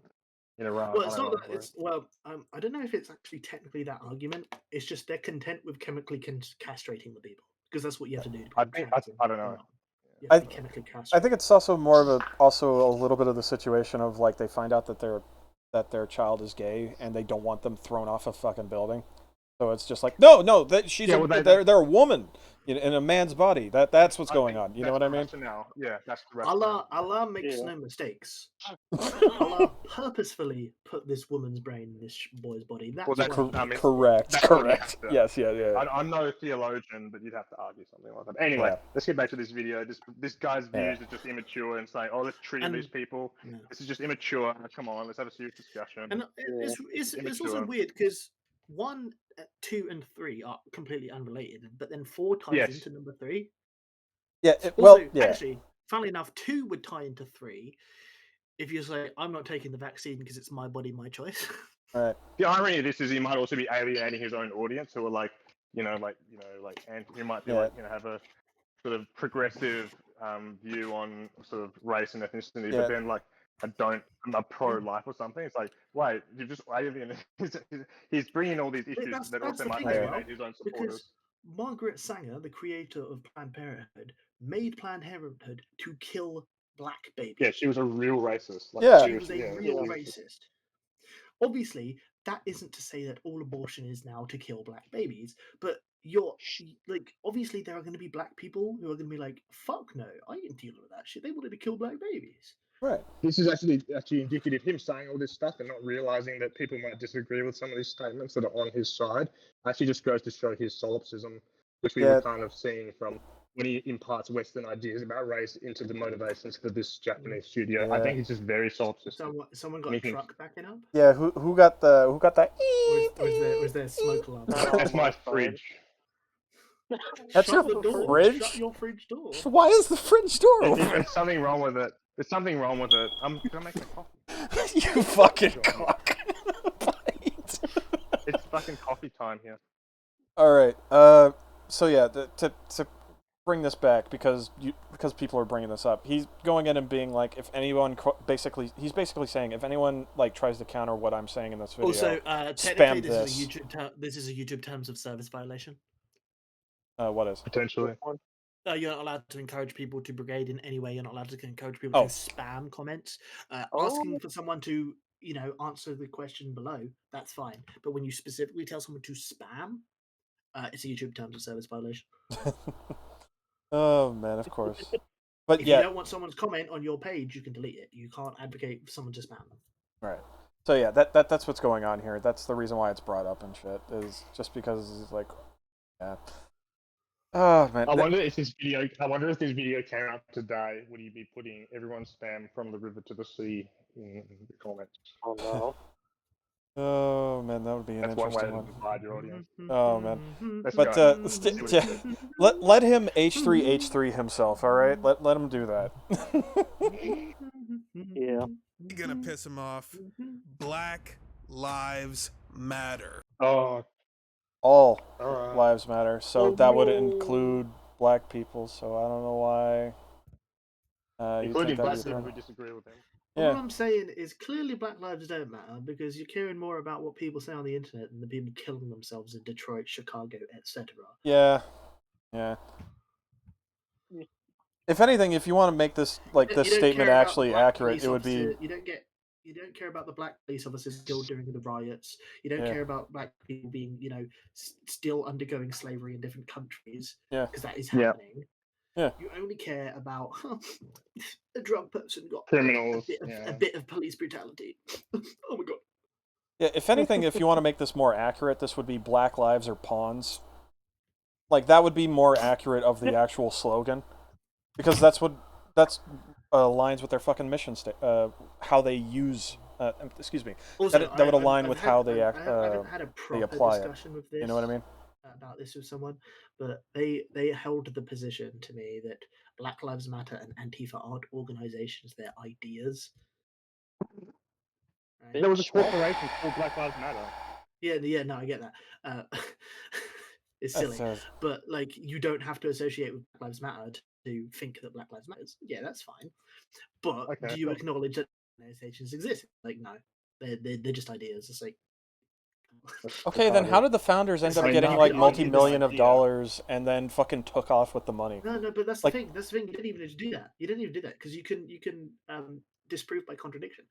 in Iran. Well, it's not. I don't know if it's actually technically that argument. It's just they're content with chemically castrating the people because that's what you have to do. I don't know. I think it's also more of a little bit of the situation of like they find out that their child is gay and they don't want them thrown off a fucking building, so it's just like no that she's they're a woman in a man's body. That's what's going on. You know what I mean? Yeah, that's correct. Allah makes no mistakes. Allah purposefully put this woman's brain in this boy's body. Correct. Yes. I'm no theologian, but you'd have to argue something like that. Anyway, let's get back to this video. This guy's views are just immature and saying, let's treat these people. This is just immature. Come on, let's have a serious discussion. And it's also weird because 1, 2, and 3 are completely unrelated, but then 4 ties into number 3. Yeah. Actually, funnily enough, 2 would tie into 3. If you say, I'm not taking the vaccine because it's my body, my choice. Right. The irony of this is he might also be alienating his own audience who are like, and who might be have a sort of progressive view on sort of race and ethnicity, but then I'm a pro-life or something. It's like, wait, you've just he's bringing all these issues that also might alienate his own supporters. Because Margaret Sanger, the creator of Planned Parenthood, made Planned Parenthood to kill black babies. Yeah, she was a real racist. She was a real racist. Obviously, that isn't to say that all abortion is now to kill black babies, but obviously there are going to be black people who are going to be like, fuck no, I ain't dealing with that shit. They wanted to kill black babies. Right. This is actually indicative of him saying all this stuff and not realizing that people might disagree with some of these statements that are on his side. Actually just goes to show his solipsism, which we were kind of seeing from when he imparts Western ideas about race into the motivations for this Japanese studio. I think he's just very solipsistic. Someone got a truck backing up? Yeah, who got that? Was there smoke alarm? That's my fridge. That's your fridge? Shut your fridge door. Why is the fridge door open? There's something wrong with it. There's something wrong with it. I'm gonna make a coffee. You fucking cock. It's fucking coffee time here. All right. So yeah, to bring this back because people are bringing this up. He's going in and being like, if anyone he's basically saying if anyone tries to counter what I'm saying in this video, also spam technically this is a YouTube terms of service violation. What is potentially? You're not allowed to encourage people to brigade in any way. You're not allowed to encourage people to spam comments. Asking for someone to, answer the question below, that's fine. But when you specifically tell someone to spam, it's a YouTube terms of service violation. Oh man, of course. But if you don't want someone's comment on your page, you can delete it. You can't advocate for someone to spam them. Right. So yeah, that's what's going on here. That's the reason why it's brought up and shit. Is just because it's like, yeah. Oh man! I wonder if this video came out today, would he be putting everyone's spam from the river to the sea in the comments? Oh no! Oh man, that would be an interesting one. To divide your audience. Oh man! But let him H3 himself. All right, let him do that. Yeah. You're gonna piss him off. Black Lives Matter. Oh. All lives matter, so that would include black people. So I don't know why. Including black people who disagree with him. Yeah. What I'm saying is clearly Black Lives don't matter because you're caring more about what people say on the internet than the people killing themselves in Detroit, Chicago, etc. Yeah. If anything, if you want to make this this statement actually accurate, it would be. You don't care about the black police officers killed during the riots. You don't care about black people being, still undergoing slavery in different countries. Yeah, because that is happening. Yeah. You only care about a drug person got criminals, a bit of police brutality. Oh my god. Yeah. If anything, if you want to make this more accurate, this would be Black Lives are Pawns. That would be more accurate of the actual slogan, because that's aligns with their fucking mission how they use. Excuse me. Also, that would align with how they act. I haven't had a proper discussion with this. You know what I mean? About this with someone, but they held the position to me that Black Lives Matter and Antifa aren't organizations; they're ideas. Right? There was a corporation called Black Lives Matter. Yeah. No, I get that. It's silly, but you don't have to associate with Black Lives Matter to think that Black Lives Matters. Yeah, that's fine. But do you acknowledge that organizations exist? No, they're just ideas. It's like. Okay, then how did the founders end up getting multi-million of dollars and then fucking took off with the money? No, but that's the thing. That's the thing. You didn't even do that. You didn't even do that because you can disprove by contradiction.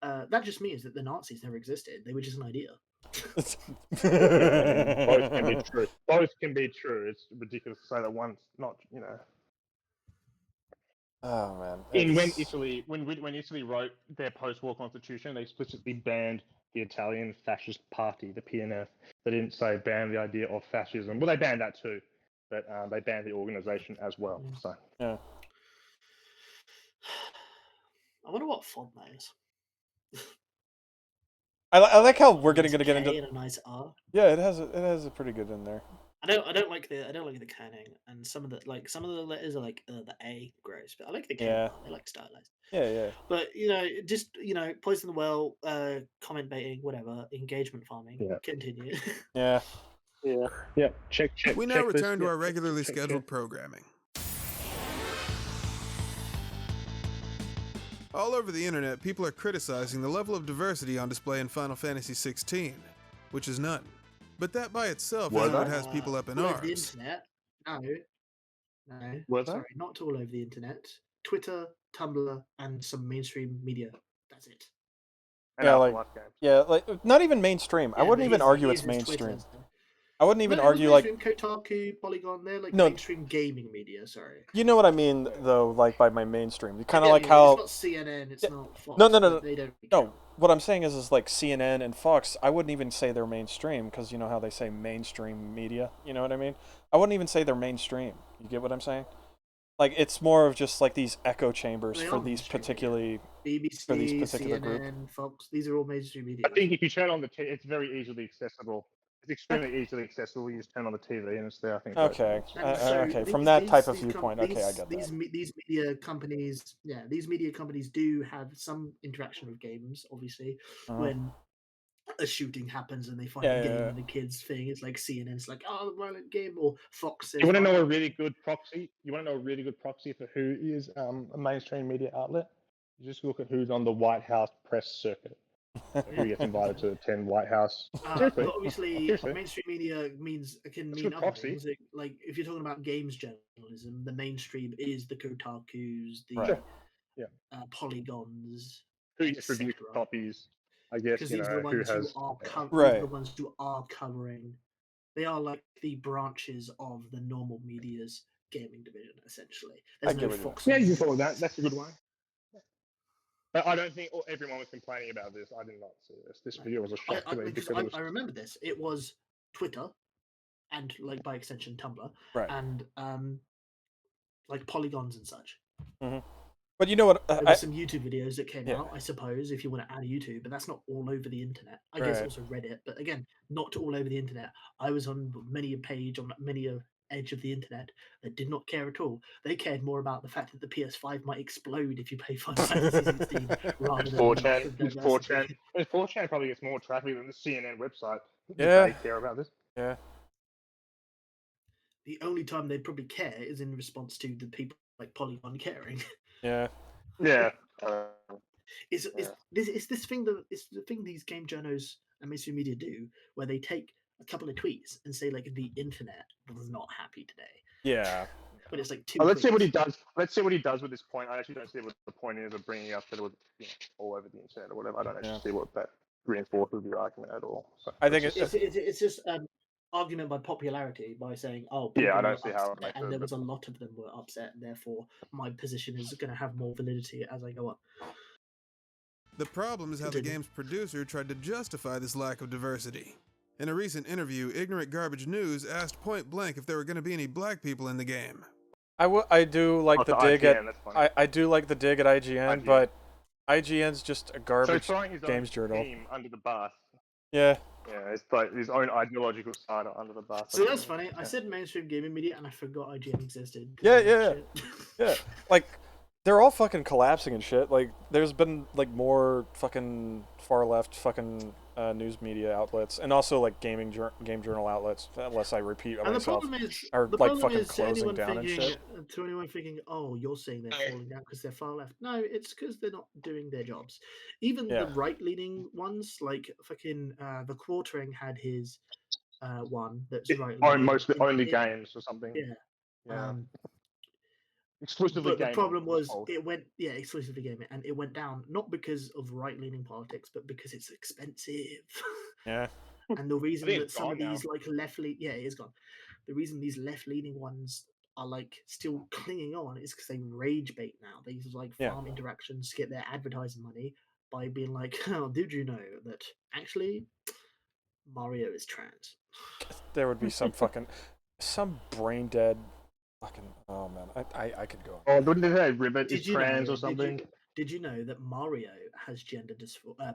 That just means that the Nazis never existed. They were just an idea. Both can be true. Both can be true. It's ridiculous to say that one's not. Oh man! When Italy wrote their post-war constitution, they explicitly banned the Italian fascist party, the PNF. They didn't say ban the idea of fascism. Well, they banned that too, but they banned the organization as well. So yeah. I wonder what font that is. I like how we're gonna get into. And a nice R. Yeah, it has a pretty good in there. I don't like the kerning, and some of the letters are the A gross, but I like the K. Yeah. They stylized. Yeah. But just poison the well, comment baiting, whatever, engagement farming. Yeah. Continue. Yeah. Yeah. Yeah. Check. We now check this. return to Yeah, our regularly check. scheduled programming. All over the internet, people are criticizing the level of diversity on display in Final Fantasy XVI, which is none. But that by itself isn't what has people up in all over the arms. internet. No. Were they? Sorry, not all over the internet. Twitter, Tumblr, and some mainstream media. That's it. And Yeah, Afterlife games. Yeah, like not even mainstream. I Yeah, wouldn't but even he's- argue he it's uses Twitter, mainstream. so- I wouldn't even No, it was argue like mainstream, Kotaku, Polygon. They're like No. mainstream gaming media. Sorry. you know what I mean though, like by my mainstream. Kind of Yeah, like yeah, how it's not CNN. It's not Fox. No. but They don't. No, what I'm saying is like CNN and Fox. I wouldn't even say they're mainstream because you know how they say mainstream media. You know what I mean? I wouldn't even say they're mainstream. You get what I'm saying? Like it's more of just like these echo chambers They for are these mainstream particularly BBC, for these particular group. CNN, Fox. These are all mainstream media. I think if you turn on the TV, it's very easily accessible. It's extremely easily accessible. You just turn on the TV and it's there. I think. Okay. And so Okay. these- From that these- type of these com- viewpoint, okay, I these- get these that. These media companies, these media companies do have some interaction with games. Obviously, Uh-huh. when a shooting happens and they find Yeah, a yeah, game yeah. in the kids' thing, it's like CNN's like, oh, the violent game, or Fox says. You want to know "Oh, a really good proxy? You want to know a really good proxy for who is a mainstream media outlet? You just look at who's on the White House press circuit. So who gets invited to attend White House? Seriously. But obviously, Seriously. mainstream media can That's mean good other proxy. things. Like if you're talking about games journalism, the mainstream is the Kotakus, the Right. Yeah. Polygons, Who just reviews etc. copies? I guess Because you these know are the who ones has. who are yeah. these are Right. the ones who are covering. They are like the branches of the normal media's gaming division, essentially. There's get no what you mean. Fox. Yeah, you can call it that. That's a good one. But I don't think everyone was complaining about this. I did not see this. This video was a shock to me Because because it was. I remember this. It was Twitter, and like by extension Tumblr, Right. and like polygons and such. Hmm. But you know what? There were some YouTube videos that came Yeah. out, I suppose, if you want to add YouTube, but that's not all over the internet. I guess Right. also Reddit, but again, not all over the internet. I was on many a page on many a edge of the internet that did not care at all. They cared more about the fact that the PS5 might explode if you play Final Fantasy 16 rather than 4chan. the It's diversity. 4chan. 4chan probably gets more traffic than the CNN website. Yeah. They care about this. Yeah. The only time they'd probably care is in response to the people like Polygon caring. Yeah. Yeah. It's this thing that it's the thing these game journos and mainstream media do, where they take a couple of tweets and say like the internet was not happy today. Yeah. But it's like two. Let's see what he tweets. does. Let's see what he does with this point. I actually don't see what the point is of bringing up that it was all over the internet or whatever. I don't actually see what that reinforces the argument at all. So I think It's just argument by popularity by saying, oh, Yeah, I people don't were see how it upset, makes and a there was a lot of them were upset, and therefore my position is going to have more validity as I go on. The problem is how the game's producer tried to justify this lack of diversity. In a recent interview, Ignorant Garbage News asked point blank if there were going to be any black people in the game. I do like the to dig IGN, that's funny. at I do like the dig at IGN, but IGN's just a So garbage throwing his games own journal. team under the bus. Yeah. Yeah, it's like his own ideological side under the bus. So that's funny. I said mainstream gaming media, and I forgot IGN existed. Yeah. Like they're all fucking collapsing and shit. Like there's been like more fucking far left fucking news media outlets, and also like game journal outlets. Unless I repeat And the myself, problem is, are the like problem fucking is to closing anyone down and thinking, shit. to anyone thinking, oh, you're saying they're falling down because they're far left. No, it's because they're not doing their jobs. Even Yeah. the right-leaning ones, like fucking the Quartering had his one that's right. Mostly only games or something. Yeah. Exclusively But the gaming, problem it was was called. it went exclusively gaming, and it went down not because of right-leaning politics, but because it's expensive. Yeah. And the reason think that it's some of gone now. these like it is gone. The reason these left-leaning ones are like still clinging on is because they rage bait now. They use like Yeah. farm interactions to get their advertising money by being like, "Oh, did you know that actually Mario is trans?" There would be some brain dead fucking. Oh man, I could go. Oh, didn't they say Ribbit is Did you trans know? or something? Did you know that Mario has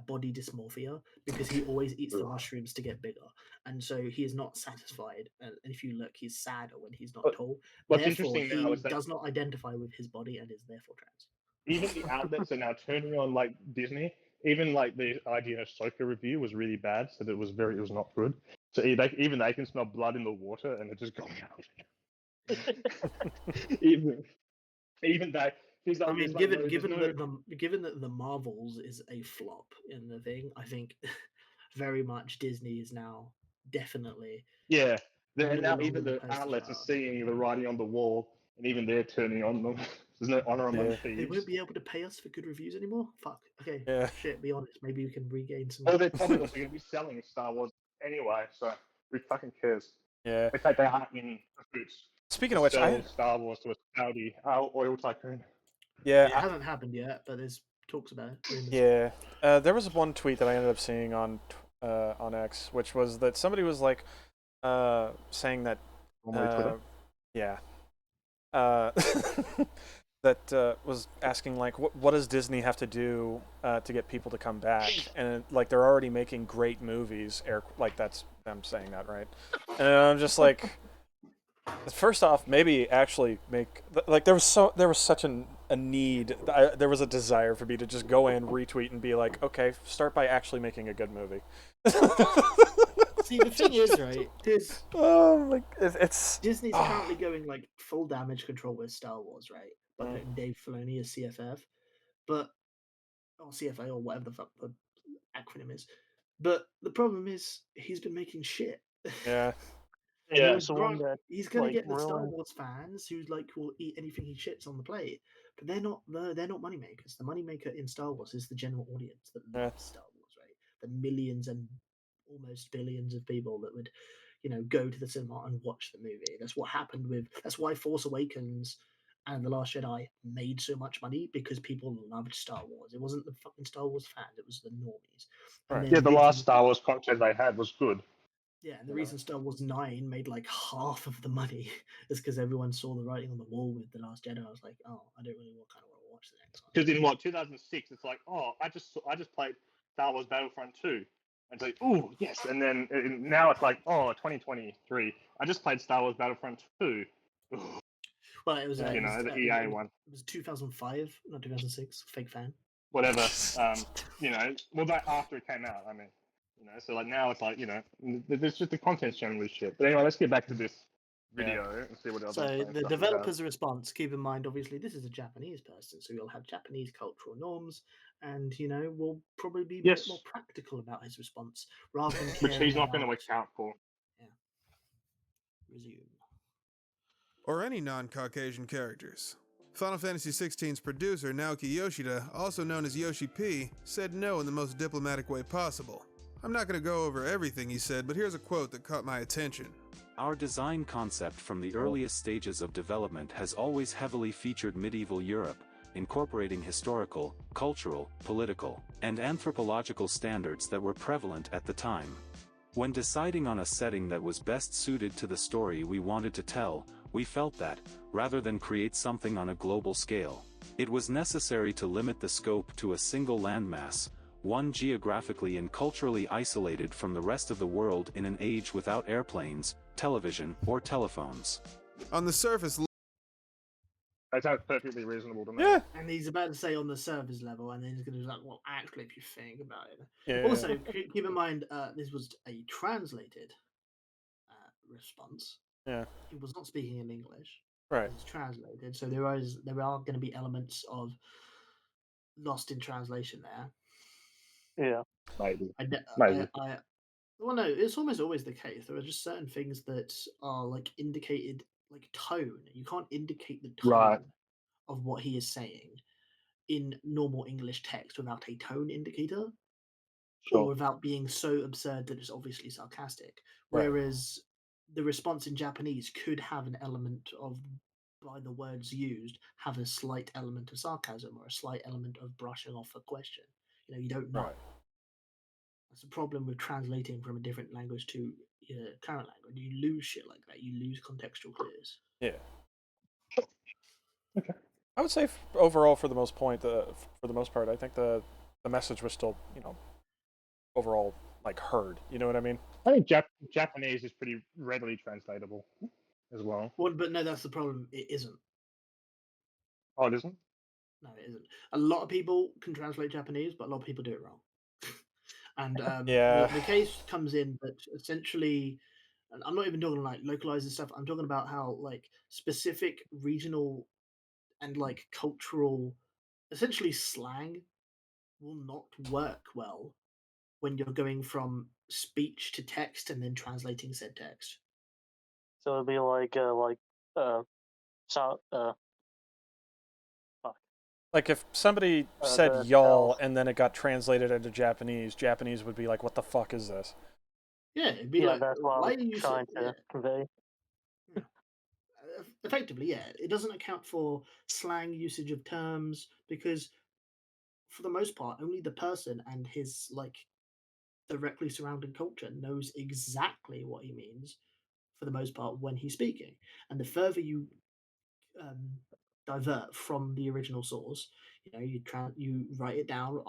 body dysmorphia because he always eats the mushrooms to get bigger, and so he is not satisfied. And if you look, he's sadder when he's not tall. What's Therefore, interesting he now is that does not identify with his body and is therefore trans. even the outlets are now turning on like Disney. Even like the IGN Ahsoka review was really bad, so that it was not good. So even they can smell blood in the water, and they're just going out. even they. I mean, given that the Marvels is a flop in the thing, I think very much Disney is now definitely. Yeah, and now even the outlets are seeing the writing on the wall, and even they're turning on them. There's no honor among thieves. They won't be able to pay us for good reviews anymore. Fuck. Okay. Yeah. Shit. Be honest. Maybe we can regain some. Well, they're probably also going to be selling Star Wars anyway, so who fucking cares? Yeah. In fact, they are in cahoots. Speaking of which, Star Wars to a Saudi oil tycoon. Yeah, it hasn't happened yet, but there's talks about it. Yeah, there was one tweet that I ended up seeing on X, which was that somebody was like saying that that was asking like what does Disney have to do to get people to come back, and like they're already making great movies, like that's them saying that, right? And I'm just like, first off, maybe actually make like there was such a need. There was a desire for me to just go in, retweet, and be like, okay, start by actually making a good movie. See, the thing is, right? It's Disney's currently going like full damage control with Star Wars, right? By putting Dave Filoni as CFF, or CFA or whatever the fuck the acronym is. But the problem is he's been making shit. Yeah. Yeah, he's gonna get the Star Wars fans who like will eat anything he shits on the plate, but they're not moneymakers. The moneymaker in Star Wars is the general audience that loves Star Wars, right? The millions and almost billions of people that would, go to the cinema and watch the movie. That's what happened that's why Force Awakens and The Last Jedi made so much money, because people loved Star Wars. It wasn't the fucking Star Wars fans, it was the normies. Right. Yeah, the last Star Wars content they had was good. Yeah, and the reason Star Wars 9 made like half of the money is because everyone saw the writing on the wall with The Last Jedi. I was like, oh, I don't really want to watch the next one. Because in 2006, it's like, oh, I just played Star Wars Battlefront 2. And it's like, oh, yes. And then now it's like, oh, 2023. I just played Star Wars Battlefront 2. Well, it was the EA one. It was 2005, not 2006. Fake fan. Whatever. Well, that after it came out, I mean. So like now it's like, there's just the content's generally shit. But anyway, let's get back to this video and see what else. So the developer's response, keep in mind, obviously, this is a Japanese person, so he'll have Japanese cultural norms, and we'll probably be a bit more practical about his response rather than which he's not going to account for. Yeah. Resume. Or any non-Caucasian characters. Final Fantasy XVI's producer, Naoki Yoshida, also known as Yoshi P, said no in the most diplomatic way possible. I'm not going to go over everything he said, but here's a quote that caught my attention. Our design concept from the earliest stages of development has always heavily featured medieval Europe, incorporating historical, cultural, political, and anthropological standards that were prevalent at the time. When deciding on a setting that was best suited to the story we wanted to tell, we felt that, rather than create something on a global scale, it was necessary to limit the scope to a single landmass, one geographically and culturally isolated from the rest of the world in an age without airplanes, television, or telephones. On the surface, that sounds perfectly reasonable to me. Yeah. And he's about to say on the service level, and then he's going to be like, well, actually, if you think about it. Yeah. Also, keep in mind, this was a translated response. Yeah. He was not speaking in English. Right. It's translated, so there are going to be elements of lost in translation there. Yeah, maybe. Well, no, it's almost always the case. There are just certain things that are like indicated, like tone. You can't indicate the tone of what he is saying in normal English text without a tone indicator, or without being so absurd that it's obviously sarcastic. Whereas the response in Japanese could have an element of, by the words used, have a slight element of sarcasm or a slight element of brushing off a question. You don't know. Right. That's a problem with translating from a different language to your current language. You lose shit like that. You lose contextual clues. Yeah. Okay. I would say overall, for the most part, I think the message was still, overall like heard. You know what I mean? I think Japanese is pretty readily translatable as well. Well, but no, that's the problem. It isn't. Oh, it isn't? No, it isn't. A lot of people can translate Japanese, but a lot of people do it wrong. And Yeah. the case comes in that essentially, and I'm not even talking like localized and stuff. I'm talking about how like specific regional and like cultural, essentially slang, will not work well when you're going from speech to text and then translating said text. So it'd be so Like if somebody said y'all and then it got translated into Japanese, Japanese would be like, "What the fuck is this?" Yeah, it'd be like, that's what why I'm are you trying to convey. Effectively, yeah, it doesn't account for slang usage of terms because, for the most part, only the person and his like directly surrounding culture knows exactly what he means for the most part when he's speaking. And the further you divert from the original source, you write it down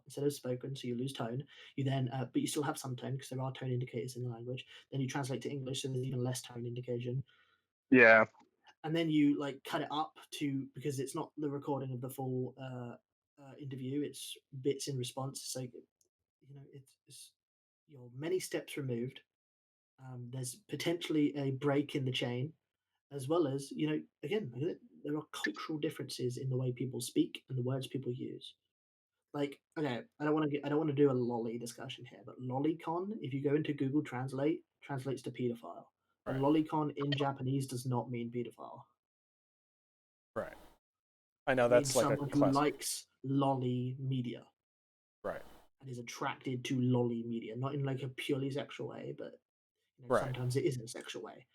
instead of spoken, so you lose tone. You then, but you still have some tone because there are tone indicators in the language. Then you translate to English, so there's even less tone indication. Yeah. And then you like cut it up to, because it's not the recording of the full interview; it's bits in response. So it's you're many steps removed. There's potentially a break in the chain, as well as again, there are cultural differences in the way people speak and the words people use. Like, okay, I don't want to do a lolly discussion here, but lolicon, if you go into Google Translate, translates to pedophile. And lolicon in Japanese does not mean pedophile. Right. I know It that's means like a someone who classic. likes lolly media. Right. And is attracted to lolly media, not in like a purely sexual way, but Right. sometimes it is in a sexual way.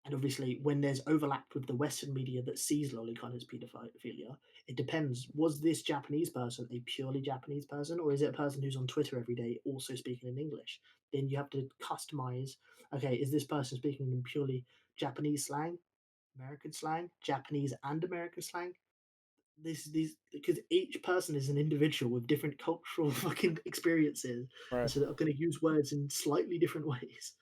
And obviously, when there's overlap with the Western media that sees lolicon as pedophilia, it depends. Was this Japanese person a purely Japanese person, or is it a person who's on Twitter every day also speaking in English? Then you have to customize. Okay, is this person speaking in purely Japanese slang, American slang, Japanese and American slang? These because each person is an individual with different cultural fucking experiences, right. so they're going to use words in slightly different ways.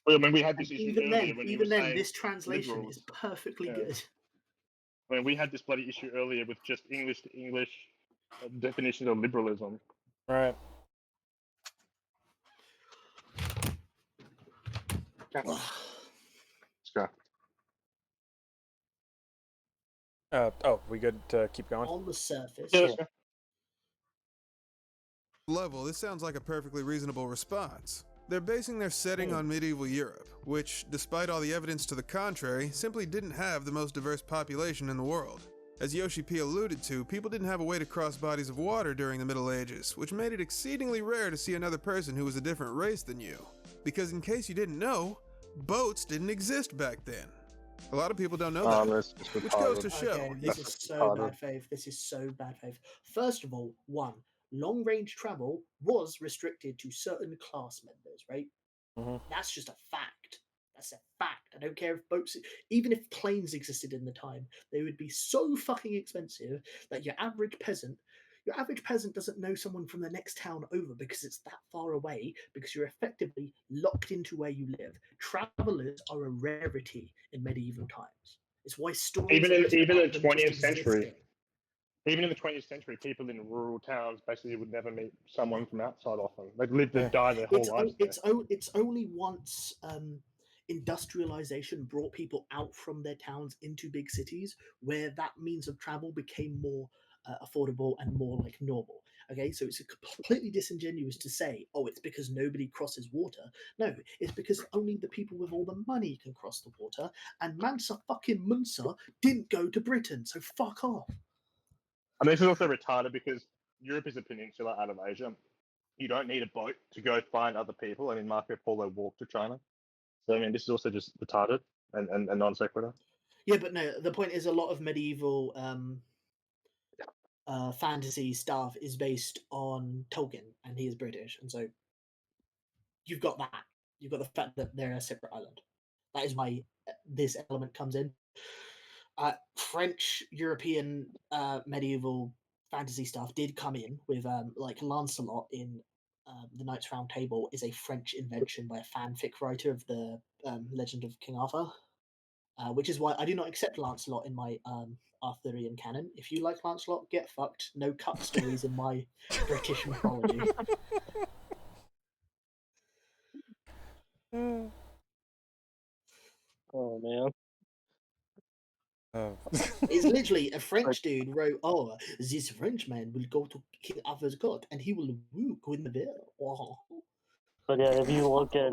Well, I mean, we had this And issue even earlier then, when you were saying this translation liberals. is perfectly good. I mean, we had this bloody issue earlier with just English to English definitions of liberalism. Right. Let's go. We good to keep going? On the surface, level, this sounds like a perfectly reasonable response. They're basing their setting on medieval Europe, which, despite all the evidence to the contrary, simply didn't have the most diverse population in the world. As Yoshi P alluded to, people didn't have a way to cross bodies of water during the Middle Ages, which made it exceedingly rare to see another person who was a different race than you. Because in case you didn't know, boats didn't exist back then. A lot of people don't know that, which goes to show. Okay, this is so bad faith. This is so bad faith. First of all, long-range travel was restricted to certain class members, right? Mm-hmm. That's just a fact. That's a fact. I don't care if boats, even if planes existed in the time, they would be so fucking expensive that your average peasant doesn't know someone from the next town over because it's that far away, because you're effectively locked into where you live. Travelers are a rarity in medieval times. It's why stories even in the 20th century. Existing. Even in the 20th century, people in rural towns basically would never meet someone from outside often. They'd live and die their whole lives. It's only once industrialization brought people out from their towns into big cities where that means of travel became more affordable and more like normal. Okay, so it's completely disingenuous to say, oh, it's because nobody crosses water. No, it's because only the people with all the money can cross the water, and Mansa fucking Musa didn't go to Britain, so fuck off. I mean, this is also retarded because Europe is a peninsula out of Asia. You don't need a boat to go find other people. I mean, Marco Polo walked to China. So, I mean, this is also just retarded and non sequitur. Yeah, but no, the point is a lot of medieval fantasy stuff is based on Tolkien, and he is British, and so you've got that. You've got the fact that they're a separate island. That is why this element comes in. French, European, medieval fantasy stuff did come in with like Lancelot in the Knights Round Table is a French invention by a fanfic writer of the Legend of King Arthur. which is why I do not accept Lancelot in my Arthurian canon. If you like Lancelot, get fucked. No cut stories in my British mythology. Oh man. It's literally a French dude wrote, "Oh, this Frenchman will go to King Arthur's court and he will woo Guinevere." Oh. But yeah, if you look at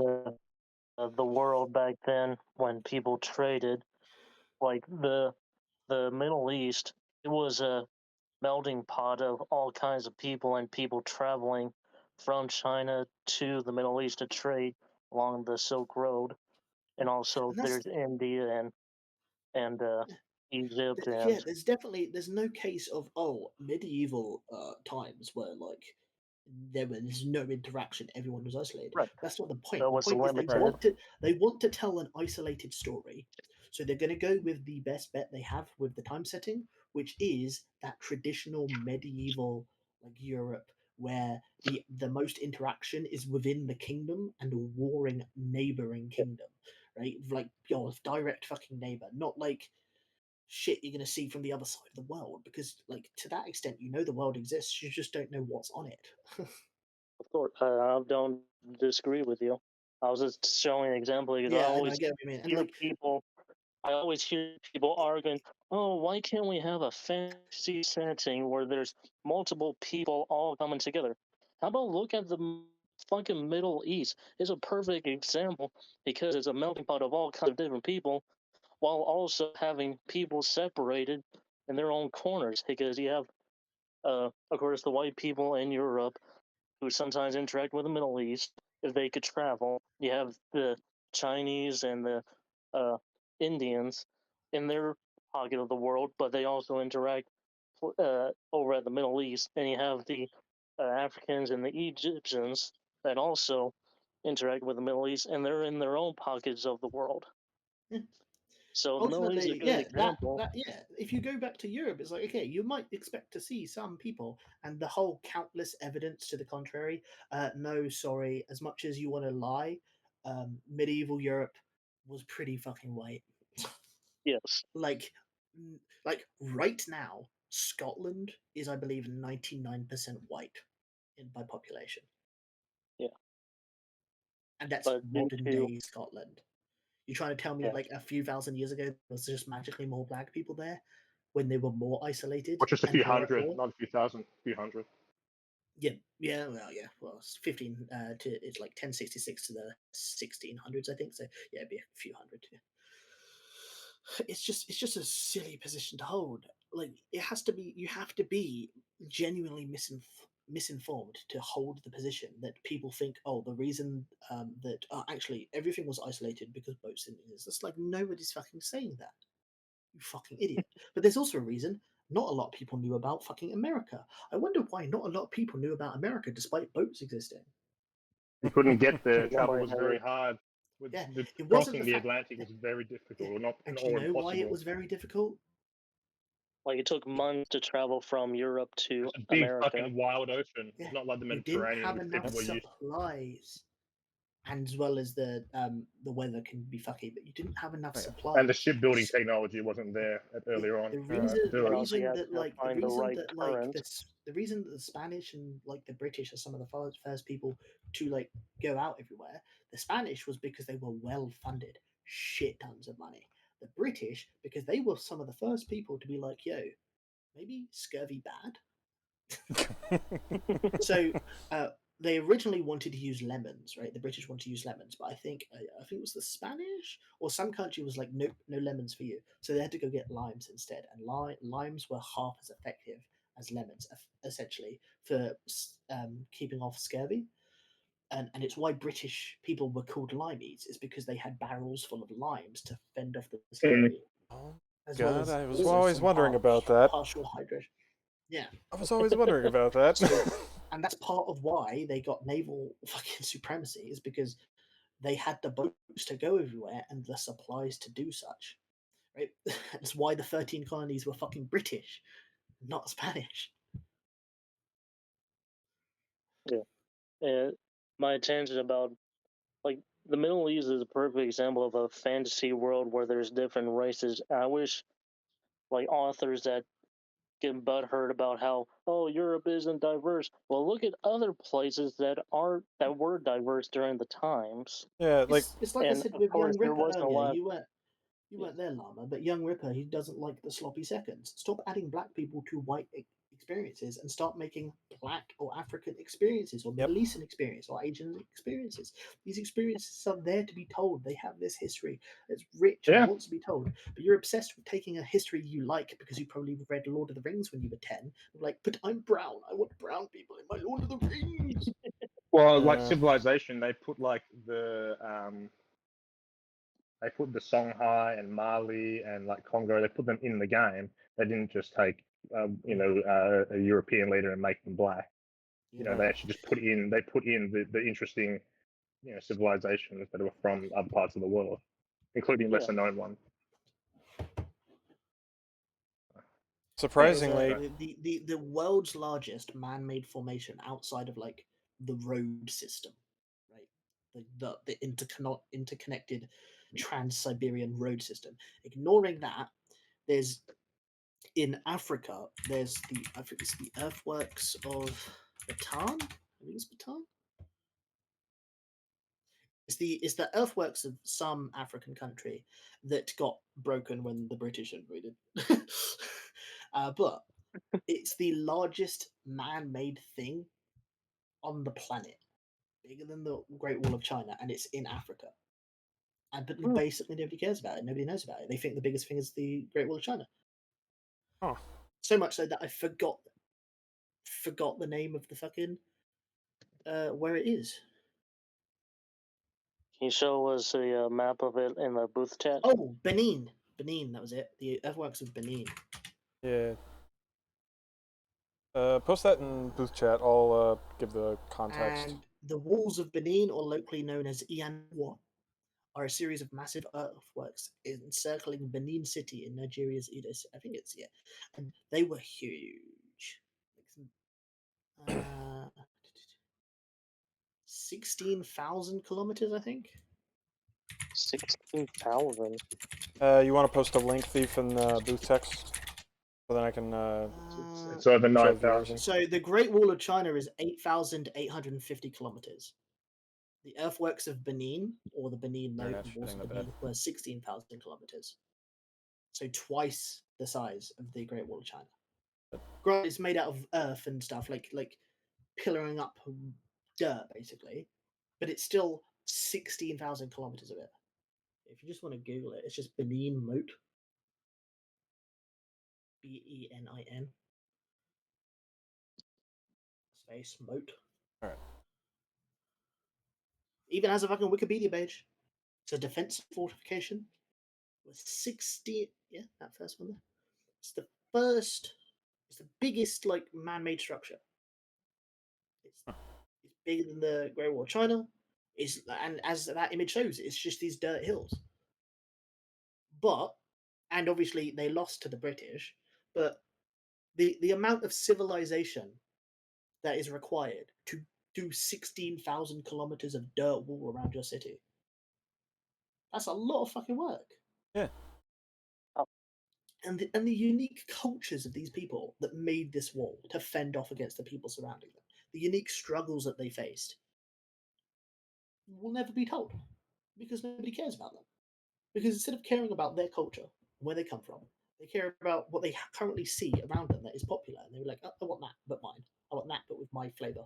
the world back then when people traded, like the Middle East, it was a melting pot of all kinds of people and people traveling from China to the Middle East to trade along the Silk Road, and also there's India and Egypt and yeah, there's no case of medieval times where like there was no interaction, everyone was isolated. Right. That's not the point. That The was point is limited. they want to tell an isolated story, so they're going to go with the best bet they have with the time setting, which is that traditional medieval like Europe, where the most interaction is within the kingdom and a warring neighboring kingdom, right? Like your direct fucking neighbor, not like shit you're going to see from the other side of the world, because like to that extent you know the world exists, you just don't know what's on it. Of course, I don't disagree with you. I was just showing an example because Yeah, I I always get what you mean. And hear like people. I always hear people arguing, "Oh, why can't we have a fantasy setting where there's multiple people all coming together?" How about look at the fucking Middle East? It's a perfect example because it's a melting pot of all kinds of different people, while also having people separated in their own corners. Because you have, of course, the white people in Europe who sometimes interact with the Middle East if they could travel. You have the Chinese and the Indians in their pocket of the world, but they also interact over at the Middle East. And you have the Africans and the Egyptians that also interact with the Middle East, and they're in their own pockets of the world. So the Middle East is a ultimately, good example. if you go back to Europe, it's like, okay, you might expect to see some people, and the whole countless evidence to the contrary. No, sorry, as much as you want to lie, medieval Europe was pretty fucking white. Yes. Like right now, Scotland is, I believe, 99% white by population. Yeah. And that's modern day Scotland. You're trying to tell me like a few thousand years ago there was just magically more black people there when they were more isolated? Or just a few hundred, not a few thousand, a few hundred. Yeah. Well, it's 15 to it's like 1066 to the 1600s, I think. So yeah, it'd be a few hundred. Yeah. It's just a silly position to hold. Like you have to be genuinely misinformed to hold the position that people think, the reason that actually everything was isolated because boats didn't exist. It's like nobody's fucking saying that. You fucking idiot. But there's also a reason not a lot of people knew about fucking America. I wonder why not a lot of people knew about America despite boats existing. You couldn't get there. Travel was very hard. Crossing the Atlantic was very difficult, or not, and or do you know impossible. why it was very difficult? Like it took months to travel from Europe to it's a big America. Fucking wild ocean. It's not like the Mediterranean. You didn't have enough supplies, and as well as the weather can be fucky, but you didn't have enough supplies. And the shipbuilding technology wasn't there earlier on. The reason that the Spanish and like the British are some of the first people to like go out everywhere, the Spanish was because they were well funded, shit tons of money. The British because they were some of the first people to be like, yo, maybe scurvy bad. So they originally wanted to use lemons, right? The British wanted to use lemons, but I think it was the Spanish or some country was like, nope, no lemons for you. So they had to go get limes instead, and limes were half as effective as lemons, essentially, for keeping off scurvy. And it's why British people were called limeys, is because they had barrels full of limes to fend off the scurvy. Oh, God, I was always wondering about that. Partial hydration. Yeah. I was always wondering about that. And that's part of why they got naval fucking supremacy, is because they had the boats to go everywhere and the supplies to do such. Right? That's why the 13 colonies were fucking British, not Spanish. Yeah. My tangent about like the Middle East is a perfect example of a fantasy world where there's different races. I wish, like, authors that get butthurt about how, oh, Europe isn't diverse. Well, look at other places that were diverse during the times. Yeah, like it's like I said of with course Young there Ripper wasn't a earlier. lot. You weren't there, Llama, but Young Ripper, he doesn't like the sloppy seconds. Stop adding black people to white experiences and start making black or African experiences or Middle Eastern experience or Asian experiences. These experiences are there to be told. They have this history. It's rich and wants to be told. But you're obsessed with taking a history you like because you probably read Lord of the Rings when you were 10. You're like, but I'm brown. I want brown people in my Lord of the Rings. Well, like Civilization, they put like they put the Songhai and Mali and like Congo. They put them in the game. They didn't just take a European leader and make them black. You know, they actually just put in the interesting civilizations that were from other parts of the world, including lesser known ones. Surprisingly, the world's largest man-made formation outside of like the road system, right? The interconnected Trans-Siberian road system. Ignoring that, there's in Africa. There's I think it's the earthworks of Bataan. I think it's Bataan. It's the earthworks of some African country that got broken when the British invaded. But it's the largest man-made thing on the planet, bigger than the Great Wall of China, and it's in Africa. And but basically nobody cares about it. Nobody knows about it. They think the biggest thing is the Great Wall of China. Oh. So much so that I forgot the name of the fucking where it is. Can you show us a map of it in the booth chat? Oh, Benin. Benin, that was it. The earthworks of Benin. Yeah. Post that in booth chat. I'll give the context. And the walls of Benin, or locally known as Iyanwa, are a series of massive earthworks encircling Benin City in Nigeria's Edo. I think it's and they were huge. 16,000 kilometers, I think. 16,000. You want to post a link, Thief, in the booth text, so then I can. It's over 9,000. So the Great Wall of China is 8,850 kilometers. The earthworks of Benin, or the Benin walls of Benin, were 16,000 kilometers. So twice the size of the Great Wall of China. Granted, it's made out of earth and stuff, like pillaring up dirt, basically. But it's still 16,000 kilometers of it. If you just want to Google it, it's just Benin Moat. Benin. Space Moat. Alright. Even has a fucking Wikipedia page. It's a defensive fortification with 60. Yeah, that first one there. It's the biggest like man-made structure. It's bigger than the Great Wall of China. And as that image shows, it's just these dirt hills. And obviously they lost to the British, but the amount of civilization that is required to do 16,000 kilometers of dirt wall around your city, that's a lot of fucking work. Yeah. And the unique cultures of these people that made this wall to fend off against the people surrounding them, the unique struggles that they faced, will never be told because nobody cares about them. Because instead of caring about their culture, where they come from, they care about what they currently see around them that is popular, and they're like, oh, I want that, but mine. I want that, but with my flavor.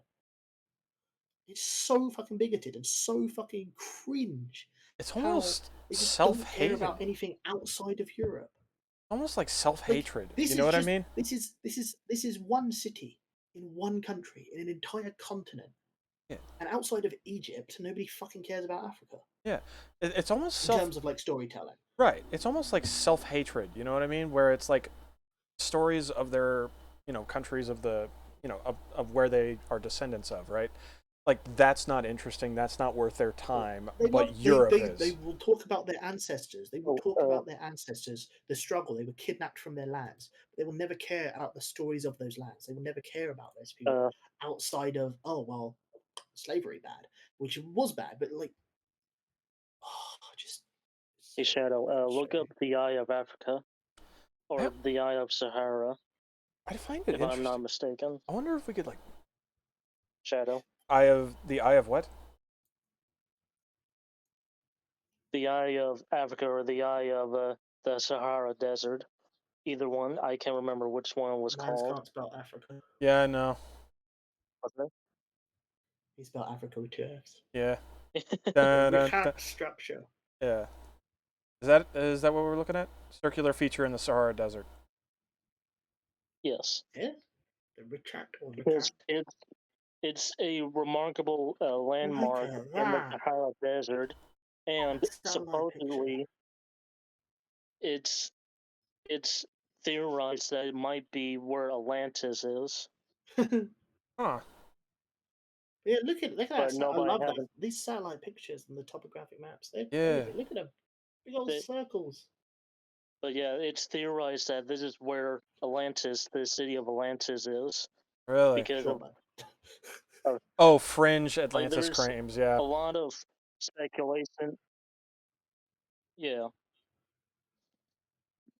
It's so fucking bigoted and so fucking cringe. It's almost self-hating about anything outside of Europe. Almost like self-hatred. Like, you know what I mean? This is one city in one country in an entire continent. Yeah. And outside of Egypt, nobody fucking cares about Africa. Yeah, it's almost in terms of like storytelling. Right. It's almost like self-hatred. You know what I mean? Where it's like stories of their, countries of the, of where they are descendants of, right? Like that's not interesting. That's not worth their time. Europe is. They will talk about their ancestors. They will talk about their ancestors, the struggle. They were kidnapped from their lands. But they will never care about the stories of those lands. They will never care about those people outside of slavery bad, which was bad. But like Hey Shadow, look up the Eye of Africa, or the Eye of Sahara. I find it if I'm not mistaken. I wonder if we could Shadow. Eye of what? The Eye of Africa or the Eye of the Sahara Desert. Either one. I can't remember which one was called. Can't spell Africa. Yeah, I know. Okay. He spelled Africa with 2 F's. Yeah. Recap structure. Yeah. Is that what we're looking at? Circular feature in the Sahara Desert. Yes. Yeah. The retract or because it's a remarkable landmark in the Sahara Desert, and supposedly it's theorized that it might be where Atlantis is. Huh. Yeah, look at that. I love hasn't. them. These satellite pictures and the topographic maps. Yeah. Look at them. Big old circles. But yeah, it's theorized that this is where Atlantis, the city of Atlantis, is. Really? Because of fringe Atlantis claims, yeah. A lot of speculation. Yeah.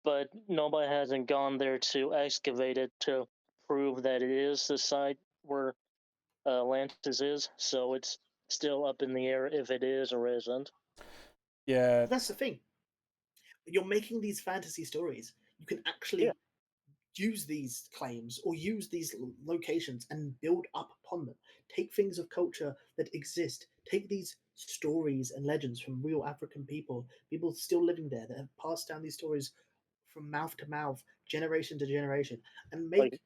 But nobody hasn't gone there to excavate it to prove that it is the site where Atlantis is, so it's still up in the air if it is or isn't. Yeah. That's the thing. You're making these fantasy stories. You can actually use these claims or use these locations and build up upon them. Take things of culture that exist. Take these stories and legends from real African people still living there that have passed down these stories from mouth to mouth, generation to generation, and make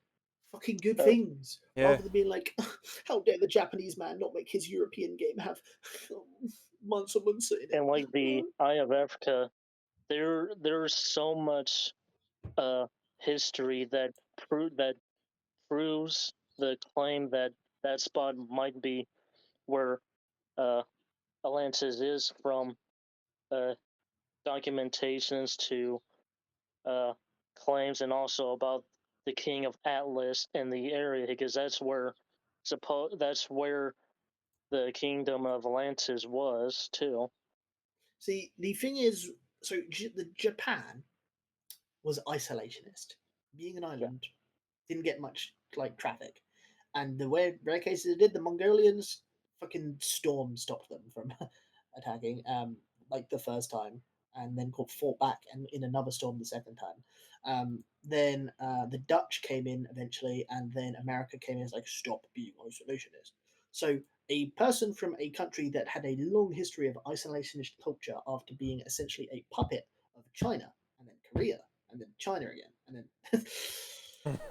fucking good things rather than being like, how dare the Japanese man not make his European game have months and months in it. And like the Eye of Africa, there's so much history that proves the claim that that spot might be where Atlantis is, from documentations to claims, and also about the King of Atlas in the area, because that's where the kingdom of Atlantis was too. See, the thing is, so the Japan was isolationist. Being an island, didn't get much traffic, and the rare cases it did, the Mongolians fucking storm stopped them from attacking, the first time, and then fought back and in another storm the second time. Then the Dutch came in eventually, and then America came in as stop being isolationist. So a person from a country that had a long history of isolationist culture, after being essentially a puppet of China and then Korea and then China again and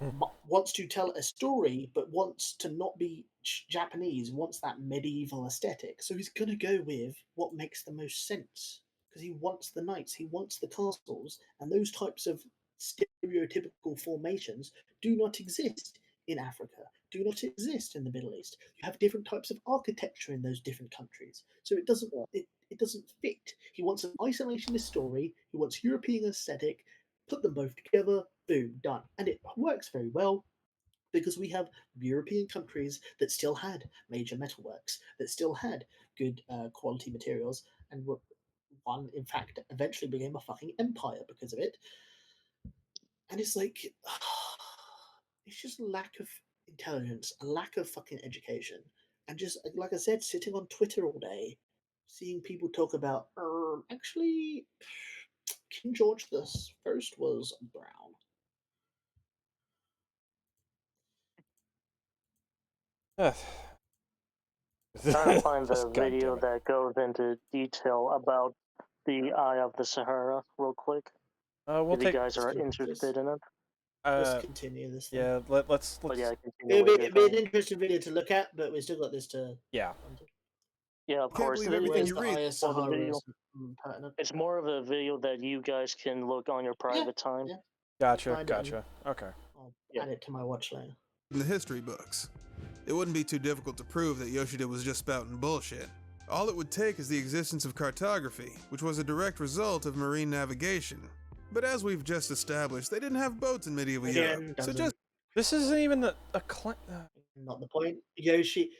then wants to tell a story but wants to not be Japanese, wants that medieval aesthetic. So he's going to go with what makes the most sense, because he wants the knights, he wants the castles, and those types of stereotypical formations do not exist in Africa, do not exist in the Middle East. You have different types of architecture in those different countries, so it doesn't fit. He wants an isolationist story, he wants European aesthetic, put them both together, boom, done. And it works very well, because we have European countries that still had major metalworks, that still had good quality materials, and one, in fact, eventually became a fucking empire because of it. And it's it's just a lack of intelligence, a lack of fucking education, and just, like I said, sitting on Twitter all day, seeing people talk about, actually, King George the First was brown. Trying to find the video that goes into detail about the Eye of the Sahara real quick. If you guys are interested in it. Let's continue this thing. Yeah, let's it'd be an interesting video to look at, but we still got this to... Yeah. Yeah, of course. Everything you read. It's more of a video that you guys can look on your private time. Yeah. Gotcha. Okay. I'll add it to my watch later. In the history books, it wouldn't be too difficult to prove that Yoshida was just spouting bullshit. All it would take is the existence of cartography, which was a direct result of marine navigation. But as we've just established, they didn't have boats in medieval Europe. So just this isn't even not the point. Yoshi,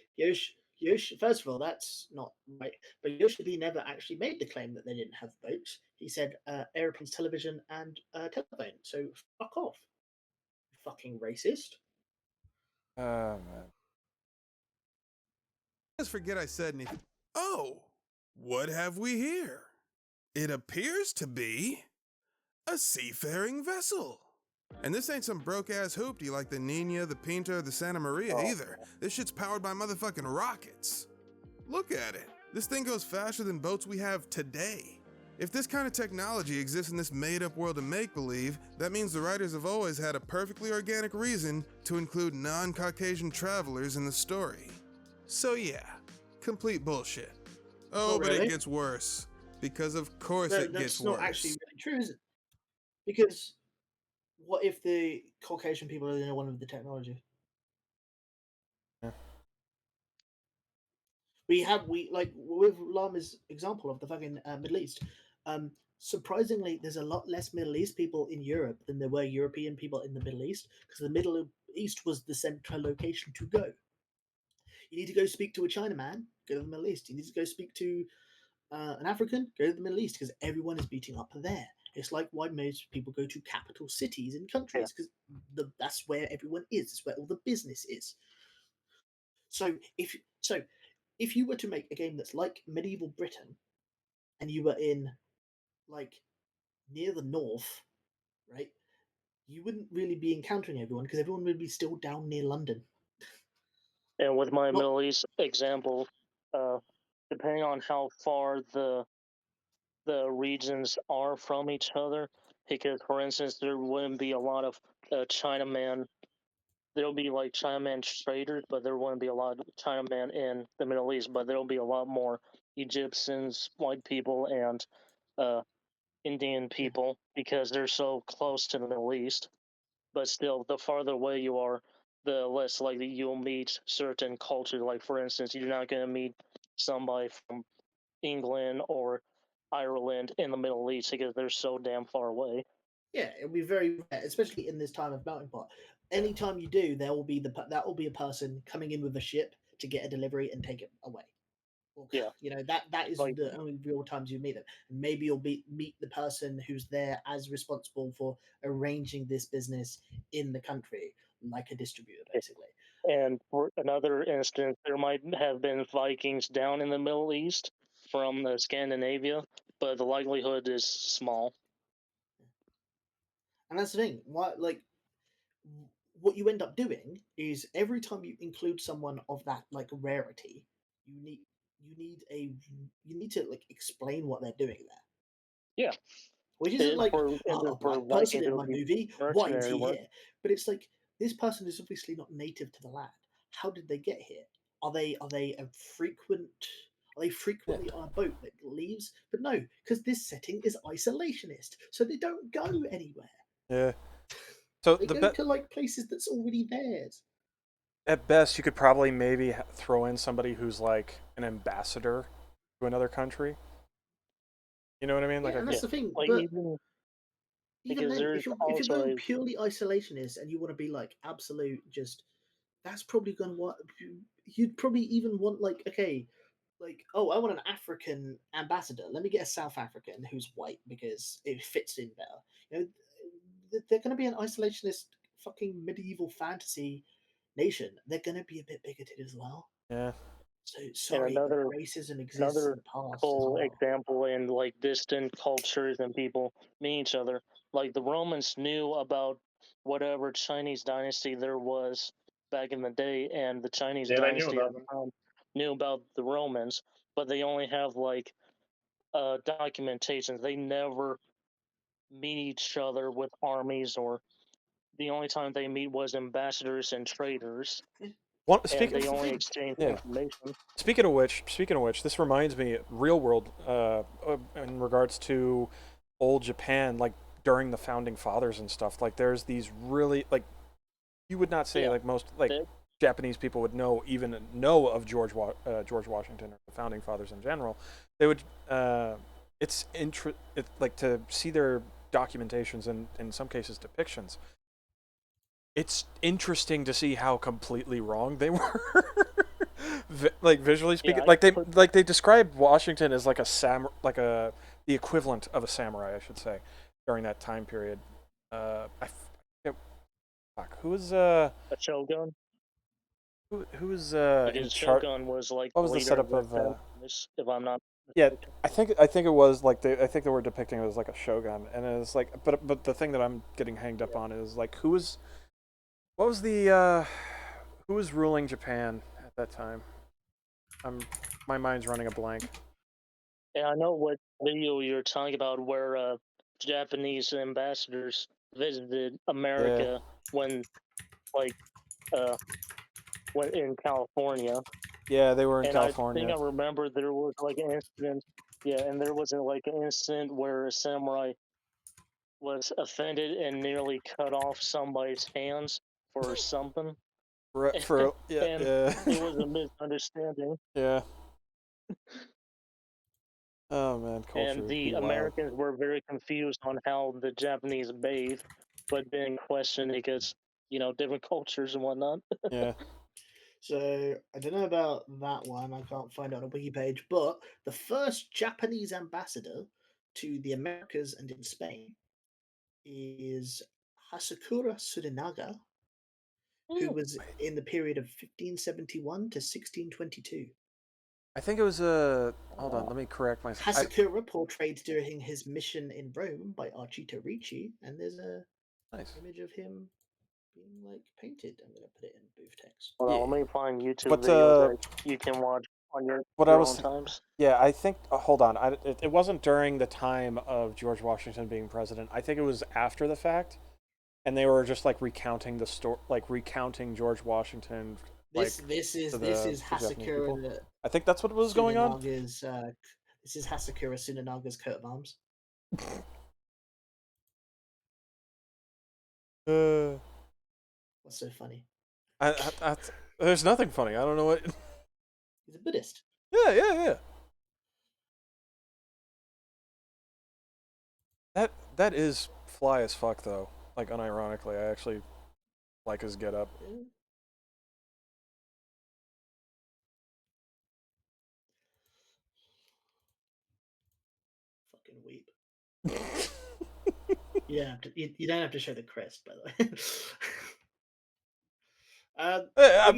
First of all, that's not right. But Yoshidi never actually made the claim that they didn't have boats. He said airplanes, television, and telephone. So fuck off, fucking racist. Man. Let's forget I said anything. Oh, what have we here? It appears to be a seafaring vessel. And this ain't some broke-ass hoopty like the Nina, the Pinta, or the Santa Maria either. This shit's powered by motherfucking rockets. Look at it. This thing goes faster than boats we have today. If this kind of technology exists in this made-up world of make-believe, that means the writers have always had a perfectly organic reason to include non-Caucasian travelers in the story. So yeah, complete bullshit. Oh, but it gets worse. Because of course it gets worse. That's not actually really true, is it? Because what if the Caucasian people are the one with the technology? Yeah. We like with Lama's example of the fucking Middle East. Surprisingly, there's a lot less Middle East people in Europe than there were European people in the Middle East, because the Middle East was the central location to go. You need to go speak to a Chinaman, go to the Middle East. You need to go speak to an African, go to the Middle East, because everyone is meeting up there. It's like why most people go to capital cities in countries, because that's where everyone is. It's where all the business is. So if you were to make a game that's like medieval Britain, and you were in like near the north, right? You wouldn't really be encountering everyone because everyone would be still down near London. And with my Middle East example, depending on how far the regions are from each other, because for instance, there wouldn't be a lot of Chinaman. There'll be like Chinaman traders, but there wouldn't be a lot of Chinaman in the Middle East. But there'll be a lot more Egyptians, white people, and Indian people because they're so close to the Middle East. But still, the farther away you are, the less likely you'll meet certain cultures. Like, for instance, you're not going to meet somebody from England or Ireland in the Middle East because they're so damn far away. Yeah, it'll be very rare, especially in this time of melting pot. Anytime you do, that will be a person coming in with a ship to get a delivery and take it away. Yeah, you know that is the only real times you meet them. And maybe you'll meet the person who's there as responsible for arranging this business in the country, like a distributor, basically. And for another instance, there might have been Vikings down in the Middle East from the Scandinavia, but the likelihood is small. And that's the thing. What you end up doing is every time you include someone of that like rarity, you need to like explain what they're doing there. Yeah, which isn't like a black person in my movie. Why is he here? But it's like this person is obviously not native to the land. How did they get here? Are they frequently on a boat that leaves? But no, because this setting is isolationist, so they don't go anywhere. Yeah. So they go to like places that's already theirs. At best, you could probably maybe throw in somebody who's like an ambassador to another country. You know what I mean? Yeah, like, and that's the thing. Like but even then, if you're going purely isolationist and you want to be like absolute, that's probably going to what you'd probably even want like I want an African ambassador. Let me get a South African who's white because it fits in better. You know, they're going to be an isolationist fucking medieval fantasy nation. They're going to be a bit bigoted as well. Yeah. So sorry, racism exists another in the past. Cool example in like distant cultures and people meet each other. Like the Romans knew about whatever Chinese dynasty there was back in the day, and the Chinese dynasty knew about the Romans, but they only have like documentation. They never meet each other with armies, or the only time they meet was ambassadors and traders. They only exchange information. Speaking of which, this reminds me, real world, in regards to old Japan, like during the founding fathers and stuff. Like, there's these really like, you would not say like most like Japanese people would know of George Washington or the founding fathers in general. They would, it's like to see their documentations and in some cases depictions. It's interesting to see how completely wrong they were. like visually speaking, Yeah, like they describe Washington as like the equivalent of a samurai, I should say, during that time period. Who was a shogun. who was in Because charge? shogun was like What the was the leader setup of the of? samurais, if I'm not Yeah, mistaken. I think it was like I think they were depicting it as like a shogun, and it was like, but the thing that I'm getting hanged up on is like what was the who was ruling Japan at that time? My mind's running a blank. And I know what video you're talking about, where Japanese ambassadors visited America when, like, when in California. Yeah, they were in And California. I think I remember there was like an incident. Yeah, and there was like an incident where a samurai was offended and nearly cut off somebody's hands for something. For and it was a misunderstanding. Yeah. Oh man, culture. And the Americans were very confused on how the Japanese bathe, but didn't question it because, you know, different cultures and whatnot. Yeah. So I don't know about that one. I can't find it on a wiki page. But the first Japanese ambassador to the Americas and in Spain is Hasakura Tsunenaga, who was in the period of 1571 to 1622. I think it was a. Hold on, let me correct myself. Hasakura portrayed during his mission in Rome by Archito Ricci, and there's a image of him being like painted. I'm gonna put it in booth text. Hold on, let me find YouTube videos that you can watch on your own times. Yeah, I think. Hold on, it wasn't during the time of George Washington being president. I think it was after the fact, and they were just like recounting the story, like recounting George Washington. This is Hasakura. I think that's what was going on. This is Hasakura Tsunenaga's coat of arms. What's so funny? There's nothing funny. I don't know what. He's a Buddhist. Yeah. That is fly as fuck though. Like unironically, I actually like his getup. Yeah. Fucking weep. You don't have to show the crest, by the way.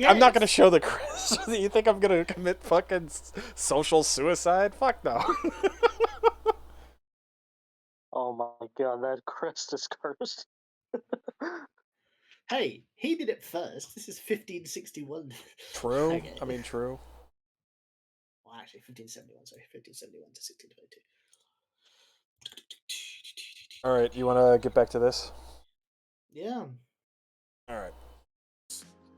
I'm not gonna show the crest. You think I'm gonna commit fucking social suicide? Fuck no. Oh my god, that crest is cursed. Hey, he did it first. This is 1561. True. Okay. I mean, true. Well, actually, 1571. Sorry, 1571 to 1622. All right, you want to get back to this? Yeah. All right.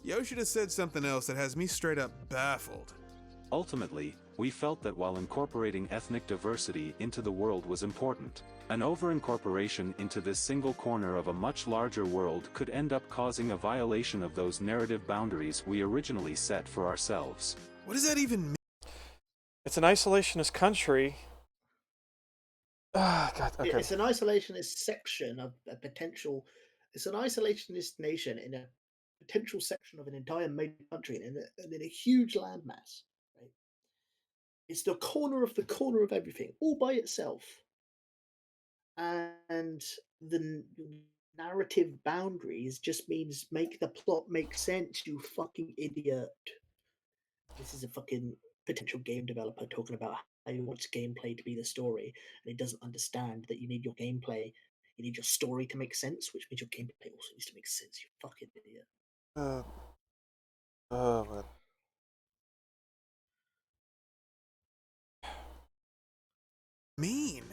Yoshida said something else that has me straight up baffled. Ultimately, we felt that while incorporating ethnic diversity into the world was important, an over-incorporation into this single corner of a much larger world could end up causing a violation of those narrative boundaries we originally set for ourselves. What does that even mean? It's an isolationist country. Ah, God, okay. It's an isolationist section of a potential. It's an isolationist nation in a potential section of an entire major country and in a huge landmass. Right? It's the corner of everything, all by itself. And the narrative boundaries just means make the plot make sense, you fucking idiot. This is a fucking potential game developer talking about how he wants gameplay to be the story, and he doesn't understand that you need your gameplay, you need your story to make sense, which means your gameplay also needs to make sense, you fucking idiot. Man. Mean.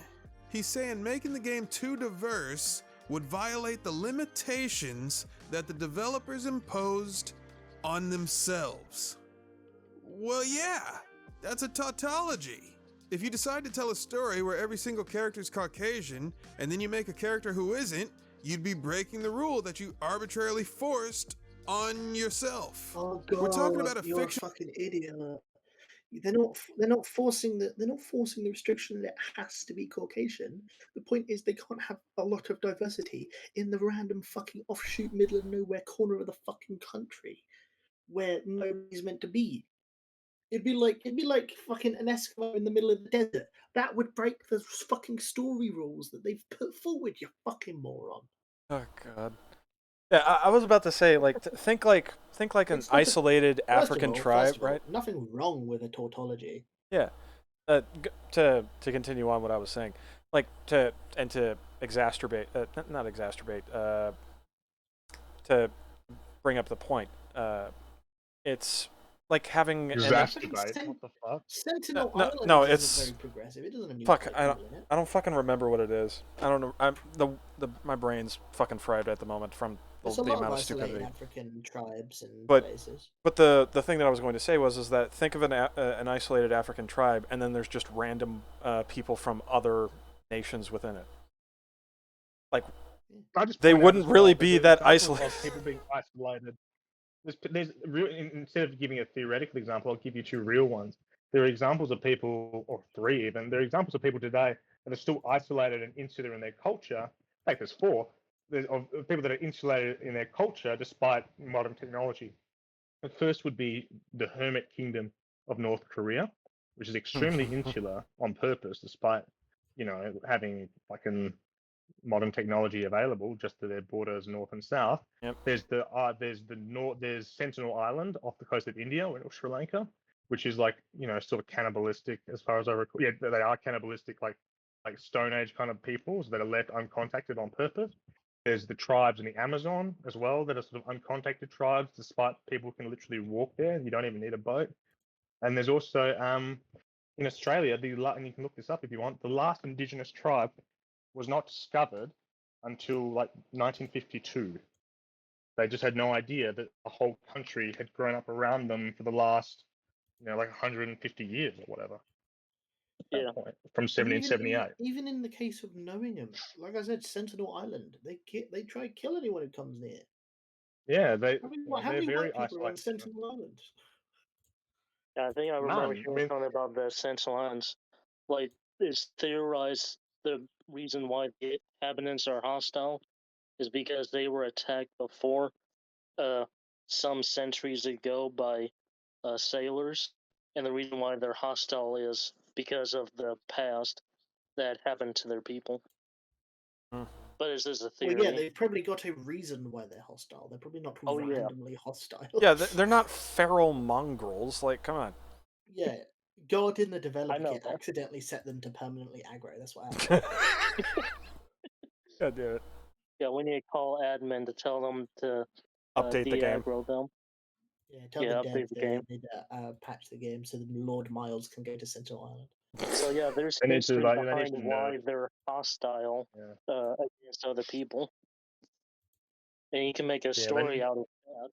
He's saying making the game too diverse would violate the limitations that the developers imposed on themselves. Well, yeah, that's a tautology. If you decide to tell a story where every single character is Caucasian, and then you make a character who isn't, you'd be breaking the rule that you arbitrarily forced on yourself. Oh God, we're talking about a you're fiction. A fucking idiot. They're not forcing the restriction that it has to be Caucasian. The point is they can't have a lot of diversity in the random fucking offshoot middle of nowhere corner of the fucking country where nobody's meant to be. It'd be like fucking an Eskimo in the middle of the desert. That would break the fucking story rules that they've put forward. You fucking moron. Oh god. Yeah, I was about to say, like, think like an isolated African tribe, right? Nothing wrong with a tautology. Yeah. To continue on what I was saying, like to exacerbate, not exacerbate, to bring up the point. It's like having exacerbate. What the fuck? Sentinel no, Island no, isn't it's very progressive. It doesn't have fuck. I don't fucking remember what it is. I don't know. My brain's fucking fried at the moment from the amount of stupidity. African tribes and places. But the thing that I was going to say is that think of an isolated African tribe, and then there's just random people from other nations within it. Like they wouldn't really be that isolated. People being isolated. There's instead of giving a theoretical example, I'll give you two real ones. There are examples of people, or three even. There are examples of people today that are still isolated and insular in their culture. In fact, there's four. Of people that are insulated in their culture despite modern technology. The first would be the Hermit Kingdom of North Korea, which is extremely insular on purpose, despite having fucking modern technology available just to their borders north and south. Yep. There's Sentinel Island off the coast of India or Sri Lanka, which is like sort of cannibalistic as far as I recall. Yeah, they are cannibalistic, like Stone Age kind of peoples that are left uncontacted on purpose. There's the tribes in the Amazon as well that are sort of uncontacted tribes, despite people can literally walk there and you don't even need a boat. And there's also in Australia, and you can look this up if you want, the last indigenous tribe was not discovered until like 1952. They just had no idea that the whole country had grown up around them for the last, like 150 years or whatever. Yeah. Point, from 1778. Even in the case of knowing them, like I said, Sentinel Island, they try to kill anyone who comes near. Yeah, how many white people are on Sentinel Island? Yeah, I think I remember hearing something about the Sentinel Islands. Like, it's theorized the reason why the inhabitants are hostile is because they were attacked before, some centuries ago by sailors, and the reason why they're hostile is because of the past that happened to their people. But is this a theory? Well, yeah, they've probably got a reason why they're hostile. They're probably not randomly hostile. Yeah, they're not feral mongrels. Like, come on. Yeah, God in the developer kit accidentally set them to permanently aggro. That's what happened. God damn it. Yeah, we need to call admin to tell them to update the game. Them. Yeah, tell them update the game. They need to patch the game so that Lord Miles can go to Sentinel Island. So yeah, there's history behind why they're hostile against other people, and you can make a story out of that.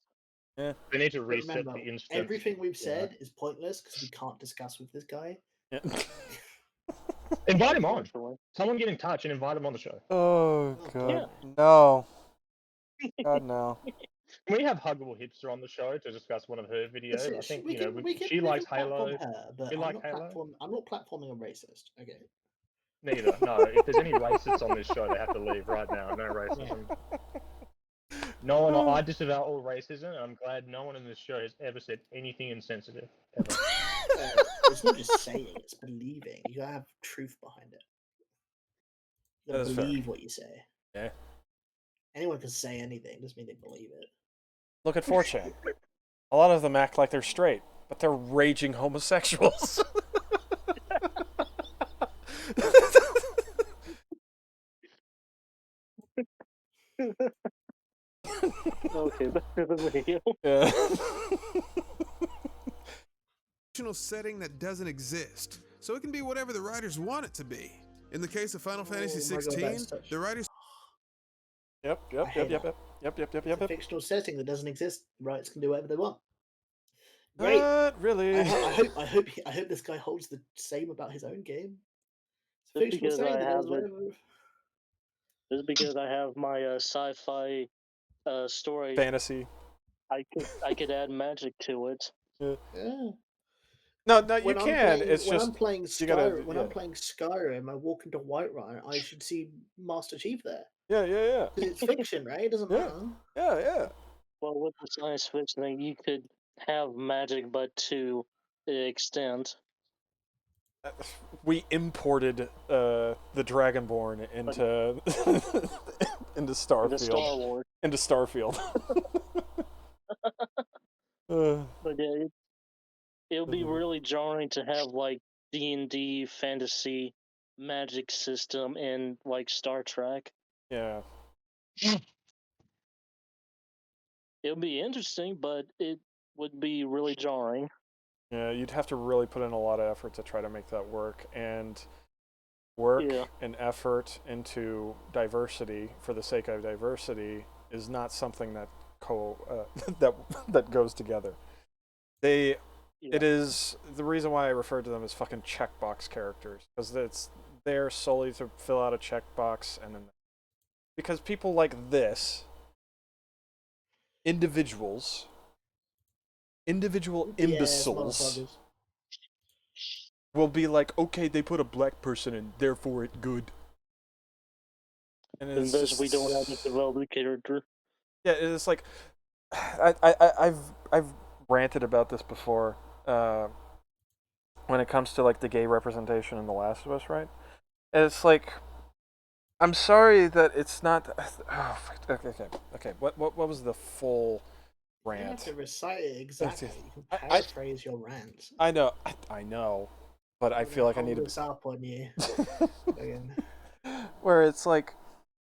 Yeah, they need to reset the instance. Everything we've said is pointless because we can't discuss with this guy. Yeah. Invite him on. Someone get in touch and invite him on the show. Oh god, no. God no. Can we have Huggable Hipster on the show to discuss one of her videos? I think she likes Halo. I'm not platforming a racist. Okay. Neither. No. If there's any racists on this show, they have to leave right now. No racism. No one. I disavow all racism, and I'm glad no one in this show has ever said anything insensitive. Ever. It's not just saying; it's believing. You gotta have truth behind it. You gotta believe what you say. Yeah. Anyone can say anything, doesn't mean they believe it. Look at 4chan. A lot of them act like they're straight, but they're raging homosexuals. Okay, better than radio. Yeah. Setting that doesn't exist, so it can be whatever the writers want it to be. In the case of Final Fantasy 16, the writers. Yep. A fictional setting that doesn't exist. The writers can do whatever they want. Great. Not really. I hope this guy holds the same about his own game. Just because I have my sci-fi story fantasy, I could add magic to it. Yeah. No, you can. When I'm playing Skyrim, I walk into Whiterun, I should see Master Chief there. Yeah. It's fiction, right? It doesn't matter. Yeah. Well, with the science fiction thing, you could have magic, but to extent. We imported the Dragonborn into into Starfield. Into Star Wars. Into Starfield. But yeah, it'll be really jarring to have like D&D fantasy magic system in like Star Trek. Yeah. It'll be interesting, but it would be really jarring. Yeah, you'd have to really put in a lot of effort to try to make that work, and and effort into diversity for the sake of diversity is not something that that goes together. It is the reason why I refer to them as fucking checkbox characters, because it's there solely to fill out a checkbox, and then because people like this, individual imbeciles will be like, okay, they put a black person in, therefore it's good. And it's just, we don't have to develop the character. Yeah, it's like I've ranted about this before. When it comes to like the gay representation in The Last of Us, right? And it's like, I'm sorry that it's not. Oh, okay. What was the full rant? You have to recite it exactly. You can paraphrase your rant. I know, but I feel like I need to. This up on you. Where it's like,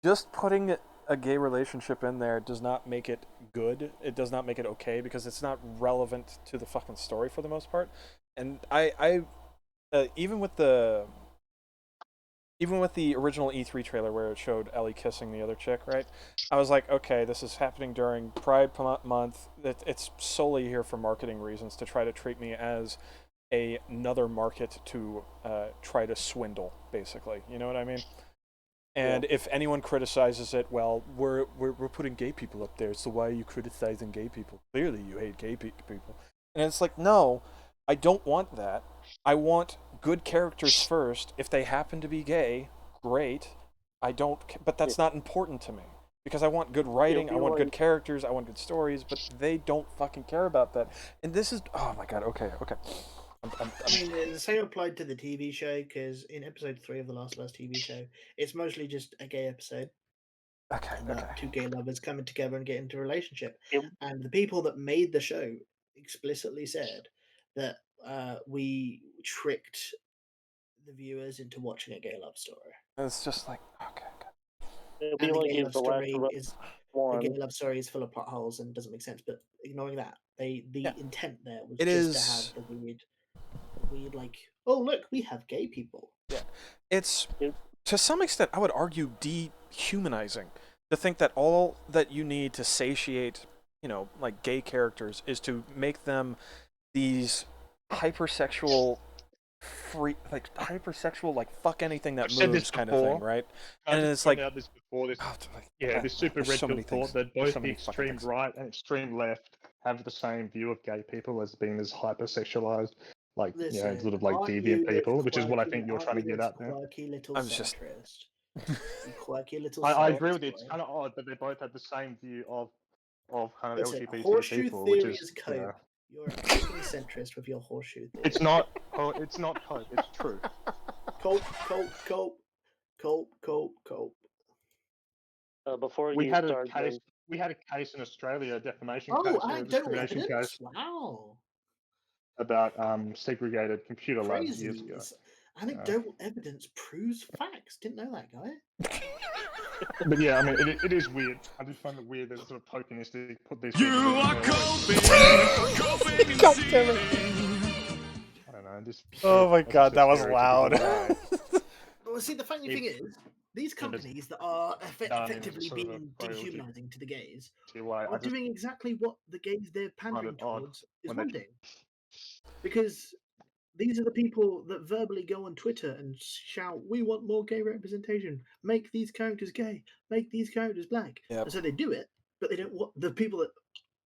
just putting a gay relationship in there does not make it good. It does not make it okay, because it's not relevant to the fucking story for the most part. And I even with the original E3 trailer where it showed Ellie kissing the other chick, right? I was like, okay, this is happening during Pride Month. It's solely here for marketing reasons, to try to treat me as another market to try to swindle, basically. You know what I mean? And if anyone criticizes it, well, we're putting gay people up there, so why are you criticizing gay people? Clearly you hate gay people. And it's like, no, I don't want that. I want good characters first. If they happen to be gay, great. But that's not important to me. Because I want good writing, I want good characters, I want good stories, but they don't fucking care about that. And this is, oh my god, okay. I mean, the same applied to the TV show, because in episode 3 of the Last of Us TV show, it's mostly just a gay episode. Okay. Two gay lovers coming together and get into a relationship. And the people that made the show explicitly said that we tricked the viewers into watching a gay love story. It's just like, okay. It'll be like if the gay love story is full of plot holes and doesn't make sense, but ignoring that, the intent there was just to have the weird like, oh look, we have gay people. Yeah, it's to some extent, I would argue, dehumanizing to think that all that you need to satiate, like gay characters, is to make them these hypersexual fuck anything that moves kind of thing, right? And it's like this super red pill thought that both the extreme right and extreme left have the same view of gay people as being this hypersexualized, like sort of like deviant people, which is what I think you're trying to get at there. I'm just quirky little. I agree with you. It's kind of odd, but they both have the same view of kind of LGBT horseshoe people, theory which is cope. You're a fucking centrist with your horseshoe theory. It's not cope. It's true. Cope. Before we you had start, we had a case in Australia, a defamation case, discrimination case. Wow. About segregated computer labs years ago. Anecdotal evidence proves facts. Didn't know that, guy. But yeah, I mean, it is weird. I just find it weird that it's sort of tokenistic. Put these. You are coping. God damn it! I don't know. Oh my god, that was loud. Well, see, the funny thing is, these companies that are effectively being dehumanizing to the gays are doing exactly what the gays they're pandering towards is wanting. Because these are the people that verbally go on Twitter and shout, "We want more gay representation. Make these characters gay. Make these characters black." Yep. And so they do it, but they don't. The people that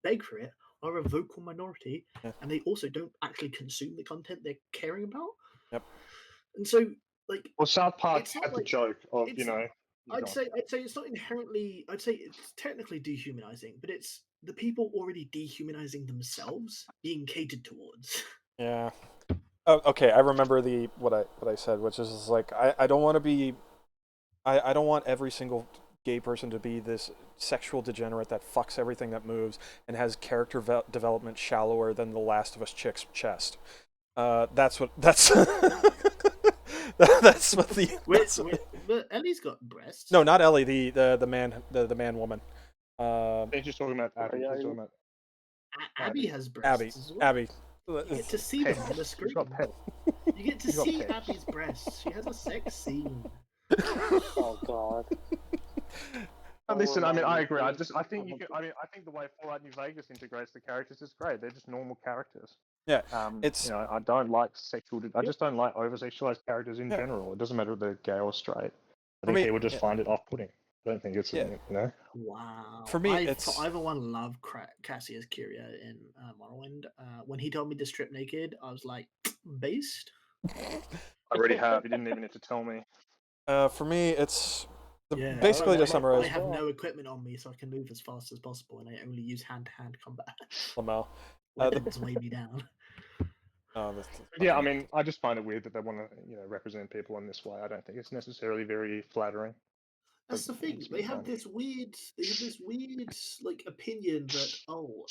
beg for it are a vocal minority, and they also don't actually consume the content they're caring about. Yep. And so, like, well, South Park had the joke of I'd say it's not inherently. I'd say it's technically dehumanizing, but it's the people already dehumanizing themselves being catered towards. Yeah. Oh, okay, I remember what I said, which is like I don't want to be I don't want every single gay person to be this sexual degenerate that fucks everything that moves and has character development shallower than the Last of Us chick's chest. That's what that's that's what the but Ellie's got breasts. No, not Ellie, the man woman. They're just talking about Abby. He's talking about Abby has breasts. As well. Abby. You get to see them on the screen. You get to see Abby's breasts. She has a sex scene. Oh God. Listen, I mean, I agree. I think I think the way Fallout New Vegas integrates the characters is great. They're just normal characters. Yeah, it's I don't like I just don't like over-sexualized characters in general. It doesn't matter if they're gay or straight. I think people just find it off-putting. I don't think it's Wow. For me, I for one love Cassius Curia in Morrowind. When he told me to strip naked, I was like, based. I already have. You didn't even need to tell me. For me, it's basically to summarize. I have no equipment on me, so I can move as fast as possible, and I only use hand-to-hand combat. Lamel. Weapons weigh me down. Yeah, I mean, I just find it weird that they want to, represent people in this way. I don't think it's necessarily very flattering. That's the thing. They have this weird, like opinion that all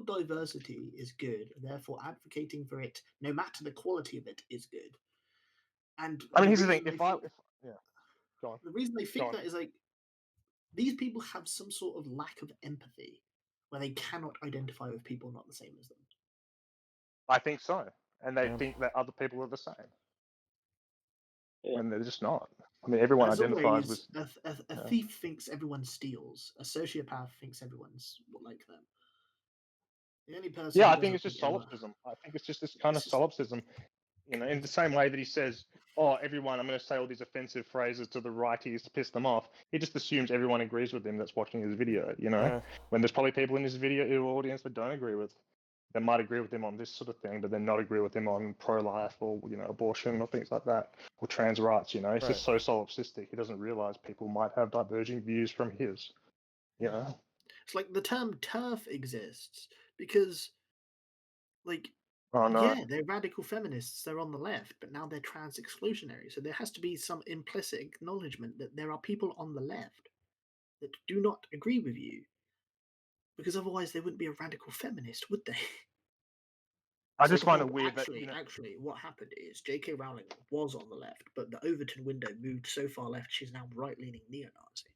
diversity is good, and therefore advocating for it, no matter the quality of it, is good. And I mean, here's the thing. Go on. The reason they think that is like these people have some sort of lack of empathy, where they cannot identify with people not the same as them. I think so, and they think that other people are the same, and they're just not. I mean, everyone identifies with. A thief thinks everyone steals. A sociopath thinks everyone's like them. The only person. Yeah, I think it's just solipsism. I think it's just this kind of solipsism. In the same way that he says, "Oh, everyone, I'm going to say all these offensive phrases to the righties to piss them off." He just assumes everyone agrees with him that's watching his video. When there's probably people in his video audience that don't agree with. They might agree with him on this sort of thing, but then not agree with him on pro-life or abortion or things like that, or trans rights. It's just so solipsistic. He doesn't realize people might have diverging views from his. It's like the term TERF exists because, yeah, they're radical feminists. They're on the left, but now they're trans exclusionary. So there has to be some implicit acknowledgement that there are people on the left that do not agree with you. Because otherwise they wouldn't be a radical feminist, would they? I just find it weird Actually, what happened is J.K. Rowling was on the left, but the Overton window moved so far left she's now right-leaning neo-Nazi.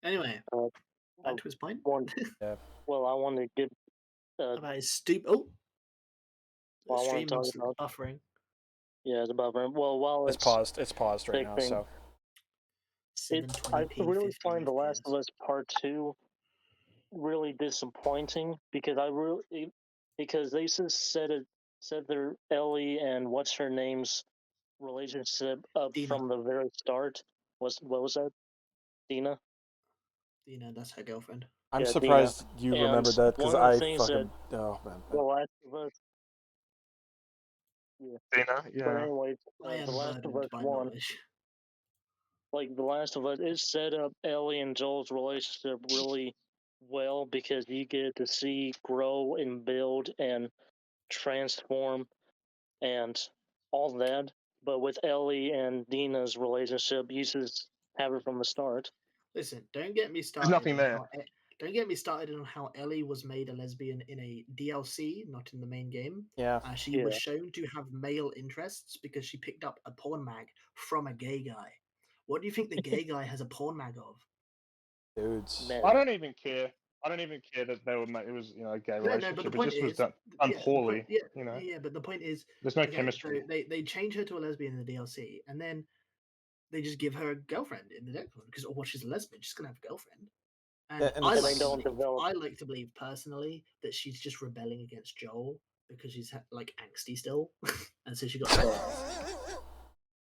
Anyway, back to his point. Well, I want to give about his stupid. Oh, I want to talk about buffering. Yeah, the buffering. Well, while it's paused. It's paused right now. So. I really find The Last of Us Part 2 really disappointing because they just said their Ellie and what's her name's relationship up from the very start. What was that? Dina, that's her girlfriend. I'm surprised you remembered that because I fucking oh man. The Last of Us. Dina, yeah. But anyway, The Last of Us 1. Like The Last of Us, it set up Ellie and Joel's relationship really well because you get to see grow and build and transform and all that. But with Ellie and Dina's relationship, you just have it from the start. Listen, don't get me started. There's nothing there. Don't get me started on how Ellie was made a lesbian in a DLC, not in the main game. Yeah. She was shown to have male interests because she picked up a porn mag from a gay guy. What do you think the gay guy has a porn mag of? Dudes. I don't even care. I don't even care that they were. It was a gay relationship. But it just was done poorly. Yeah, but the point is, there's no chemistry. So they change her to a lesbian in the DLC, and then they just give her a girlfriend in the next one because she's a lesbian. She's gonna have a girlfriend. And I like to believe personally that she's just rebelling against Joel because she's like angsty still, and so she got.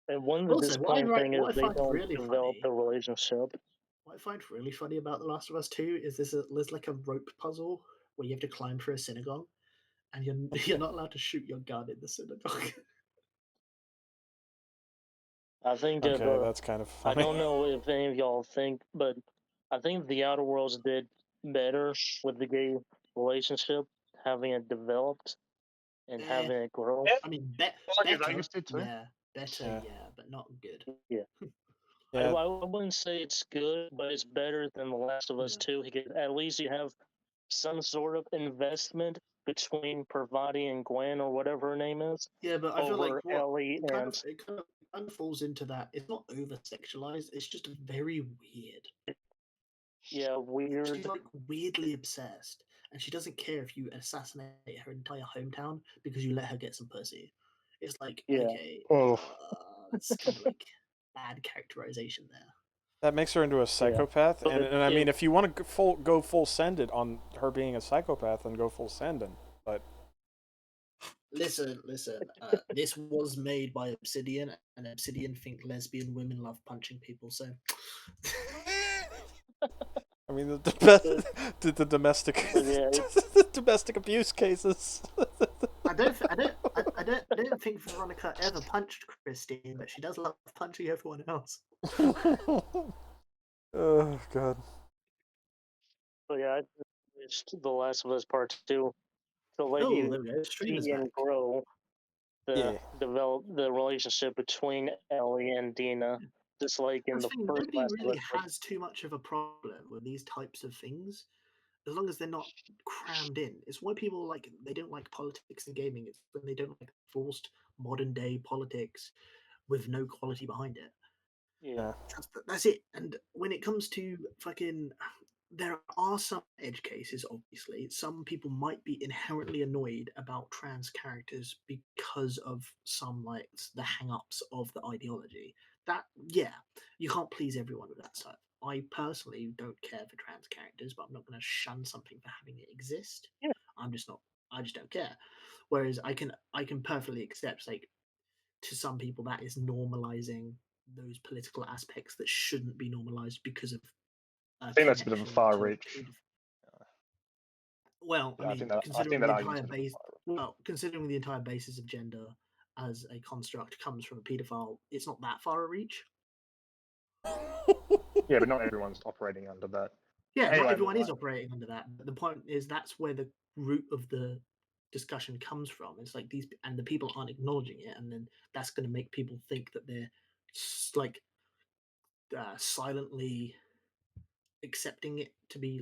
And one of the disappointing things is they don't develop the relationship. What I find really funny about The Last of Us 2 is there's like a rope puzzle where you have to climb through a synagogue, and you're not allowed to shoot your gun in the synagogue. I think that's kind of funny. I don't know if any of y'all think, but I think The Outer Worlds did better with the gay relationship, having it developed and having it grow. I mean, Like better, Vegas did too. yeah, better, yeah, but not good. Yeah. Yeah. I wouldn't say it's good, but it's better than The Last of Us 2. At least you have some sort of investment between Parvati and Gwen or whatever her name is. Yeah, but I feel like over Ellie it kind, and of, it kind of falls into that. It's not over sexualized. It's just very weird. Yeah, weird. She's like weirdly obsessed, and she doesn't care if you assassinate her entire hometown because you let her get some pussy. It's like, okay, it's kind of like bad characterization there. That makes her into a psychopath, Yeah. and I mean, if you want to go full send it on her being a psychopath, then go full send it. But listen. This was made by Obsidian, and Obsidian think lesbian women love punching people. So, I mean, the domestic the domestic abuse cases. I don't think Veronica ever punched Christine, but she does love punching everyone else. Oh God. So yeah, it's The Last of Us Part 2 to let you see and grow develop the relationship between Ellie and Dina, just like in the first nobody Last really of Us. has too much of a problem with these types of things, as long as they're not crammed in. It's why people they don't like politics and gaming. It's when they don't like forced modern day politics with no quality behind it. Yeah, that's it. And when it comes to fucking, there are some edge cases. Obviously, some people might be inherently annoyed about trans characters because of some the hang-ups of the ideology. That you can't please everyone with that stuff. I personally don't care for trans characters, but I'm not going to shun something for having it exist. Yeah. I'm just not. I just don't care. Whereas I can perfectly accept to some people that is normalizing those political aspects that shouldn't be normalized because of. I think that's a bit of a far reach. Well, Yeah, I mean, considering the entire basis of gender as a construct comes from a paedophile, it's not that far a reach. Yeah, but not everyone's operating under that. Yeah, Anyway, not everyone is operating under that. But the point is that's where the root of the discussion comes from. It's like the people aren't acknowledging it, and then that's going to make people think that they're silently accepting it to be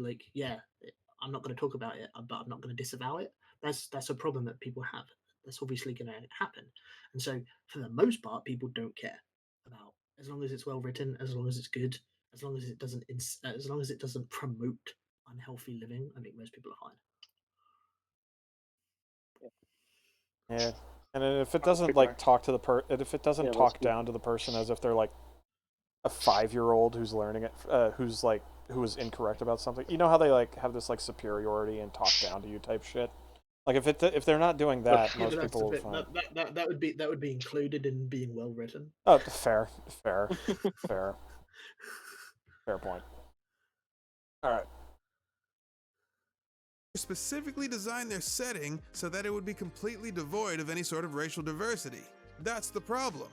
I'm not going to talk about it, but I'm not going to disavow it. That's a problem that people have. That's obviously going to happen, and so for the most part, people don't care about, as long as it's well written, as long as it's good, as long as it doesn't promote unhealthy living. I think most people are fine. Yeah, and if it doesn't talk to the if it doesn't talk down to the person as if they're like a 5-year-old who's learning it, who is incorrect about something. You know how they have this superiority and talk down to you type shit. If they're not doing that, most people will find that would be included in being well written. Oh, fair point. All right. Specifically designed their setting so that it would be completely devoid of any sort of racial diversity. That's the problem.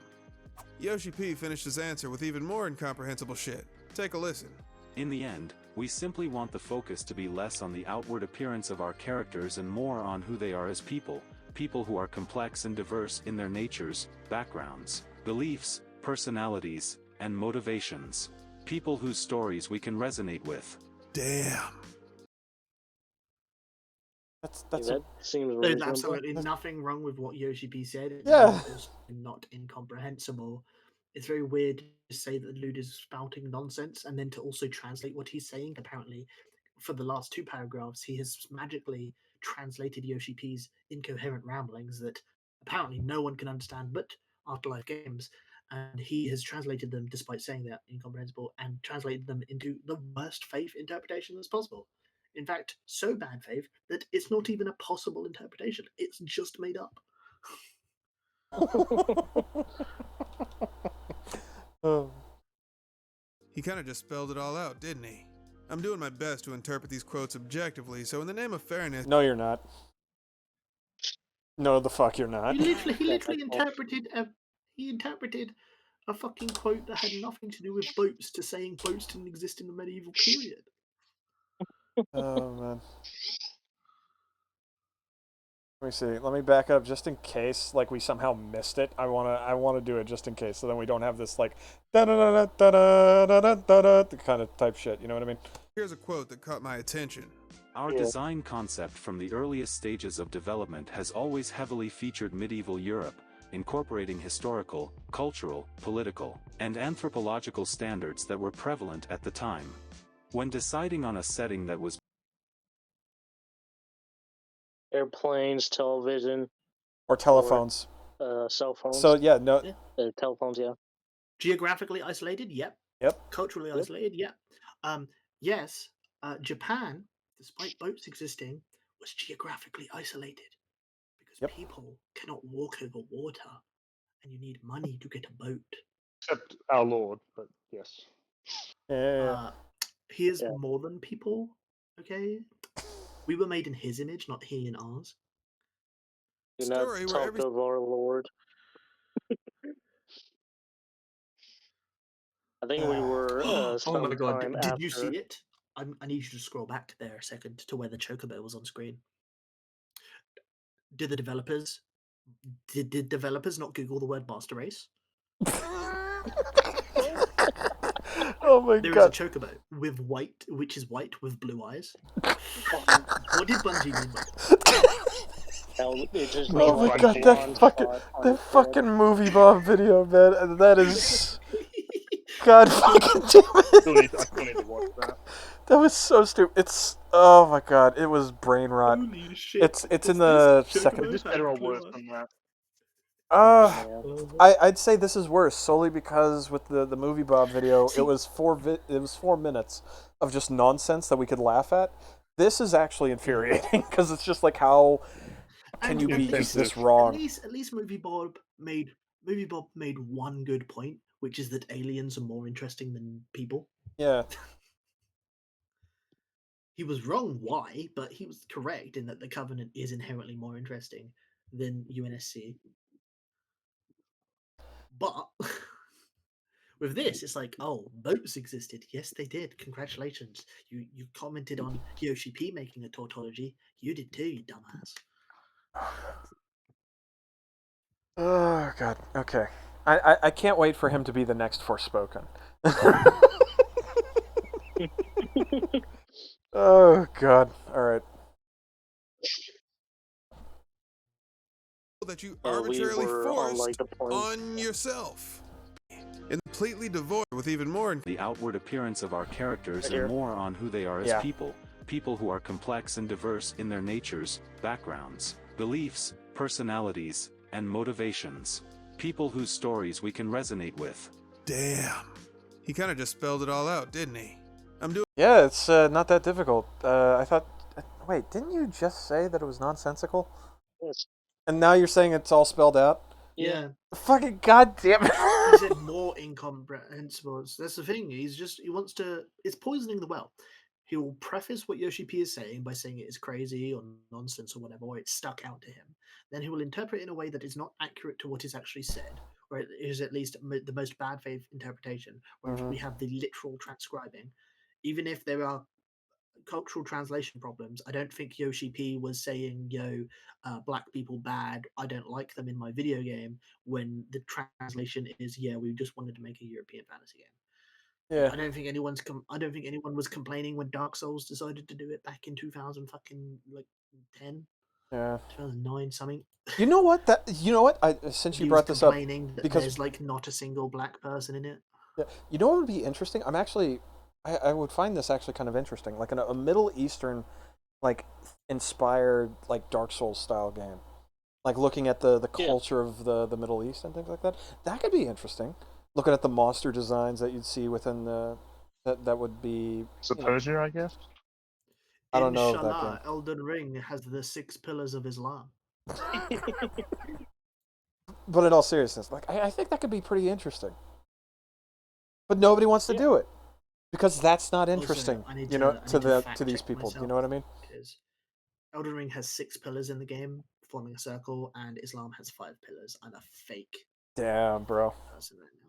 Yoshi P finished his answer with even more incomprehensible shit. Take a listen. In the end, we simply want the focus to be less on the outward appearance of our characters and more on who they are as people who are complex and diverse in their natures, backgrounds, beliefs, personalities, and motivations. People whose stories we can resonate with. Damn. There's absolutely nothing wrong with what Yoshi P said. Yeah. It's not incomprehensible. It's very weird to say that the dude is spouting nonsense and then to also translate what he's saying. Apparently, for the last 2 paragraphs, he has magically translated Yoshi P's incoherent ramblings that apparently no one can understand but Afterlife Games. And he has translated them, despite saying they're incomprehensible, and translated them into the worst faith interpretation as possible. In fact, so bad faith that it's not even a possible interpretation. It's just made up. He kind of just spelled it all out, didn't he? I'm doing my best to interpret these quotes objectively, so in the name of fairness... No, you're not. No, the fuck you're not. He literally interpreted a fucking quote that had nothing to do with boats to saying boats didn't exist in the medieval period. Oh man. Let me see. Let me back up just in case, like, we somehow missed it. I wanna do it just in case, so then we don't have this like da da da da da da da da da kind of type shit. You know what I mean? Here's a quote that caught my attention. Our design concept from the earliest stages of development has always heavily featured medieval Europe, incorporating historical, cultural, political, and anthropological standards that were prevalent at the time. When deciding on a setting that was airplanes, television, or telephones, cell phones. So yeah, no. Telephones, yeah. Geographically isolated, yep. Yep. Culturally isolated, yep. Yes, Japan, despite boats existing, was geographically isolated because people cannot walk over water, and you need money to get a boat. Except our Lord, but yes. He is more than people. Okay, we were made in His image, not He in ours. Do not talk of our Lord. I think we were. Oh my god! sometime Did you after- see it? I need you to scroll back there a second to where the chocobo was on screen. Did developers not Google the word master race? Oh my There god! is a chocobo with white, which is white with blue eyes. What did Bungie mean by that? Oh my god! That fucking movie Bob video, man. That is. God fucking damn it! I still need to watch that. That was so stupid. It's oh my god! It was brain rot. Holy shit! It's in the second. Is this better or worse than that? I'd say this is worse solely because with the movie Bob video, it was 4 minutes of just nonsense that we could laugh at. This is actually infuriating because it's just like how can you be this wrong? At least movie Bob made one good point, which is that aliens are more interesting than people. Yeah. He was wrong why, but he was correct in that the Covenant is inherently more interesting than UNSC. But with this, it's like, oh, boats existed. Yes, they did. Congratulations. You commented on Yoshi P making a tautology. You did too, you dumbass. Oh god. Okay. I can't wait for him to be the next Forspoken. Oh god. All right. That you arbitrarily forced on yourself. And completely devoid with even more the outward appearance of our characters and more on who they are as people who are complex and diverse in their natures, backgrounds, beliefs, personalities, and motivations. People whose stories we can resonate with. Damn. He kind of just spelled it all out, didn't he? Yeah, it's not that difficult. I thought. Wait, didn't you just say that it was nonsensical? Yes. And now you're saying it's all spelled out? Yeah. Fucking goddamn it! He said more incomprehensible. That's the thing. He wants to. It's poisoning the well. He will preface what Yoshi P is saying by saying it is crazy or nonsense or whatever, or it's stuck out to him. Then he will interpret it in a way that is not accurate to what is actually said, or it is at least the most bad faith interpretation, where we have the literal transcribing. Even if there are cultural translation problems, I don't think Yoshi P was saying, black people bad, I don't like them in my video game, when the translation is, we just wanted to make a European fantasy game. Yeah. I don't think anyone was complaining when Dark Souls decided to do it back in 2010. Yeah. 2009 something. You know what? Since you brought this up, because there's like not a single black person in it. Yeah. You know what would be interesting? I would find this actually kind of interesting, like a Middle Eastern, like inspired like Dark Souls style game, like looking at the culture of the Middle East and things like that. That could be interesting. Looking at the monster designs that you'd see within that would be Supposia, I guess. I don't know Inshallah, that game. Elden Ring has the 6 pillars of Islam. But in all seriousness, like I think that could be pretty interesting. But nobody wants to do it because that's not interesting, to these people. You know what I mean? Because Elden Ring has 6 pillars in the game, forming a circle, and Islam has 5 pillars. I'm a fake. Damn, bro. Person right now.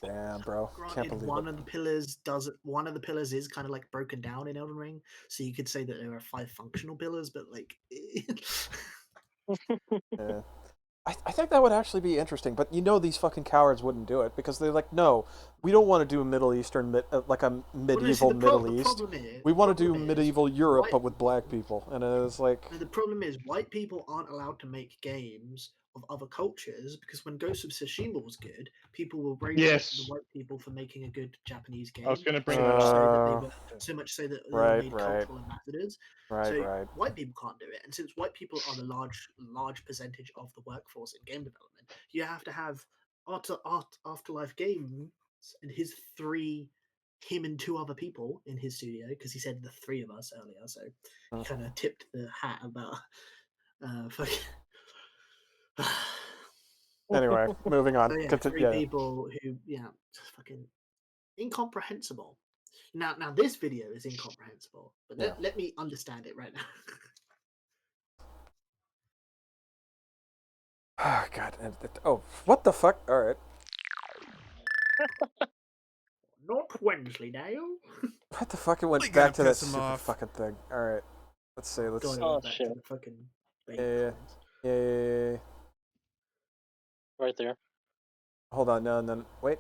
Damn, bro. Can't Granted, believe one it. of the pillars one of the pillars is kind of like broken down in Elden Ring, so you could say that there are 5 functional pillars, but like Yeah. I think that would actually be interesting, but you know these fucking cowards wouldn't do it because they're like, no, we don't want to do a Middle Eastern, like a medieval Middle East. We want to do medieval Europe, but with black people. And it's like... And the problem is, white people aren't allowed to make games of other cultures because when Ghost of Tsushima was good, people were raising the white people for making a good Japanese game. I was going to bring so that much up. so that they were so much so that they were made cultural ambassadors. Right. White people can't do it, and since white people are the large percentage of the workforce in game development, you have to have Afterlife Games and him and 2 other people in his studio, because he said the 3 of us earlier, so he kind of tipped the hat about fucking. Anyway, moving on. So yeah, 3 people who, just fucking incomprehensible. Now this video is incomprehensible, but let me understand it right now. Oh god. Oh, what the fuck? All right. Not Wensleydale. What the fuck? It went back to that stupid fucking thing. All right. Let's see. Let's. Oh shit! Fucking Yeah. Right there. Hold on. No, and then wait.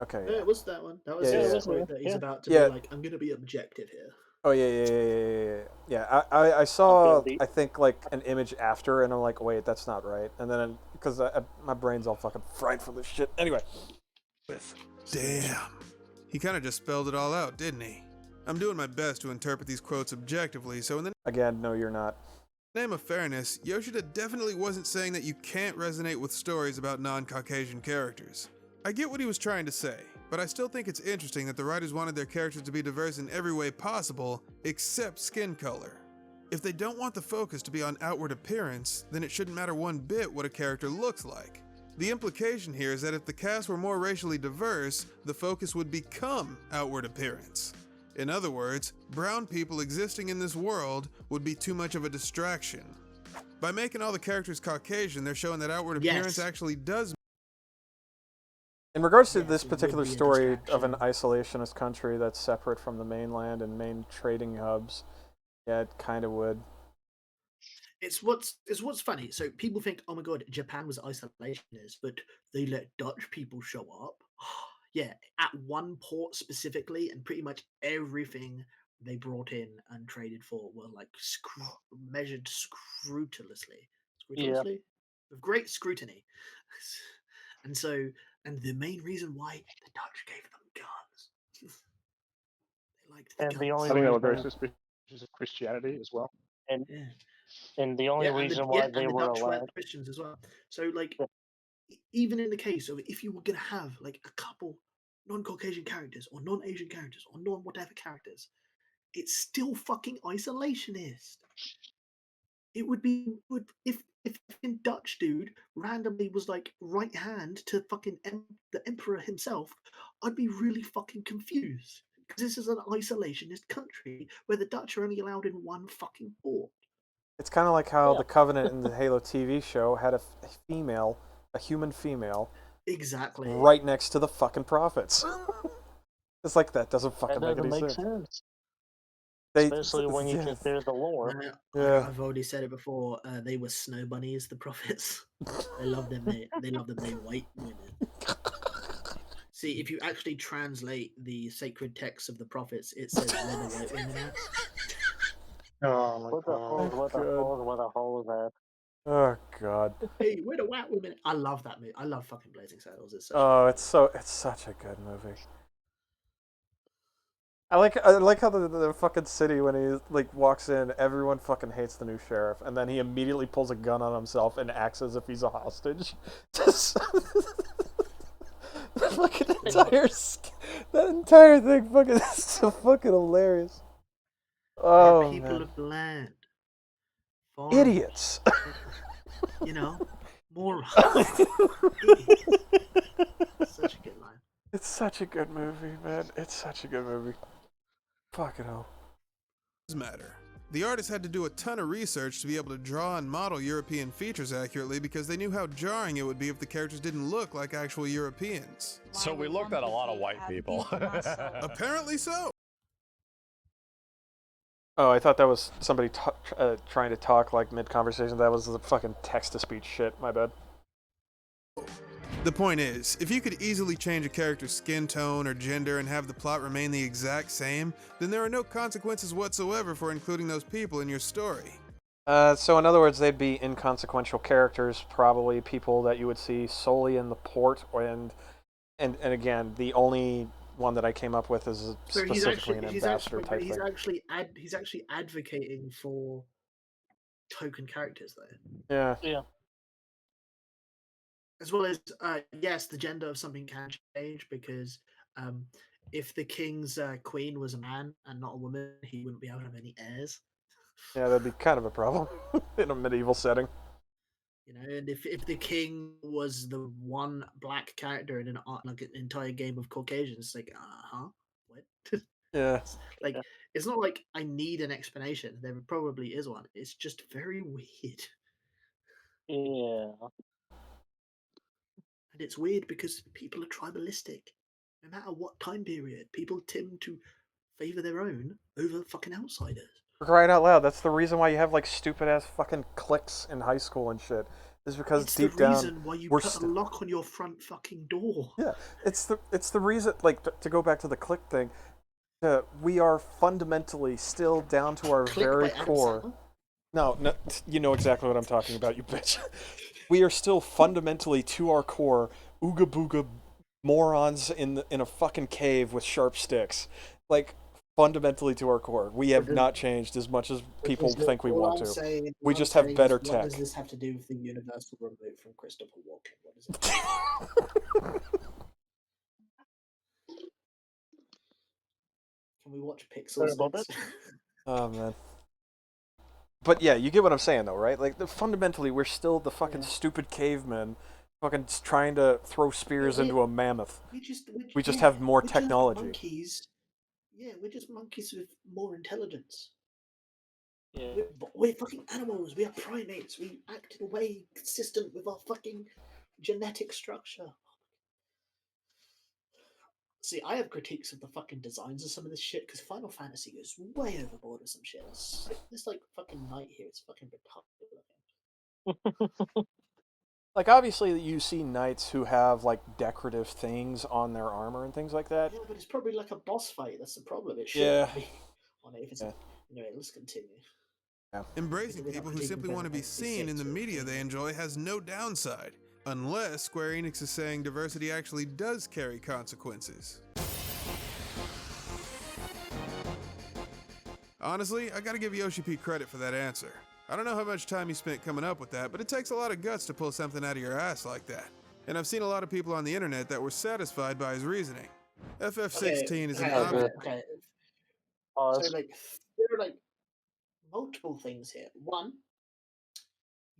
Okay. Yeah, it was that one. That was his point that he's about to be like, I'm gonna be objective here. Oh yeah. I saw I think like an image after, and I'm like, wait, that's not right. And then because my brain's all fucking fried from this shit. Anyway. Damn. He kind of just spelled it all out, didn't he? I'm doing my best to interpret these quotes objectively, so in the again, no, you're not. name of fairness, Yoshida definitely wasn't saying that you can't resonate with stories about non-Caucasian characters. I get what he was trying to say, but I still think it's interesting that the writers wanted their characters to be diverse in every way possible, except skin color. If they don't want the focus to be on outward appearance, then it shouldn't matter one bit what a character looks like. The implication here is that if the cast were more racially diverse, the focus would become outward appearance. In other words, brown people existing in this world would be too much of a distraction. By making all the characters Caucasian, they're showing that outward appearance actually does. In regards to this particular story of an isolationist country that's separate from the mainland and main trading hubs, yeah, it kind of would. It's what's funny. So people think, oh my god, Japan was isolationist, but they let Dutch people show up. Yeah, at one port specifically, and pretty much everything they brought in and traded for were like measured scrupulously, with great scrutiny. And so, and the main reason why the Dutch gave them guns, they liked the guns. I think they were very suspicious of Christianity as well. And the only reason why they were Dutch allowed were Christians as well. So like, even in the case of if you were gonna have like a couple non-Caucasian characters or non-Asian characters or non-whatever characters, it's still fucking isolationist. It would be if fucking Dutch dude randomly was like right hand to fucking the emperor himself, I'd be really fucking confused because this is an isolationist country where the Dutch are only allowed in one fucking port. It's kind of like how the Covenant in the Halo TV show had a human female, exactly, right next to the fucking prophets. It's like that doesn't fucking make any sense. Especially when you consider the lore. I've already said it before. They were snow bunnies, the prophets. They love them. They love them. They white women. See, if you actually translate the sacred texts of the prophets, it says where the white women are. Oh my god! What the hell is that? Oh god! Hey, where the white women? I love that movie. I love fucking Blazing Saddles. It's such a good movie. I like how the fucking city, when he like walks in, everyone fucking hates the new sheriff, and then he immediately pulls a gun on himself and acts as if he's a hostage. That entire thing fucking is so fucking hilarious. Oh, people man. of the land. Idiots. You know, morons. Such a good line. It's such a good movie, man. It's such a good movie. Fucking hell. Matter. The artists had to do a ton of research to be able to draw and model European features accurately because they knew how jarring it would be if the characters didn't look like actual Europeans. So we looked at a lot of white people. Apparently so. Oh, I thought that was somebody trying to talk like mid-conversation. That was the fucking text-to-speech shit. My bad. The point is, if you could easily change a character's skin tone or gender and have the plot remain the exact same, then there are no consequences whatsoever for including those people in your story. So in other words, they'd be inconsequential characters, probably people that you would see solely in the port, and again, the only one that I came up with is specifically an ambassador type thing. He's actually advocating for token characters, though. Yeah. Yeah. As well as, yes, the gender of something can change because if the king's queen was a man and not a woman, he wouldn't be able to have any heirs. Yeah, that'd be kind of a problem in a medieval setting. You know, and if the king was the one black character in an entire game of Caucasians, like, what? Yeah. Like, it's not like I need an explanation. There probably is one. It's just very weird. Yeah. And it's weird because people are tribalistic. No matter what time period, people tend to favor their own over fucking outsiders. For crying out loud, that's the reason why you have like stupid ass fucking cliques in high school and shit. Is because it's deep the down reason why you put a lock on your front fucking door. Yeah, it's the reason. Like to go back to the clique thing, we are fundamentally still down to our very core. No, you know exactly what I'm talking about, you bitch. We are still fundamentally to our core ooga booga morons in a fucking cave with sharp sticks. Like fundamentally to our core, we have not changed as much as people think we want to. We just have better tech. What does this have to do with the universal remote from Christopher Walken? What is it? Can we watch Pixels? Oh man. But yeah, you get what I'm saying though, right? Like fundamentally, we're still the fucking stupid cavemen, fucking trying to throw spears into a mammoth. We just have more technology. Monkeys. Yeah, we're just monkeys with more intelligence. Yeah. We're fucking animals. We are primates. We act in a way consistent with our fucking genetic structure. See, I have critiques of the fucking designs of some of this shit because Final Fantasy goes way overboard with some shit. This like fucking knight here, it's fucking retarded. Like obviously, you see knights who have like decorative things on their armor and things like that. Yeah, but it's probably like a boss fight. That's the problem. It shouldn't be on it if it's. Anyway, let's continue. Yeah. Embracing people who simply want to be seen in the media they enjoy has no downside. Unless Square Enix is saying diversity actually does carry consequences. Honestly, I gotta give Yoshi P credit for that answer. I don't know how much time he spent coming up with that, but it takes a lot of guts to pull something out of your ass like that. And I've seen a lot of people on the internet that were satisfied by his reasoning. FF16 is an obvious... Okay. So, like, there are, like, multiple things here. One,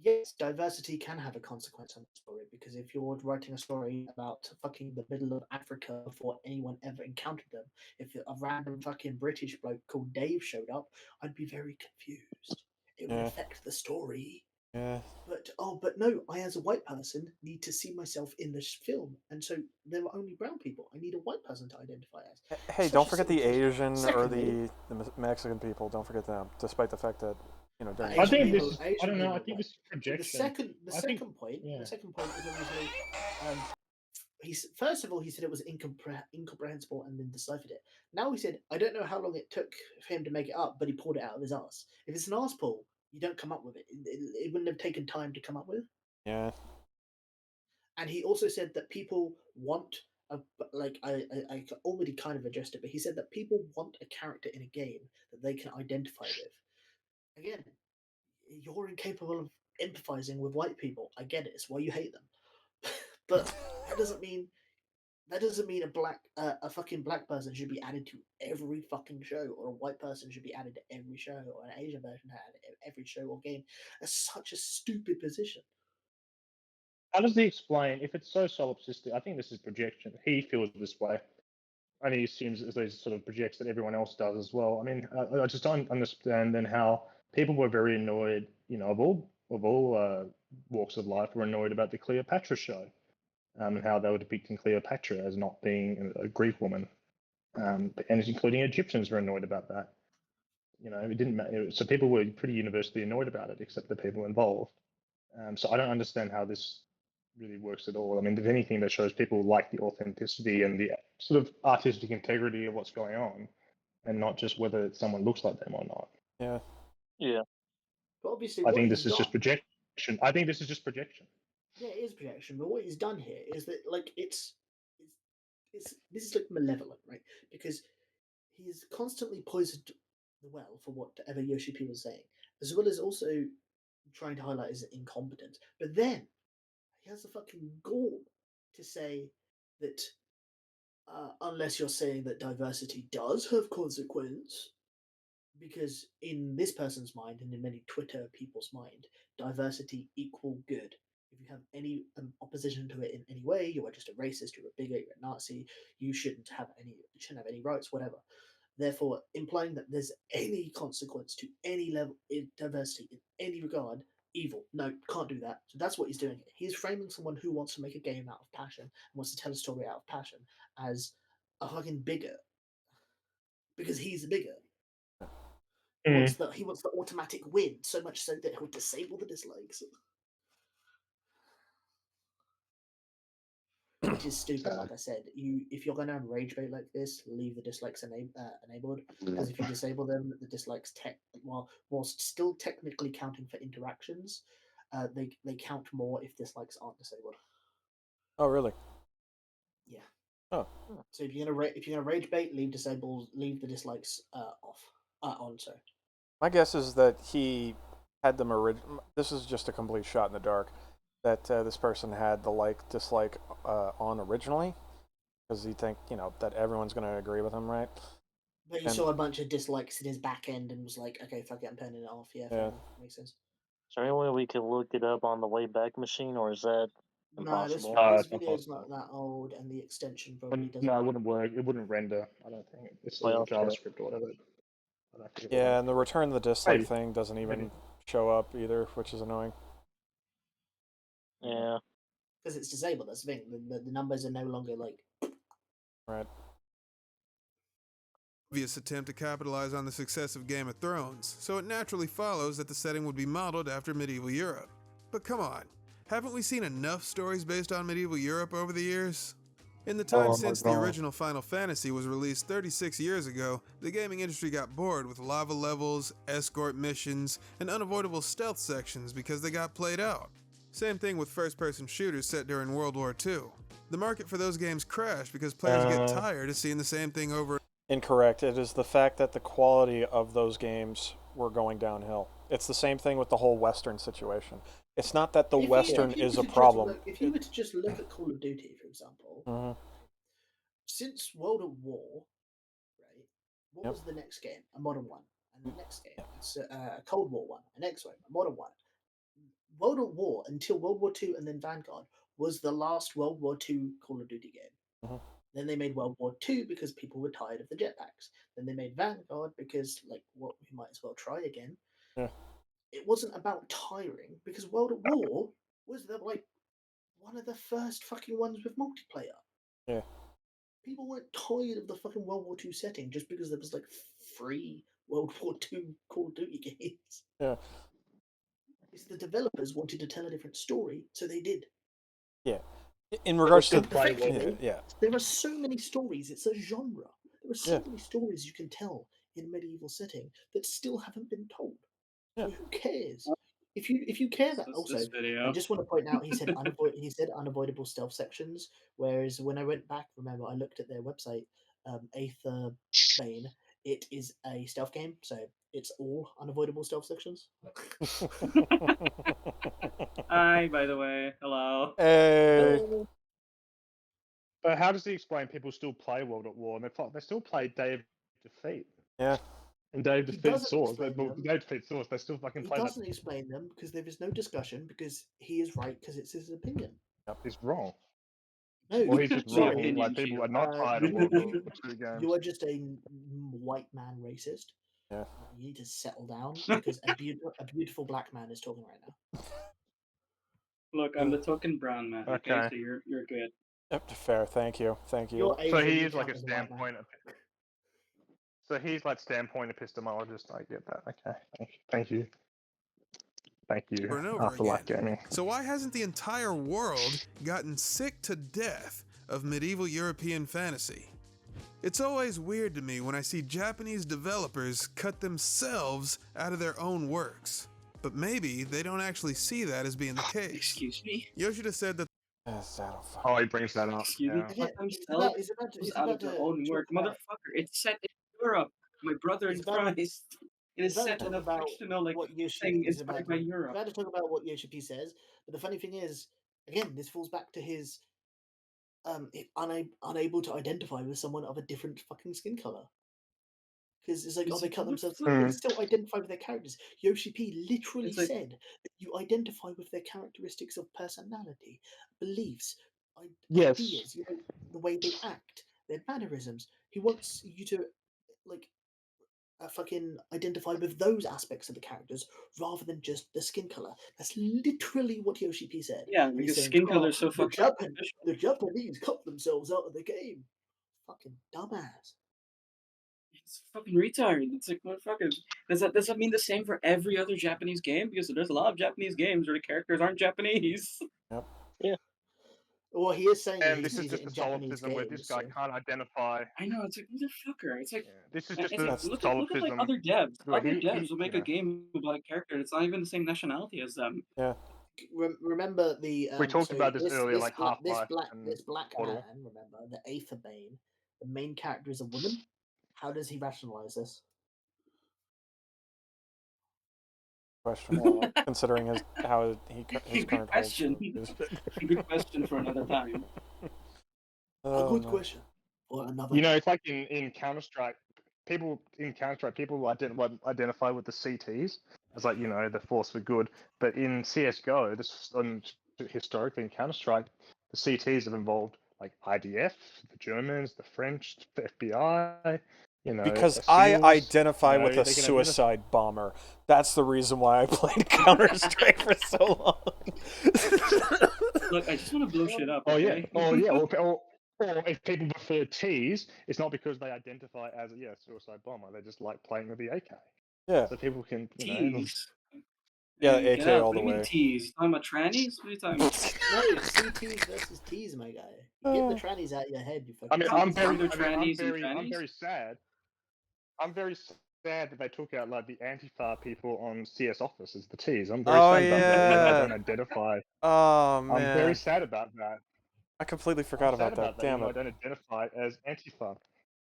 yes, diversity can have a consequence on the story, because if you're writing a story about fucking the middle of Africa before anyone ever encountered them, if a random fucking British bloke called Dave showed up, I'd be very confused. It would affect the story. Yeah. But no, I as a white person need to see myself in this film, and so there are only brown people. I need a white person to identify as. Hey, don't forget the Asian or the Mexican people. Don't forget them, despite the fact that I think this is. I don't know. I think this is projection. The second point is obviously, first of all, he said it was incomprehensible and then deciphered it. Now he said, I don't know how long it took for him to make it up, but he pulled it out of his ass. If it's an arse pull, you don't come up with it. It wouldn't have taken time to come up with. Yeah. And he also said that people want I already kind of addressed it, but he said that people want a character in a game that they can identify with. Again, you're incapable of empathizing with white people. I get it. It's why you hate them. But that doesn't mean a fucking black person should be added to every fucking show, or a white person should be added to every show, or an Asian version added to every show or game. That's such a stupid position. How does he explain if it's so solipsistic? I think this is projection. He feels this way. only assumes as those sort of projects that everyone else does as well. I mean, I just don't understand then how people were very annoyed, of all walks of life, were annoyed about the Cleopatra show, and how they were depicting Cleopatra as not being a Greek woman, and including Egyptians were annoyed about that. It didn't matter. So people were pretty universally annoyed about it, except the people involved. So I don't understand how this really works at all. I mean, if anything, that shows people like the authenticity and the sort of artistic integrity of what's going on, and not just whether someone looks like them or not. Yeah. Yeah. But obviously, I think this is just projection. I think this is just projection. Yeah, it is projection. But what he's done here is that, like, this is like malevolent, right? Because he's constantly poisoned the well for whatever Yoshi P was saying, as well as also trying to highlight his incompetence. But then he has the fucking gall to say that unless you're saying that diversity does have consequence, because in this person's mind and in many Twitter people's mind, diversity equal good. If you have any opposition to it in any way, you are just a racist, you're a bigot, you're a Nazi, you shouldn't have any rights, whatever. Therefore, implying that there's any consequence to any level in diversity in any regard, evil. No, can't do that. So that's what he's doing here. He's framing someone who wants to make a game out of passion and wants to tell a story out of passion as a fucking bigot. Because he's a bigot. He wants the automatic win, so much so that he'll disable the dislikes. Which is stupid, like I said. If you're going to rage bait like this, leave the dislikes enabled. Because if you disable them, the dislikes whilst still technically counting for interactions, they count more if dislikes aren't disabled. Oh, really? Yeah. Oh. So if you're gonna rage bait, leave the dislikes on. Sorry. My guess is that he had them This is just a complete shot in the dark. That this person had the dislike on originally, because he think that everyone's going to agree with him, right? But he saw a bunch of dislikes in his back end and was like, "Okay, fuck it, I'm turning it off." Yeah. Makes sense. Is there any way we could look it up on the Wayback Machine, or is that impossible? No, this video's not that old, and the extension probably doesn't. No, it wouldn't work. It wouldn't render. I don't think it's JavaScript or whatever. Yeah, and the return the dislike thing doesn't even show up either, which is annoying. Yeah. Because it's disabled, that's the thing. The numbers are no longer Right. Obvious attempt to capitalize on the success of Game of Thrones, so it naturally follows that the setting would be modeled after medieval Europe. But come on, haven't we seen enough stories based on medieval Europe over the years? In the time since the original Final Fantasy was released 36 years ago, the gaming industry got bored with lava levels, escort missions, and unavoidable stealth sections because they got played out. Same thing with first-person shooters set during World War II. The market for those games crashed because players get tired of seeing the same thing over. Incorrect. It is the fact that the quality of those games were going downhill. It's the same thing with the whole Western situation. It's not that the Western is a problem. If you were to just look at Call of Duty, for example, since World at War, right? What was the next game? A modern one, and the next game, it's a Cold War one, a next one, a modern one. World at War until World War II and then Vanguard was the last World War II Call of Duty game. Then they made World War II because people were tired of the jetpacks. Then they made Vanguard because, we might as well try again. Yeah. It wasn't about tiring because World at War was one of the first fucking ones with multiplayer. Yeah. People weren't tired of the fucking World War II setting just because there was 3 World War II Call of Duty games. Yeah. It's the developers wanted to tell a different story, so they did. Yeah. In regards to there are so many stories. It's a genre. There are so many stories you can tell in a medieval setting that still haven't been told. Yeah. So who cares? If you care that also, I just want to point out he said unavoidable stealth sections. Whereas when I went back, remember I looked at their website, Aether Bane. It is a stealth game, so it's all unavoidable stealth sections. Hi, by the way. Hello. Hey. But how does he explain people still play World at War and they still play Day of Defeat? Yeah. And Day of Defeat Source. Day of Defeat Source, they still fucking play that. He doesn't explain them because there is no discussion because he is right because it's his opinion. He's wrong. No, Or he's just sorry, wrong. Like people are not tired of World War II games. You are just a white man racist. Yeah. You need to settle down because a beautiful black man is talking right now. Look, I'm the token brown man. Okay, so you're good. Fair. Thank you. Thank you. So he is like a standpoint. So he's like standpoint epistemologist. I get that. Okay. Thank you. Thank you. Over and over Afterlife again. Gaming. So why hasn't the entire world gotten sick to death of medieval European fantasy? It's always weird to me when I see Japanese developers cut themselves out of their own works. But maybe they don't actually see that as being the case. Excuse me? Yoshida said that... Oh, he brings that up. Excuse me? Cut themselves out of their own work. Motherfucker, it's set in Europe. My brother in Christ. It is set in a fictional thing inspired by Europe. I'm about to talk about what Yoshi P says, but the funny thing is, again, this falls back to his unable to identify with someone of a different fucking skin color. Because it's like, they cut themselves. They can still identify with their characters. Yoshi P literally said that you identify with their characteristics of personality, beliefs, ideas, the way they act, their mannerisms. He wants you to fucking identify with those aspects of the characters rather than just the skin color. That's literally what Yoshi P said. Yeah, because skin color is so fucking. The Japanese cut themselves out of the game. Fucking dumbass. It's fucking retarded. It's like, motherfucker. Does that mean the same for every other Japanese game? Because there's a lot of Japanese games where the characters aren't Japanese. Yep. Yeah. Well, he is saying. And this is just a solipsism where this guy can't identify. I know, it's like, motherfucker. It's like. This is just a look solipsism. at like other devs. Other devs will make a game about a character that's not even the same nationality as them. Yeah. Remember the. We talked about this earlier, like Half-Life. This black man, remember, the Aether Bane, the main character is a woman. How does he rationalize this? Questionable, considering his current question. Good question for another time. A good question for another. It's like in Counter-Strike. People identify with the CTs as like the force for good, but in CS:GO, historically in Counter-Strike, the CTs have involved like IDF, the Germans, the French, the FBI. Because I identify with a suicide bomber. That's the reason why I played Counter-Strike for so long. Look, I just want to blow shit up. Oh okay? yeah. Or if people prefer T's, it's not because they identify as a suicide bomber. They just like playing with the AK. Yeah. So people can. T's. Yeah, AK all the way. T's. You talking about trannies? What are you talking about? No, CTs versus T's, my guy. Get the trannies out of your head, you fucking. I'm very sad. I'm very sad that they took out like the Antifa people on CS Office as the T's. I'm very sad about that. I don't identify. Oh man. I'm very sad about that. I completely forgot about that. Damn it. I don't identify as Antifa.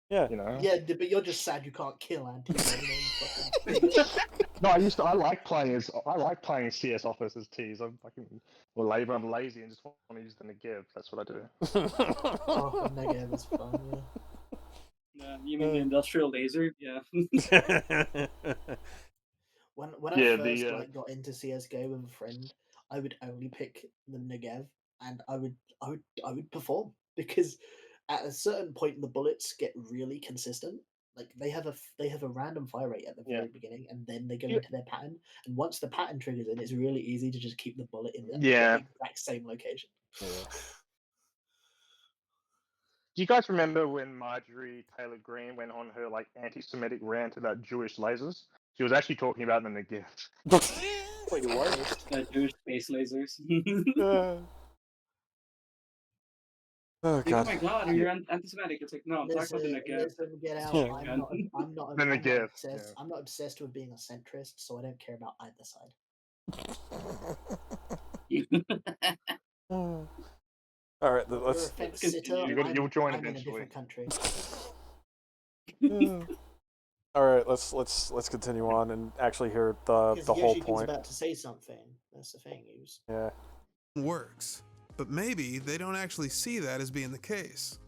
Yeah. Yeah, but you're just sad you can't kill Antifa. No, I like playing CS Office as T's. I'm lazy and just want to use the Negev. That's what I do. Oh, Negev is fun. Yeah. You mean the industrial laser? Yeah. when I first got into CS:GO with a friend, I would only pick the Negev, and I would perform because at a certain point the bullets get really consistent. Like they have a random fire rate at the very beginning, and then they go into their pattern. And once the pattern triggers in, it's really easy to just keep the bullet in the exact same location. Yeah. Do you guys remember when Marjorie Taylor Greene went on her like anti-Semitic rant about Jewish lasers? She was actually talking about the Negev. Wait, what? Jewish space lasers. Oh god. Oh my god, you're anti-Semitic. It's like, no, I'm talking about the Negev. Listen, get out. I'm not obsessed with being a centrist, so I don't care about either side. All right, let's. You'll join I'm eventually. In a different country. All right, let's continue on and actually hear the whole point. He's about to say something. That's the thing. Yeah. Works, but maybe they don't actually see that as being the case.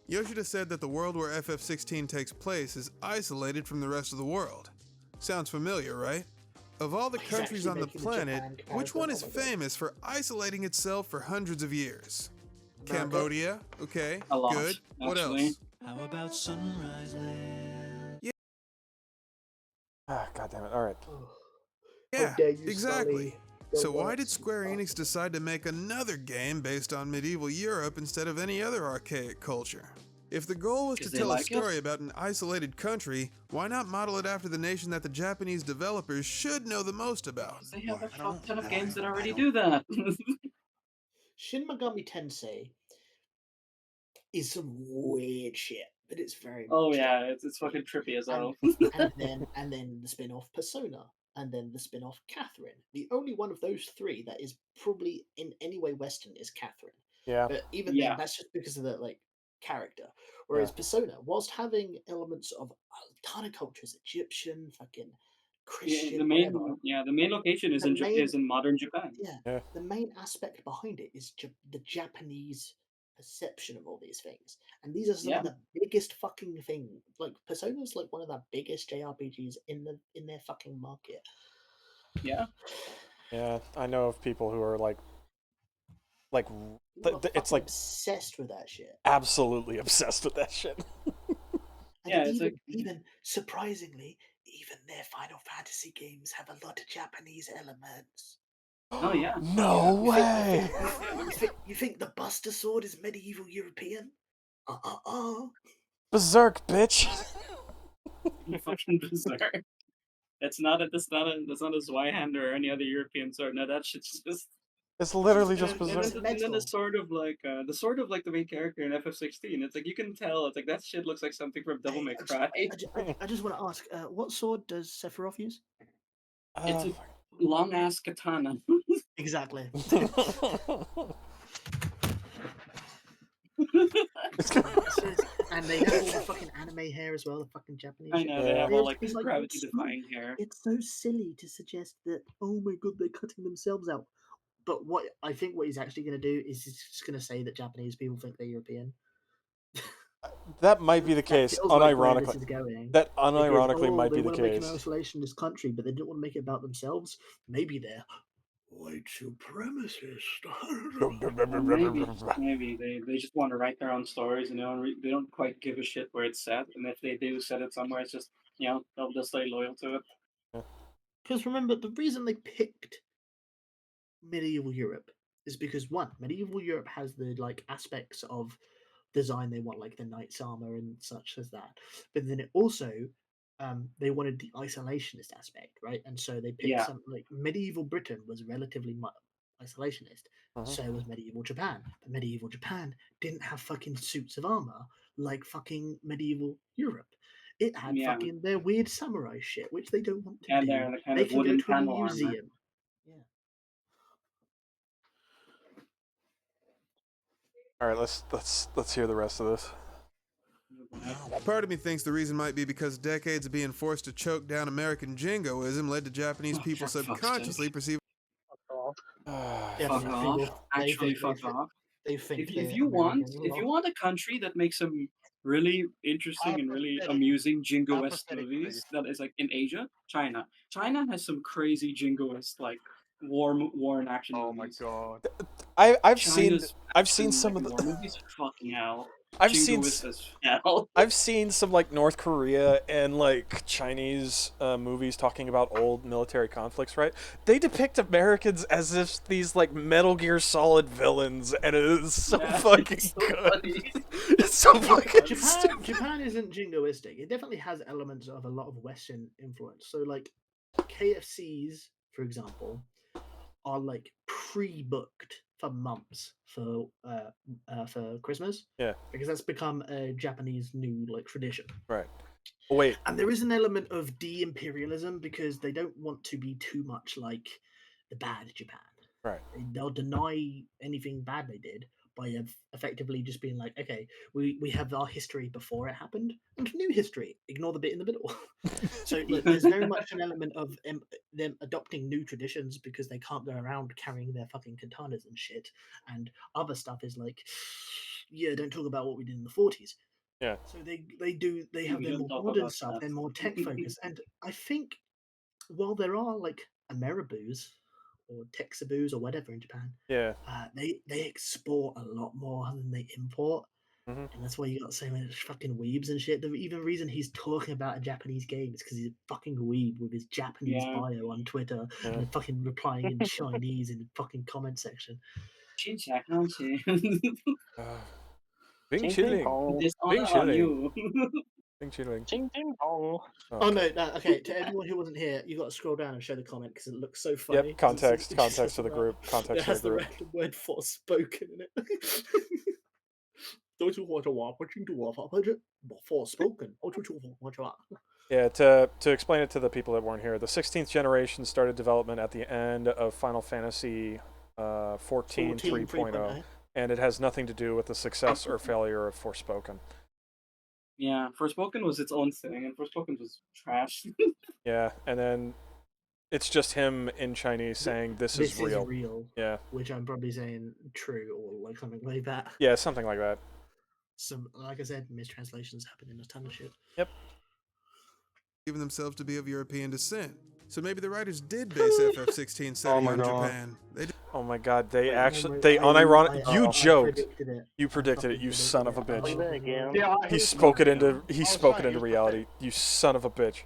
Yoshida said that the world where FF16 takes place is isolated from the rest of the world. Sounds familiar, right? Of all the countries on the planet, which one is famous for isolating itself for hundreds of years? Cambodia. Okay, A lot, good. What actually. else? How about Sunrise Land? Yeah. Ah, God damn it! All right. Yeah, dare you, exactly. Sully. So Don't why work. did Square Enix decide to make another game based on medieval Europe instead of any other archaic culture? If the goal was to 'Cause they tell a like it? story about an isolated country, why not model it after the nation that the Japanese developers should know the most about? They have a fuck ton of games that already do that. Shin Megami Tensei is some weird shit, but it's very Oh much yeah, it's fucking trippy as hell. and then the spin-off Persona, and then the spin-off Catherine. The only one of those three that is probably in any way Western is Catherine. Yeah. But even Yeah. then, that's just because of the character. Whereas Yeah. Persona, whilst having elements of a ton of cultures, Egyptian, fucking Christian, the main whatever, the main location is The in main- is in modern Japan. yeah, the main aspect behind it is the Japanese perception of all these things, and these are some Yeah. of the biggest fucking things. Like Persona's like one of the biggest JRPGs in their fucking market. Yeah. Yeah, I know of people who are like People are it's fucking like obsessed with that shit. absolutely obsessed with that shit. And Yeah, it's even surprisingly, even their Final Fantasy games have a lot of Japanese elements. Oh yeah. No way. You think the Buster Sword is medieval European? Berserk, bitch. Fucking Berserk. That's not a Zweihander or any other European sword. No, that shit's just. It's literally just And Berserk. then the sword of the main character in FF16. It's like you can tell. It's like that shit looks like something from Devil May Cry. I just want to ask, what sword does Sephiroth use? It's a long ass katana. Exactly. And they have all the fucking anime hair as well, the fucking Japanese. I know, they have all like this gravity defying hair. It's so silly to suggest that, oh my god, they're cutting themselves out. But what I think what he's actually going to do is he's just going to say that Japanese people think they're European. That might be the case, feels like where this unironically. is going. That Because, unironically might they be the want to make case. an isolationist country, but they didn't want to make it about themselves. Maybe they're white supremacists. Maybe they just want to write their own stories and they don't quite give a shit where it's set. And if they do set it somewhere, it's just they'll just stay loyal to it. Because remember, the reason they picked medieval Europe is because one, medieval Europe has the aspects of design they want, like the knight's armor and such as that. But then it also they wanted the isolationist aspect, right? And so they picked something like medieval Britain was relatively isolationist. So was medieval Japan. But medieval Japan didn't have fucking suits of armor like fucking medieval Europe. It had fucking their weird samurai shit, which they don't want to do. And they're the kind they of can go wooden to a panel armor. museum. All right, let's hear the rest of this. Part of me thinks the reason might be because decades of being forced to choke down American jingoism led to Japanese people subconsciously perceiving. Fuck off. Actually, fuck off. If you want a country that makes some really interesting and really amusing jingoist movies that is like in Asia, China. China has some crazy jingoist war and action movies. Oh my god. I've seen some of the war movies. Fucking hell. I've seen some North Korea and Chinese movies talking about old military conflicts, right? They depict Americans as if these Metal Gear Solid villains, and it is so fucking good. It's so fucking Japan isn't jingoistic. It definitely has elements of a lot of Western influence. So KFCs, for example, are pre-booked for months for Christmas. Yeah. Because that's become a Japanese new tradition. Right. Oh, wait. And there is an element of de-imperialism because they don't want to be too much like the bad Japan. Right. They'll deny anything bad they did by effectively just being like, okay, we have our history before it happened and new history. Ignore the bit in the middle. So there's very much an element of them adopting new traditions because they can't go around carrying their fucking katanas and shit. And other stuff is don't talk about what we did in the 40s. Yeah. So they have their more modern stuff, they're more tech focused. And I think while there are Ameriboos or Texaboos or whatever in Japan. Yeah. They export a lot more than they import. And that's why you got so many fucking weebs and shit. The even reason he's talking about a Japanese game is because he's a fucking weeb with his Japanese bio on Twitter and fucking replying in Chinese in the fucking comment section. Bing chilling. Bing chilling. Bing chilling. Oh no, okay. To everyone who wasn't here, you got to scroll down and show the comment because it looks so funny. Yep, context of the group. Context It has of the the group. random word Forspoken in it. Don't you want to walk? What you do? Forspoken. Yeah, to explain it to the people that weren't here, the 16th generation started development at the end of Final Fantasy 14 3.0, and it has nothing to do with the success or failure of Forspoken. Yeah, Forspoken was its own thing, and Forspoken was trash. Yeah, and then it's just him in Chinese saying this is real. Yeah. Which I'm probably saying true or like something like that. Yeah, something like that. Some, like I said, mistranslations happen in a ton of shit. Yep. Given themselves to be of European descent. So maybe the writers did base FF16 setting on Japan. Oh my god, they unironic. You joked. You predicted it, you son of a bitch. Yeah, He spoke it into reality. You son of a bitch.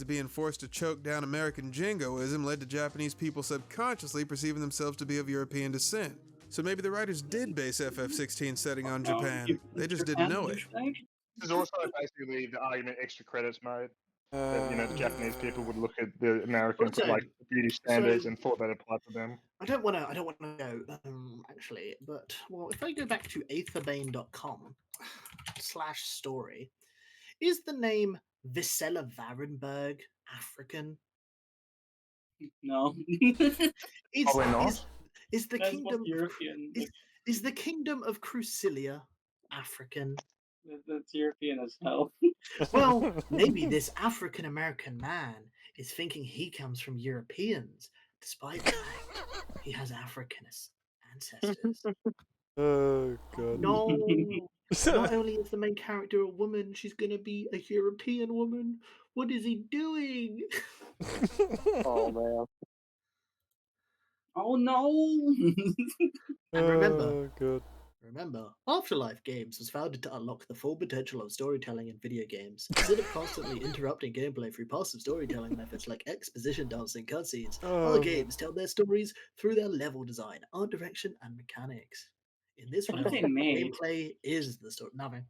Being forced to choke down American jingoism led to Japanese people subconsciously perceiving themselves to be of European descent. So maybe the writers did base FF16 setting on Japan. They just didn't know it. This is also basically the argument extra credits made. That, the Japanese people would look at the American beauty standards and thought that applied to them. I don't want to go actually, but if I go back to aetherbane.com/story, is the name Visela Varenberg African? No. Probably not. Is the That's kingdom European? Is the kingdom of Crucilia African? That's European as hell. Well, maybe this African American man is thinking he comes from Europeans, despite the fact he has African ancestors. Oh god. No. Not only is the main character a woman, she's gonna be a European woman. What is he doing? Oh man. Oh no. And remember, Oh god. Remember, Afterlife Games was founded to unlock the full potential of storytelling in video games. Instead of constantly interrupting gameplay through passive storytelling methods like exposition dumps and cutscenes, our games tell their stories through their level design, art direction, and mechanics. In this way, gameplay is the story. Nothing.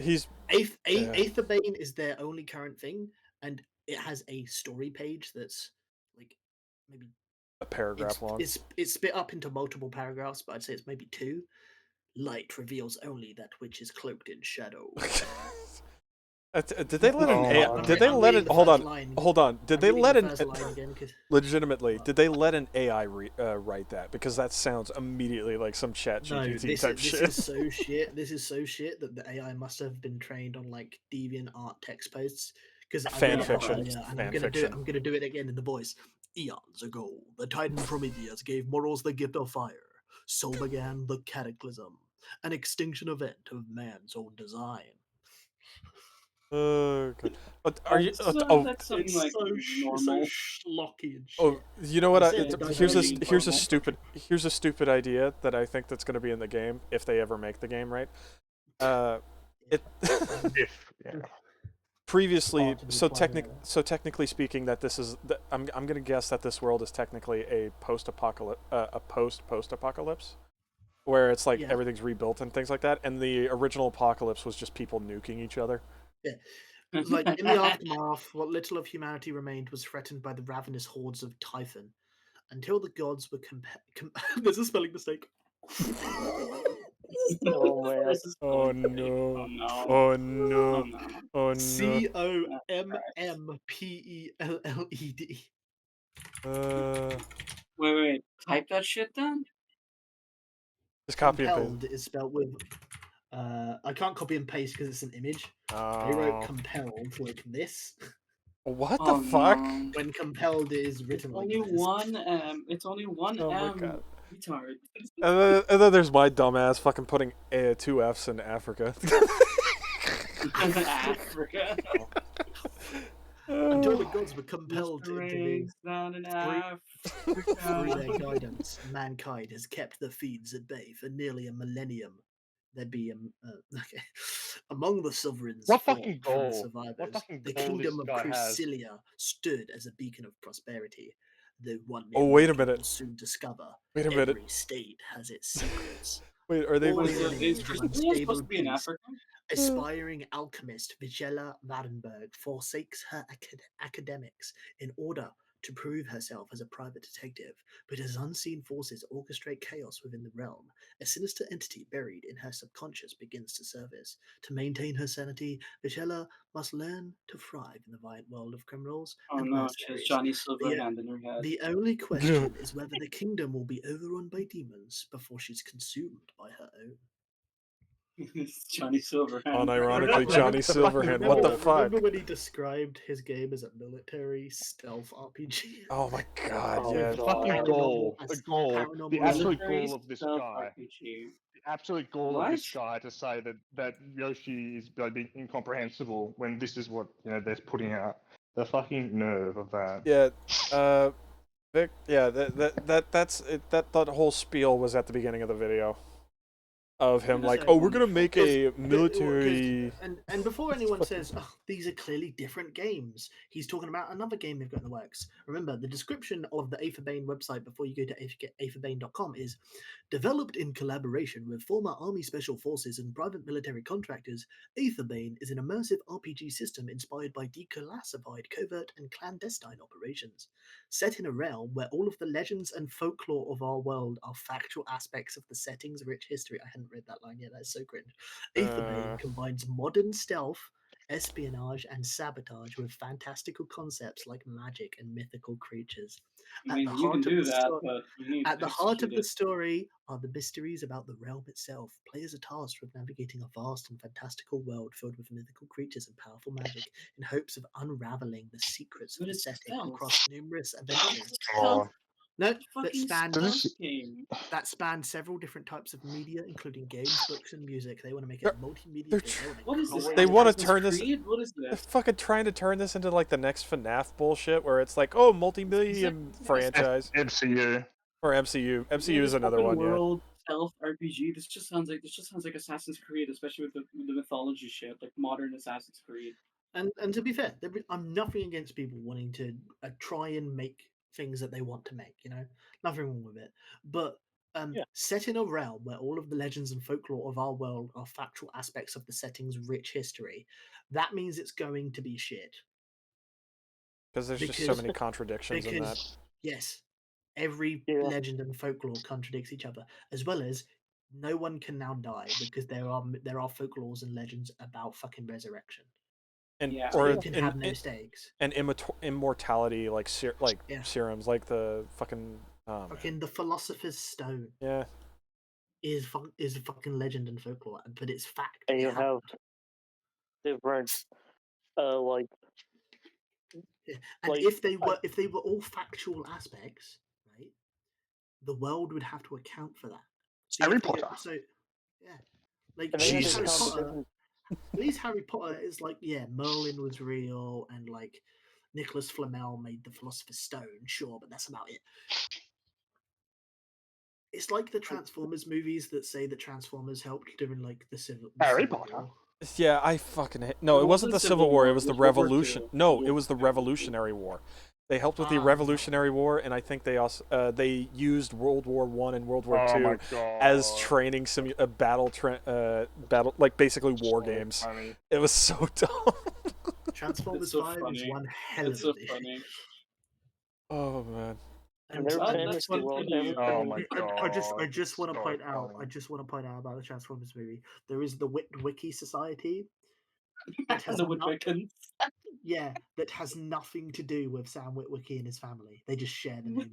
Aetherbane is their only current thing, and it has a story page that's like maybe a paragraph long. It's split up into multiple paragraphs, but I'd say it's maybe 2. Light reveals only that which is cloaked in shadow. Did they let an AI? Did they let it? Hold on. Did they let an? Legitimately, did they let an AI write that? Because that sounds immediately like some ChatGPT type shit. This is so shit that the AI must have been trained on like DeviantArt text posts. Because fan fiction. I'm gonna do it again in the voice. Eons ago, the Titan Prometheus gave mortals the gift of fire. So began the cataclysm, an extinction event of man's own design. Okay. Are you? That's so schlocky and shit. Oh, you know what? Here's a stupid idea that I think that's going to be in the game if they ever make the game, right? Previously, so technically speaking, that this is I'm gonna guess that this world is technically a post-apocalypse, where it's like everything's rebuilt and things like that, and the original apocalypse was just people nuking each other. Yeah, like in the aftermath, what little of humanity remained was threatened by the ravenous hordes of Typhon, until the gods were There's a spelling mistake. Oh man. Oh no. Oh no. Oh no. COMMPELLED. Wait. Type that shit down. Just copy and paste. Is spelled with. I can't copy and paste because it's an image. They wrote compelled like this. What the fuck? No. When compelled is written like only this. one It's only one Oh my M. God. Retard. And then there's my dumbass fucking putting 2 F's in Africa. Africa. until the gods were compelled to intervene. Through their guidance, mankind has kept the fiends at bay for nearly a millennium. There be okay. Among the sovereigns What fought fucking from the goal? survivors, What fucking the goal kingdom this of guy has? Crucilia stood as a beacon of prosperity. Though one Oh, wait a will minute. soon discover, Wait a minute. every state has its secrets. Wait, are they? All Is yearnings of Crucilia unstable supposed to be in peace. Africa? Aspiring alchemist Vigela Vadenberg forsakes her academics in order to prove herself as a private detective, but as unseen forces orchestrate chaos within the realm, a sinister entity buried in her subconscious begins to surface. To maintain her sanity, Vigela must learn to thrive in the violent world of criminals Oh and no, she has mercenaries. Johnny Silverhand in her head. The only question is whether the kingdom will be overrun by demons before she's consumed by her own. It's Johnny Silverhand. Unironically, Johnny Silverhand. What the fuck? Remember when he described his game as a military stealth RPG? Oh my god, yeah. The fucking goal. The goal. The absolute goal of this Stealth guy. RPG. The absolute goal What? of this guy to say that Yoshi is being incomprehensible when this is what they're putting out. The fucking nerve of that. Yeah, Vic. Yeah, that's it. That whole spiel was at the beginning of the video. Of him like, oh, we're gonna make a military. And before anyone says, oh, these are clearly different games, he's talking about another game they've got in the works. Remember, the description of the Aetherbane website before you go to aetherbane.com is developed in collaboration with former Army Special Forces and private military contractors. Aetherbane is an immersive RPG system inspired by declassified covert and clandestine operations. Set in a realm where all of the legends and folklore of our world are factual aspects of the setting's rich history. I hadn't read that line yet, that's so cringe. Aetherbane combines modern stealth, espionage, and sabotage with fantastical concepts like magic and mythical creatures. I mean, you can do that, but you need At to the heart of execute the it. story are the mysteries about the realm itself. Players are tasked with navigating a vast and fantastical world filled with mythical creatures and powerful magic in hopes of unraveling the secrets of the setting across numerous adventures. No, that span several different types of media, including games, books, and music. They want to make it a multimedia game. What is this? They want to turn this. What is They're this? fucking trying to turn this into like the next FNAF bullshit, where it's like, oh, multi-million franchise. MCU. Or MCU. MCU is another one, yeah. World stealth RPG. This just sounds like Assassin's Creed, especially with the mythology shit, like modern Assassin's Creed. And to be fair, I'm nothing against people wanting to try and make things that they want to make. Nothing wrong with it. But set in a realm where all of the legends and folklore of our world are factual aspects of the setting's rich history, that means it's going to be shit. Because there's just so many contradictions in that. Yes, every legend and folklore contradicts each other, as well as no one can now die because there are folklores and legends about fucking resurrection. And So you can have no stakes. And immortality, like serums, like the fucking fucking the Philosopher's Stone. Yeah, is a fucking legend and folklore, but it's fact. And you have different, like. Yeah. And if they were all factual aspects, right, the world would have to account for that. So Harry Potter. Like Jesus. At least Harry Potter is like, yeah, Merlin was real, and like Nicholas Flamel made the Philosopher's Stone, sure, but that's about it. It's like the Transformers movies that say that Transformers helped during like the Civil War. Yeah, I fucking hate. No, it wasn't the Civil War. It was the Revolution. No, it was the Revolutionary War. They helped with the Revolutionary War, and I think they also they used World War I and World War II as training battle like basically war games. Funny. It was so dumb. Transformers 5 is one hell of a funny. Oh man. And I just want to point out. I just want to point out about the Transformers movie. There is the Witwicky Society. Yeah, that has nothing to do with Sam Witwicky and his family. They just share the name.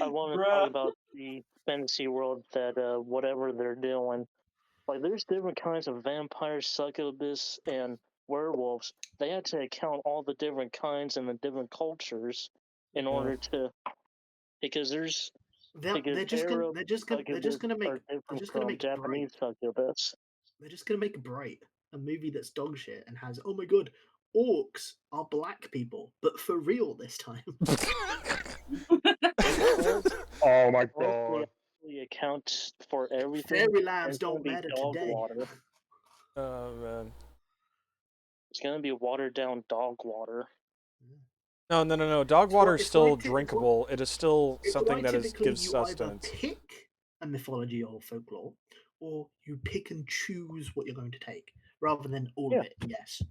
I want to talk about the fantasy world that whatever they're doing. Like, there's different kinds of vampires, succubus, and werewolves. They have to account all the different kinds and the different cultures in order to, because there's. They're just gonna make Japanese succubus. They're just gonna make it bright. a movie that's dog shit and has, oh my god, orcs are black people, but for real this time. Oh my god. Account for everything. Fairy lives don't matter today. Water. Oh man. It's gonna be watered down dog water. No. Dog water is it's still like drinkable. It is still something that gives you sustenance. either pick a mythology or folklore, or you pick and choose what you're going to take, rather than all of it. Yes.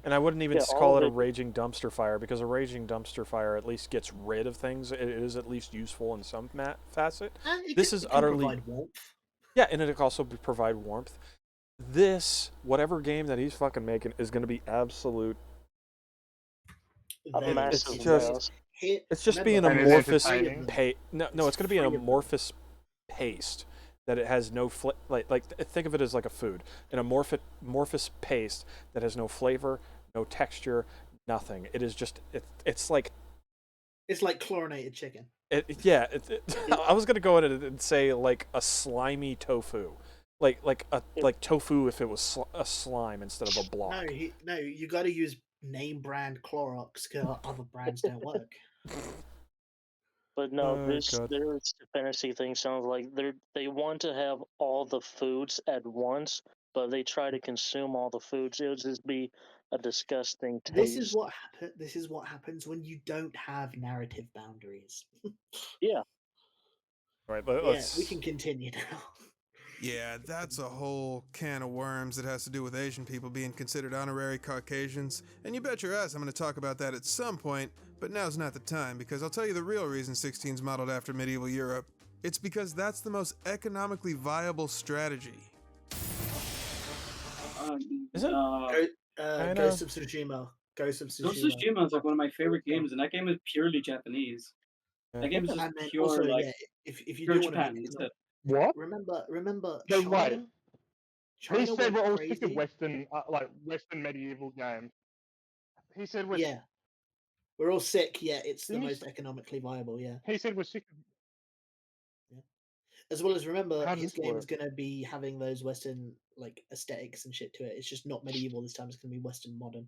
And I wouldn't even call it a raging dumpster fire, because a raging dumpster fire at least gets rid of things. It is at least useful in some facet. This is utterly provide warmth. Yeah, and it can also provide warmth. This, whatever game that he's fucking making, is going to be absolute. It's just being amorphous paste. No, it's going to be an amorphous paste that it has no like think of it as like a food, an amorphous paste that has no flavor, no texture, nothing. It is just it's like chlorinated chicken. I was gonna go in and say like a slimy tofu, like tofu if it was a slime instead of a block. No, you got to use name brand Clorox because other brands don't work. But no, this fantasy thing sounds like they want to have all the foods at once, but they try to consume all the foods. It'll just be a disgusting taste. This is what happens when you don't have narrative boundaries. Yeah. Right, we can continue now. Yeah, that's a whole can of worms that has to do with Asian people being considered honorary Caucasians, and you bet your ass I'm going to talk about that at some point, but now's not the time, because I'll tell you the real reason 16's modeled after medieval Europe. It's because that's the most economically viable strategy. Is it? Ghost of Tsushima. Ghost of Tsushima is like one of my favorite games, and that game is purely Japanese. That game is just pure, also, like, if you pure do Japan. want to What? Remember No, China? wait. China He said we're all crazy. sick of Western medieval games. He said we're we're all sick. Yeah, it's the most economically viable. Yeah. He said we're sick of. Yeah. As well as remember, How his does it game is work? going to be having those Western like aesthetics and shit to it. It's just not medieval this time. It's going to be Western modern.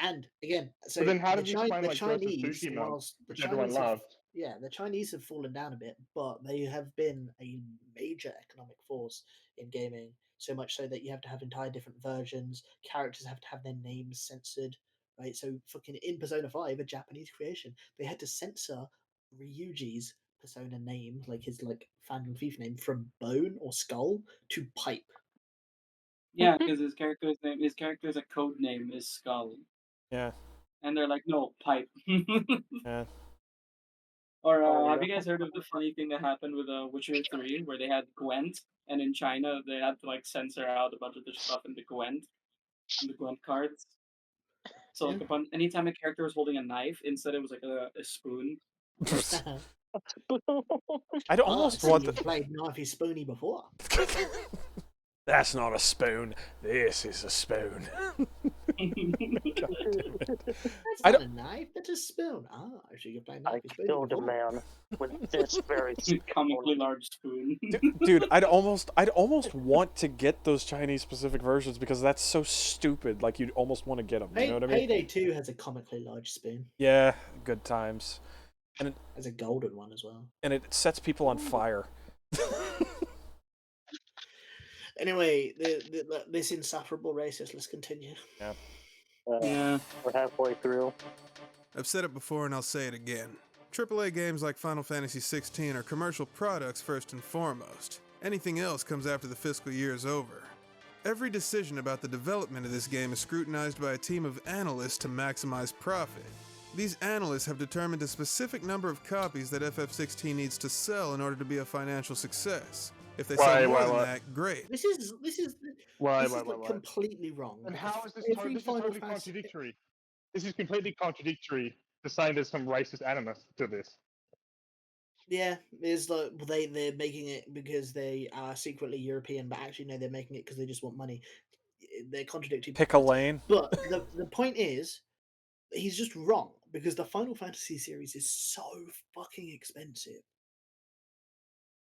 And again, so But then how the, did you explain the like Ghost of Chinese, Tsushima, whilst the which everyone Chinese have, loved? the Chinese have fallen down a bit, but they have been a major economic force in gaming. So much so that you have to have entire different versions. Characters have to have their names censored, right? So fucking in Persona 5, a Japanese creation, they had to censor Ryuji's Persona name, like his Phantom Thief name, from bone or skull to pipe. Yeah, because his character's a code name is Skull. Yeah. And they're like, no, pipe. Yeah. Or have you guys heard of the funny thing that happened with Witcher 3, where they had Gwent, and in China they had to like censor out a bunch of the stuff in the Gwent cards. So like anytime a character was holding a knife, instead it was like a spoon. I'd almost want to played knifey spoony before. That's not a spoon. This is a spoon. That's not a knife. That's a spoon. Ah, so you play knifey spoony. I killed a man with this very comically large spoon. Dude, I'd almost want to get those Chinese specific versions because that's so stupid. Like you'd almost want to get them. You know what I mean? Payday 2 has a comically large spoon. Yeah, good times. And it has a golden one as well. And it sets people on fire. Anyway, this insufferable racist. Let's continue. Yeah. We're halfway through. I've said it before and I'll say it again. AAA games like Final Fantasy XVI are commercial products first and foremost. Anything else comes after the fiscal year is over. Every decision about the development of this game is scrutinized by a team of analysts to maximize profit. These analysts have determined a specific number of copies that FF16 needs to sell in order to be a financial success. If they sell more than that, great. This is completely wrong. And how is this totally contradictory? This is completely contradictory to saying there's some racist animus to this. Yeah, it's like they're making it because they are secretly European, but actually no, they're making it because they just want money. They're contradictory. Pick a lane. But the point is, he's just wrong because the Final Fantasy series is so fucking expensive.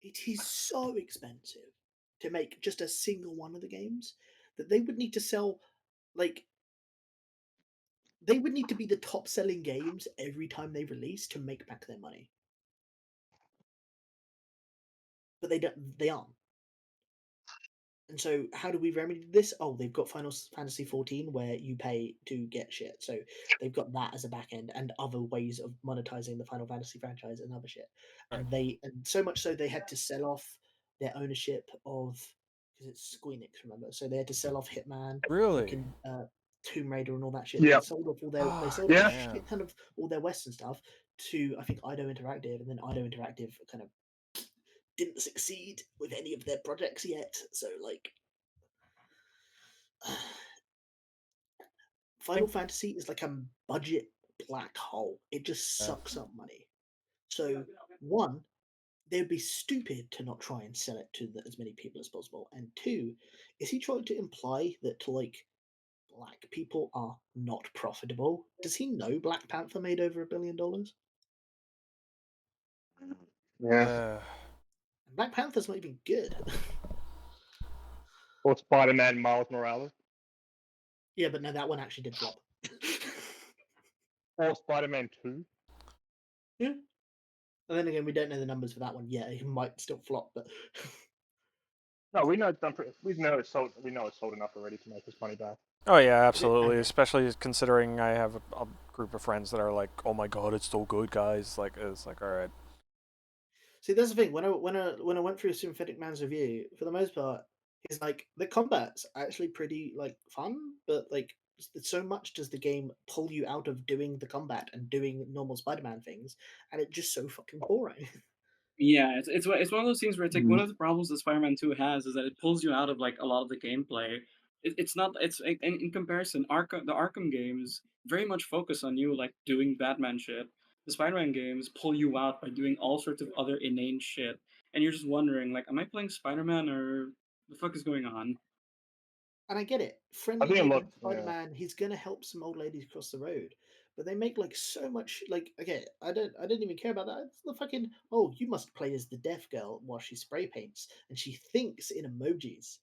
It is so expensive. to make just a single one of the games, that they would need to sell, like, they would need to be the top selling games every time they release to make back their money. But they aren't. And so, how do we remedy this? Oh, they've got Final Fantasy 14 where you pay to get shit. So they've got that as a back end and other ways of monetizing the Final Fantasy franchise and other shit. And so much so they had to sell off their ownership of, because it's Square Enix, remember? So they had to sell off Hitman, Really, Tomb Raider, and all that shit. Yeah. They sold off all their they sold off a shit ton of all their Western stuff to, I think, Ido Interactive, and then Ido Interactive kind of didn't succeed with any of their projects yet. So, like, Final Fantasy is like a budget black hole. It just sucks up money. So, one, they'd be stupid to not try and sell it to as many people as possible. And two, is he trying to imply that, like, black people are not profitable? Does he know Black Panther made over $1 billion? Yeah. Black Panther's not even good. Or Spider-Man Miles Morales. Yeah, but no, that one actually did flop. Or Spider-Man 2. Yeah. And then again, we don't know the numbers for that one. Yeah, it might still flop, but No, we know it's done. We know it's sold. We know it's sold enough already to make us money back. Oh yeah, absolutely. Especially considering I have a group of friends that are like, "Oh my god, it's so good, guys!" Like, it's like, all right. See, that's the thing. When I went through Synthetic Man's review, for the most part, he's like, the combat's actually pretty like fun, but like so much does the game pull you out of doing the combat and doing normal Spider-Man things, and it's just so fucking boring. Yeah, it's one of those things where it's like one of the problems that Spider-Man 2 has is that it pulls you out of like a lot of the gameplay. It's not in comparison, the Arkham games very much focus on you like doing Batman shit. The Spider-Man games pull you out by doing all sorts of other inane shit, and you're just wondering like, am I playing Spider-Man or the fuck is going on? And I get it. Friendly Spider-Man, he's gonna help some old ladies cross the road. But they make like so much like, okay, I didn't even care about that. It's the fucking, oh, you must play as the deaf girl while she spray paints and she thinks in emojis.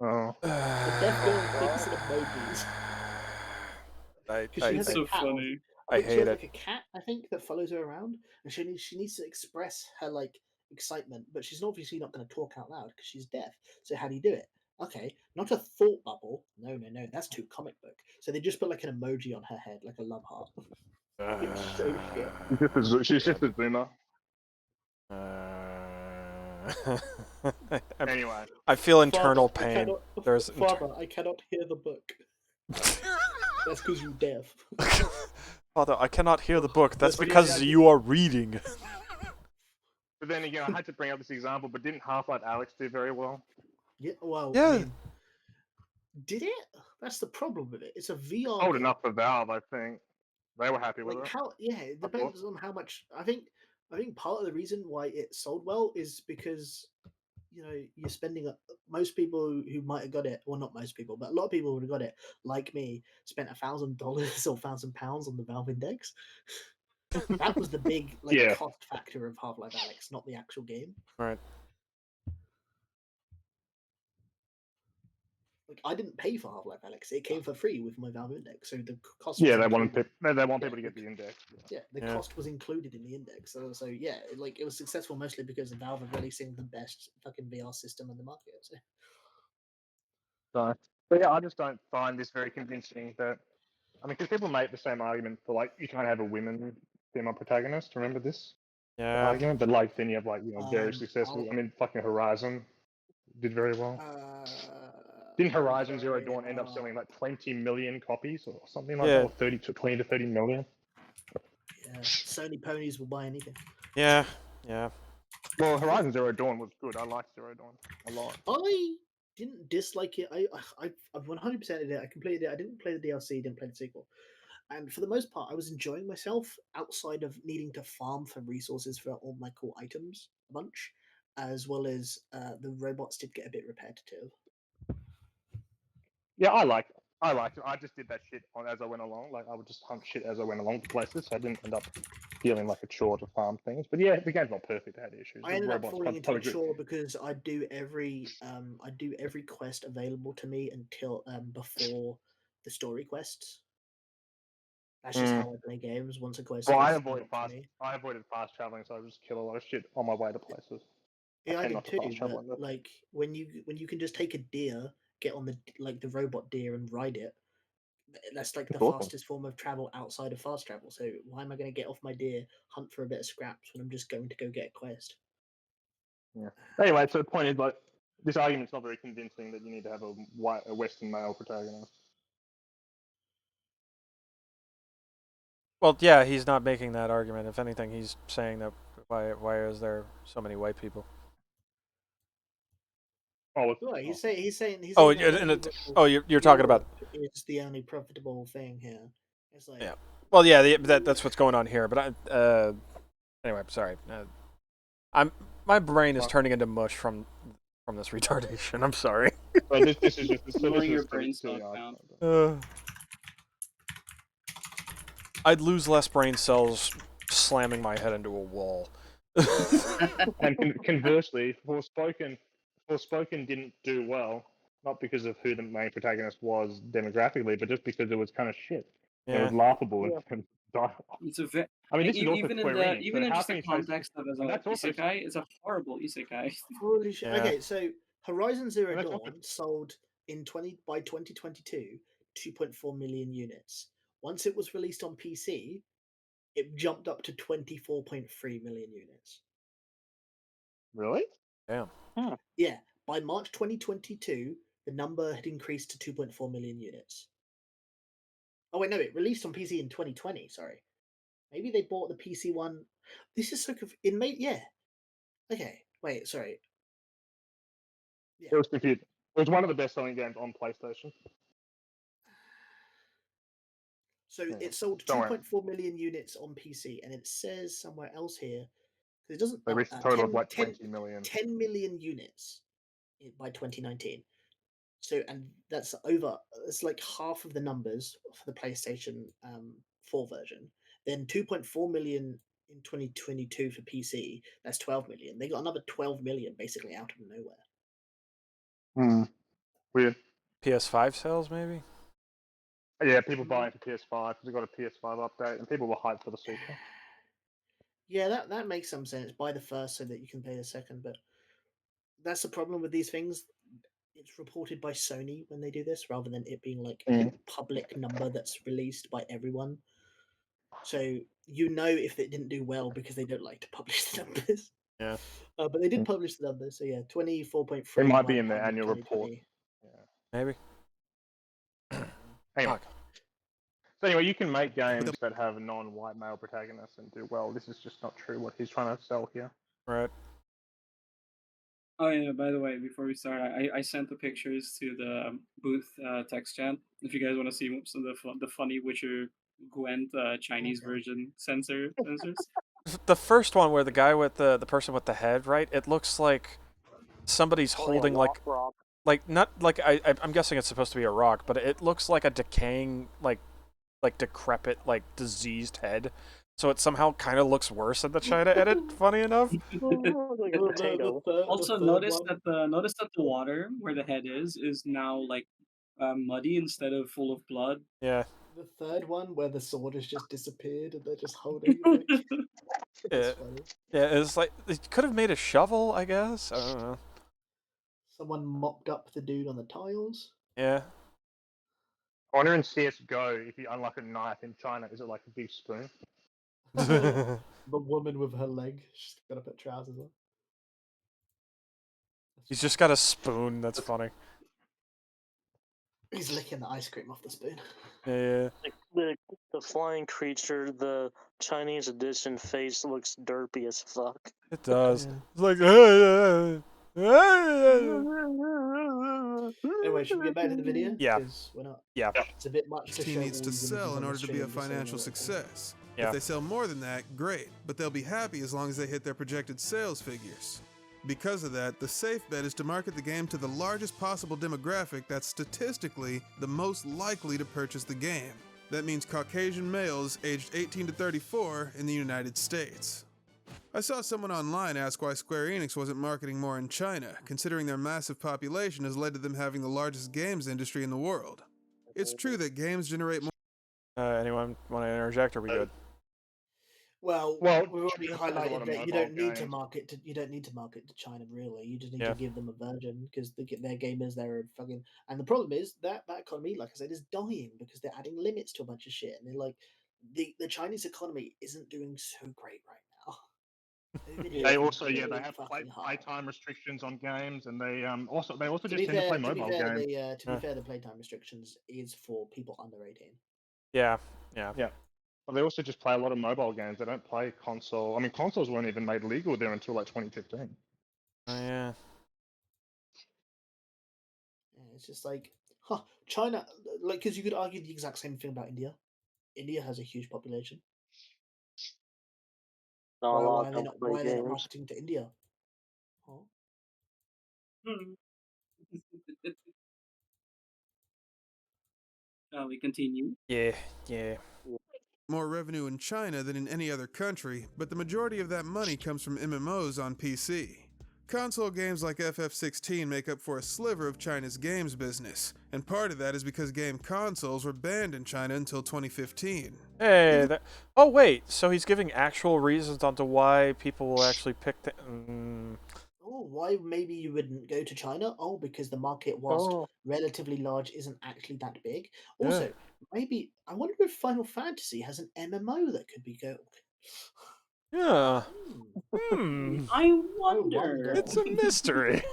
Oh. The deaf girl thinks in emojis. It's so funny. I hate it. Like a cat, I think, that follows her around, and she needs to express her like excitement, but she's obviously not going to talk out loud because she's deaf. So how do you do it? Okay, not a thought bubble. No, that's too comic book. So they just put like an emoji on her head, like a love heart. It's so shit. She's just a boomer. Anyway, I feel internal pain. Father, I cannot hear the book. That's because you're deaf. Father, I cannot hear the book. That's because you are reading. But then again, I had to bring up this example, but didn't Half-Life Alyx do very well? Yeah, well, yeah. I mean, did it? That's the problem with it. It's a VR. Old enough for Valve, I think. They were happy with like it. It depends on how much. I think part of the reason why it sold well is because, you know, you're spending most people who might have got it, well, not most people, but a lot of people would have got it, like me, spent $1,000 or £1,000 on the Valve Index. That was the big cost factor of Half-Life Alyx, not the actual game. Right. Like, I didn't pay for Half-Life Alyx; it came for free with my Valve Index, so the cost. Yeah, they want people to get the index. Yeah, the cost was included in the index. So yeah, like it was successful mostly because Valve are releasing the best fucking VR system in the market. So, but yeah, I just don't find this very convincing. That I mean, because people make the same argument for like you can't have a female protagonist. Remember this? Yeah. Argument, but like then you have like very successful. I mean, fucking Horizon did very well. Didn't Horizon Zero Dawn end up selling like 20 million copies or something like that, or 20 to 30 million? Yeah, Sony ponies will buy anything. Yeah. Well, Horizon Zero Dawn was good. I liked Zero Dawn a lot. I didn't dislike it. I 100% did it. I completed it. I didn't play the DLC, didn't play the sequel. And for the most part, I was enjoying myself outside of needing to farm for resources for all my cool items a bunch, as well as the robots did get a bit repetitive. Yeah, I I liked it. I just did that shit as I went along. Like I would just hunt shit as I went along to places. So I didn't end up feeling like a chore to farm things. But yeah, the game's not perfect. It had issues. I ended up falling into a chore because I do every quest available to me until before the story quests. That's just how I play games. Once a quest. Well, I avoided fast traveling, so I would just kill a lot of shit on my way to places. Yeah, I did too. But, like when you can just take a deer, get on the robot deer and ride it. That's like the fastest form of travel outside of fast travel. So why am I going to get off my deer, hunt for a bit of scraps when I'm just going to go get a quest? Yeah. Anyway, so the point is, like, this argument's not very convincing that you need to have a Western male protagonist. Well, yeah, he's not making that argument. If anything, he's saying that why is there so many white people? Oh, he's saying. You're talking about. It's the only profitable thing here. It's like, yeah. Well, yeah, that's what's going on here. But anyway, I'm sorry. My brain is turning into mush from this retardation. I'm sorry. But this is just your brain cell count. I'd lose less brain cells slamming my head into a wall. And conversely, Forspoken didn't do well, not because of who the main protagonist was demographically, but just because it was kind of shit. Yeah. It was laughable. And it's a I mean, this is also even in just the context of as an isekai, it's a horrible isekai. Holy shit! Yeah. Okay, so Horizon Zero Dawn sold by 2022 2.4 million units. Once it was released on PC, it jumped up to 24.3 million units. Really? Damn. Yeah. By March 2022, the number had increased to 2.4 million units. Oh wait, no, it released on PC in 2020. Sorry, maybe they bought the PC one. This is so it made Okay, wait, sorry. Yeah. It was confused. It was one of the best-selling games on PlayStation. So it sold 2.4 million units on PC, and it says somewhere else here because it doesn't. They reached a total of like 20 million. 10 million units by 2019. So, and that's over. It's like half of the numbers for the PlayStation 4 version. Then 2.4 million in 2022 for PC. That's 12 million. They got another 12 million basically out of nowhere. Weird. PS5 sales, maybe. Yeah, people buying for PS5 because they got a PS5 update, and people were hyped for the sequel. Yeah, that makes some sense. Buy the first so that you can play the second, but that's the problem with these things. It's reported by Sony when they do this, rather than it being like a public number that's released by everyone. So you know if it didn't do well because they don't like to publish the numbers. Yeah. But they did publish the numbers, so yeah, 24.3. It might be in their annual report. Yeah. Maybe. Anyway. So anyway, you can make games that have non-white male protagonists and do well. This is just not true what he's trying to sell here. Right. Oh yeah, by the way, before we start, I sent the pictures to the booth text chat. If you guys want to see some of the funny Witcher Gwent Chinese version sensors. The first one where the guy with the person with the head, right? It looks like somebody's holding like not like I'm guessing it's supposed to be a rock, but it looks like a decaying like decrepit diseased head. So it somehow kind of looks worse in the China edit. Funny enough. Also, notice that the water where the head is now like muddy instead of full of blood. Yeah. The third one where the sword has just disappeared and they're just holding it. It's like they could have made a shovel, I guess. I don't know. Someone mopped up the dude on the tiles. Yeah. I wonder in CSGO, if you unlock a knife in China, is it like a big spoon? The woman with her leg, she's got to put trousers on. He's just got a spoon. That's funny. He's licking the ice cream off the spoon. Yeah. The flying creature, the Chinese edition face looks derpy as fuck. It does. Yeah. It's like. Anyway, should we get back to the video? Yeah. We're not. Yeah. It's a bit much. Each team needs to sell in order to be a financial success. Yeah. If they sell more than that, great, but they'll be happy as long as they hit their projected sales figures. Because of that, the safe bet is to market the game to the largest possible demographic that's statistically the most likely to purchase the game. That means Caucasian males aged 18 to 34 in the United States. I saw someone online ask why Square Enix wasn't marketing more in China, considering their massive population has led to them having the largest games industry in the world. It's true that games generate more. Anyone want to interject? Or are we good? Well, we've already highlighted that you don't need to market to China really. You just need to give them a version because their gamers there are fucking. And the problem is that economy, like I said, is dying because they're adding limits to a bunch of shit. And they're like, the Chinese economy isn't doing so great right now. They also they have playtime restrictions on games, and they also just tend to play mobile games. To be fair, the playtime restrictions is for people under 18. Yeah. Well, they also just play a lot of mobile games. They don't play console. I mean, consoles weren't even made legal there until like 2015. Oh yeah. It's just like, China, like, because you could argue the exact same thing about India. India has a huge population. Why are they not marketing to India? We continue. Yeah. More revenue in China than in any other country, but the majority of that money comes from MMOs on PC. Console games like FF16 make up for a sliver of China's games business, and part of that is because game consoles were banned in China until 2015. Hey, oh wait, so he's giving actual reasons onto why people will actually pick the... Oh, why maybe you wouldn't go to China? Oh, because the market, whilst relatively large, isn't actually that big. Also, maybe, I wonder if Final Fantasy has an MMO that could be good. Yeah. I wonder. It's a mystery.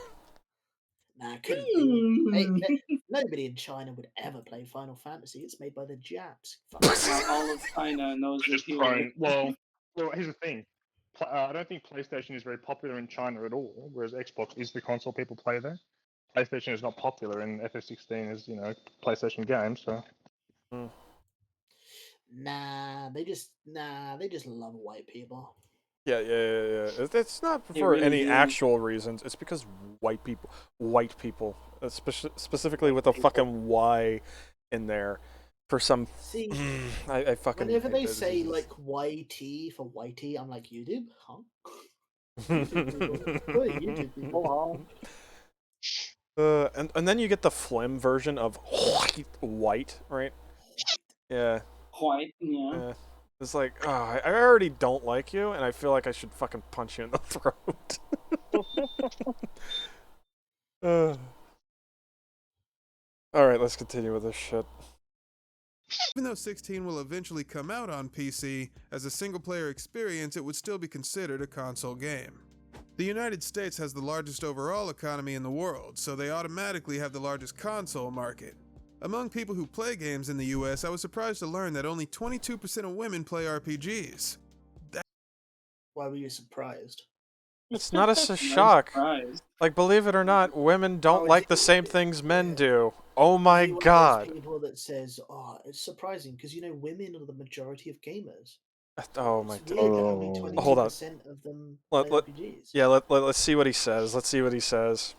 Nah, couldn't be. Nobody in China would ever play Final Fantasy. It's made by the Japs. All of China knows it. Well, here's the thing. I don't think PlayStation is very popular in China at all, whereas Xbox is the console people play there. PlayStation is not popular, and FF16 is, PlayStation game, so... Nah, they just love white people. Yeah. It's not for any actual reasons. It's because white people, specifically with a fucking Y in there, for some. See, I fucking. Whenever they say like YT for whitey, I'm like, YouTube, huh? YouTube people. And then you get the Flim version of white, right? Yeah. White, yeah. It's like, I already don't like you, and I feel like I should fucking punch you in the throat. Alright, let's continue with this shit. Even though 16 will eventually come out on PC, as a single-player experience, it would still be considered a console game. The United States has the largest overall economy in the world, so they automatically have the largest console market. Among people who play games in the US, I was surprised to learn that only 22% of women play RPGs. Why were you surprised? It's not a shock. Like, believe it or not, women don't like the same things men do. Oh my god. People that says, it's surprising because women are the majority of gamers. Oh my god. Hold on. Of them play RPGs. Yeah, let's see what he says. Let's see what he says.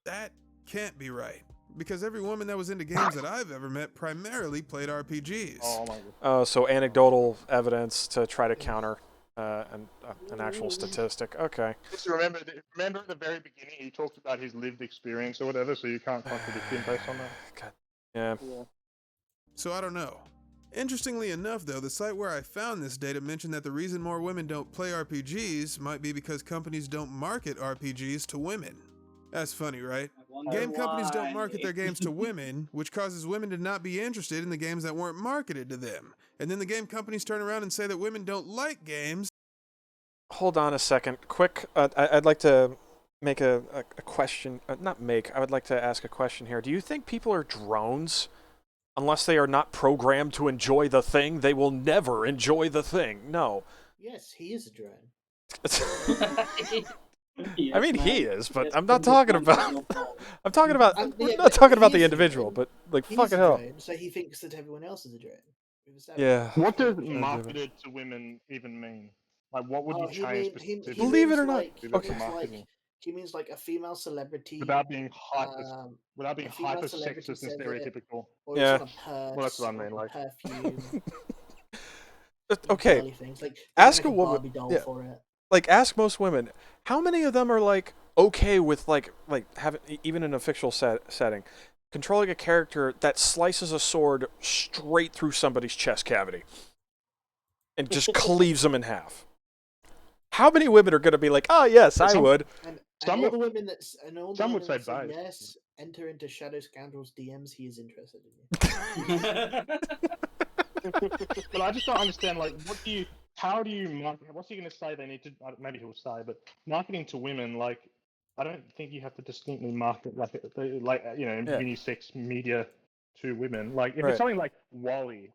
That can't be right. Because every woman that was into games that I've ever met primarily played RPGs. Oh my god. Oh, so anecdotal evidence to try to counter an actual statistic. Okay. Just remember at the very beginning he talked about his lived experience or whatever, so you can't contradict him based on that. God. Yeah. So I don't know. Interestingly enough, though, the site where I found this data mentioned that the reason more women don't play RPGs might be because companies don't market RPGs to women. That's funny, right? Game companies don't market their games to women, which causes women to not be interested in the games that weren't marketed to them. And then the game companies turn around and say that women don't like games. Hold on a second. Quick, I'd like to make a question. I would like to ask a question here. Do you think people are drones? Unless they are not programmed to enjoy the thing, they will never enjoy the thing. No. Yes, he is a drone. I mean, he is, but I'm not talking about. I'm talking about. We're not talking about the individual, but like fucking hell. So he thinks that everyone else is a drone. Yeah. What does marketed to women even mean? Like, what would you change? Believe it or not. Okay. He means like a female celebrity without being hyper a female celebrity sexist and says it, stereotypical. or Yeah. it's on a purse, Well, that's what I mean, or like- perfume. Okay, girly things. Like, ask make a woman. Barbie doll Yeah. for it. Like, ask most women. How many of them are like okay with like having, even in a fictional setting, controlling a character that slices a sword straight through somebody's chest cavity and just cleaves them in half? How many women are going to be like, "Oh yes, I would"? And Some all would- the women that and all the some would women say that both. yes, enter into Shadow Scoundrel's DMs. He is interested in you. But I just don't understand, like, how do you market? What's he going to say they need to? Maybe he'll say, but marketing to women, like, I don't think you have to distinctly market like unisex media to women. Like, if Right. it's something like Wall-E,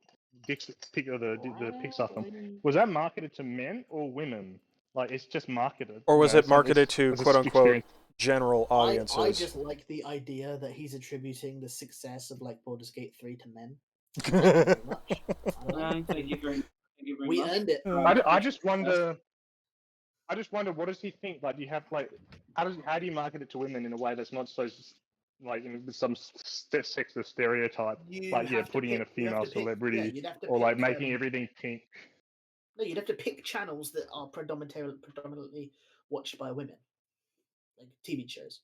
the Pixar film, was that marketed to men or women? Like, it's just marketed. Or was it marketed it's to a quote unquote experience. general audiences? I just like the idea that he's attributing the success of like Baldur's Gate 3 to men. Thank you very We much. earned it. I just wonder. What does he think? Like, you have like, how do you market it to women in a way that's not so like with some sexist stereotype, putting in a female celebrity or like making everything pink. No, you'd have to pick channels that are predominantly watched by women, like TV shows.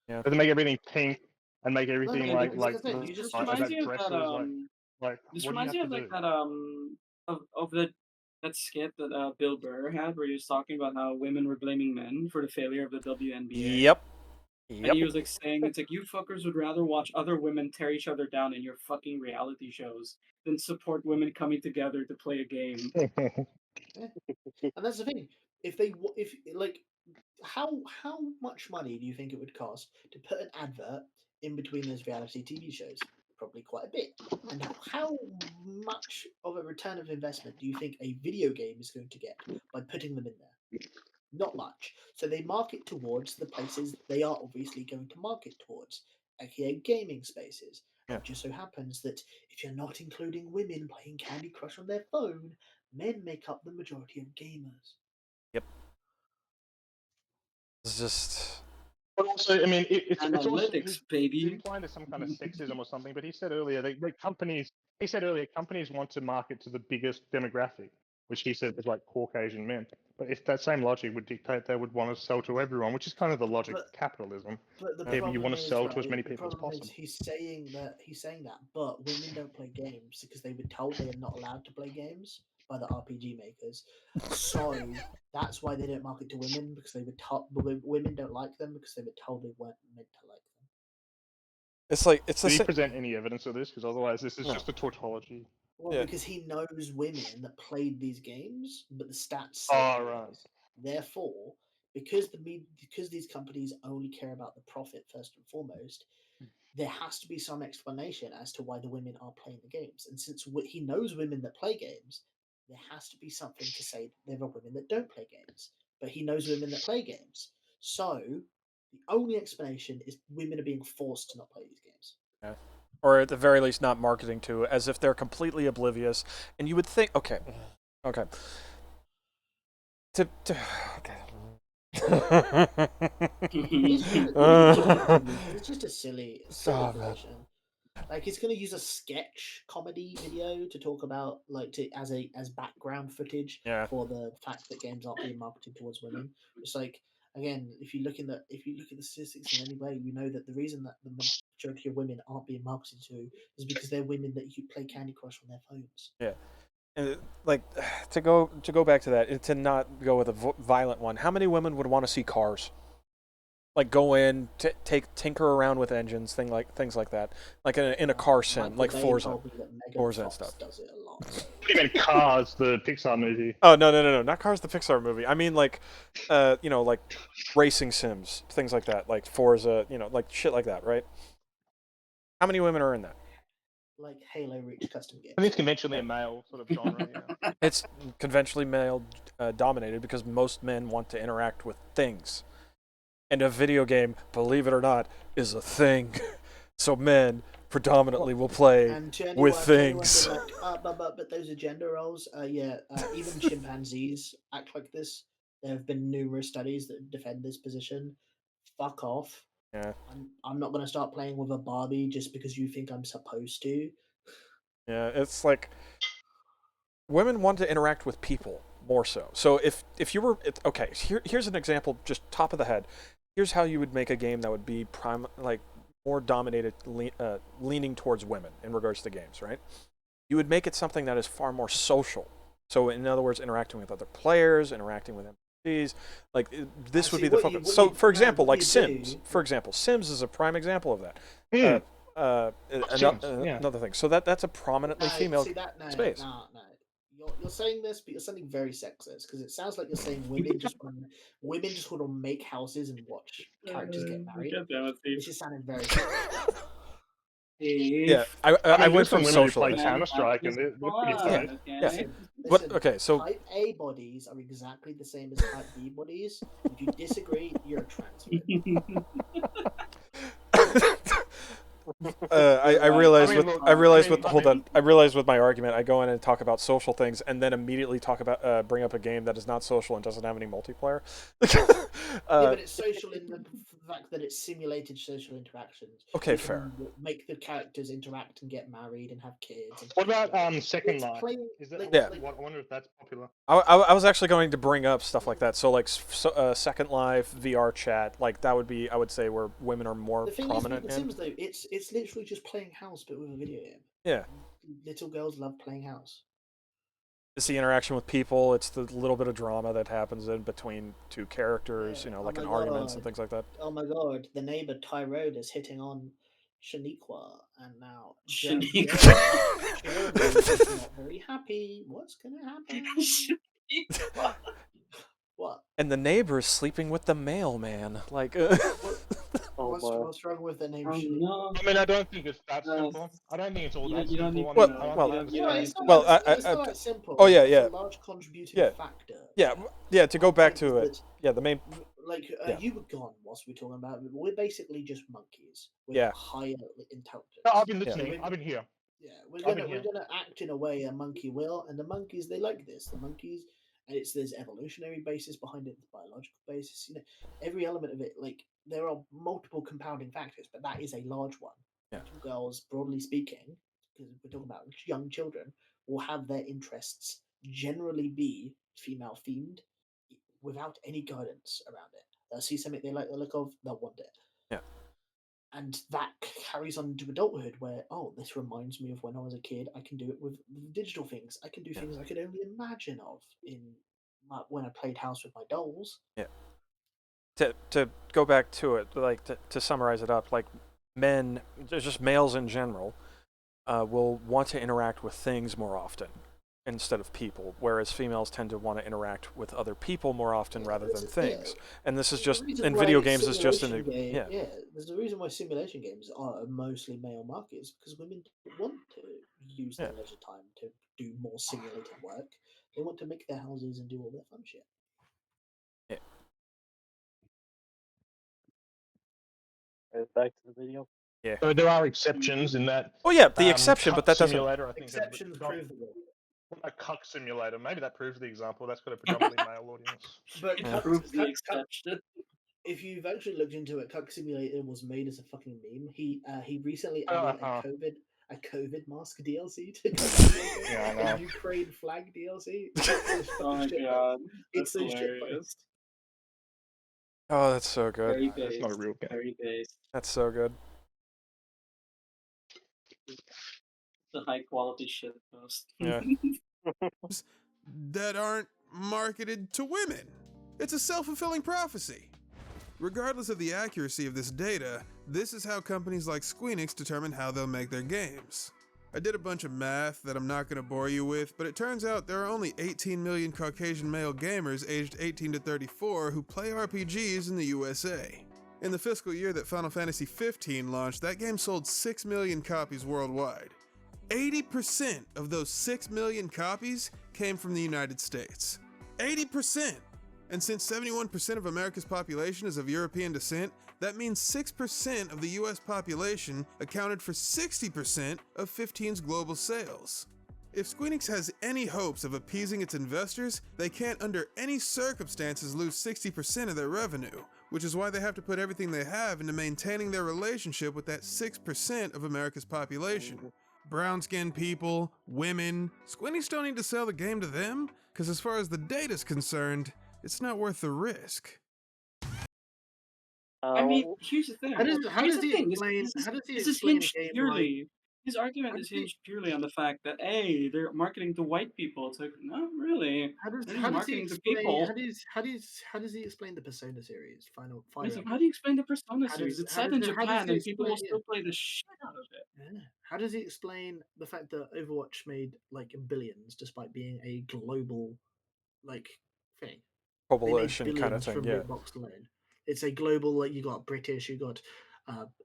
Yeah, but they make everything pink and make everything No, like because you just reminds me of that this reminds me of like that of that skit that Bill Burr had where he was talking about how women were blaming men for the failure of the WNBA. Yep. And he was like saying, it's like, you fuckers would rather watch other women tear each other down in your fucking reality shows than support women coming together to play a game. And that's the thing. How much money do you think it would cost to put an advert in between those reality TV shows? Probably quite a bit. And how much of a return of investment do you think a video game is going to get by putting them in there? Not much. So they market towards the places they are obviously going to market towards, aka gaming spaces. Yeah. It just so happens that if you're not including women playing Candy Crush on their phone, men make up the majority of gamers. Yep. It's just. But also, I mean, it's analytics, also, baby. It's implying there's some kind of sexism or something. But he said earlier, companies want to market to the biggest demographic, which he said was like Caucasian men. But if that same logic would dictate they would want to sell to everyone, which is kind of the logic of capitalism. Maybe you want to sell to as many people as possible. He's saying that, but women don't play games because they were told they are not allowed to play games by the RPG makers. So that's why they don't market to women, because they were told women don't like them because they were told they weren't meant to like them. It's like it's. Did he present any evidence of this? Because otherwise, this is just a tautology. Well, because he knows women that played these games, but the stats say otherwise. Therefore, because these companies only care about the profit first and foremost, there has to be some explanation as to why the women are playing the games. And since he knows women that play games, there has to be something to say there are women that don't play games. But he knows women that play games. So the only explanation is women are being forced to not play these games. Yeah. Or at the very least not marketing to, as if they're completely oblivious. And you would think, okay. It's just a silly position. Like, he's going to use a sketch comedy video to talk about, as background footage for the fact that games aren't being marketed towards women. It's like, again, if you look at the statistics in any way, you know that the reason that the majority of women aren't being marketed to is because they're women that you play Candy Crush on their phones. Yeah. And to go back to that, to not go with a violent one. How many women would want to see cars? Like go in, tinker around with engines, things like that. Like in a car sim, like Forza and stuff. Does it a lot. You meant Cars, the Pixar movie? Oh no, not Cars, the Pixar movie. I mean like racing sims, things like that, like Forza, like shit like that, right? How many women are in that? Like Halo Reach custom games. I think it's conventionally a male sort of genre. Yeah. It's conventionally male dominated because most men want to interact with things. And a video game, believe it or not, is a thing. So men predominantly will play with things. But those are gender roles. Even chimpanzees act like this. There have been numerous studies that defend this position. fuck off. Yeah. I'm not going to start playing with a Barbie just because you think I'm supposed to. Yeah, it's like women want to interact with people more so. So if you were okay, here's an example, just top of the head. Here's how you would make a game that would be more dominated, leaning towards women in regards to games, right? You would make it something that is far more social. So in other words, interacting with other players, interacting with NPCs, like this would be the focus. So for example, like Sims. For example, Sims is a prime example of that. Another thing. So that's a prominently female space. No. You're saying this, but you're sounding very sexist because it sounds like you're saying women just want to make houses and watch characters get married. This is sounding very sexist. Yeah, I went from social. Play Counter-Strike and they're pretty safe. Yeah. But okay, so Type A bodies are exactly the same as Type B bodies. If you disagree, you're a trans. I realized with my argument, I go in and talk about social things, and then immediately bring up a game that is not social and doesn't have any multiplayer. But it's social in the fact that it's simulated social interactions. Okay, fair. Make the characters interact and get married and have kids. What about Second Life? Is that? I wonder if that's popular. I was actually going to bring up stuff like that. So like Second Life, VR chat, like that would be, I would say, where women are more prominent. The Sims though, it's literally just playing house, but with a video game. Yeah. Little girls love playing house. It's the interaction with people. It's the little bit of drama that happens in between two characters, like in arguments and things like that. Oh my god, the neighbor Tyrone is hitting on Shaniqua, and now Shaniqua is not very happy. What's gonna happen? What? And the neighbor is sleeping with the mailman. Like, what's wrong with the name? No. I mean, I don't think it's that simple. I don't think it's all that simple. It's not that simple. Oh yeah. It's a large contributing factor. Yeah. To go back to it, the main. You were gone whilst we were talking about it. We're basically just monkeys with higher intelligence. No, I've been listening. I've been here. Yeah, we're gonna act in a way a monkey will, and the monkeys, they like this. The monkeys, and there's evolutionary basis behind it, biological basis. Every element of it. Like there are multiple compounding factors, but that is a large one. Yeah. Little girls, broadly speaking, because we're talking about young children, will have their interests generally be female themed, without any guidance around it. They'll see something they like the look of, they'll want it. Yeah. And that carries on to adulthood where, this reminds me of when I was a kid. I can do it with digital things. I can do things I could only imagine of when I played house with my dolls. Yeah. To go back to it, like to summarize it up, like men, just males in general, will want to interact with things more often instead of people, whereas females tend to want to interact with other people more often rather than things. And this is just in video games. Is just there's a reason why simulation games are mostly male markets, because women want to use their leisure time to do more simulated work. They want to make their houses and do all their fun shit. Yeah. Back to the video. Yeah. So there are exceptions in that. Oh yeah, the exception, but that doesn't. Simulator, I think exceptions prove the rule. A cuck simulator, maybe that proves the example. That's got a predominantly male audience. But if you've actually looked into it, Cuck Simulator was made as a fucking meme. He recently added a COVID mask DLC to the Ukraine flag DLC. Oh my god, it's so shitpost. Oh, that's so good. Very based. That's not a real game. Very based. That's so good. The high quality shit post. Yeah. That aren't marketed to women. It's a self-fulfilling prophecy. Regardless of the accuracy of this data, this is how companies like Squeenix determine how they'll make their games. I did a bunch of math that I'm not going to bore you with, but it turns out there are only 18 million Caucasian male gamers aged 18 to 34 who play RPGs in the USA. In the fiscal year that Final Fantasy XV launched, that game sold 6 million copies worldwide. 80% of those 6 million copies came from the United States. 80%! And since 71% of America's population is of European descent, that means 6% of the US population accounted for 60% of 15's global sales. If Squeenix has any hopes of appeasing its investors, they can't under any circumstances lose 60% of their revenue, which is why they have to put everything they have into maintaining their relationship with that 6% of America's population. Brown-skinned people, women. Squinty still need to sell the game to them? Because as far as the data's concerned, it's not worth the risk. I mean, here's the thing. His argument is hinged purely on the fact that, hey, they're marketing to white people. It's like, not really. How does he explain the Persona series? Final how do you explain the Persona series? It's set in Japan and people will still play the shit out of it. Yeah. How does he explain the fact that Overwatch made like billions despite being a global like thing? Population kind of thing, from yeah. Box alone. It's a global, like you got British, you got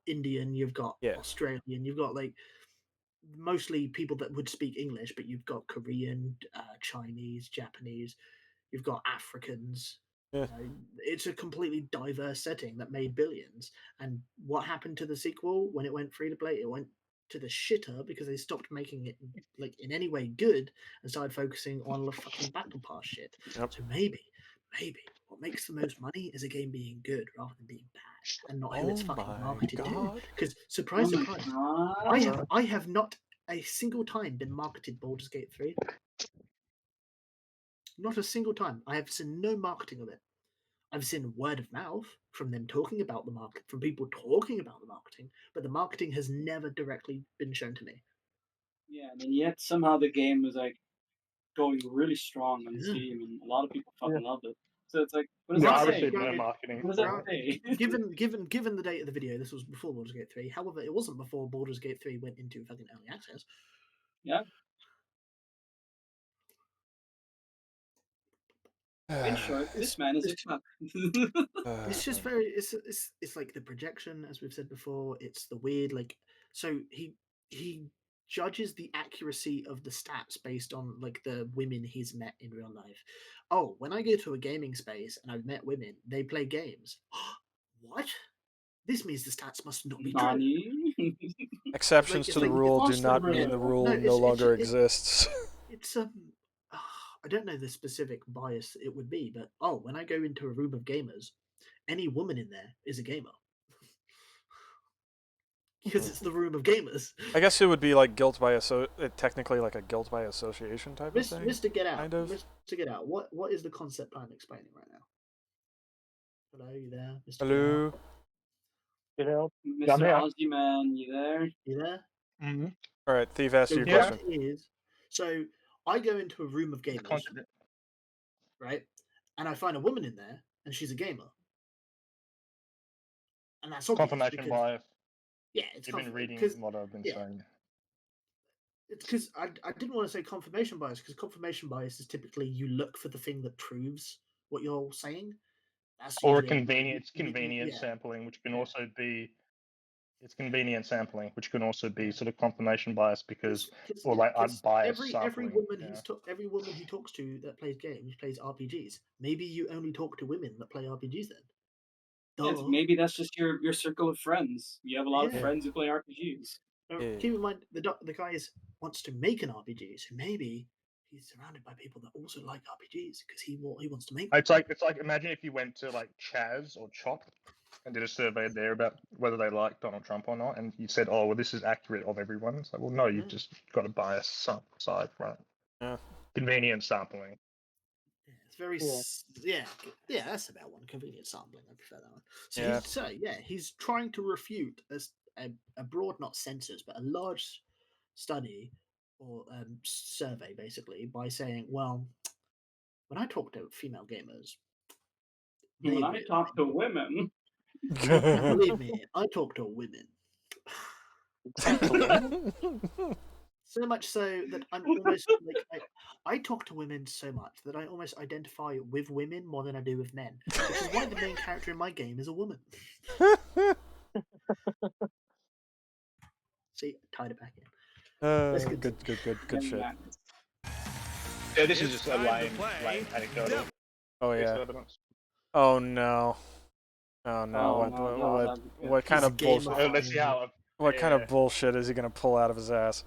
Indian, you've got Australian, you've got like mostly people that would speak English, but you've got Korean, Chinese, Japanese, you've got Africans. Yeah. It's a completely diverse setting that made billions. And what happened to the sequel when it went free to play? It went to the shitter because they stopped making it like in any way good and started focusing on the fucking battle pass shit. Yep. So maybe what makes the most money is a game being good rather than being bad, and not who it's fucking marketed to. Because surprise, I have not a single time been marketed Baldur's Gate 3. Not a single time. I have seen no marketing of it. I've seen word of mouth from them talking about the market, from people talking about the marketing, but the marketing has never directly been shown to me. Yeah, and yet somehow the game was like going really strong on Steam, and a lot of people fucking loved it. So it's like, what does that say? No marketing. What does that say? given the date of the video, this was before Baldur's Gate 3. However, it wasn't before Baldur's Gate 3 went into fucking early access. Yeah. In short, this man is a cuck. It's just very. It's like the projection, as we've said before. It's the weird, like. So he judges the accuracy of the stats based on like the women he's met in real life. Oh, when I go to a gaming space and I've met women, they play games. What? This means the stats must not be true. Exceptions to the rule do not mean the rule no longer exists. It's I don't know the specific bias it would be, but when I go into a room of gamers, any woman in there is a gamer. Because it's the room of gamers. I guess it would be like technically like a guilt by association type of thing. Mr. Get Out. Kind of. Mr. Get Out. What is the concept I'm explaining right now? Hello, you there, Mr. Hello. Get out. Mr. Ozzy Man, you there? You there? Mm-hmm. All right, Thief, ask your question. So I go into a room of gamers, right? And I find a woman in there, and she's a gamer. And that's obvious. Confirmation bias. Yeah, it's You've been reading what I've been saying. It's because I didn't want to say confirmation bias, because confirmation bias is typically you look for the thing that proves what you're saying. That's or convenience sampling, which can also be convenient sampling, which can also be sort of confirmation bias because or like unbiased sampling. Every woman he talks to that plays games plays RPGs. Maybe you only talk to women that play RPGs then. Yes, maybe that's just your circle of friends. You have a lot of friends who play RPGs. Keep in mind, the guy wants to make an RPG, so maybe he's surrounded by people that also like RPGs because he wants to make. It's like imagine if you went to like Chaz or Chop and did a survey there about whether they like Donald Trump or not, and you said, "Oh, well, this is accurate of everyone." It's like, well, no, you've just got a biased side, right? Yeah. Convenient sampling. It's very that's about one. Convenient sampling, I prefer that one. So he's trying to refute a broad, not census, but a large study or survey, basically, by saying, well, when I talk to female gamers, when I talk to women, believe me, I talk to women. So much so that I'm almost like I talk to women so much that I almost identify with women more than I do with men, which is why the main character in my game is a woman. See, tied it back in. Good shit. Yeah, this is just a lame anecdotal. Oh yeah. Oh no. Oh no. What kind of bullshit? Let's see how. What kind of bullshit is he gonna pull out of his ass?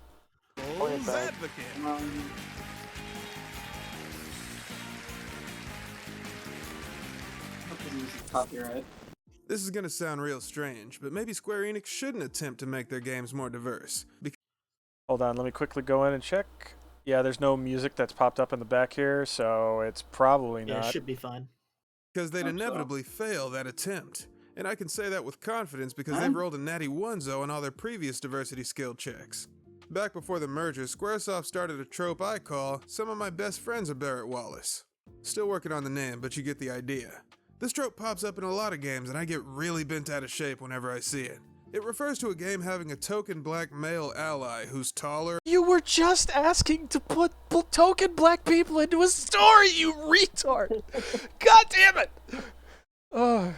Copyright. This is gonna sound real strange, but maybe Square Enix shouldn't attempt to make their games more diverse. Hold on, let me quickly go in and check. Yeah, there's no music that's popped up in the back here, so it's probably not. Yeah, it should be fine. Because they'd inevitably fail that attempt. And I can say that with confidence because they've rolled a natty 1-0 on all their previous diversity skill checks. Back before the merger, Squaresoft started a trope I call, "Some of my best friends are Barrett Wallace." Still working on the name, but you get the idea. This trope pops up in a lot of games and I get really bent out of shape whenever I see it. It refers to a game having a token black male ally who's taller. You were just asking to put token black people into a story, you retard! God damn it! Oh.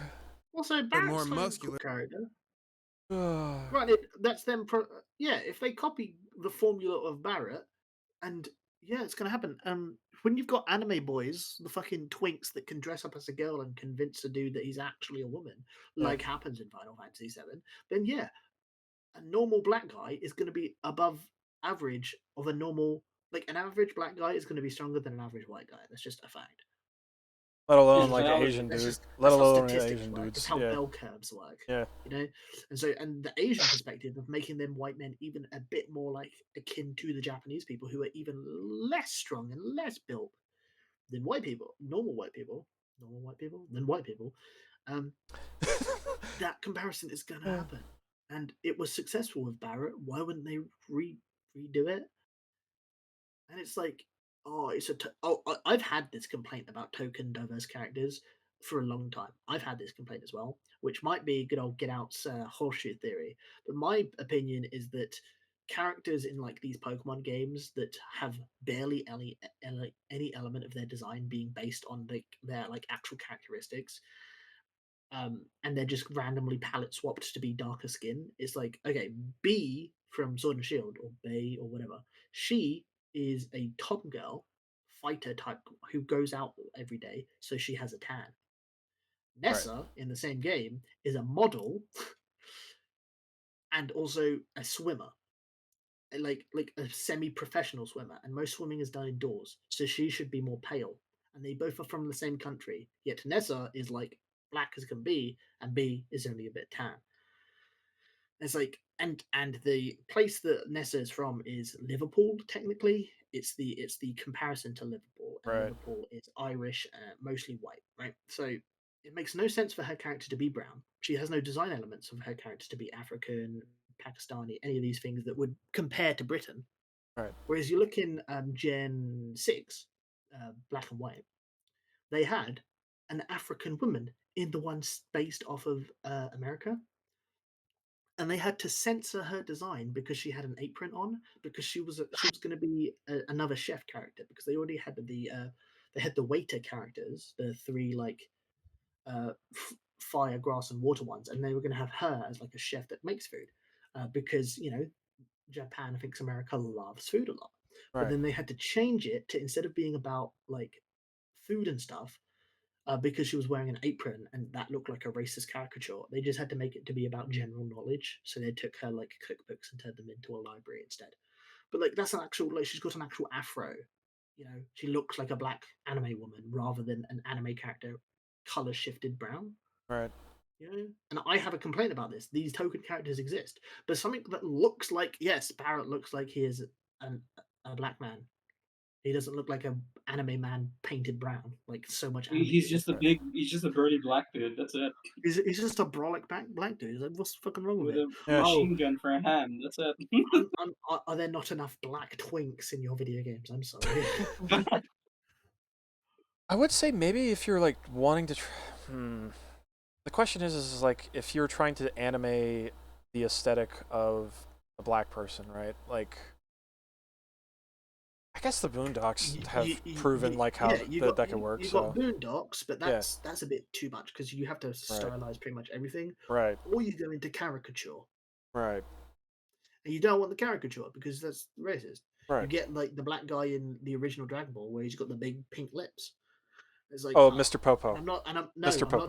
Also, But Barrett's more not a muscular. cool character. Right, that's them. Yeah, if they copy the formula of Barrett, and yeah, it's gonna happen. When you've got anime boys, the fucking twinks that can dress up as a girl and convince a dude that he's actually a woman, like happens in Final Fantasy VII, then yeah, a normal black guy is going to be above average of a normal. Like an average black guy is going to be stronger than an average white guy. That's just a fact. Let alone It's like biology. Asian That's dudes. just- Let that's how alone statistics Asian work. dudes. It's how Yeah. bell curves work. Yeah. You know, and the Asian perspective of making them white men even a bit more like akin to the Japanese people who are even less strong and less built than white people, normal white people, than white people. That comparison is going to happen, and it was successful with Barrett. Why wouldn't they redo it? And it's like, I've had this complaint about token diverse characters for a long time. I've had this complaint as well, which might be good old Get Out's horseshoe theory. But my opinion is that characters in like these Pokemon games that have barely any element of their design being based on their like actual characteristics, and they're just randomly palette swapped to be darker skin. It's like, okay, B from Sword and Shield or Bay or whatever, she is a top girl fighter type who goes out every day, so she has a tan. Nessa in the same game is a model and also a swimmer, like a semi-professional swimmer, and most swimming is done indoors, so she should be more pale. And they both are from the same country, yet Nessa is like black as can be, and B is only a bit tan. It's like, and the place that Nessa is from is Liverpool. Technically, it's the comparison to Liverpool. And Right. Liverpool is Irish, mostly white, right? So it makes no sense for her character to be brown. She has no design elements of her character to be African, Pakistani, any of these things that would compare to Britain. Right. Whereas you look in Gen 6, black and white, they had an African woman in the one based off of America. And they had to censor her design because she had an apron on, because she was going to be another chef character, because they already had the waiter characters, the three like fire, grass, and water ones, and they were going to have her as like a chef that makes food, because Japan thinks America loves food a lot. Right. But then they had to change it to, instead of being about like food and stuff, because she was wearing an apron and that looked like a racist caricature, they just had to make it to be about general knowledge. So they took her like cookbooks and turned them into a library instead. But like that's an actual, like, she's got an actual afro. She looks like a black anime woman rather than an anime character color shifted brown. Right. And I have a complaint about this. These token characters exist, but something that looks like, yes, Barrett looks like he is a black man. He doesn't look like an anime man painted brown, like so much. He's just a burly black dude. That's it. He's just a brolic black dude. He's like, what's fucking wrong with a him? machine gun for a hand. That's it. Are there not enough black twinks in your video games? I'm sorry. I would say maybe if you're like wanting to. The question is like if you're trying to animate the aesthetic of a black person, right? Like, I guess the Boondocks have proven like how that can work. You've got Boondocks, but that's a bit too much because you have to stylize pretty much everything. Right. Or you go into caricature. Right. And you don't want the caricature because that's racist. Right. You get like the black guy in the original Dragon Ball where he's got the big pink lips. It's like, Mr. Popo. I'm not talking Mr. Popo.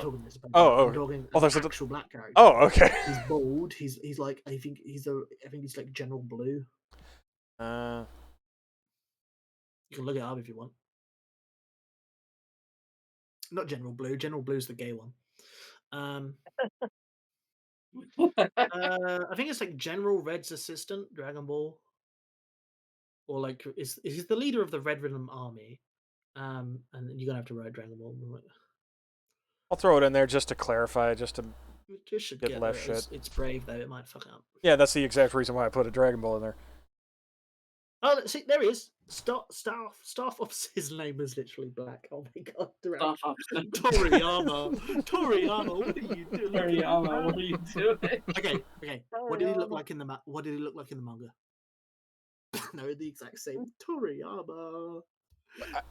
Oh, I'm talking there's an actual black character. Oh, okay. He's bald. He's like, I think he's like General Blue. You can look it up if you want. Not General Blue. General Blue's the gay one. I think it's like General Red's assistant, Dragon Ball, or like is the leader of the Red Ribbon Army. And you're gonna have to write Dragon Ball. I'll throw it in there just to clarify, just to Just should get less there. shit. It's brave though; it might fuck up. Yeah, that's the exact reason why I put a Dragon Ball in there. Oh, see, there he is. Star Officer's name was literally black. Oh my god, Toriyama. Toriyama, what are you doing? Toriyama, what are you doing? Okay. What did he look like in the What did he look like in the manga? No, the exact same. Toriyama.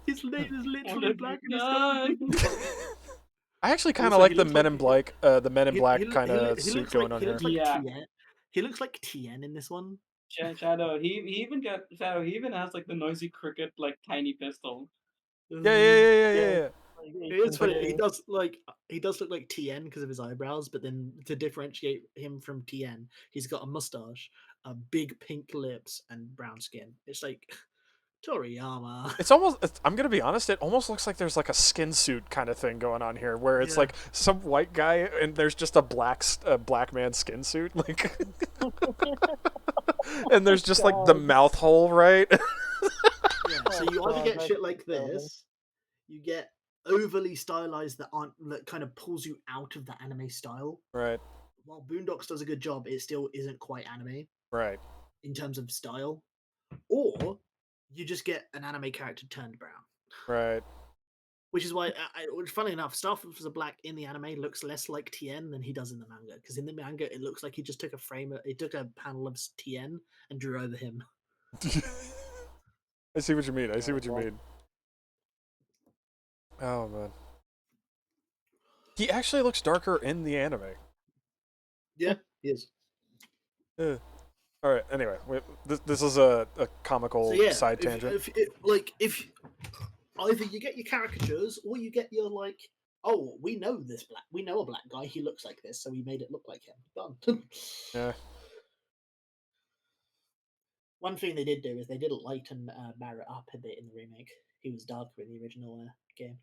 His name is literally black. I actually kind of like the Men in Black, kind of suit going on here. He looks like Tien in this one. Shadow. He even has like the noisy cricket like tiny pistol. Yeah. It's funny. He does look like Tien because of his eyebrows, but then to differentiate him from Tien, he's got a mustache, big pink lips, and brown skin. It's like Toriyama. It's almost. I'm gonna be honest. It almost looks like there's like a skin suit kind of thing going on here, where it's like some white guy and there's just a black man skin suit, like, and there's just like the mouth hole, right? So you either get shit like this, you get overly stylized that kind of pulls you out of the anime style. Right. While Boondocks does a good job, it still isn't quite anime. Right. In terms of style, or you just get an anime character turned brown. Right. Which is why, funny enough, Star Officer Black in the anime looks less like Tien than he does in the manga. Because in the manga, it looks like he just took a panel of Tien and drew over him. I see what you mean. Oh man. He actually looks darker in the anime. Yeah, he is. Yeah. All right. Anyway, this is a comical side tangent. If either you get your caricatures or you get your we know a black guy. He looks like this, so we made it look like him. Done. Yeah. One thing they did do is they did lighten Barrett up a bit in the remake. He was darker in the original game.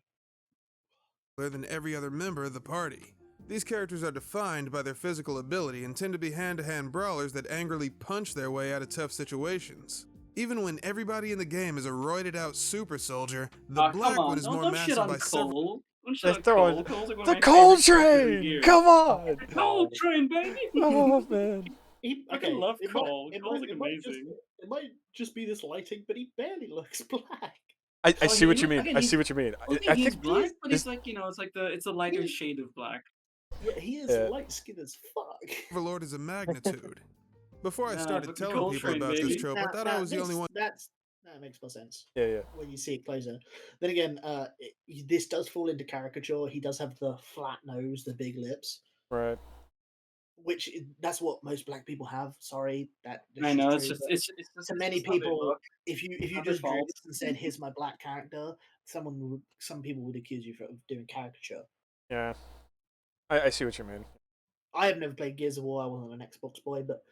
Than every other member of the party. These characters are defined by their physical ability and tend to be hand-to-hand brawlers that angrily punch their way out of tough situations. Even when everybody in the game is a roided-out super soldier, the black one is more massive by several... The Coal Train! Come on! Coal Train, baby! Oh, man. I love Cole. Cole's amazing. It might just be this lighting, but he barely looks black. I see what you mean. I see what you mean. I think he's black, but it's like, it's a lighter shade of black. Yeah, he is light skinned as fuck. Overlord is a magnitude. Before I started telling people about this trope, I thought I was the only one. That makes more sense. Yeah. When you see it closer. Then again, this does fall into caricature. He does have the flat nose, the big lips. Right. Which that's what most black people have. Sorry, I know it's just to many people. If you just drew this and said, "Here's my black character," some people would accuse you of doing caricature. Yeah, I see what you mean. I have never played Gears of War. I wasn't an Xbox boy, but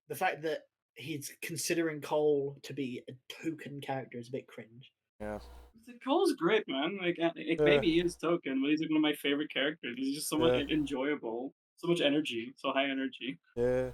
the fact that he's considering Cole to be a token character is a bit cringe. Yeah. Cole's great, man. Maybe he is token, but he's like one of my favorite characters. He's just so much enjoyable. So much energy, so high energy. Yeah.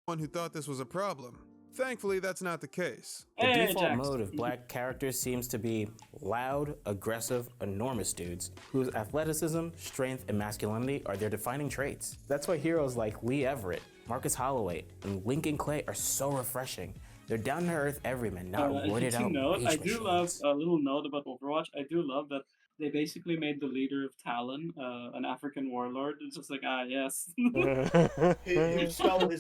One who thought this was a problem. Thankfully, that's not the case. The default mode of black characters seems to be loud, aggressive, enormous dudes whose athleticism, strength, and masculinity are their defining traits. That's why heroes like Lee Everett, Marcus Holloway, and Lincoln Clay are so refreshing. They're down-to-earth everymen, not roided out I do love a little note about Overwatch. I do love that they basically made the leader of Talon an African warlord. It's just like, yes. who stole the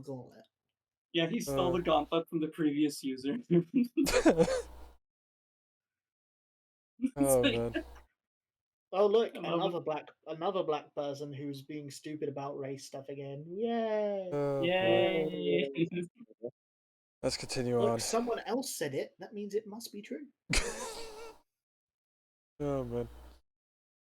gauntlet. Yeah, he stole the gauntlet from the previous user. Man. Oh look, another black person who's being stupid about race stuff again. Yay! Yay! Let's continue look, on. Someone else said it. That means it must be true. Oh man.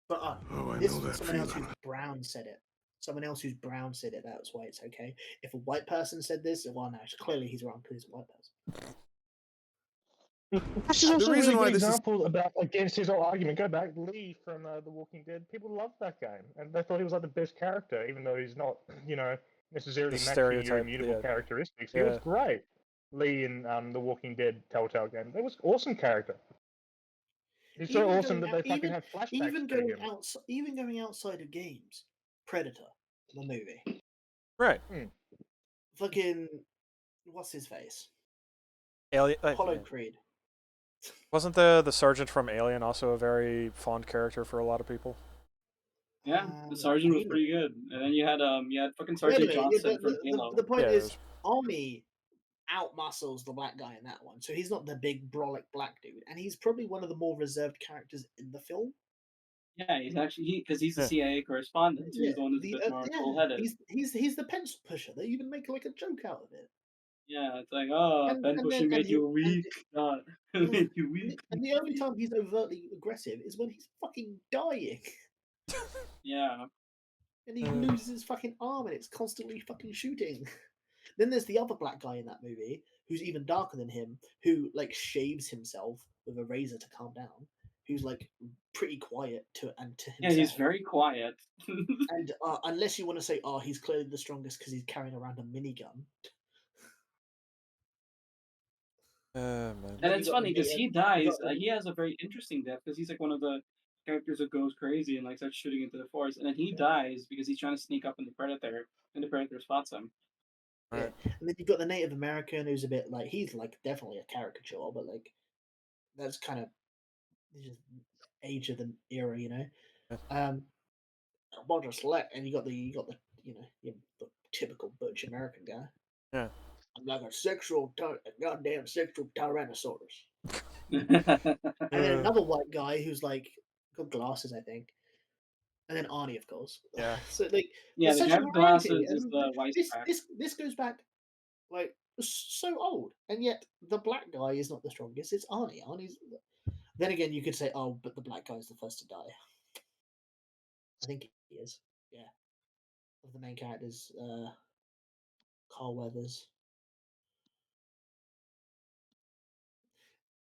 But someone else who's brown said it. Someone else who's brown said it. That's why it's okay. If a white person said this, well, no, clearly he's wrong because he's a white person. This is also The a reason really why good this is example about against his whole argument. Go back, Lee from The Walking Dead. People loved that game, and they thought he was like the best character, even though he's not, necessarily The matching your stereotype, immutable yeah. characteristics. He Yeah. was great. Lee in The Walking Dead Telltale game. That was awesome character. He's so awesome that they fucking have flashbacks even to going him. even going outside of games. Predator, the movie. Right. Fucking what's his face? Alien. Apollo Creed. Wasn't the sergeant from Alien also a very fond character for a lot of people? Yeah, the sergeant was pretty good, and then you had fucking Sergeant Johnson from Halo. The point is, Arnie outmuscles the black guy in that one, so he's not the big brolic black dude, and he's probably one of the more reserved characters in the film. Yeah, he's actually because he's a CIA correspondent, so he's the one that's a bit more cool-headed. He's the pencil pusher. They even make like a joke out of it. Yeah, it's like, oh, pen pushing made you weak. God, made you weak. And the only time he's overtly aggressive is when he's fucking dying. Yeah. And he loses his fucking arm and it's constantly fucking shooting. Then there's the other black guy in that movie who's even darker than him, who like shaves himself with a razor to calm down, who's like pretty quiet to himself. Yeah, he's very quiet. And unless you want to say, oh, he's clearly the strongest because he's carrying around a minigun. Man. And it's funny because he dies. He has a very interesting death because he's like one of the characters that goes crazy and like starts shooting into the forest, and then he dies because he's trying to sneak up on the Predator, and the Predator spots him. Yeah. And then you've got the Native American who's a bit like he's like definitely a caricature, but like that's kind of just age of the era, you know. Roger Select, and you got the the typical butch American guy. Yeah. I'm like a goddamn sexual Tyrannosaurus. And then another white guy who's like got glasses, I think. And then Arnie, of course. Yeah. So like Yeah, the guy with glasses is the white guy. This goes back like so old, and yet the black guy is not the strongest. It's Arnie. Arnie's. Then again, you could say, oh, but the black guy is the first to die. I think he is. Yeah. Of the main characters, Carl Weathers.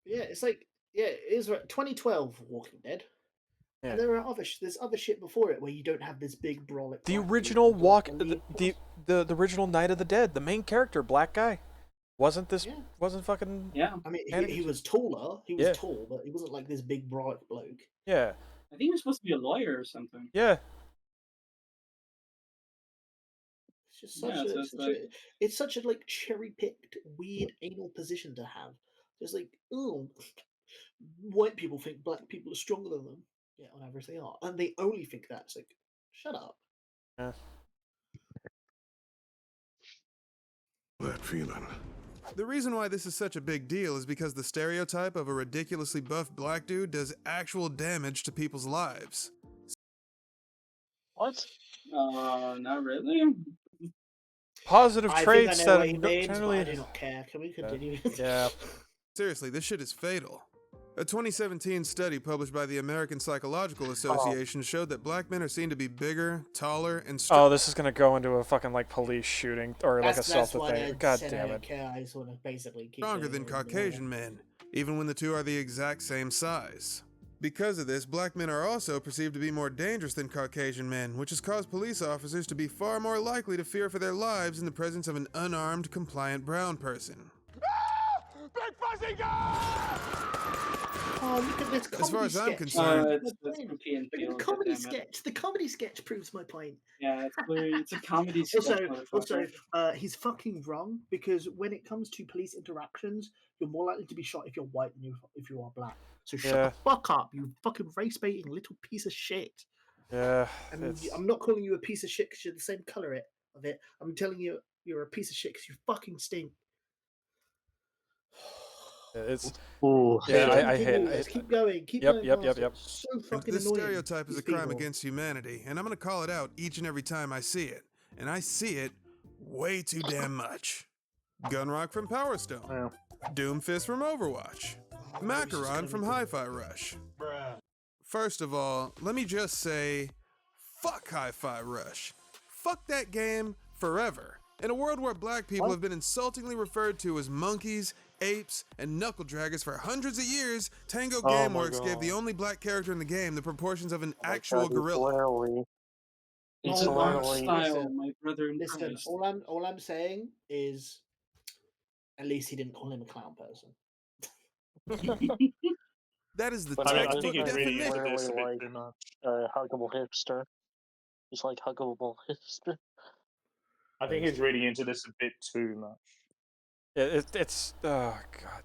Yeah, it's like it is 2012 Walking Dead. Yeah. And there are there's other shit before it where you don't have this big brolic. The original the original Night of the Dead, the main character, black guy, wasn't fucking. Yeah, I mean he was taller. He was tall, but he wasn't like this big brolic bloke. Yeah. I think he was supposed to be a lawyer or something. Yeah. It's just it's such a like cherry picked weird anal position to have. Just like, oh, white people think black people are stronger than them. Yeah, on average they are, and they only think that. It's like, shut up. Yeah. That feeling. The reason why this is such a big deal is because the stereotype of a ridiculously buff black dude does actual damage to people's lives. What? Not really. Positive traits I that think I know what he means, generally. but I do not care. Can we continue? Yeah. Seriously, this shit is fatal. A 2017 study published by the American Psychological Association showed that black men are seen to be bigger, taller, and Oh, this is gonna go into a fucking like police shooting or like a self why thing. they God said damn I it. care. I just want to basically keep stronger saying than it. Caucasian men, even when the two are the exact same size. Because of this, black men are also perceived to be more dangerous than Caucasian men, which has caused police officers to be far more likely to fear for their lives in the presence of an unarmed, compliant brown person. Big fuzzy guy! Oh, look at this comedy As far as I'm sketch. concerned, The comedy sketch proves my point. Yeah, it's a comedy sketch. Also, he's fucking wrong because when it comes to police interactions, you're more likely to be shot if you're white than if you are black. So shut the fuck up, you fucking race baiting little piece of shit. Yeah. I mean, I'm not calling you a piece of shit because you're the same color of it. I'm telling you you're a piece of shit because you fucking stink. It's. I hate it. Keep going. Keep going. Yep. So fucking this annoying. stereotype is a crime against humanity, and I'm gonna call it out each and every time I see it. And I see it way too damn much. Gunrock from Power Stone. Doomfist from Overwatch. Macaron from Hi-Fi Rush. First of all, let me just say, fuck Hi-Fi Rush. Fuck that game forever. In a world where black people have been insultingly referred to as monkeys, apes, and knuckle draggers for hundreds of years, Tango Oh my Gameworks gave the God. only black character in the game the proportions of an Oh my actual God, he's gorilla. literally- He's No art literally. style, my brother in Listen, Christ. all I'm saying is, at least he didn't call him a clown person. That is the But I textbook think he's reading definition. into this a bit too much. Huggable hipster. He's like huggable hipster. I think he's reading into this a bit too much. Yeah, it's oh god.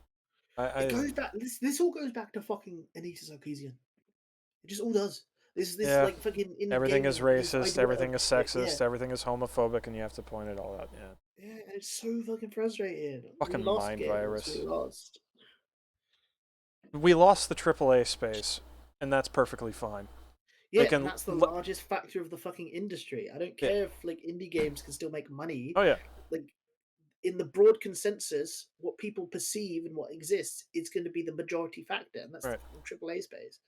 It goes back. This all goes back to fucking Anita Sarkeesian. It just all does. This yeah. like fucking in everything is gaming, racist, everything is sexist, everything is homophobic, and you have to point it all out. Yeah. Yeah, it's so fucking frustrating. Fucking We lost mind games, virus. We lost. We lost the AAA space, and that's perfectly fine. Yeah, They can and that's the largest factor of the fucking industry. I don't care if like indie games can still make money. Oh yeah. Like in the broad consensus, what people perceive and what exists, it's going to be the majority factor, and that's Right. the AAA space.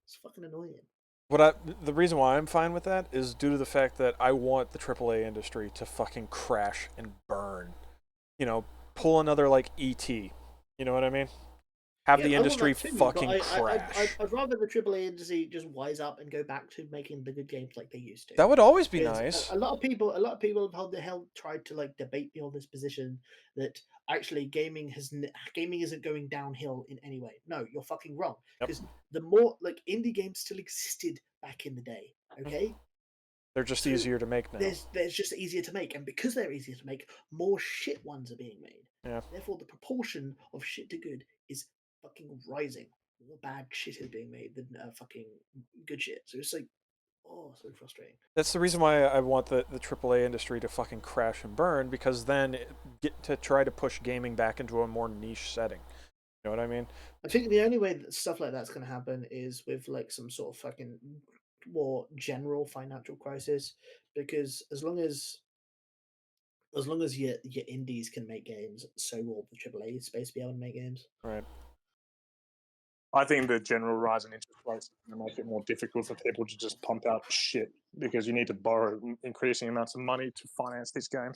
It's fucking annoying. The reason why I'm fine with that is due to the fact that I want the AAA industry to fucking crash and burn. You know, pull another like ET. You know what I mean? Have the I want industry that too, fucking but crash. I'd rather the AAA industry just wise up and go back to making the good games like they used to. That would always be Because nice. A lot of people have tried to like debate me on this position that actually gaming isn't going downhill in any way. No, you're fucking wrong. Because the more like indie games still existed back in the day. Okay. They're just easier to make now. There's just easier to make, and because they're easier to make, more shit ones are being made. Yeah. Therefore, the proportion of shit to good is fucking rising. More bad shit is being made than fucking good shit. So it's like, oh, so frustrating. That's the reason why I want the AAA industry to fucking crash and burn, because then get to try to push gaming back into a more niche setting. You know what I mean? I think the only way that stuff like that's going to happen is with like some sort of fucking more general financial crisis, because as long as your indies can make games, so will the AAA space be able to make games. Right. I think the general rise in interest rates is going to make it more difficult for people to just pump out shit because you need to borrow increasing amounts of money to finance this game.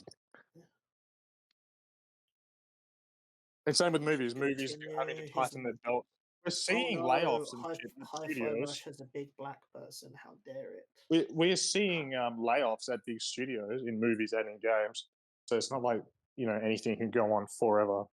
And same with movies. Movies having to tighten their belt. We're seeing layoffs and shit in studios. Rush has a big black person. How dare it? We're seeing layoffs at big studios in movies and in games. So it's not like, anything can go on forever.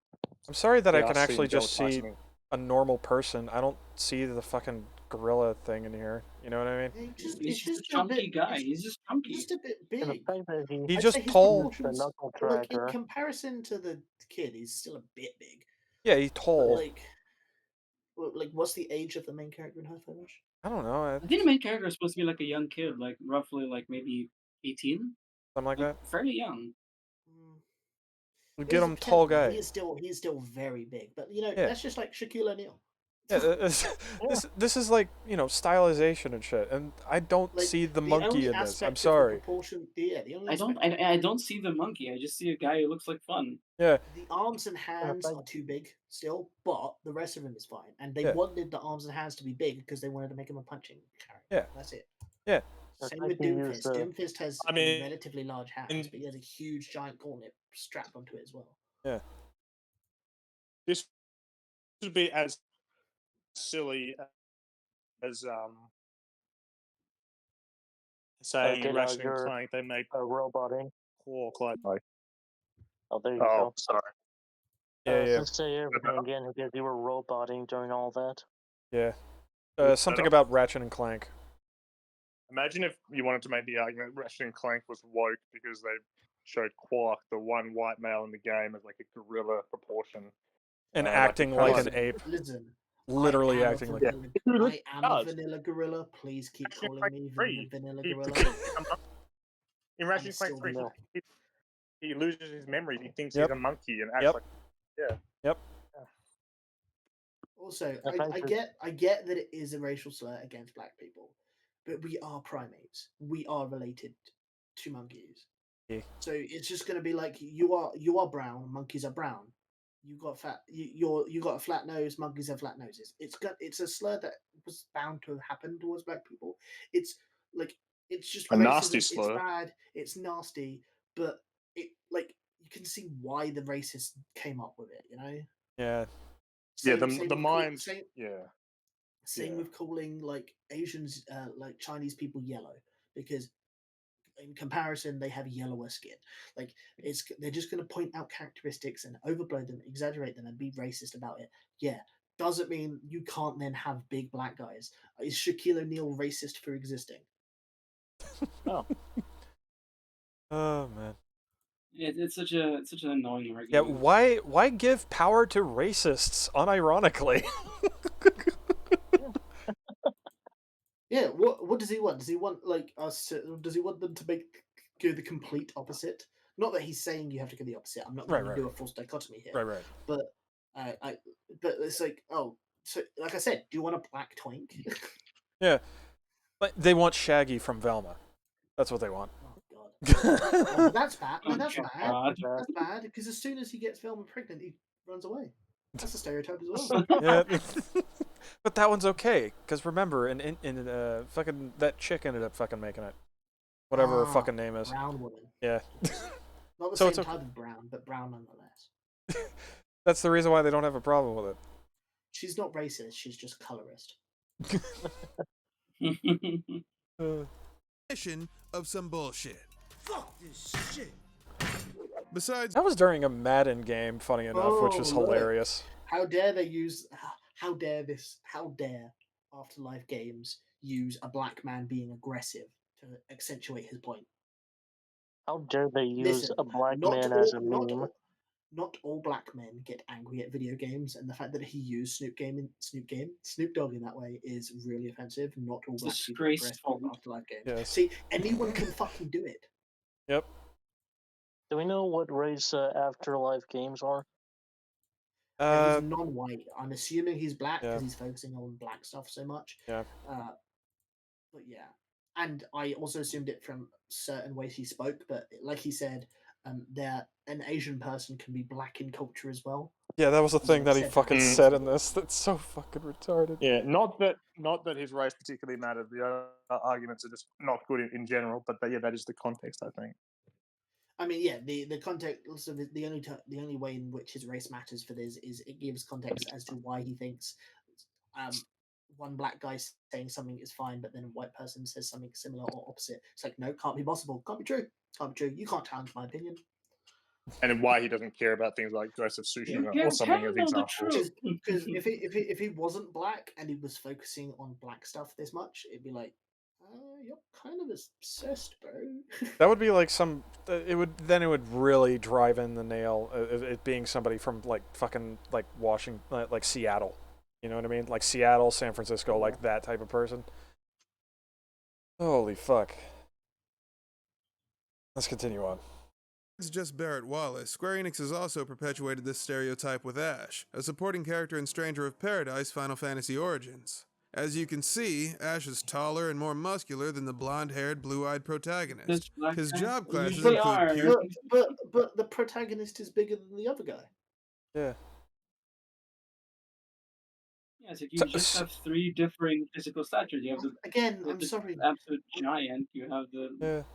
I'm sorry that They I are can actually seeing just see belt-tightening. a normal person. I don't see the fucking gorilla thing in here. You know what I mean? He's just a chunky guy. He's just chunky. Just a bit big. He's I'd just say his tall. proportions- like, in comparison to the kid, he's still a bit big. Yeah, he's tall. Like, what's the age of the main character in Hi-Fi Rush? I don't know. I think the main character is supposed to be like a young kid, like roughly like maybe 18, something like that. Fairly young. We get him tall guy. He's still very big, but Yeah. that's just like Shaquille O'Neal. Yeah, this is like stylization and shit, and I don't see the monkey in this. I'm sorry. I don't see the monkey. I just see a guy who looks like fun. Yeah. The arms and hands are too big still, but the rest of him is fine. And they Yeah. wanted the arms and hands to be big because they wanted to make him a punching character. Yeah. That's it. Yeah. Same with Doomfist. Doomfist has I mean, relatively large hands, but he has a huge giant gauntlet strapped onto it as well. Yeah. This would be as silly as saying in Ratchet and Clank they make roboting pork like. Oh, there you go. Sorry. Yeah. Just say everything again because you were roboting during all that. Yeah. Something about Ratchet and Clank. Imagine if you wanted to make the argument Ratchet and Clank was woke because they showed Quark, the one white male in the game, as like a gorilla proportion. And acting like an ape. Listen. Literally acting like an ape. I am a vanilla gorilla. Please keep calling me vanilla gorilla. In Ratchet and Clank 3, he loses his memory. He thinks he's a monkey and acts like. Yeah. Yep. Also, I get that it is a racial slur against black people, but we are primates. We are related to monkeys. Yeah. So it's just going to be like you are brown, monkeys are brown. You got fat. You got a flat nose. Monkeys have flat noses. It's a slur that was bound to happen towards black people. It's just a racism. nasty slur. It's bad. It's nasty, but you can see why the racists came up with it. Yeah. Yeah, Same the with minds. Same Yeah. with calling like Asians, like Chinese people yellow, because in comparison they have yellower skin. Like they're just going to point out characteristics and overblow them, exaggerate them, and be racist about it. Yeah, doesn't mean you can't then have big black guys. Is Shaquille O'Neal racist for existing? Oh. Oh man. It's such an annoying argument. Yeah, why give power to racists unironically? Yeah, what does he want? Does he want like us to? Does he want them to go the complete opposite? Not that he's saying you have to go the opposite. I'm not going to do a false dichotomy here. Right. But but it's like, oh, so like I said, do you want a black twink? Yeah, but they want Shaggy from Velma. That's what they want. Oh God, that's bad. No, that's bad. That's bad because as soon as he gets Velma pregnant, he runs away. That's a stereotype as well. Yeah, but that one's okay because remember, in fucking that chick ended up fucking making it, whatever her fucking name is. Brown woman. Yeah. Not the So same it's type of brown, but brown nonetheless. That's the reason why they don't have a problem with it. She's not racist. She's just colorist. Of some bullshit. Fuck this shit. Besides, that was during a Madden game, funny enough, which was hilarious. How dare they use? How dare Afterlife Games use a black man being aggressive to accentuate his point? How dare they use a black man as a meme? Not all black men get angry at video games, and the fact that he used Snoop Dogg in that way is really offensive. Not all black people are aggressive in Afterlife Games. Yes. See, anyone can fucking do it. Yep. Do we know what race Afterlife Games are? He's non-white. I'm assuming he's black because Yeah. he's focusing on black stuff so much. Yeah. But yeah, and I also assumed it from certain ways he spoke. But like he said, that an Asian person can be black in culture as well. Yeah, that was the thing that he said fucking that. said in this. That's so fucking retarded. Yeah, not that his race particularly mattered. The arguments are just not good in general, but yeah, that is the context, I think. I mean, yeah, the context. Also, the only way in which his race matters for this is it gives context as to why he thinks one black guy saying something is fine, but then a white person says something similar or opposite. It's like, no, can't be possible. Can't be true. Can't be true. You can't challenge my opinion. And why he doesn't care about things like Joseph Tsushima or something as examples. Because if he wasn't black and he was focusing on black stuff this much, it'd be like, you're kind of obsessed, bro. That would be like some. It would really drive in the nail. It being somebody from like fucking like Washington, like Seattle. You know what I mean? Like Seattle, San Francisco, like that type of person. Holy fuck. Let's continue on. It's just Barrett Wallace. Square Enix has also perpetuated this stereotype with Ash, a supporting character in Stranger of Paradise Final Fantasy Origins. As you can see, Ash is taller and more muscular than the blonde-haired, blue-eyed protagonist. His job classes include but the protagonist is bigger than the other guy. Yeah. Yeah, so you just have three differing physical statures. You have I'm sorry, absolute giant. You have the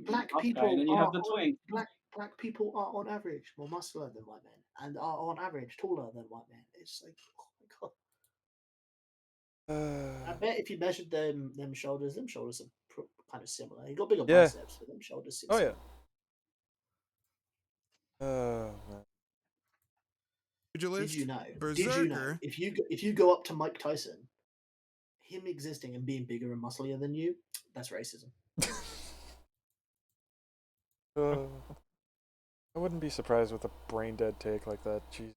black top people guy, and then you have the twink. Black people are on average more muscular than white men, and are on average taller than white men. It's like, oh my god. I bet if you measured them shoulders are kind of similar. You got bigger biceps, but them shoulders. Oh yeah. Man. Did you know? If you go up to Mike Tyson, him existing and being bigger and musclier than you, that's racism. I wouldn't be surprised with a brain dead take like that. Jesus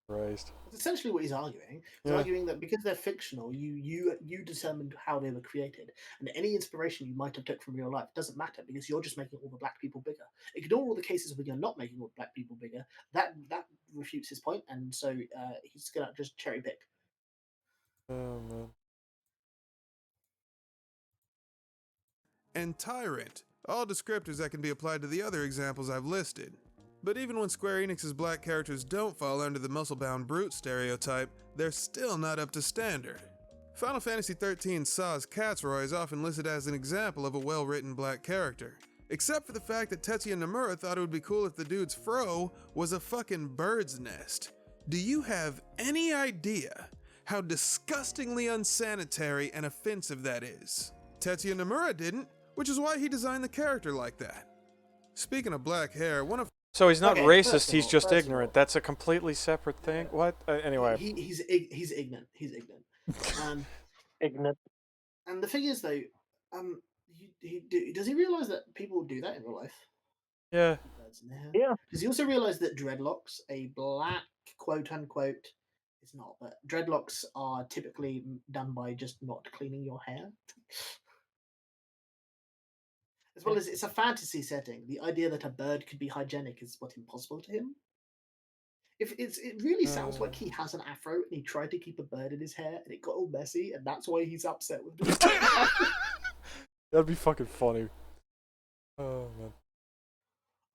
Christ. That's essentially what he's arguing. He's arguing that because they're fictional, you determined how they were created, and any inspiration you might have took from real life doesn't matter because you're just making all the black people bigger. Ignore all the cases where you're not making all the black people bigger. That refutes his point, and so he's gonna just cherry pick. Oh man. and Tyrant, all descriptors that can be applied to the other examples I've listed. But even when Square Enix's black characters don't fall under the muscle-bound brute stereotype, they're still not up to standard. Final Fantasy XIII's Saz Katsura is often listed as an example of a well-written black character, except for the fact that Tetsuya Nomura thought it would be cool if the dude's fro was a fucking bird's nest. Do you have any idea how disgustingly unsanitary and offensive that is? Tetsuya Nomura didn't, which is why he designed the character like that. Speaking of black hair, one of... So he's not racist, he's just ignorant. That's a completely separate thing? What? Anyway. He's ignorant. He's ignorant. Ignorant. And the thing is, though, does he realize that people do that in real life? Yeah. Yeah. Does he also realize that dreadlocks, a black quote-unquote, it's not, but dreadlocks are typically done by just not cleaning your hair? As well as it's a fantasy setting. The idea that a bird could be hygienic is what, impossible to him? It really sounds like he has an afro and he tried to keep a bird in his hair and it got all messy and that's why he's upset with it. That'd be fucking funny. Oh man.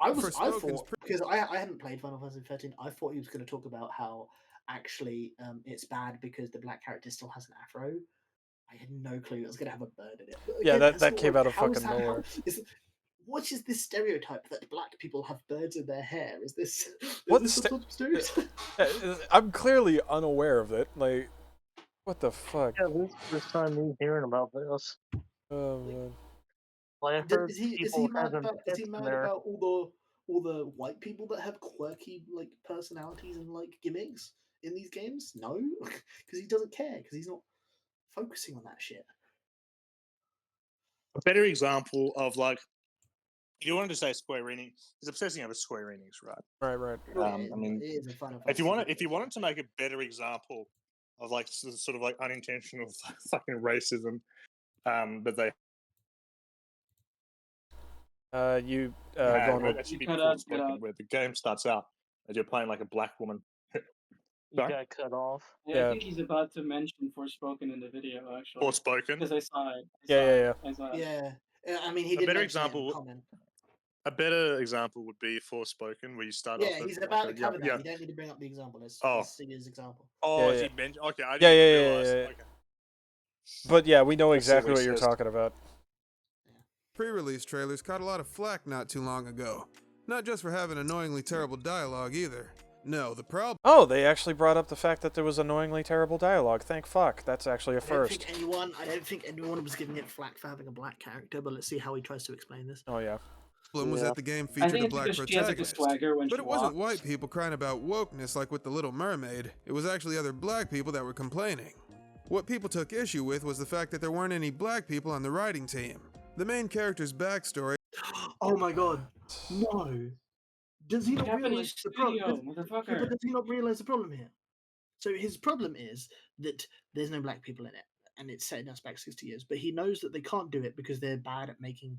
I thought, because I hadn't played Final Fantasy 13, I thought he was going to talk about how actually it's bad because the black character still has an afro. I had no clue it was going to have a bird in it. But Yeah, again, that came out of fucking nowhere. What is this stereotype that black people have birds in their hair? Is this What sort of stereotype? I'm clearly unaware of it. Like, what the fuck? Yeah, this is the first time me hearing about this. Oh man. Well, I heard Is he people mad having about pits in there. all the white people that have quirky like personalities and like gimmicks in these games? No, because he doesn't care because he's not focusing on that shit. A better example of like, if you wanted to say Square Enix, he's obsessing over Square Enix, right? Right. I mean, if you wanted to make a better example of like sort of like unintentional fucking racism, that they going with actually be spoken where the game starts out as you're playing like a black woman. You got cut off. Yeah, I think he's about to mention Forspoken in the video, actually. Forspoken? Because I saw it. Yeah. I mean, he a did better mention it in example. comment. A better example would be Forspoken, where you start off. Yeah, he's about to cover that. You don't need to bring up the example. Let's see his example. Oh, Yeah, he mentioned. Okay, I Yeah. didn't realize. Okay. But yeah, we know Let's see exactly what what he you're says. talking about. Pre-release trailers caught a lot of flack not too long ago. Not just for having annoyingly terrible dialogue either. No, the problem... Oh, they actually brought up the fact that there was annoyingly terrible dialogue. Thank fuck. That's actually a first. I don't think anyone was giving it flack for having a black character, but let's see how he tries to explain this. Oh yeah. problem was that the game featured a black protagonist. But it wasn't white people crying about wokeness like with The Little Mermaid. It was actually other black people that were complaining. What people took issue with was the fact that there weren't any black people on the writing team. The main character's backstory... Oh my god. No. Does he not realize the problem? But does he not realize the problem here? So his problem is that there's no black people in it, and it's set in us back 60 years. But he knows that they can't do it because they're bad at making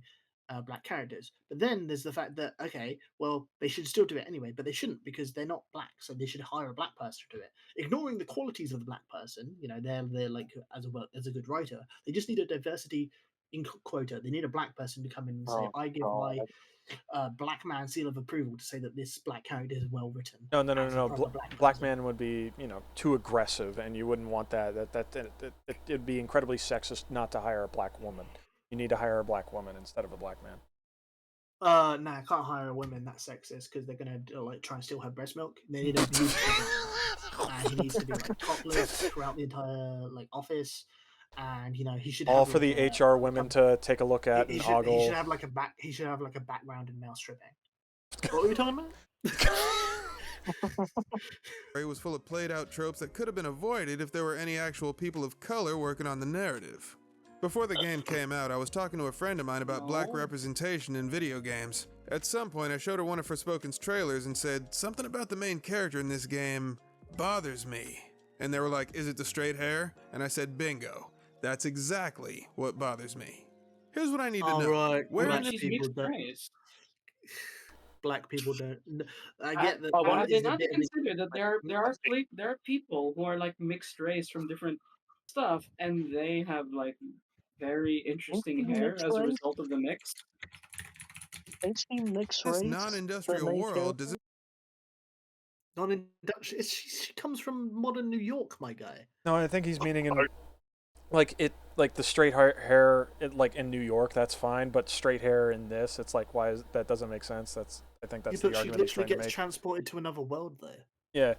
black characters. But then there's the fact that, okay, well, they should still do it anyway, but they shouldn't because they're not black, so they should hire a black person to do it. Ignoring the qualities of the black person, you know, they're like as a good writer. They just need a diversity in quota. They need a black person to come in and say, I give my black man seal of approval to say that this black character is well written. No. Black man would be, you know, too aggressive, and you wouldn't want that. It'd be incredibly sexist not to hire a black woman. You need to hire a black woman instead of a black man. No, I can't hire a woman that's sexist because they're gonna like try and steal her breast milk. They need a beautiful he needs to be like topless throughout the entire like office. And you know he should all have, for like, the HR women to take a look at and ogle. He should have like a background in male stripping. What were we talking about? It was full of played-out tropes that could have been avoided if there were any actual people of color working on the narrative. Before the game came out, I was talking to a friend of mine about black representation in video games. At some point, I showed her one of Forspoken's trailers and said, something about the main character in this game bothers me. And they were like, is it the straight hair? And I said, bingo. That's exactly what bothers me. Here's what I need to know. Right. Black people don't. I get that. Why did they not consider that there are people who are like mixed race from different stuff, and they have like very interesting hair as a result of the mix? This non-industrial world does it. Non-industrial. She comes from modern New York, my guy. No, I think he's meaning in like the straight hair like in New York. That's fine, but straight hair in this, it's like why that doesn't make sense. I think that's the argument he's trying to make. She literally gets transported to another world, though. Yeah.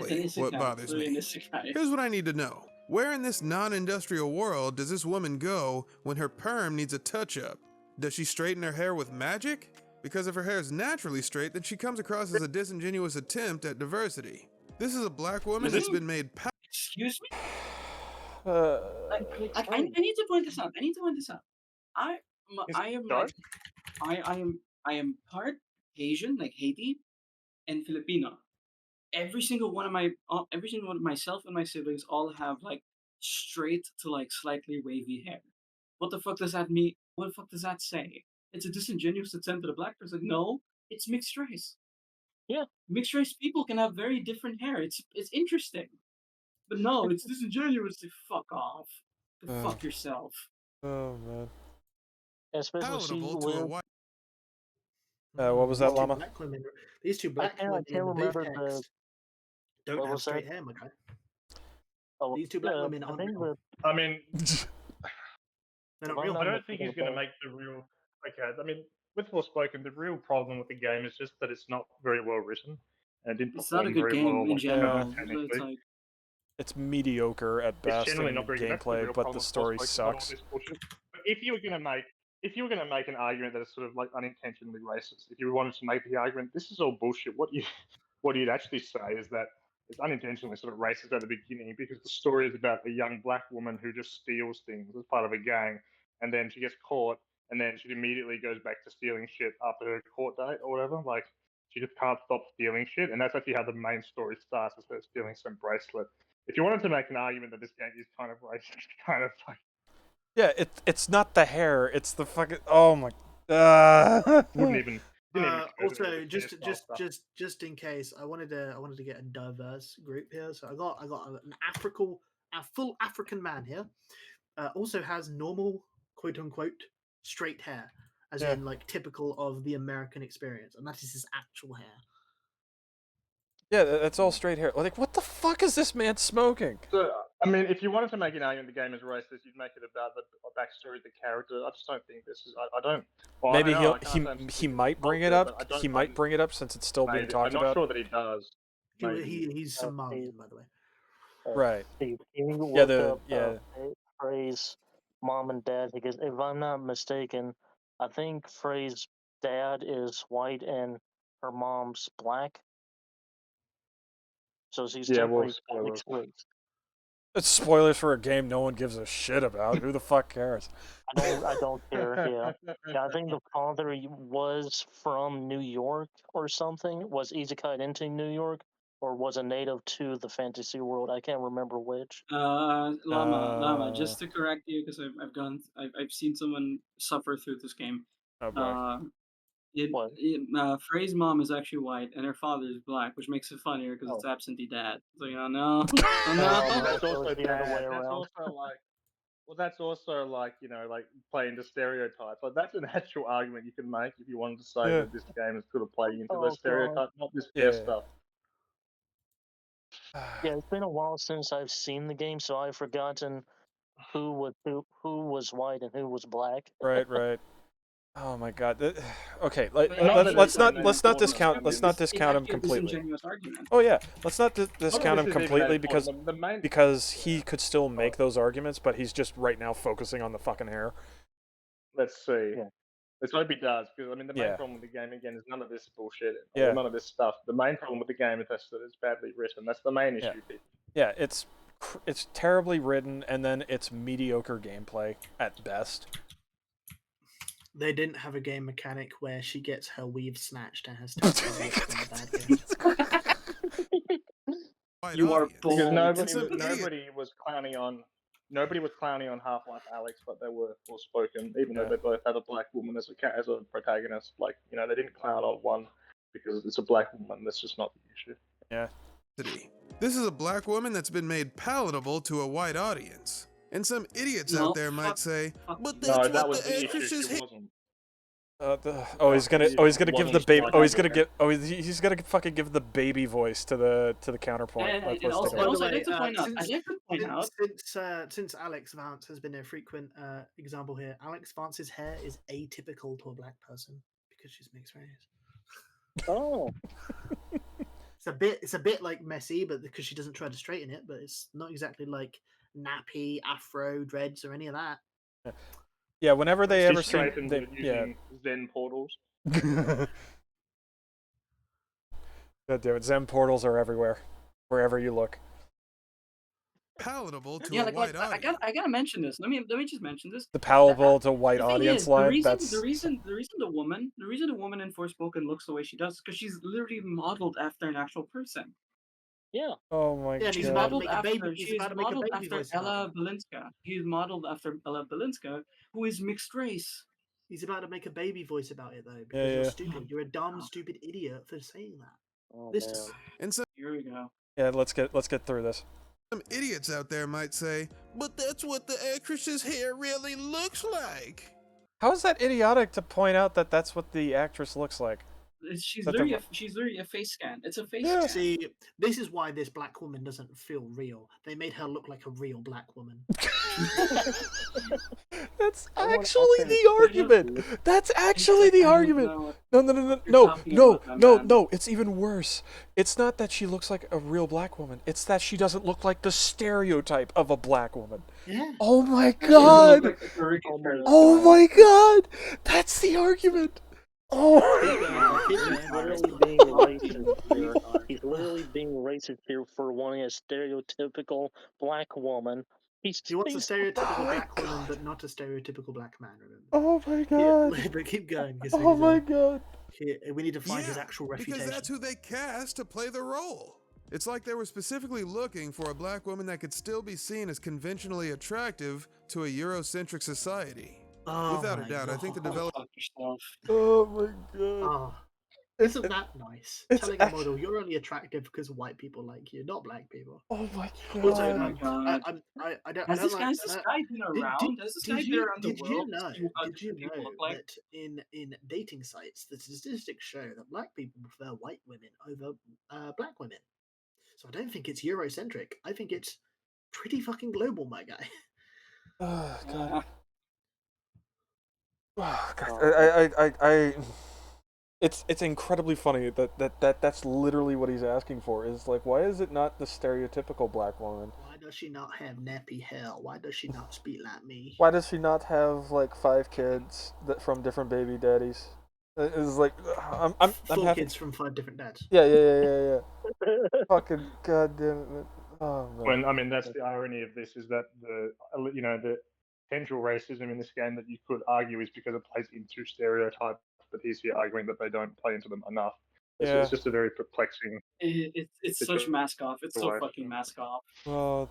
exactly what bothers me. Here's what I need to know. Where in this non-industrial world does this woman go when her perm needs a touch-up? Does she straighten her hair with magic? Because if her hair is naturally straight, then she comes across as a disingenuous attempt at diversity. This is a black woman that's been made... Excuse me? I need to point this out. I am part Asian, like Haiti, and Filipino. Every single one of myself and my siblings all have like straight to like slightly wavy hair. What the fuck does that mean? What the fuck does that say? It's a disingenuous attempt at a black person. No, it's mixed race. Yeah, mixed race people can have very different hair. It's interesting, but no, it's disingenuous to fuck off. Fuck yourself. Oh man. Especially what was that, Llama? These two black women in the booth text don't have straight hair, my guy. Oh, these two black women aren't real. I mean, They're not real. I don't think he's going to make the real. Okay, I mean, with Forspoken, the real problem with the game is just that it's not very well written and didn't It's not a perform good very game well, in like, general. technically. It's like, It's mediocre at best generally in not very good. That's the gameplay, real but problem the with story Forspoken, not all sucks. this bullshit. But if you were going to make an argument that is sort of like unintentionally racist, if you wanted to make the argument this is all bullshit, what you'd actually say is that it's unintentionally sort of racist at the beginning because the story is about a young black woman who just steals things as part of a gang, and then she gets caught, and then she immediately goes back to stealing shit after her court date or whatever. Like, she just can't stop stealing shit, and that's actually how the main story starts, is her stealing some bracelet. If you wanted to make an argument that this game is kind of racist, kind of like... Yeah, it's not the hair, it's the fucking... Oh my... Wouldn't even... Also, just in case, I wanted to get a diverse group here. So I got a full African man here. Also has normal, quote unquote, straight hair, as in like typical of the American experience, and that is his actual hair. Yeah, that's all straight hair. Like, what the fuck is this man smoking? So, I mean, if you wanted to make an argument the game is racist, you'd make it about the backstory of the character. I just don't think this is. I don't. Well, Maybe he might bring it up. He might bring it up since it's still being talked about. I'm not sure that he does. He's Somalian, by the way. Right. The Frey's mom and dad, because if I'm not mistaken, I think Frey's dad is white and her mom's black. So she's spoilers. It's spoilers for a game no one gives a shit about. Who the fuck cares? I don't care. Yeah, I think the father was from New York or something. Was isekai into New York, or was a native to the fantasy world? I can't remember which. Llama. Just to correct you, because I've seen someone suffer through this game. Oh boy. Frey's mom is actually white and her father is black, which makes it funnier because it's absentee dad. So no. That's also that's also like like playing the stereotypes. Like that's an actual argument you can make if you wanted to say that this game is sort of playing into those stereotypes, not this stuff. Yeah, it's been a while since I've seen the game, so I've forgotten who was white and who was black. Right. Oh my god. Okay, let's not discount him completely. Oh yeah, let's not discount him completely because he could still make those arguments, but he's just right now focusing on the fucking hair. Let's see. Yeah. Let's hope he does, because I mean the main problem with the game again is none of this bullshit. None of this stuff. The main problem with the game is that it's badly written. That's the main issue. Yeah, it's terribly written, and then it's mediocre gameplay at best. They didn't have a game mechanic where she gets her weave snatched and has to in the bad game. You are bold. Nobody was clowning on Half-Life Alyx, but they were Forspoken, even though they both had a black woman as a protagonist. Like, they didn't clown on one because it's a black woman. That's just not the issue. Yeah. This is a black woman that's been made palatable to a white audience. And some idiots out there might say, but that's what the actresses hate. He's gonna give the baby. He's gonna fucking give the baby voice to the counterpoint. Since Alex Vance has been a frequent example here, Alex Vance's hair is atypical to a black person because she's mixed race. Oh. It's a bit like messy, but because she doesn't try to straighten it, but it's not exactly like nappy, afro, dreads, or any of that. Yeah, whenever they ever see using Zen portals. God damn it, Zen portals are everywhere, wherever you look. Palatable to a white audience. I gotta mention this. Let me just mention this. The palatable to white audience line. The reason the woman in Forspoken looks the way she does because she's literally modeled after an actual person. Yeah. Oh my god. She's modeled after Ella Balinska. He's modeled after Ella Balinska, who is mixed race. He's about to make a baby voice about it though, because you're stupid. You're a dumb, stupid idiot for saying that. Oh, and so here we go. Yeah, let's get through this. Some idiots out there might say, but that's what the actress's hair really looks like. How is that idiotic to point out that that's what the actress looks like? She's literally a face scan. It's a face scan. See, this is why this black woman doesn't feel real. They made her look like a real black woman. That's actually the argument. That's actually the argument. No. It's even worse. It's not that she looks like a real black woman. It's that she doesn't look like the stereotype of a black woman. Yeah. Oh my god. Oh my god. That's the argument. Oh. He's literally being racist here for wanting a stereotypical black woman. He wants a stereotypical black woman, but not a stereotypical black man. Remember? Oh my god! Yeah, but keep going. Oh my god! We need to find his actual reputation. Because that's who they cast to play the role. It's like they were specifically looking for a black woman that could still be seen as conventionally attractive to a Eurocentric society. Oh without a doubt, I think the developer. Oh my god! Oh, isn't that nice? Telling a model you're only attractive because white people like you, not black people. Oh my god! Also, Oh my god! I don't. Has this guy been around? Has this guy been around the world? Did you know that in dating sites, the statistics show that black people prefer white women over black women? So I don't think it's Eurocentric. I think it's pretty fucking global, my guy. Oh god. Oh god. It's incredibly funny that's literally what he's asking for. Is like, why is it not the stereotypical black woman? Why does she not have nappy hair? Why does she not speak like me? Why does she not have like 5 kids from different baby daddies? It's like I'm Four happy. kids from 5 different dads. Yeah. Fucking goddamn it. Oh man. That's the irony of this is that the potential racism in this game that you could argue is because it plays into stereotypes, but he's here arguing that they don't play into them enough. It's just a very perplexing. It's such mask off. It's so fucking mask off. Oh,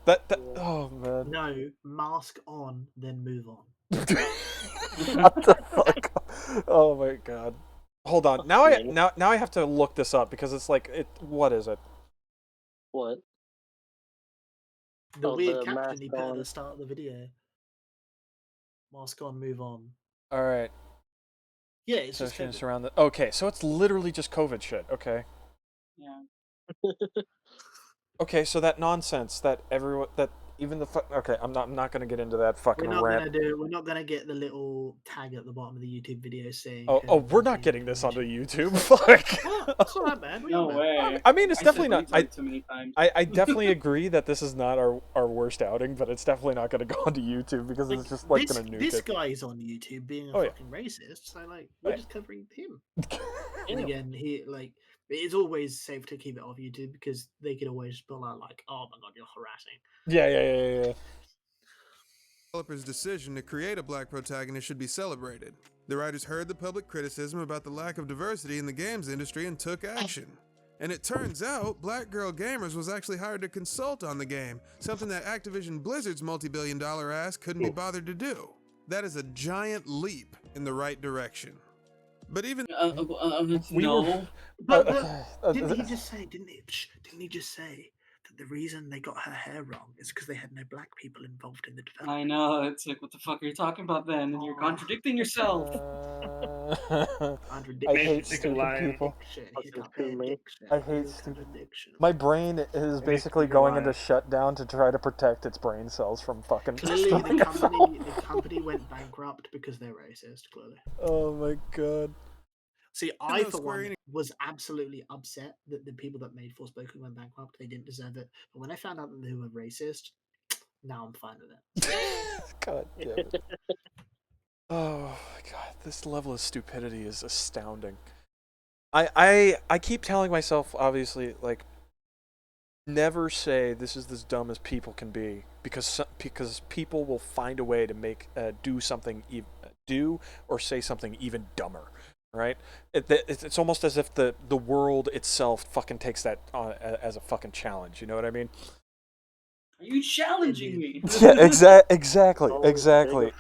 oh man. No, mask on, then move on. What the fuck? Oh my god. Hold on. Now I have to look this up because it's like what is it? What? The weird caption he put at the start of the video. Mask on, move on. All right. Yeah, it's just around the. Okay, so it's literally just COVID shit. Okay. Yeah. Okay, so that nonsense that even the okay, I'm not gonna get into that fucking rant. We're not gonna get the little tag at the bottom of the YouTube video saying. Oh, we're not getting this onto YouTube. Fuck. Oh, that's not that bad. No way. I mean, it's definitely not. Too many times. I definitely agree that this is not our worst outing, but it's definitely not gonna go onto YouTube because it's just like gonna nuke this it. guy's on YouTube being a fucking racist, so like we're just covering him. And again, it's always safe to keep it off YouTube because they could always pull out like, "Oh my god, you're harassing." Yeah. Developer's decision to create a black protagonist should be celebrated. The writers heard the public criticism about the lack of diversity in the games industry and took action. And it turns out, Black Girl Gamers was actually hired to consult on the game, something that Activision Blizzard's multi-billion-dollar ass couldn't be bothered to do. That is a giant leap in the right direction. But even no. Didn't he just say? Didn't he just say that the reason they got her hair wrong is because they had no black people involved in the development? I know. It's like, what the fuck are you talking about then? And you're contradicting yourself. I hate stupid people. I hate stupid. My brain is basically going into shutdown to try to protect its brain cells from fucking. Clearly, the company went bankrupt because they're racist. Clearly. Oh my god. See, I for one was absolutely upset that the people that made Forspoken went bankrupt. They didn't deserve it. But when I found out that they were racist, now I'm fine with it. God damn it. Oh my god, this level of stupidity is astounding. I keep telling myself, obviously, like, never say this is as dumb as people can be, because people will find a way to make do or say something even dumber, right? It's almost as if the world itself fucking takes that as a fucking challenge. You know what I mean? Are you challenging me? Yeah, exactly.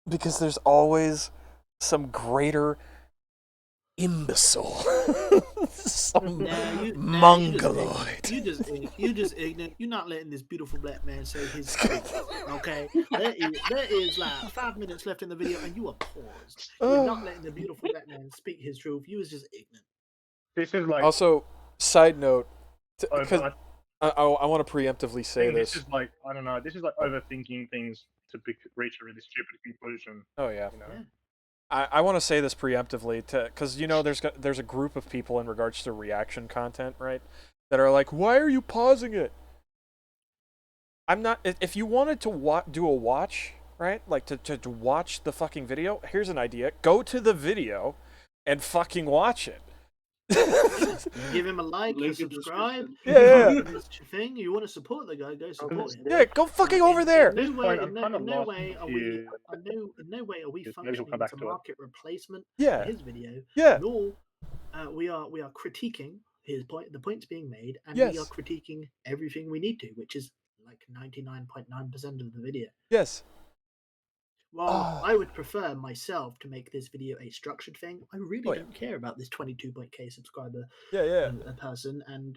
Because there's always some greater imbecile, some mongoloid. You just ignorant. You're not letting this beautiful black man say his truth. Okay, there is like 5 minutes left in the video, and you are paused. You're not letting the beautiful black man speak his truth. You was just ignorant. This is like also side note, because I want to preemptively say this. This is like, I don't know. This is like overthinking things to reach a really stupid conclusion. Oh yeah. You know? Yeah. I want to say this preemptively, because there's a group of people in regards to reaction content, right, that are like, why are you pausing it? I'm not. If you wanted to do a watch, right, like to watch the fucking video, here's an idea: go to the video and fucking watch it. Give him a like, subscribe. Yeah. This thing. You want to support the guy? Go support him. Yeah, go fucking over there. In no way are we functioning as a market replacement for his video. Yeah. Nor we are critiquing his point. The point's being made, and we are critiquing everything we need to, which is like 99.9% of the video. Yes. While I would prefer myself to make this video a structured thing, I really don't care about this 22.k subscriber person, and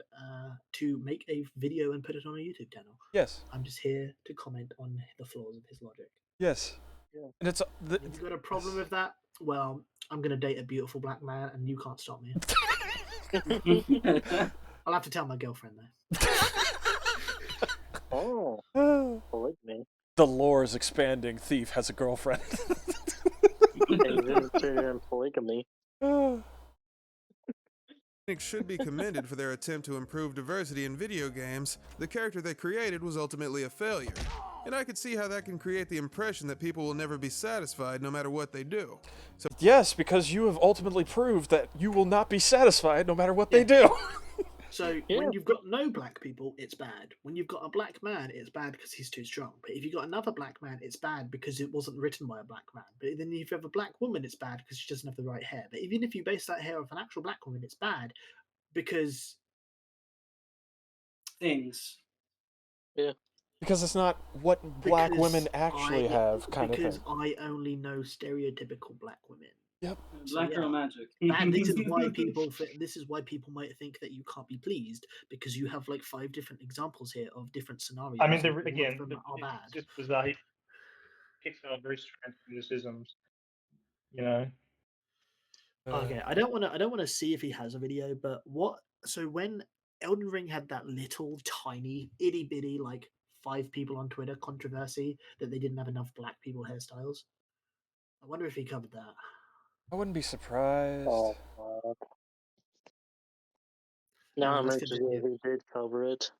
to make a video and put it on a YouTube channel. Yes. I'm just here to comment on the flaws of his logic. Yes. Yeah. And it's if you've got a problem with that, well, I'm going to date a beautiful black man, and you can't stop me. I'll have to tell my girlfriend, though. Polygamy. The lore is expanding. Thief has a girlfriend. Polygamy. Should be commended for their attempt to improve diversity in video games. The character they created was ultimately a failure, and I could see how that can create the impression that people will never be satisfied no matter what they do. So yes, because you have ultimately proved that you will not be satisfied no matter what they do. So when you've got no black people, it's bad. When you've got a black man, it's bad because he's too strong. But if you've got another black man, it's bad because it wasn't written by a black man. But then if you have a black woman, it's bad because she doesn't have the right hair. But even if you base that hair off an actual black woman, it's bad because things. Yeah. Because it's not what black women actually have, kind of thing. Because I only know stereotypical black women. Yep. Black girl magic. And this is why people might think that you can't be pleased, because you have like 5 different examples here of different scenarios. I mean, are bad. It's just bizarre. He picks out very strange criticisms, you know. Okay, I don't want to see if he has a video, but so when Elden Ring had that little tiny itty bitty like 5 people on Twitter controversy that they didn't have enough black people hairstyles, I wonder if he covered that. I wouldn't be surprised. Oh, God. Now I'm interested if he did cover it.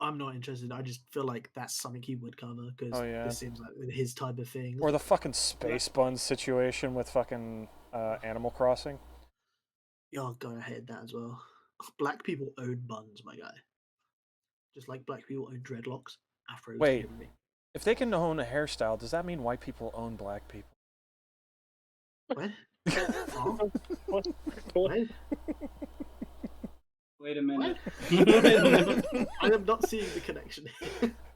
I'm not interested. I just feel like that's something he would cover, because this seems like his type of thing. Or the fucking space buns situation with fucking Animal Crossing. Yeah, go ahead, that as well. Black people own buns, my guy. Just like black people own dreadlocks, afros. Wait, if they can own a hairstyle, does that mean white people own black people? What? Wait a minute. I am not seeing the connection.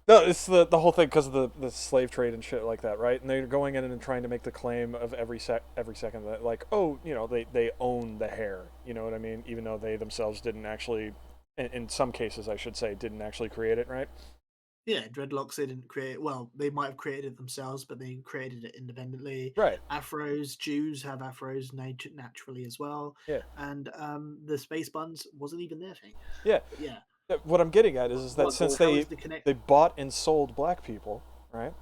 No, it's the whole thing because of the slave trade and shit like that, right? And they're going in and trying to make the claim of every second that, like, oh, you know, they own the hair, you know what I mean? Even though they themselves didn't actually, in some cases, I should say, didn't actually create it, right? Yeah, dreadlocks they didn't create. Well, they might have created it themselves, but they created it independently. Right. Afros, Jews have afros naturally as well. Yeah. And the space buns wasn't even their thing. Yeah. But yeah. What I'm getting at is that since they bought and sold black people, right?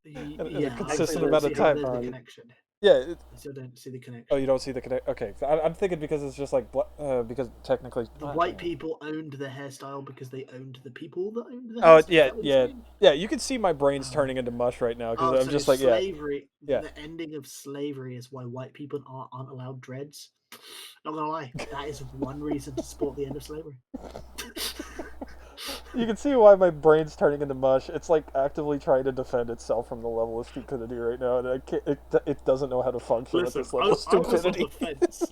Yeah, a consistent amount of time. Yeah. I still don't see the connection. Oh, you don't see the connection? Okay, I'm thinking because it's just like because technically the white people owned the hairstyle because they owned the people that owned the Oh hairstyle. yeah. You can see my brain's turning into mush right now because I'm so just like slavery. Yeah. The ending of slavery is why white people aren't allowed dreads. Not gonna lie, that is one reason to support the end of slavery. You can see why my brain's turning into mush. It's like actively trying to defend itself from the level of stupidity right now, and it doesn't know how to function at this level of stupidity.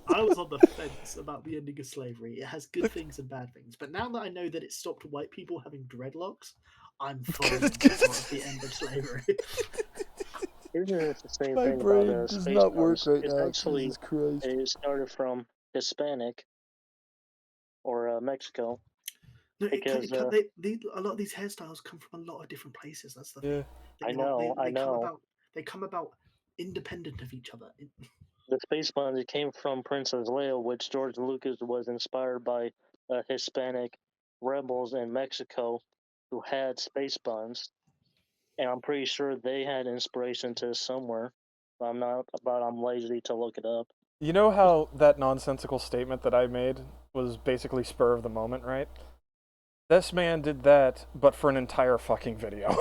I was on the fence about the ending of slavery. It has good things and bad things, but now that I know that it stopped white people having dreadlocks, I'm fully on the end of slavery. Isn't it the same My thing brain about does space not work Ghost? right It's now. actually Jesus Christ. it started from Hispanic or Mexico. No, because a lot of these hairstyles come from a lot of different places. That's the thing. I know. They come about independent of each other. The space buns, it came from Princess Leia, which George Lucas was inspired by Hispanic rebels in Mexico who had space buns, and I'm pretty sure they had inspiration to somewhere. I'm lazy to look it up. You know how that nonsensical statement that I made was basically spur of the moment, right? This man did that, but for an entire fucking video.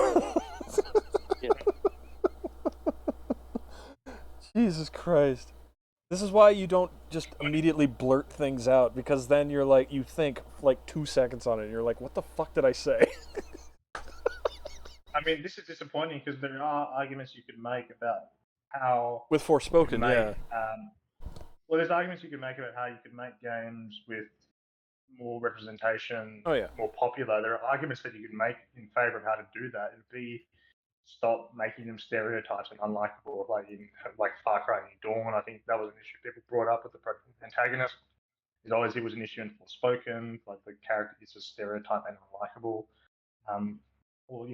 Jesus Christ. This is why you don't just immediately blurt things out, because then you're like, you think like 2 seconds on it, and you're like, what the fuck did I say? I mean, this is disappointing because there are arguments you could make about how... With Forspoken, yeah. Well, there's arguments you could make about how you could make games with more representation, more popular. There are arguments that you could make in favor of how to do that. It would be stop making them stereotypes and unlikable, like Far Cry New Dawn. I think that was an issue people brought up with the antagonist. It always was an issue in Forspoken, like the character is a stereotype and unlikable. Or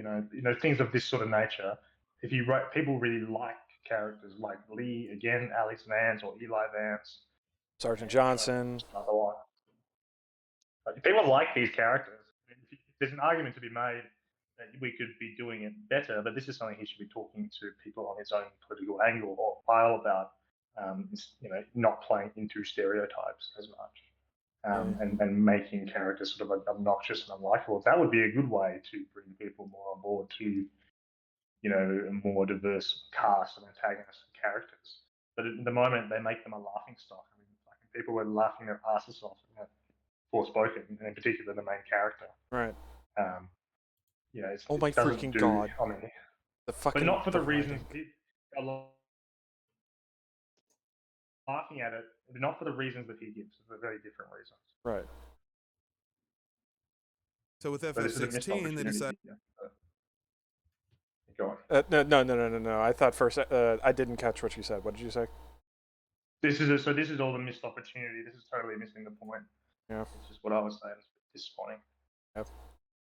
things of this sort of nature. If you write, people really like characters like Lee again, Alex Vance or Eli Vance, Sergeant Johnson. Another one. People like these characters. There's an argument to be made that we could be doing it better, but this is something he should be talking to people on his own political angle or file about. Not playing into stereotypes as much, and making characters sort of obnoxious and unlikable. That would be a good way to bring people more on board to, a more diverse cast of antagonists and characters. But at the moment, they make them a laughing stock. I mean, people were laughing their asses off at Forspoken, and in particular the main character. Right. Oh my freaking god! I mean, but not for the reasons. Laughing at it, but not for the reasons that he gives. For very different reasons. Right. So with FF16, they decided. Go on. No. I thought first. I didn't catch what you said. What did you say? This is all the missed opportunity. This is totally missing the point. Yeah. This is what I was saying. It's disappointing. Yep.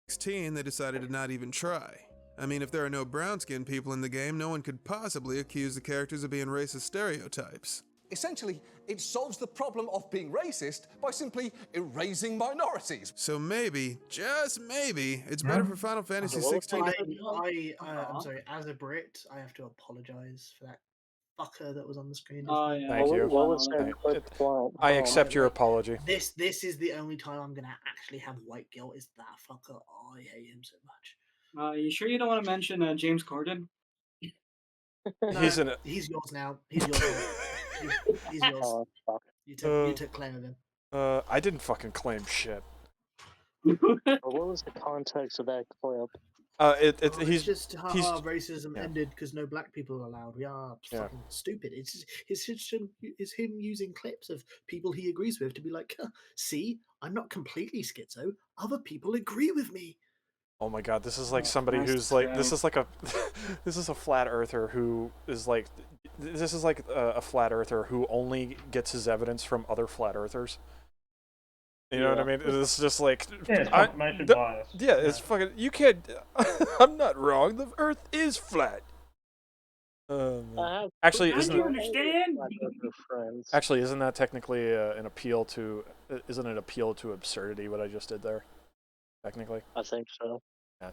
16, they decided to not even try. I mean, if there are no brown-skinned people in the game, no one could possibly accuse the characters of being racist stereotypes. Essentially, it solves the problem of being racist by simply erasing minorities. So maybe, just maybe, it's better for Final Fantasy 16. I'm sorry, as a Brit, I have to apologize for that fucker that was on the screen. Thank you. I accept your apology. This is the only time I'm gonna actually have white guilt. Is that fucker? Oh, I hate him so much. You sure you don't want to mention James Corden? No, he's in it. He's yours now. He's yours. He's yours. Oh, fuck. You took claim of him. I didn't fucking claim shit. What was the context of that clip? He's just racism ended because no black people are allowed. We are fucking stupid. It's him using clips of people he agrees with to be like, see, I'm not completely schizo. Other people agree with me. Oh my god, this is like somebody who's like, this is a flat earther who is like, this is like a flat earther who only gets his evidence from other flat earthers. You know what I mean? It's just like, it's confirmation bias. Yeah, it's fucking, you can't, I'm not wrong, the earth is flat. Actually, isn't that technically an appeal to, isn't it an appeal to absurdity what I just did there? Technically? I think so. Yeah.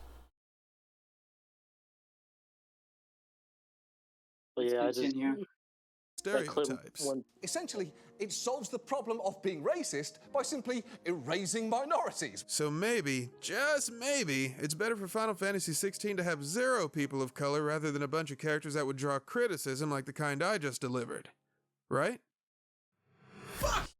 But yeah, stereotypes. Essentially, it solves the problem of being racist by simply erasing minorities. So maybe, just maybe, it's better for Final Fantasy XVI to have 0 people of color rather than a bunch of characters that would draw criticism like the kind I just delivered. Right?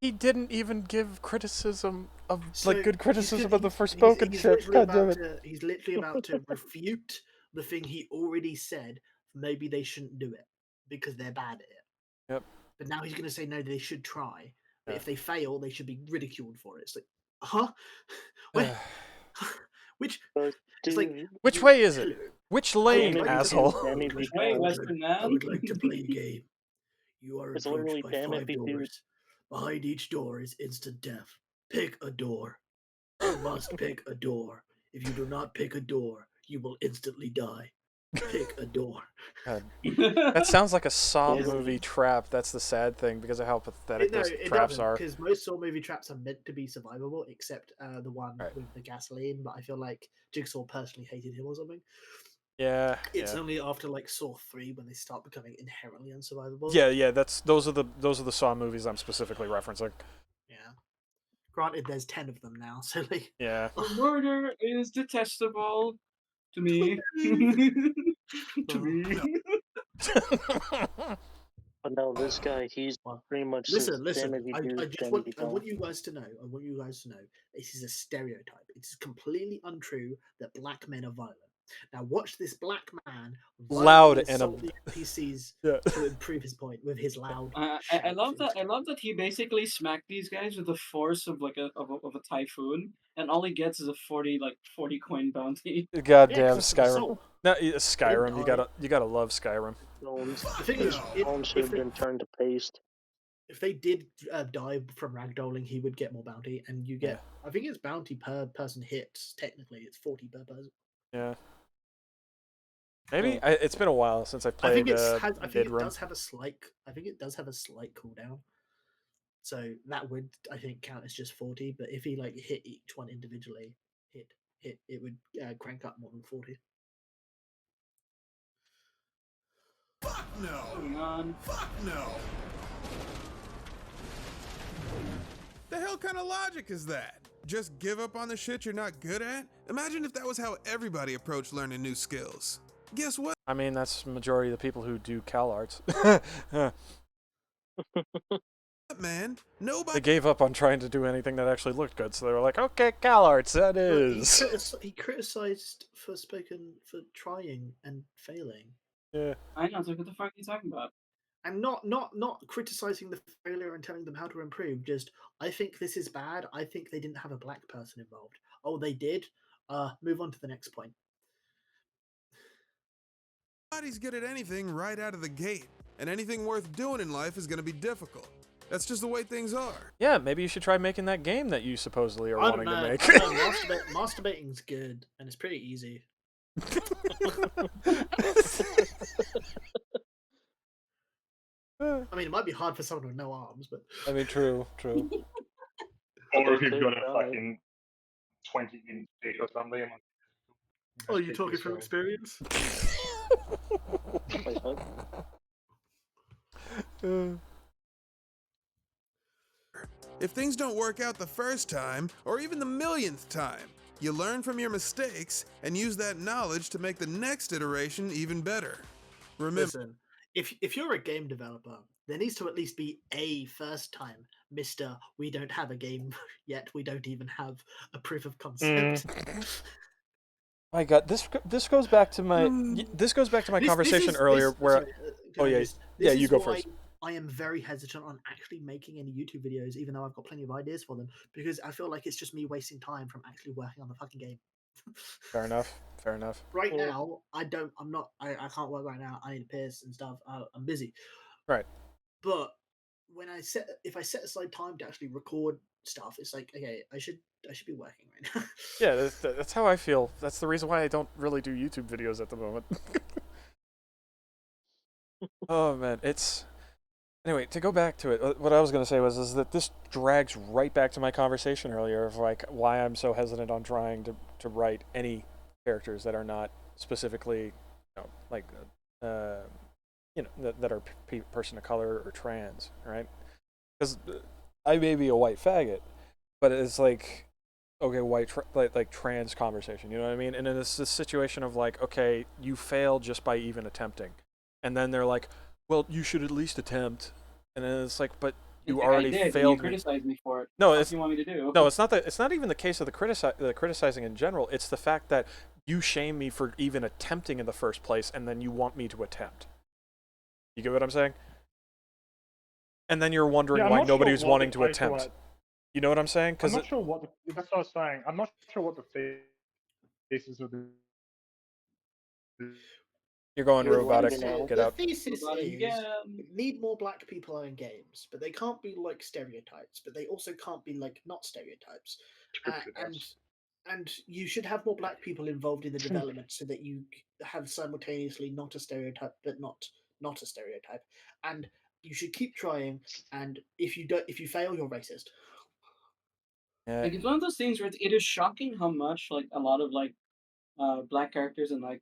He didn't even give criticism of So good criticism of the he's Forspoken shit. God damn it. he's literally about to refute the thing he already said. Maybe they shouldn't do it because they're bad at it. Yep. But now he's going to say no, they should try. But if they fail, they should be ridiculed for it. It's like, huh? Wait, which? It's like, Which way is it? Which lane, like asshole? Which way, Western man? I would like to play a game. You are It's approached literally by damn 5 if you do. doors. Behind each door is instant death. Pick a door. You must pick a door. If you do not pick a door, you will instantly die. Pick a door. God. That sounds like a Saw movie trap. That's the sad thing because of how pathetic those traps are. Because most Saw movie traps are meant to be survivable, except the one with the gasoline. But I feel like Jigsaw personally hated him or something. Yeah. It's only after like Saw 3 when they start becoming inherently unsurvivable. Yeah. Those are the Saw movies I'm specifically referencing. Yeah. Granted, there's 10 of them now, so like. Yeah. Murder is detestable to me. To me. But no, this guy, he's pretty much. Listen. I want you guys to know. I want you guys to know. This is a stereotype. It is completely untrue that black men are violent. Now watch this black man loud and assault the NPCs to improve his point with his loud. I love that. I love that he basically smacked these guys with the force of like a typhoon, and all he gets is a 40 coin bounty. Goddamn Skyrim. No, Skyrim. You gotta love Skyrim. The thing is, should have been turned to paste. If they did die from ragdolling, he would get more bounty, and you get. I think it's bounty per person hit. Technically, it's 40 per person. Yeah. Maybe it's been a while since I've played. I think it does have a slight. I think it does have a slight cooldown. So that would, I think, count as just 40. But if he like hit each one individually, it would crank up more than 40. Fuck no! Fuck no! The hell kind of logic is that? Just give up on the shit you're not good at? Imagine if that was how everybody approached learning new skills. Guess what? I mean, that's the majority of the people who do Cal Arts. Man, nobody. They gave up on trying to do anything that actually looked good, so they were like, "Okay, Cal Arts, that is." He criticized Forspoken for trying and failing. Yeah. I know. So what the fuck are you talking about? I'm not criticizing the failure and telling them how to improve. Just, I think this is bad. I think they didn't have a black person involved. Oh, they did. Move on to the next point. Nobody's good at anything right out of the gate, and anything worth doing in life is going to be difficult. That's just the way things are. Yeah, maybe you should try making that game that you supposedly are wanting to make. Masturbating's good, and it's pretty easy. I mean, it might be hard for someone with no arms, but... I mean, true. Or if you've got a fucking 20-inch dick or something. Oh, you talking from experience? If things don't work out the first time, or even the millionth time, you learn from your mistakes and use that knowledge to make the next iteration even better. Remember, listen, if you're a game developer, there needs to at least be a first time, Mr. We don't have a game yet. We don't even have a proof of concept. My God, this goes back to my conversation earlier where. You go first. I am very hesitant on actually making any YouTube videos, even though I've got plenty of ideas for them, because I feel like it's just me wasting time from actually working on the fucking game. Fair enough. Right now, I can't work right now. I need to piss and stuff. I'm busy. Right. But if I set aside time to actually record stuff, it's like, okay, I should be working right now. Yeah, that's how I feel. That's the reason why I don't really do YouTube videos at the moment. Oh man, anyway, to go back to it, what I was going to say is that this drags right back to my conversation earlier of like why I'm so hesitant on trying to write any characters that are not specifically, that are person of color or trans, right? Because I may be a white faggot, but it's like, okay, like trans conversation, you know what I mean? And then it's this situation of like, okay, you failed just by even attempting, and then they're like, well, you should at least attempt, and then it's like, but you already failed. You criticized me for it. No, what it's do you want me to do? No, it's not that. It's not even the case of the criticizing in general. It's the fact that you shame me for even attempting in the first place, and then you want me to attempt. You get what I'm saying? And then you're wondering why nobody's wanting to attempt. You know what I'm saying? I'm not sure what that's what I was saying. I'm not sure what the thesis of the. You're going robotic. Get out. The thesis is need more black people in games, but they can't be like stereotypes, but they also can't be like not stereotypes. And you should have more black people involved in the development so that you have simultaneously not a stereotype, but not a stereotype. And you should keep trying. And if you fail, you're racist. Like, it's one of those things where it is shocking how much like a lot of like black characters and like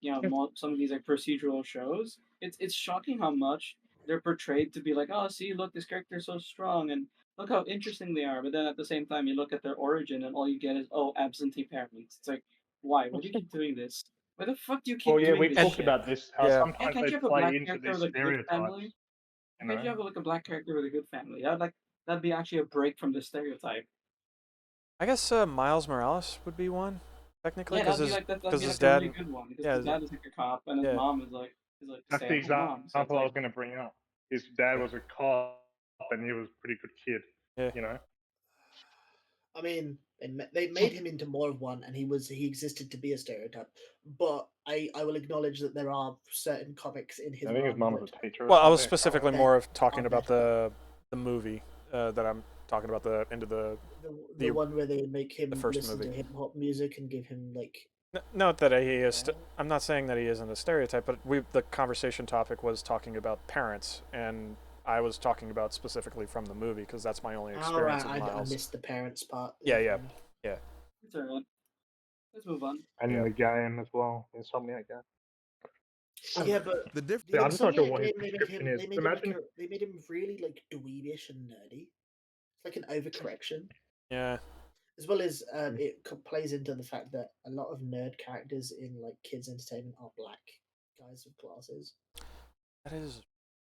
some of these like procedural shows. It's shocking how much they're portrayed to be like, oh, see, look, this character is so strong and look how interesting they are. But then at the same time, you look at their origin and all you get is absentee parents. It's like, why? Why do you keep doing this? Why the fuck do you keep doing we this? talked about this. How sometimes can't they you have a play black into character these with a good family? stereotypes. Can't you have like a black character with a good family? That'd be actually a break from the stereotype. I guess Miles Morales would be one, technically, because his dad. Really good one, because his dad is like a cop and his mom is like That's the example I was going to bring up. His dad was a cop and he was a pretty good kid. Yeah. You know. I mean, they made him into more of one, and he existed to be a stereotype. But I will acknowledge that there are certain comics in his. I think his mom was a teacher. Well, I was specifically more of talking about the movie that I'm talking about the one where they make him listen movie. to hip hop music and give him like. Not that he is. I'm not saying that he isn't a stereotype, but the conversation topic was talking about parents, and I was talking about specifically from the movie because that's my only experience. I missed the parents part. Yeah. It's alright. Let's move on. And the game as well, Insomniac game. Yeah, but the difference. I'm just not sure what his description is. They made him really like dweebish and nerdy. It's like an overcorrection. Yeah. As well as it plays into the fact that a lot of nerd characters in like kids' entertainment are black guys with glasses. That is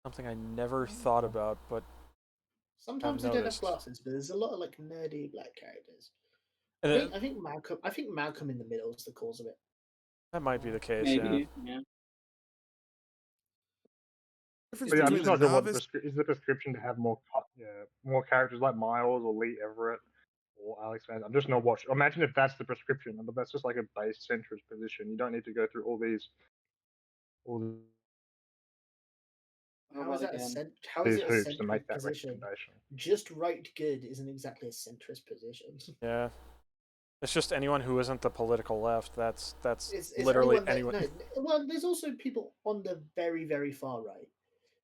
something I never thought about, but sometimes they don't have glasses. But there's a lot of like nerdy black characters. I think Malcolm in the Middle is the cause of it. That might be the case. Maybe, yeah. I'm just not sure what is the prescription to have more characters like Miles or Lee Everett or Alex Vance. I'm just not watching. Imagine if that's the prescription, and that's just like a base centrist position. You don't need to go through all these. How is it a centrist position? Just right good isn't exactly a centrist position. Yeah. It's just anyone who isn't the political left. That's it's literally anyone. No, well, there's also people on the very, very far right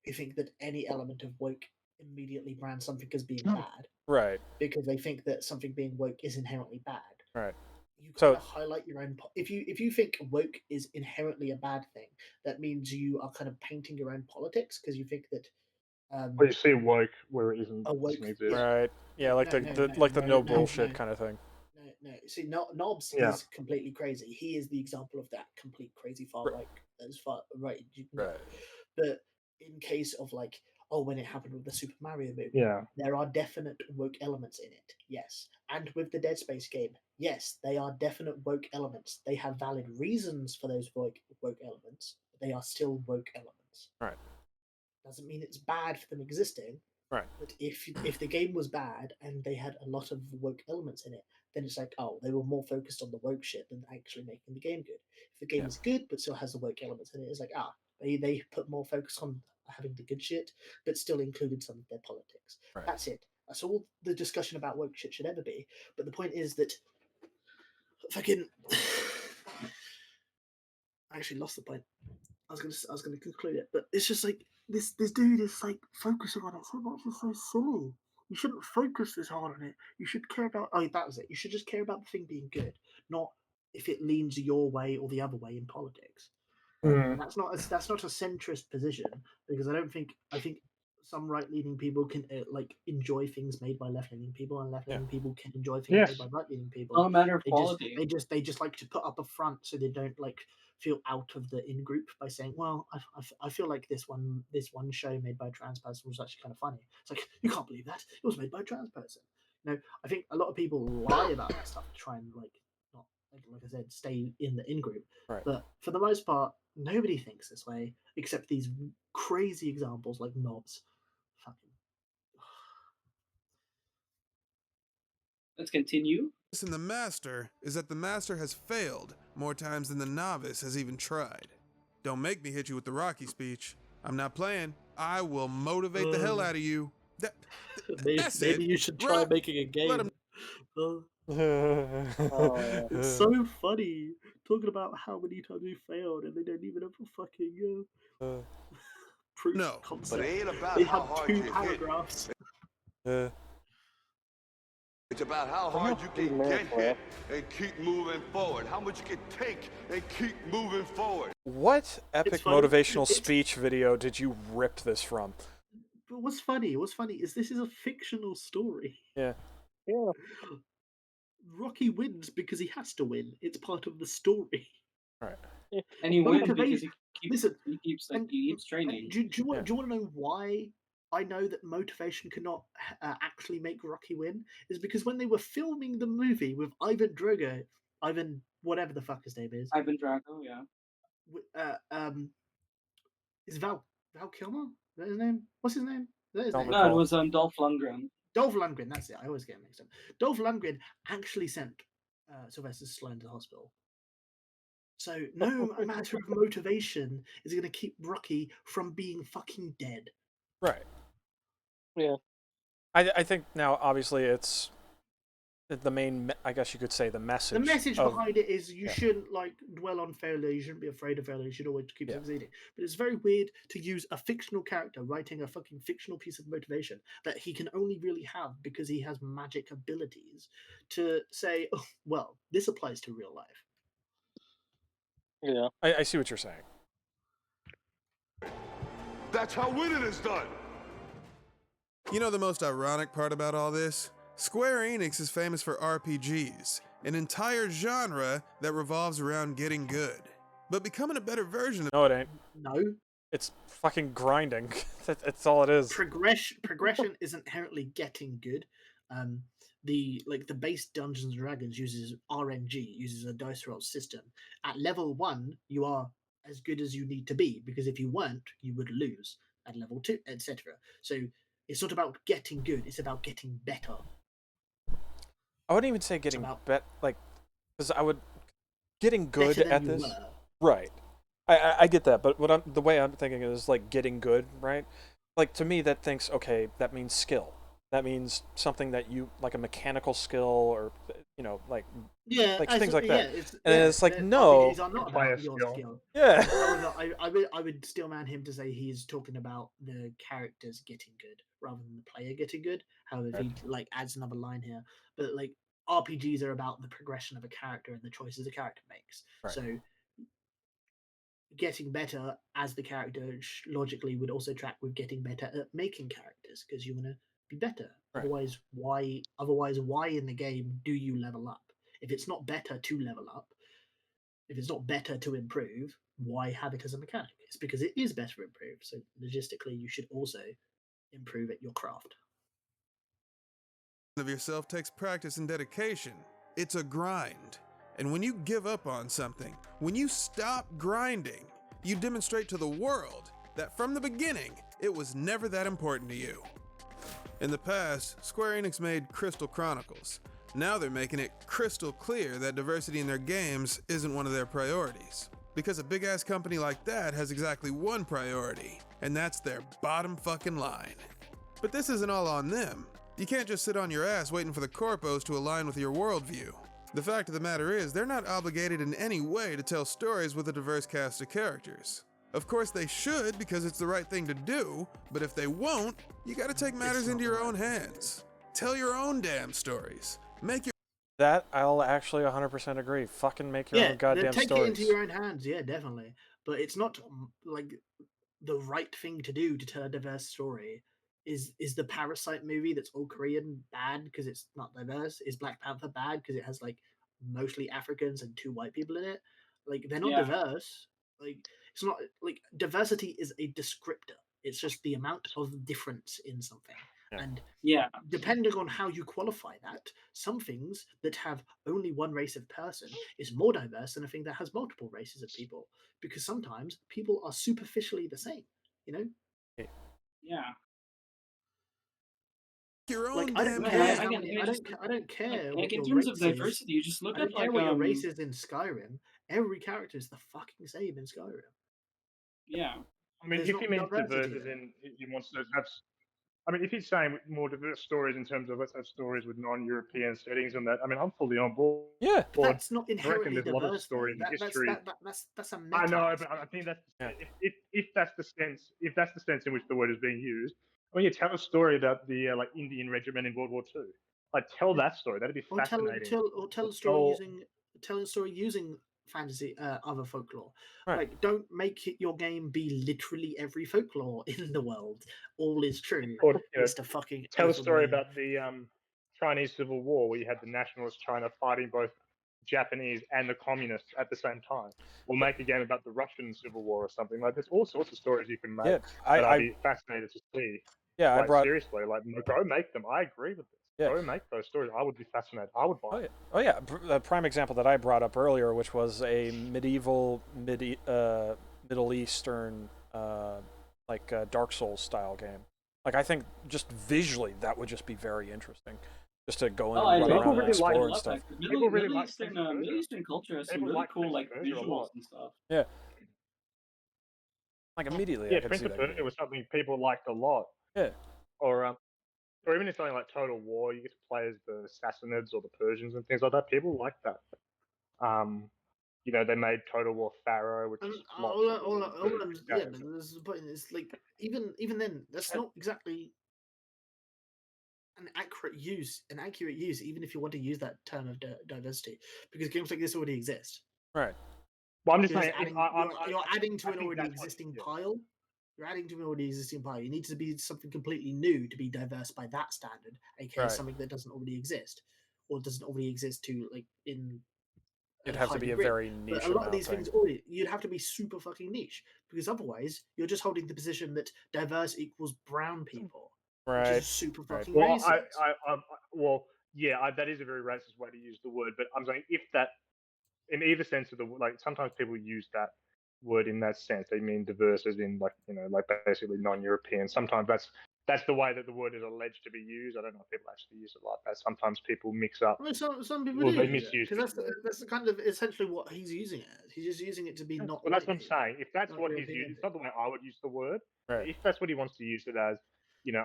who think that any element of woke immediately brands something as being bad. Right. Because they think that something being woke is inherently bad. Right. You kind of highlight your own. If you think woke is inherently a bad thing, that means you are kind of painting your own politics because you think that. Well, you see woke where it isn't. Right. Yeah, like the no bullshit kind of thing. No. See, Knobs is completely crazy. He is the example of that complete crazy far right, as far right. Right. But in case of like, when it happened with the Super Mario movie, there are definite woke elements in it. Yes, and with the Dead Space game, yes, they are definite woke elements. They have valid reasons for those woke elements, but they are still woke elements. Right. Doesn't mean it's bad for them existing. Right. But if the game was bad and they had a lot of woke elements in it, then it's like, they were more focused on the woke shit than actually making the game good. If the game is good but still has the woke elements in it, it's like, they put more focus on having the good shit, but still included some of their politics. Right. That's it. That's all the discussion about woke shit should ever be. But the point is that fucking I actually lost the point. I was gonna conclude it, but it's just like this dude is like focusing on it so much. It's so silly. You shouldn't focus this hard on it. You should care about. That was it. You should just care about the thing being good, not if it leans your way or the other way in politics. And that's not a centrist position, because I think some right-leaning people can like enjoy things made by left-leaning people, and left-leaning people can enjoy things made by right-leaning people. Not a matter of They quality. they just like to put up a front so they don't like feel out of the in group by saying, well, I feel like this one show made by a trans person was actually kind of funny. It's like, you can't believe that it was made by a trans person. I think a lot of people lie about that stuff to try and like not like I said, stay in the in group. Right. But for the most part, nobody thinks this way except these crazy examples like Knobs. Let's continue. In the master is that the master has failed more times than the novice has even tried. Don't make me hit you with the Rocky speech. I'm not playing. I will motivate the hell out of you. Maybe you should try making a game. It's so funny talking about how many times we failed and they don't even have a fucking proof concept. But it ain't about they how have hard 2 you hit. paragraphs. It's about how hard you can get hit and keep moving forward. How much you can take and keep moving forward. What epic funny. motivational speech video did you rip this from? But what's funny is this is a fictional story. Yeah. Rocky wins because he has to win. It's part of the story. Right. And he wins because Motivation- he keeps training. Do you want to know why I know that motivation cannot actually make Rocky win? Is because when they were filming the movie with Ivan Drago, whatever the fuck his name is, Ivan Drago, yeah. Is Val Kilmer? Is that his name? What's his name? Is that his name? No, it was Dolph Lundgren. Dolph Lundgren, that's it. I always get him mixed up. Dolph Lundgren actually sent Sylvester Stallone to the hospital. So no matter of motivation is going to keep Rocky from being fucking dead. Right. Yeah. I think now, obviously, it's the main, I guess you could say, the message. The message behind it is you shouldn't like dwell on failure. You shouldn't be afraid of failure. You should always keep succeeding. But it's very weird to use a fictional character writing a fucking fictional piece of motivation that he can only really have because he has magic abilities to say, oh, well, this applies to real life. Yeah. I see what you're saying. That's how winning is done. You know the most ironic part about all this? Square Enix is famous for RPGs, an entire genre that revolves around getting good. But becoming a better version of— No, it ain't. No. It's fucking grinding. That's all it is. Progression is inherently getting good. The base Dungeons & Dragons uses RNG, uses a dice roll system. At level 1, you are as good as you need to be, because if you weren't, you would lose at level 2, etc. So it's not about getting good, it's about getting better. I wouldn't even say getting better, because getting good at this. Right. I get that, but the way I'm thinking is like getting good, right? Like to me, that that means skill. That means something that you, like a mechanical skill, or things like that. It's like, no. Are not about your skill. Yeah. I would still man him to say he's talking about the characters getting good rather than the player getting good. However, he adds another line here, but RPGs are about the progression of a character and the choices a character makes. Right. So getting better as the character logically would also track with getting better at making characters, because you want to be better. Right. Otherwise why in the game do you level up? If it's not better to level up, if it's not better to improve, why have it as a mechanic? It's because it is better improved. So logistically, you should also improve at your craft. Of yourself takes practice and dedication. It's a grind. And when you give up on something, when you stop grinding, you demonstrate to the world that from the beginning, it was never that important to you. In the past, Square Enix made Crystal Chronicles. Now they're making it crystal clear that diversity in their games isn't one of their priorities. Because a big-ass company like that has exactly one priority, and that's their bottom fucking line. But this isn't all on them. You can't just sit on your ass waiting for the corpos to align with your worldview. The fact of the matter is, they're not obligated in any way to tell stories with a diverse cast of characters. Of course they should, because it's the right thing to do, but if they won't, you gotta take matters into your own hands. Tell your own damn stories. Make your— That, I'll actually 100% agree. Fucking make your own goddamn take stories. It into your own hands, yeah, definitely. but it's not like the right thing to do to tell a diverse story. Is the Parasite movie that's all Korean bad because it's not diverse? Is Black Panther bad because it has like mostly Africans and 2 white people in it? Like they're not diverse. Like it's not like diversity is a descriptor. It's just the amount of difference in something. And depending on how you qualify that, some things that have only one race of person is more diverse than a thing that has multiple races of people. Because sometimes people are superficially the same, you know? Yeah. Your own Like I don't damn care. game. I don't care. Like what in your terms race of diversity, you just is. look I don't at care like what your race is in Skyrim. Every character is the fucking same in Skyrim. Yeah. I mean, There's if not he means diversity diverse, as there. in he wants to have. I mean, if he's saying more diverse stories in terms of let's have stories with non-European settings and that, I mean, I'm fully on board. Yeah, But that's not I reckon inherently there's a lot of diverse. stories in history. That's a meta. I know, but I think that's if that's the sense in which the word is being used. When you tell a story about the like Indian regiment in World War II, like tell that story. That'd be Or fascinating. tell a story using fantasy, other folklore. Like, don't make your game be literally every folklore in the world. All is true. Or, Mr. Fucking tell a story Overman. about the Chinese Civil War, where you had the nationalist China fighting both Japanese and the communists at the same time. Or make a game about the Russian Civil War or something. Like, there's all sorts of stories you can make. Yeah, I'd be fascinated to see. Yeah, like, I brought seriously, like go make them. I agree with this. Yeah. Go make those stories. I would be fascinated. I would buy. Oh yeah. The prime example that I brought up earlier, which was a medieval Middle Eastern Dark Souls style game. Like I think just visually that would just be very interesting. Just to go in and run around and explore and stuff. Middle Eastern culture has some really cool like visuals and stuff. Yeah. Like immediately, Yeah, I could Prince see of that. Persia was something people liked a lot. Yeah. Or even in something like Total War, you get to play as the Sassanids or the Persians and things like that. People like that. They made Total War Pharaoh, which is Yeah, but this is the point. It's like even then, that's not exactly an accurate use, even if you want to use that term of diversity, because games like this already exist. Right. Well, I'm just You're saying, you're adding to an already existing pile. You're adding to an already existing pile. You need to be something completely new to be diverse by that standard, aka something that doesn't already exist, or doesn't already exist to like in. It'd have to be a very niche. But a lot of these things already, you'd have to be super fucking niche, because otherwise you're just holding the position that diverse equals brown people, right? Which is super fucking well, racist. That is a very racist way to use the word. But I'm saying if that, in either sense of the like, sometimes people use that word in that sense. They mean diverse as in like basically non-European. Sometimes that's the way that the word is alleged to be used. I don't know if people actually use it like that. Sometimes people mix up. Well, some people do. Because that's the kind of essentially what he's using it as. He's just using it to be not. Well, that's what I'm saying. If that's what he's using, it's not the way I would use the word. Right. If that's what he wants to use it as,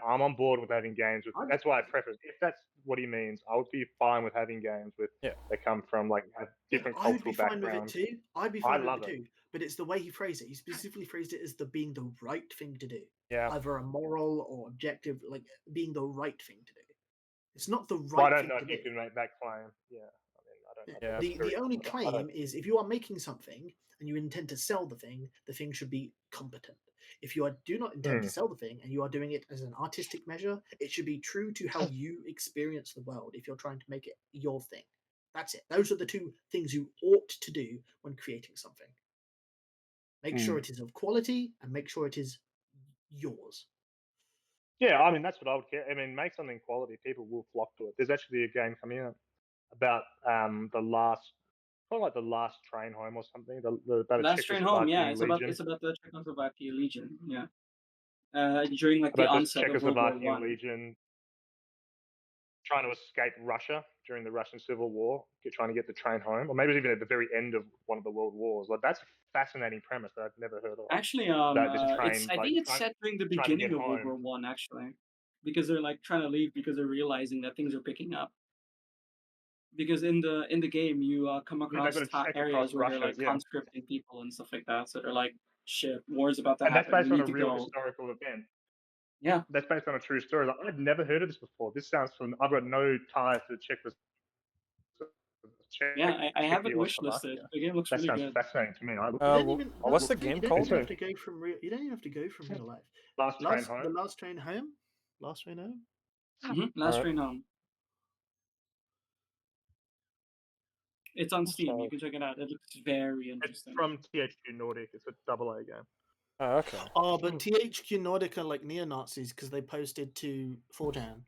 I'm on board with having games with. That's why I preface. If that's what he means, I would be fine with having games with. Yeah. They come from like a different cultural background. I'd be fine with it too. But it's the way he phrased it. He specifically phrased it as being the right thing to do. Yeah. Either a moral or objective, like being the right thing to do. It's not the right well, I don't thing know to if do. you can make that claim. Yeah. I mean, I don't know. The only claim is if you are making something and you intend to sell the thing should be competent. If you do not intend to sell the thing and you are doing it as an artistic measure, it should be true to how you experience the world if you're trying to make it your thing. That's it. Those are the two things you ought to do when creating something. Make sure it is of quality and make sure it is yours. Yeah, I mean, that's what I would care. I mean, make something quality. People will flock to it. There's actually a game coming out about the last train home or something. The Last train home, yeah. It's about the Czechoslovakian Legion, yeah. During like the onset of World War I. Legion trying to escape Russia during the Russian Civil War, trying to get the train home, or maybe even at the very end of one of the world wars. Like that's a fascinating premise that I've never heard of. Actually, I think it's set during the beginning of World War One, actually, because they're like trying to leave because they're realizing that things are picking up. Because in the game you come across areas where they're like conscripting people and stuff like that, so they're like, "Shit, war's about to happen." And that's based on a real historical event. Yeah, that's based on a true story. Like, I'd never heard of this before. This sounds I've got no ties to Yeah, I have it wish listed. The game looks That really sounds good. fascinating to me. What's the game called? You don't even have to go from real. You don't even have to go from real life. Last Train Home. The Last Train Home. Last Train Home. Last Train Home. It's on Steam. You can check it out. It looks very interesting. It's from THQ Nordic. It's a AA game. Oh, okay. Oh, but THQ Nordic are like neo-Nazis because they posted to 4chan.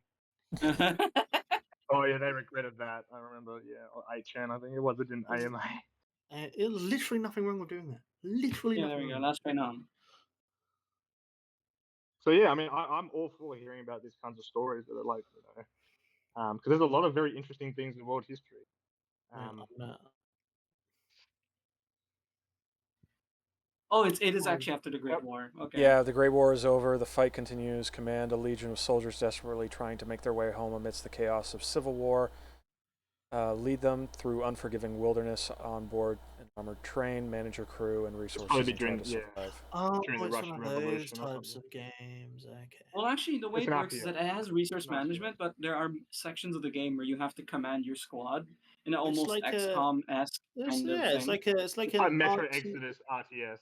Oh yeah, they regretted that. I remember. Yeah, or 8chan. I think it was. It didn't AMA. There's literally nothing wrong with doing that. Literally Yeah, nothing. there we go. wrong. Last Train Home. So yeah, I mean, I'm all for hearing about these kinds of stories that are like, because there's a lot of very interesting things in world history. Oh, it is actually after the Great War. Okay. Yeah, the Great War is over. The fight continues. Command a legion of soldiers desperately trying to make their way home amidst the chaos of civil war. Lead them through unforgiving wilderness on board an armored train. Manage your crew and resources. Probably and try during, to survive. Oh, during the it's Russian one of those Revolution or types something. of games. Okay. Well, actually, the way It's it an works is that it has resource management, but there are sections of the game where you have to command your squad in an almost like XCOM-esque kind of thing. It's like It's like an Metro RT Exodus RTS.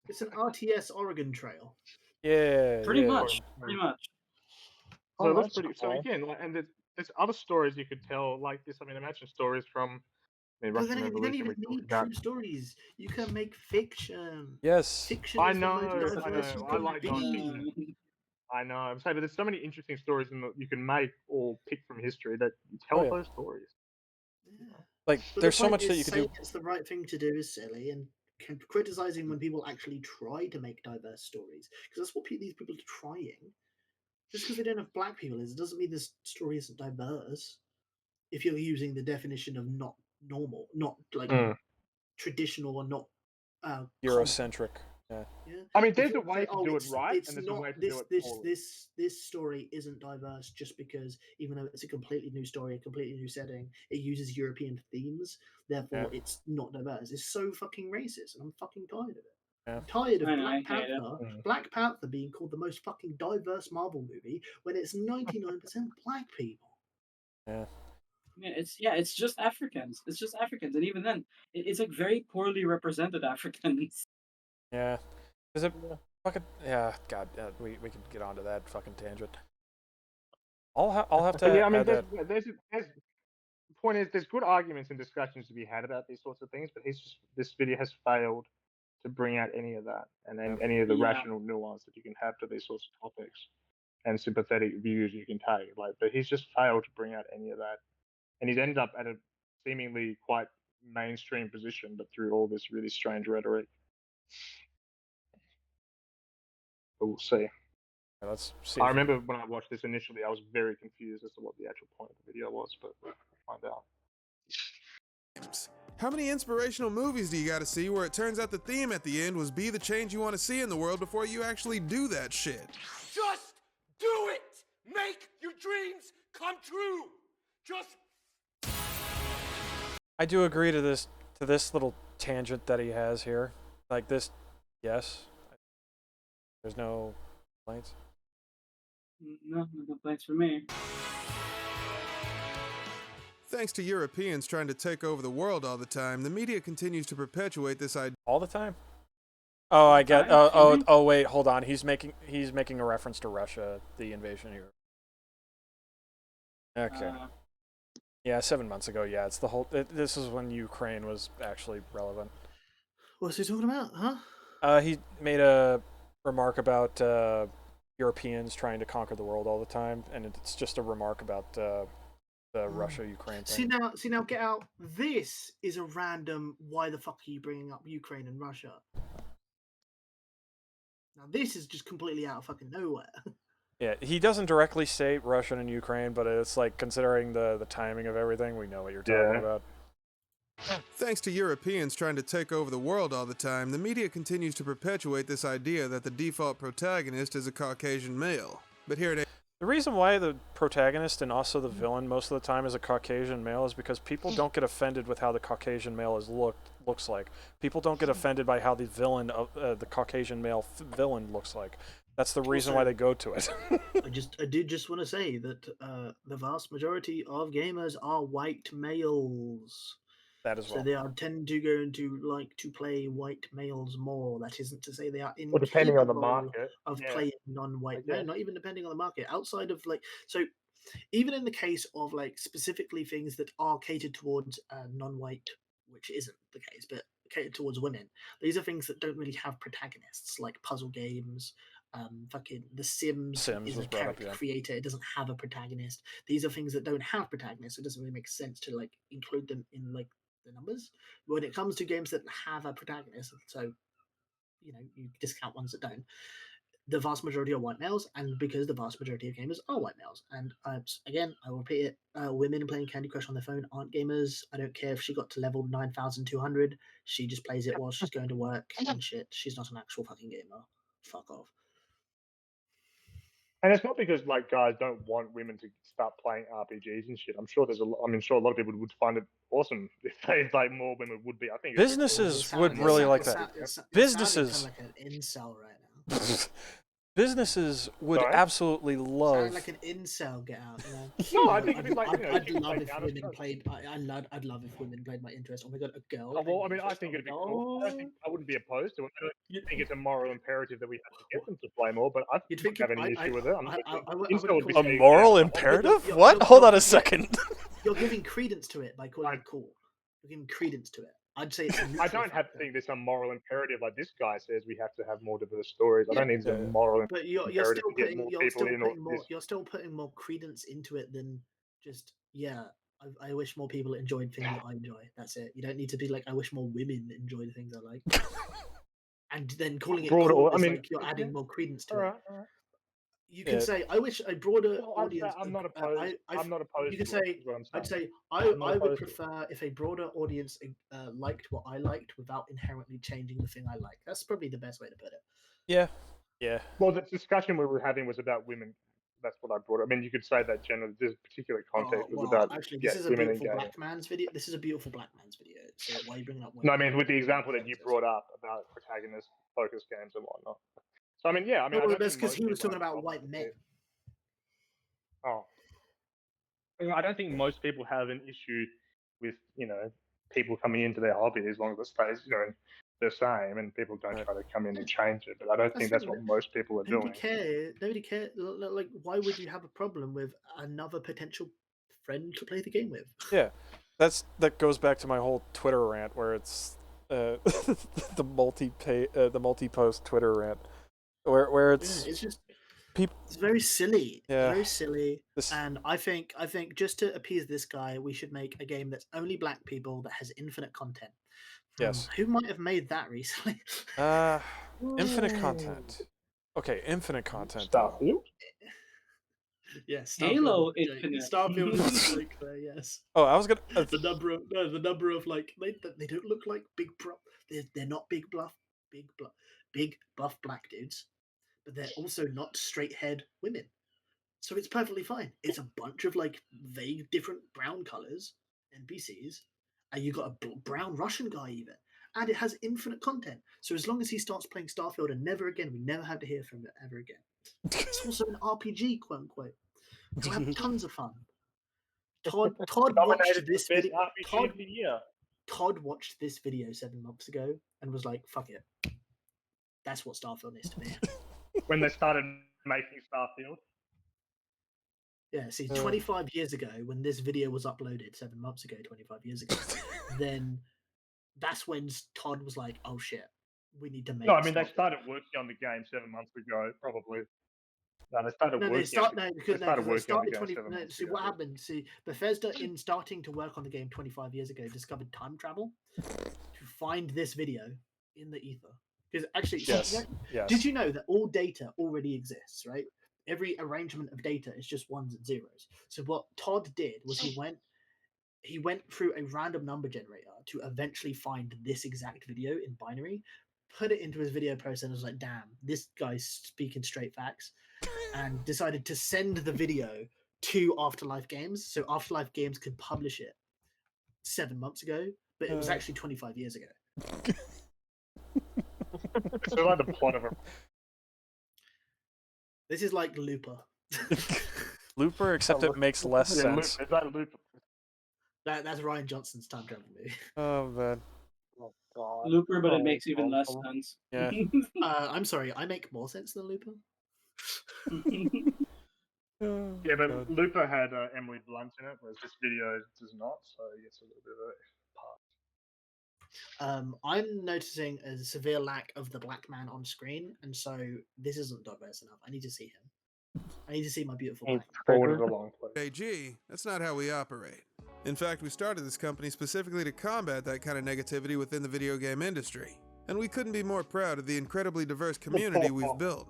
It's an RTS Oregon Trail. Yeah. Pretty yeah. much. Pretty much. So Oh, it looks that's pretty. So cool. again, and there's other stories you could tell like this. I mean, imagine stories from the You Russian don't Revolution. even We need talked true about. stories. You can make fiction. Yes. Fiction I is the know, most I diverse know. you I can like be. nonfiction. I know. I'm saying, but there's so many interesting stories in you can make or pick from history that you tell those stories. Like, But there's the so point much that is you could saying do. it's the right thing to do is silly, and criticizing when people actually try to make diverse stories, because that's what these people are trying. Just because they don't have black people it doesn't mean this story isn't diverse. If you're using the definition of not normal, not like traditional, or not common. Eurocentric. Yeah. Yeah. I mean, If there's you a way say, to "Oh, do it it's- right, it's and there's a not way to this do it this poorly. this story isn't diverse just because even though it's a completely new story, a completely new setting, it uses European themes, therefore it's not diverse. It's so fucking racist, and I'm fucking tired of it. Yeah. I'm tired of I know, Black I hate it. Panther. Black Panther being called the most fucking diverse Marvel movie when it's 99% black people. Yeah. It's just Africans. It's just Africans, and even then, it's like very poorly represented Africans. Yeah. Is it fucking God, we can get onto that fucking tangent. I'll have to But yeah, I mean, add that. there's the point is there's good arguments and discussions to be had about these sorts of things, but this video has failed to bring out any of that and then any of the rational nuance that you can have to these sorts of topics and sympathetic views you can take. Like, but he's just failed to bring out any of that, and he's ended up at a seemingly quite mainstream position, but through all this really strange rhetoric. But we'll see. Yeah, let's see. I remember when I watched this initially, I was very confused as to what the actual point of the video was, but we'll find out. How many inspirational movies do you gotta see where it turns out the theme at the end was be the change you want to see in the world before you actually do that shit? Just do it! Make your dreams come true! Just I do agree to this little tangent that he has here. Like this, yes. There's no complaints. No complaints for me. Thanks to Europeans trying to take over the world all the time, the media continues to perpetuate this idea. All the time? Oh, I get. Oh, wait, hold on. He's making a reference to Russia, the invasion of Europe. Okay. Yeah, 7 months ago. Yeah, it's the whole. This is when Ukraine was actually relevant. What's he talking about? Huh? He made a remark about Europeans trying to conquer the world all the time, and it's just a remark about the Russia-Ukraine thing. See now, get out. This is a random. Why the fuck are you bringing up Ukraine and Russia? Now this is just completely out of fucking nowhere. Yeah, he doesn't directly say Russian and Ukraine, but it's like considering the timing of everything, we know what you're talking about. Thanks to Europeans trying to take over the world all the time, the media continues to perpetuate this idea that the default protagonist is a Caucasian male. But here it is. The reason why the protagonist and also the villain most of the time is a Caucasian male is because people don't get offended with how the Caucasian male looks like. People don't get offended by how the villain of the Caucasian male villain looks like. That's the reason why they go to it. I did just want to say that the vast majority of gamers are white males. That as well. So they are tend to go into like to play white males more. That isn't to say they are Well, depending on the incapable market, of yeah. playing non-white. I No, guess. not even depending on the market. Outside of like, so even in the case of like specifically things that are catered towards non-white, which isn't the case, but catered towards women, these are things that don't really have protagonists, like puzzle games. Fucking The Sims is was a brought up, character yeah. creator. It doesn't have a protagonist. These are things that don't have protagonists. So it doesn't really make sense to like include them in like the numbers. When it comes to games that have a protagonist, so you know you discount ones that don't. The vast majority are white males, and because the vast majority of gamers are white males, and again, I will repeat it: women playing Candy Crush on their phone aren't gamers. I don't care if she got to level 9,200. She just plays it while she's going to work and shit. She's not an actual fucking gamer. Fuck off. And it's not because like guys don't want women to start playing RPGs and shit. I'm sure sure a lot of people would find it awesome if they like more women would be. I think Businesses would really like that. Businesses. Kind of like an incel right now. Businesses would Sorry? absolutely love. Sound like an incel. Get out. No, I think it'd be like, you know, I'd you love play if Counter women Strike. played. I'd love if women played my interest. Oh my god, a girl. Oh, well, I played mean, my I think it'd be cool. interest. I wouldn't be opposed to it. I don't think it's a moral imperative that we have to get them to play more, but I You'd don't think have any issue with it. Incel would be A saying, moral yeah, imperative? What? Hold on a second. You're giving credence to it by calling it cool. You're giving credence to it. I'd say it's a I neutral don't have to factor. think there's some moral imperative like this guy says we have to have more diverse stories. I don't think there's a moral But you're imperative still to get putting more you're people still in. Or putting more this. you're still putting more credence into it than just I wish more people enjoyed things that I enjoy. That's it. You don't need to be like I wish more women enjoy the things I like. And then calling it Broader, cool I is mean, like you're adding more credence to all it. right, all right. You can Yeah. say I wish a broader Well, audience. I'm not opposed. I'm not opposed. You could to it, say is what I'm I'd saying. say I'm not I would opposed to it. prefer if a broader audience liked what I liked without inherently changing the thing I like. That's probably the best way to put it. Yeah. Yeah. Well, the discussion we were having was about women. That's what I brought. I mean, you could say that generally. This particular context was about Actually, this is a women and beautiful gaming. black man's video. This is a beautiful black man's video. So why are you bringing up women? No, I mean with the example that you brought up about protagonist-focused games and whatnot. So I mean, yeah, I mean, I Well, don't that's think because most he was people talking have a about problem white with men. it. Oh, I don't think most people have an issue with people coming into their hobby as long as it stays the same and people don't try to come in and change it. But I don't think that's what most people are doing. Nobody cares. Like, why would you have a problem with another potential friend to play the game with? Yeah. That goes back to my whole Twitter rant where it's the multi-post Twitter rant where it's just people. It's very silly. Yeah. Very silly. And I think just to appease this guy, we should make a game that's only black people that has infinite content. Yes. Who might have made that recently? Infinite content. Okay, infinite content. Starfield? Yes, Halo Starfield. Infinite. Starfield is like there, yes. Oh, I was gonna. The number of like they don't look like big they're not big buff black dudes, but they're also not straight haired women. So it's perfectly fine. It's a bunch of like vague different brown colors NPCs, and you got a brown Russian guy even, and it has infinite content. So as long as he starts playing Starfield and never again, we never have to hear from it ever again. It's also an RPG, quote unquote. We'll have tons of fun. Todd watched this video. Todd watched this video 7 months ago and was like, "Fuck it, that's what Starfield is to me." When they started making Starfield. Yeah, see, 25 years ago, when this video was uploaded, 7 months ago, 25 years ago, then that's when Todd was like, "Oh shit, we need to make." No, I mean they started working on the game 7 months ago, probably. No, they started working. They started working 20. on the game. See what happened. See, Bethesda, in starting to work on the game 25 years ago, discovered time travel to find this video in the ether. Because actually, yes. Did you know that all data already exists? Right, every arrangement of data is just ones and zeros. So what Todd did was he went through a random number generator to eventually find this exact video in binary, put it into his video processor, and was like, "Damn, this guy's speaking straight facts." And decided to send the video to Afterlife Games so Afterlife Games could publish it 7 months ago, but it was actually 25 years ago. It's like the plot of a. This is like Looper. Looper, except it makes less sense. Is that Looper? That's Ryan Johnson's time travel movie. Oh man. Oh god. Looper, but it makes even less sense. Yeah. I'm sorry, I make more sense than Looper. Yeah, but Looper had Emily Blunt in it, whereas this video does not. So yes, a little bit of a part. I'm noticing a severe lack of the black man on screen, and so this isn't diverse enough. I need to see him. I need to see my beautiful black man. Forwarded along, please. AG, that's not how we operate. In fact, we started this company specifically to combat that kind of negativity within the video game industry. And we couldn't be more proud of the incredibly diverse community we've built.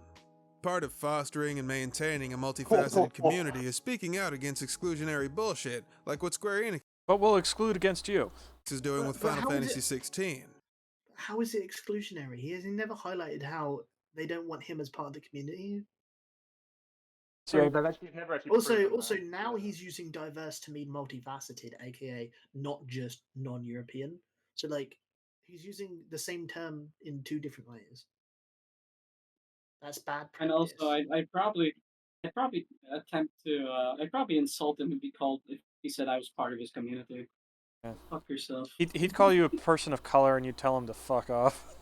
Part of fostering and maintaining a multifaceted community is speaking out against exclusionary bullshit, like what Square Enix But we'll exclude against you. is doing with Final Fantasy 16. How is it exclusionary? He has never highlighted how they don't want him as part of the community. So, Also, now he's using diverse to mean multifaceted, aka not just non-European. So, like, he's using the same term in two different ways. That's bad practice. And also, I'd probably attempt to I'd probably insult him and be called if he said I was part of his community. Yeah. Fuck yourself. He'd call you a person of color, and you'd tell him to fuck off.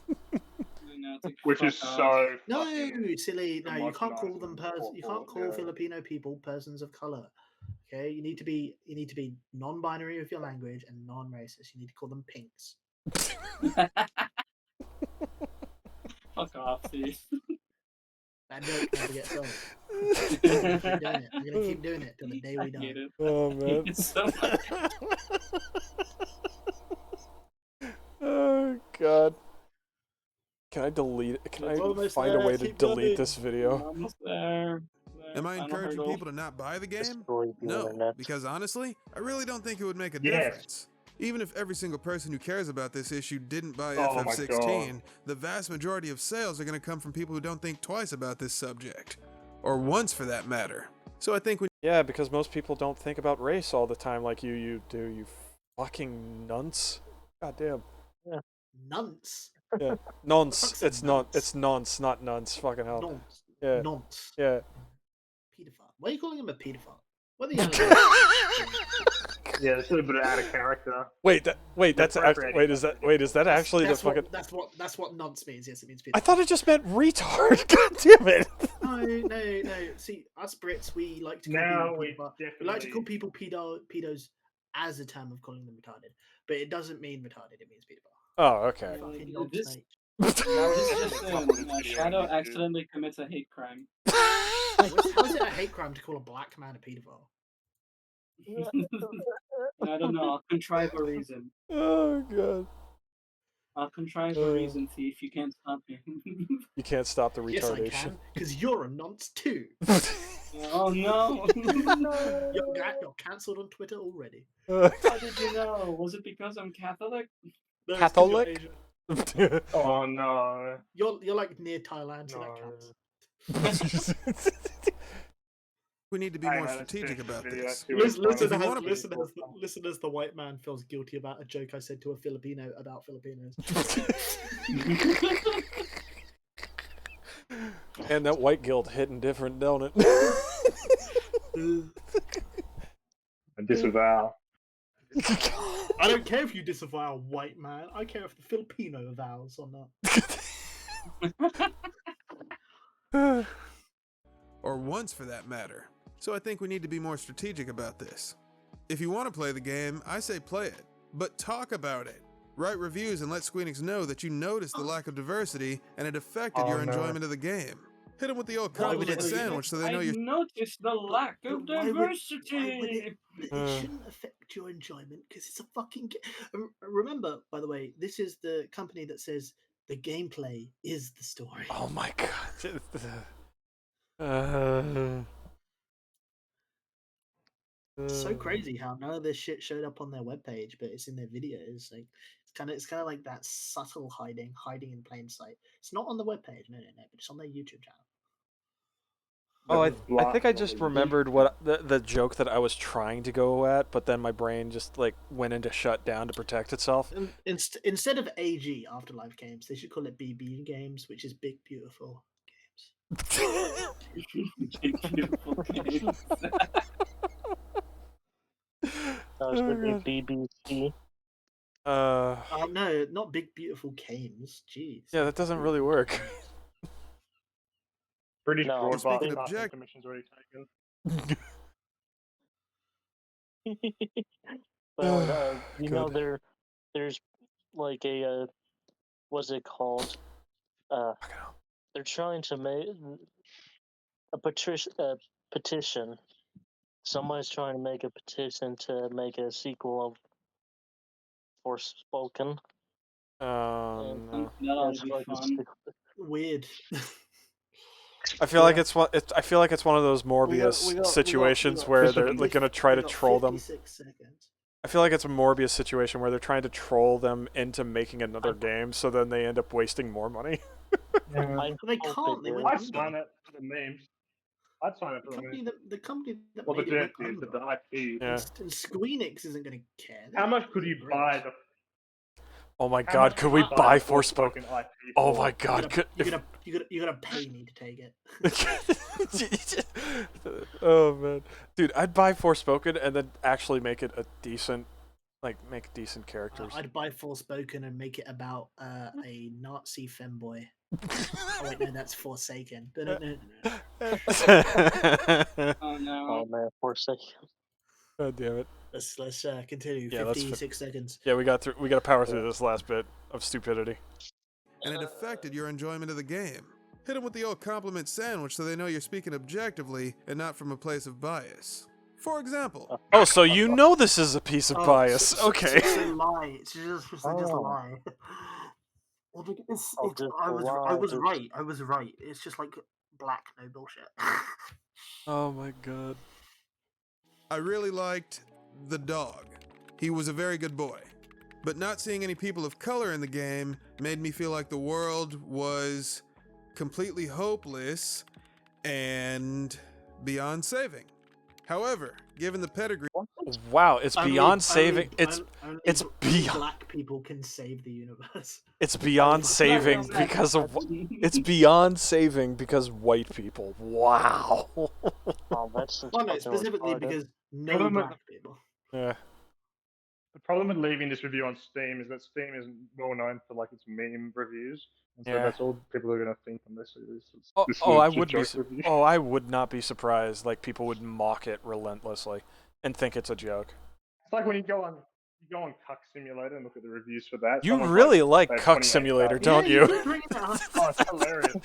Which is so. No, silly. No, you can't call them You can't call Filipino people persons of color. Okay, you need to be non-binary with your language and non-racist. You need to call them pinks. Fuck off, dude. That joke never gets old. I'm gonna keep doing it till the day we die. Oh man. Oh god. Can I delete it? Can I find a way to delete this video? Almost there. Am I encouraging people to not buy the game? No, because honestly, I really don't think it would make a difference. Even if every single person who cares about this issue didn't buy FF16, the vast majority of sales are going to come from people who don't think twice about this subject. Or once, for that matter. So I think Yeah, because most people don't think about race all the time like you do, you fucking nunts. God damn. Yeah. Nunts? Yeah. Nonce. It's nonce, not nuns. Fucking hell. Nonce. Yeah. Nonce. Yeah. Pedophile. Why are you calling him a pedophile? What are you Yeah, it's a little bit out of character. Is that actually the fucking? That's what nonce means. Yes, it means pedophile. I thought it just meant retard. God damn it. No. See, us Brits, we like to call people pedos as a term of calling them retarded, but it doesn't mean retarded. It means pedophile. Oh, okay. Shadow accidentally commits a hate crime. How is it a hate crime to call a black man a pedophile? I don't know. I'll contrive a reason. Oh god. I'll contrive a reason. See if you can't stop me. You can't stop the retardation. Yes, I can, because you're a nonce too. Oh no! You're cancelled on Twitter already. How did you know? Was it because I'm Catholic? No, Catholic? Oh no! You're like near Thailand, so that counts. We need to be more strategic about this. Listen as the white man feels guilty about a joke I said to a Filipino about Filipinos. And that white guilt hitting different, don't it? I disavow. I don't care if you disavow a white man. I care if the Filipino avows or not. Or once, for that matter. So I think we need to be more strategic about this. If you want to play the game, I say play it, but talk about it. Write reviews and let Squeenix know that you noticed the lack of diversity and it affected your enjoyment of the game. Hit them with the old compliment sandwich so they know you're... noticed the lack of diversity. It shouldn't affect your enjoyment because it's a fucking game. Remember, by the way, this is the company that says the gameplay is the story. Oh my god. So crazy how none of this shit showed up on their webpage, but it's in their videos. Like it's kind of like that subtle hiding in plain sight. It's not on the webpage, no, but it's on their YouTube channel. Oh, I think I just remembered what the joke that I was trying to go at, but then my brain just like went into shutdown to protect itself. Instead of AG Afterlife Games, they should call it BB Games, which is Big Beautiful Games. Oh Should be BBC. Oh no, not Big Beautiful Games. Jeez. Yeah, that doesn't really work. British No, Broadcasting speaking of Commission's already taken. Well, you know, there's like a what's it called? They're trying to make a petition. Somebody's trying to make a petition to make a sequel of Forspoken. Oh no. That'll It's be like fun. Weird. I feel like it's one. I feel like it's one of those Morbius situations where they're like gonna try to troll them. 56 seconds. I feel like it's a Morbius situation where they're trying to troll them into making another game, so then they end up wasting more money. They can't. They went I'd under. sign it for the memes. I'd sign it for the memes. The company that Well, the made it went dirty, under. the IP. Yeah. And Squeenix isn't going to care. How much could you buy the? Oh my How God! much Could could we you buy buy the Forspoken? Forspoken IP Oh for? my God! You're gonna pay me to take it. Oh man, dude, I'd buy Forspoken and then actually make it a decent, make decent characters. I'd buy Forspoken and make it about a Nazi femboy. Oh wait, no, that's Forsaken. No. Oh no. Oh man, Forsaken. God damn it. Let's continue. Yeah, 56 seconds. Yeah, we got to power through this last bit of stupidity. And it affected your enjoyment of the game. Hit them with the old compliment sandwich so they know you're speaking objectively and not from a place of bias. For example. Oh, so you know this is a piece of bias. Okay. It's a lie. It's just a lie. Well, I was right. I was right. It's just like black, no bullshit. Oh my God. I really liked the dog. He was a very good boy. But not seeing any people of color in the game made me feel like the world was completely hopeless and beyond saving. However, given the pedigree... Wow, it's beyond saving. It's beyond. Black people can save the universe. It's beyond saving because of. It's beyond saving because white people. Wow. Oh, that's well, no, specifically because no Problem with- black people. Yeah. The problem with leaving this review on Steam is that Steam is well known for like its meme reviews, and so Yeah. that's all people are going to think on this. I would not be surprised. Like people would mock it relentlessly and think it's a joke. It's like when you go on Cuck Simulator and look at the reviews for that. You someone's really like they have Cuck 28,000. Simulator, don't you? Oh, it's hilarious.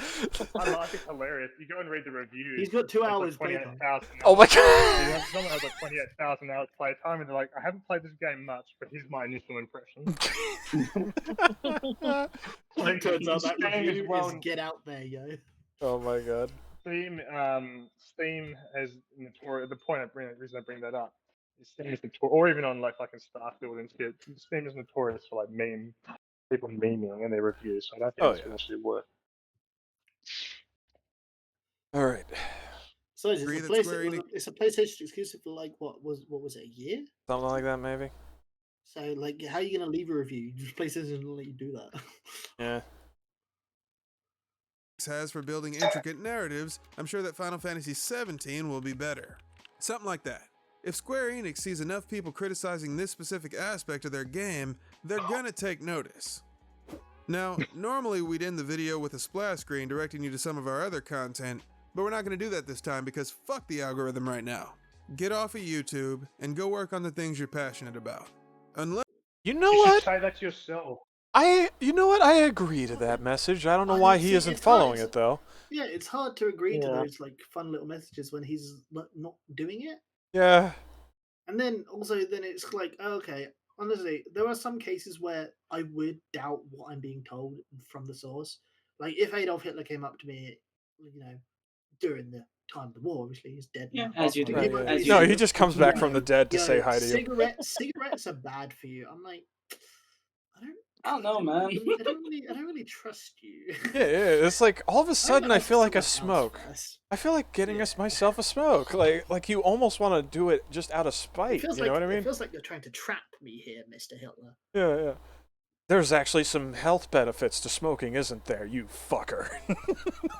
I like it hilarious. You go and read the reviews. He's got 2 it's hours Like playtime. 28,000. Oh my God. Someone has like 28,000 hours play time, and they're like, I haven't played this game much, but here's my initial impression. It turns out that Steam review is well- is get out there, yo. Oh my God. Steam has notorious. The point reason I bring that up is Steam is notorious, or even on like fucking Starfield and shit. Steam is notorious for like people memeing in their reviews. So I don't think it's gonna actually work. All right. So it's a PlayStation exclusive for like what was it, a year? Something like that, maybe. So like, how are you gonna leave a review? PlayStation doesn't let you do that. Yeah. has for building intricate narratives, I'm sure that Final Fantasy XVII will be better. Something like that. If Square Enix sees enough people criticizing this specific aspect of their game, they're gonna take notice. Now, normally we'd end the video with a splash screen directing you to some of our other content, but we're not gonna do that this time because fuck the algorithm right now. Get off of YouTube and go work on the things you're passionate about. Unless you know You what? should say that to yourself. You know what? I agree to that message. I don't know why he isn't following it though. Yeah, it's hard to agree to those like fun little messages when he's not doing it. Yeah. And then also then it's like, okay, honestly, there are some cases where I would doubt what I'm being told from the source. Like if Adolf Hitler came up to me, during the time of the war, obviously he's dead now. Yeah, as you do. No, he just comes back from the dead to say hi to you. Cigarettes are bad for you. I'm like, I don't know, man. I don't really trust you. Yeah, it's like all of a sudden I feel like a smoke. I feel like getting myself a smoke. Like you almost want to do it just out of spite. You know what I mean? It feels like you're trying to trap me here, Mr. Hitler. Yeah. There's actually some health benefits to smoking, isn't there, you fucker?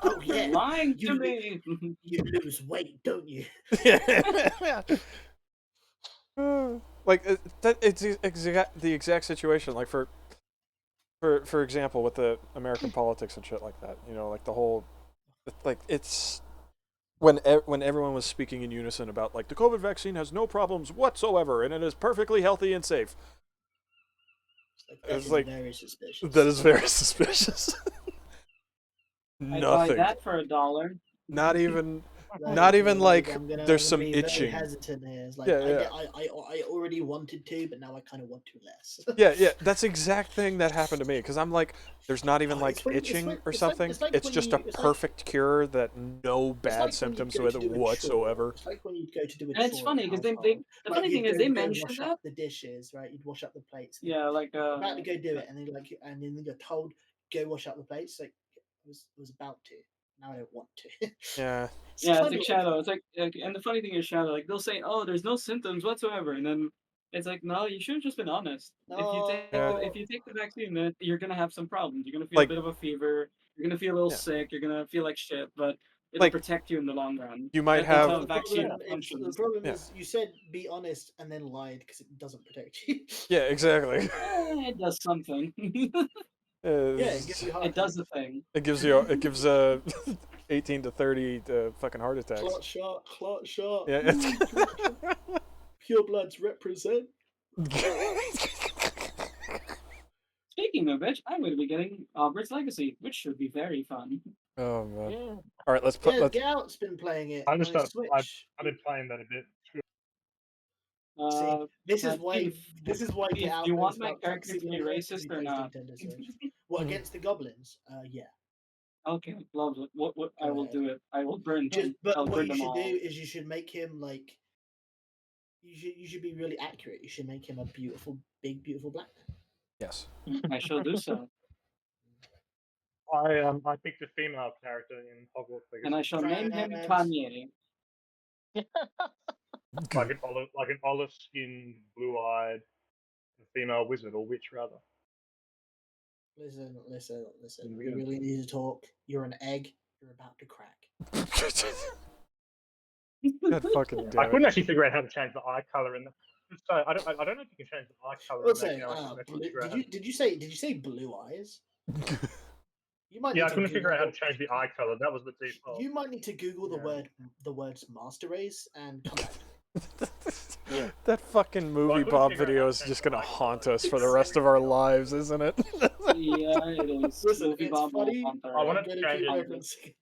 Oh yeah, lying to me. You lose weight, don't you? Yeah. Like it's the exact situation. Like for example, with the American politics and shit like that. You know, like the whole, like it's when everyone was speaking in unison about like the COVID vaccine has no problems whatsoever and it is perfectly healthy and safe. It's like very suspicious. That is very suspicious. I'd buy Nothing. that for $1. Not even. Not even like there's some be itching. Very hesitant here. It's like, Yeah. I already wanted to, but now I kind of want to less. Yeah. That's the exact thing that happened to me because I'm like, there's not even like itching or something. It's just a perfect cure that no bad symptoms with it whatsoever. It's like when you go to do a And it's chore funny at because household. the funny thing is they you'd go mentioned wash that. up the dishes, right? You'd wash up the plates. Yeah, like You're about to go do it, and then you're told go wash up the plates. Like I was about to. Now I don't want to. Yeah. Yeah, it's like Shadow. It's like, and the funny thing is Shadow. Like they'll say, "Oh, there's no symptoms whatsoever," and then it's like, no, you should have just been honest. If you take the vaccine, then you're gonna have some problems. You're gonna feel Like- a bit of a fever. You're gonna feel a little Yeah. sick. You're gonna feel like shit, but it'll Like, protect you in the long run. you might That's how have- a vaccine The functions. problem is you said be honest and then lied because it doesn't protect you. Yeah, exactly. It does something. it gives you heart It does the thing. It gives 18 to 30 fucking heart attacks. Clot shot. Yeah. Pure bloods represent. Speaking of which, I'm going to be getting Hogwarts Legacy, which should be very fun. Oh man. Yeah. All right, let's put. Yeah, Let's, Get Out's been playing it I on just his don't. Switch. I've been playing that a bit. Uh, This is but why. Keith, This is why Keith, Get Out. do you want knows my about character to be toxicity because racist he or plays not? Nintendo Switch. What against the goblins? Yeah. Okay, love it. What I will do it. I will burn Just them. but I'll what burn you them should all. do is you should make him like. You should be really accurate. You should make him a beautiful, big, beautiful black man. yes. I shall do so. I picked a female character in Hogwarts Legacy. And I shall name him Kanye. like an olive-skinned, blue-eyed female wizard or witch, rather. Listen. We really need to talk. You're an egg. You're about to crack. God fucking damn I it. couldn't actually figure out how to change the eye color in the. So I don't know if you can change the eye color. Let's in say, that game. I couldn't actually figure out how to- did you say blue eyes? You might Yeah, I need to couldn't figure out how to Google- change the eye color. That was the default. You might need to Google the words master race and come back. That fucking movie Bob video is just gonna haunt us for the rest of our lives, isn't it? Yeah, it is. Listen, Movie it's Bob funny. Hunter. I want I'm to gonna change keep it. referencing.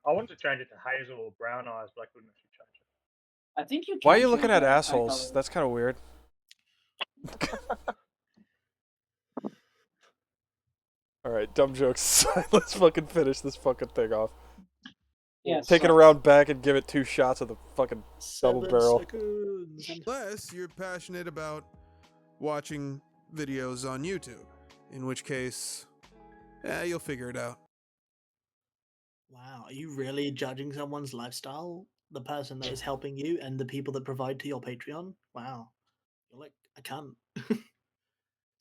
I wanted to change it to hazel or brown eyes, but I couldn't actually change it. I think you. Why are can you change looking at the eye assholes? color. That's kind of weird. All right, dumb jokes aside, let's fucking finish this fucking thing off. Yes. Take it around back and give it 2 shots of the fucking double 7 barrel. seconds. Unless you're passionate about watching videos on YouTube, in which case, you'll figure it out. Wow, are you really judging someone's lifestyle? The person that is helping you and the people that provide to your Patreon? Wow. You're like, I can't.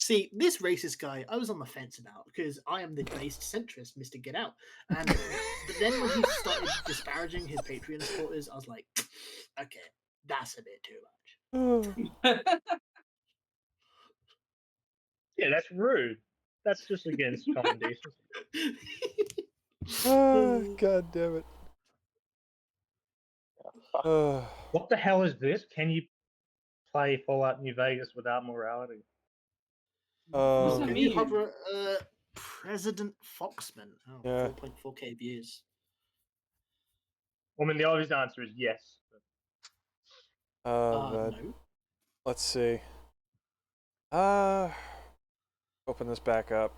See, this racist guy, I was on the fence about because I am the based centrist, Mr. Get Out. And but then when he started disparaging his Patreon supporters, I was like, okay, that's a bit too much. Yeah, that's rude. That's just against common decency. Oh, God damn it. What the hell is this? Can you play Fallout New Vegas without morality? What's that Can mean? you cover President Foxman? Oh, Yeah. 4.4k views. I mean, the obvious answer is yes. Man. No. Let's see. Open this back up.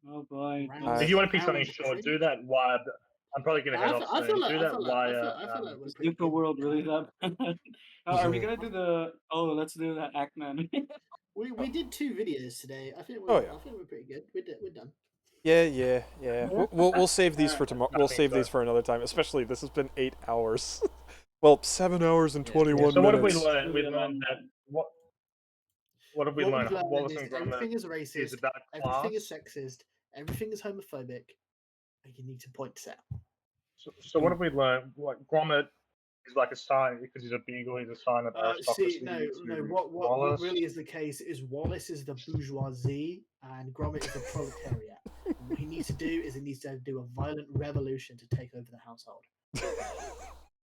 Oh boy. If you want to pick something short, do that via. I'm probably going to head off soon. Do that via. Super World really that. Are we gonna do the? Oh, let's do that Ackman. We did 2 videos today. I think Oh, yeah. I think we're pretty good. We're done. Yeah. We'll save these for tomorrow. We'll save these for another time. Especially this has been 8 hours. Well, 7 hours and 21 So what have we minutes. learned? We learned that what have we learned? we've Wallace is and Gromit everything is racist. is about class. Everything is sexist. Everything is homophobic, Like, you need to point this out. So what have we learned? Like Gromit is like a sign because he's a beagle. He's a sign of aristocracy. What really is the case is Wallace is the bourgeoisie and Gromit is the proletariat. And what he needs to do is he needs to do a violent revolution to take over the household.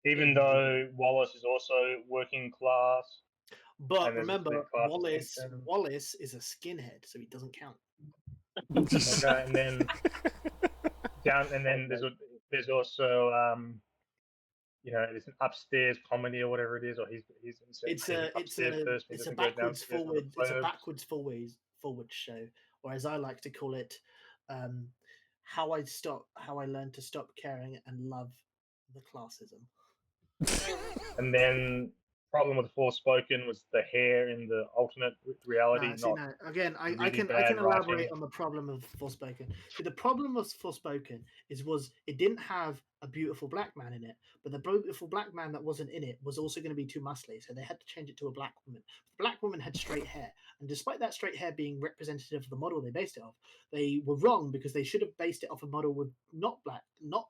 Even though Wallace is also working class. But remember, Wallace is a skinhead, so he doesn't count. Okay, and then there's also it's an upstairs comedy or whatever it is, or it's a backwards forward show, or as I like to call it, how I learned to stop caring and love the classism. And then problem with Forspoken was the hair in the alternate reality. Again, I can elaborate on the problem of Forspoken. So the problem of Forspoken was it didn't have a beautiful black man in it, but the beautiful black man that wasn't in it was also going to be too muscly, so they had to change it to a black woman. The black woman had straight hair, and despite that straight hair being representative of the model they based it off, they were wrong because they should have based it off a model with not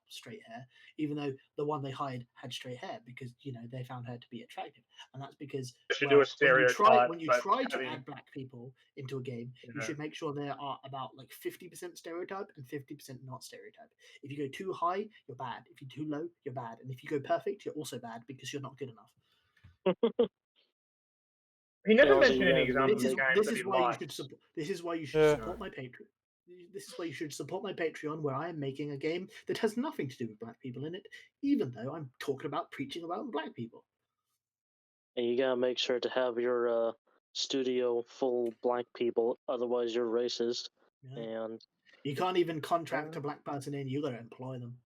straight hair, even though the one they hired had straight hair because they found her to be attractive, and that's because do a stereotype. When you try to add black people into a game, you should make sure there are about like 50% stereotype and 50% not stereotype. If you go too high, you're bad. If you're too low, you're bad. And if you go perfect, you're also bad because you're not good enough. He never mentioned any examples of games this is why you should support my Patreon. This is why you should support my Patreon, where I am making a game that has nothing to do with black people in it, even though I'm preaching about black people. And you gotta make sure to have your studio full black people, otherwise you're racist. Yeah. And you can't even contract a black person in; you got to employ them.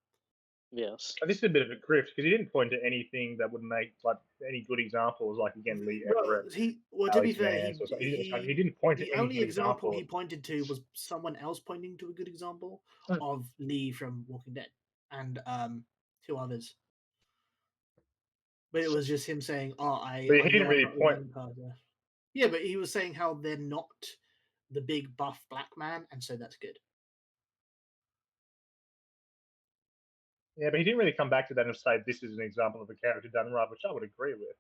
Yes. This is a bit of a grift because he didn't point to anything that would make like any good examples. Like again, Lee Everett. To be fair, he didn't point to the any only example example he pointed to was someone else pointing to a good example of Lee from Walking Dead and two others. But it was just him saying, But he didn't really point. Yeah, but he was saying how they're not the big buff black man, and so that's good. Yeah, but he didn't really come back to that and say this is an example of a character done right, which I would agree with.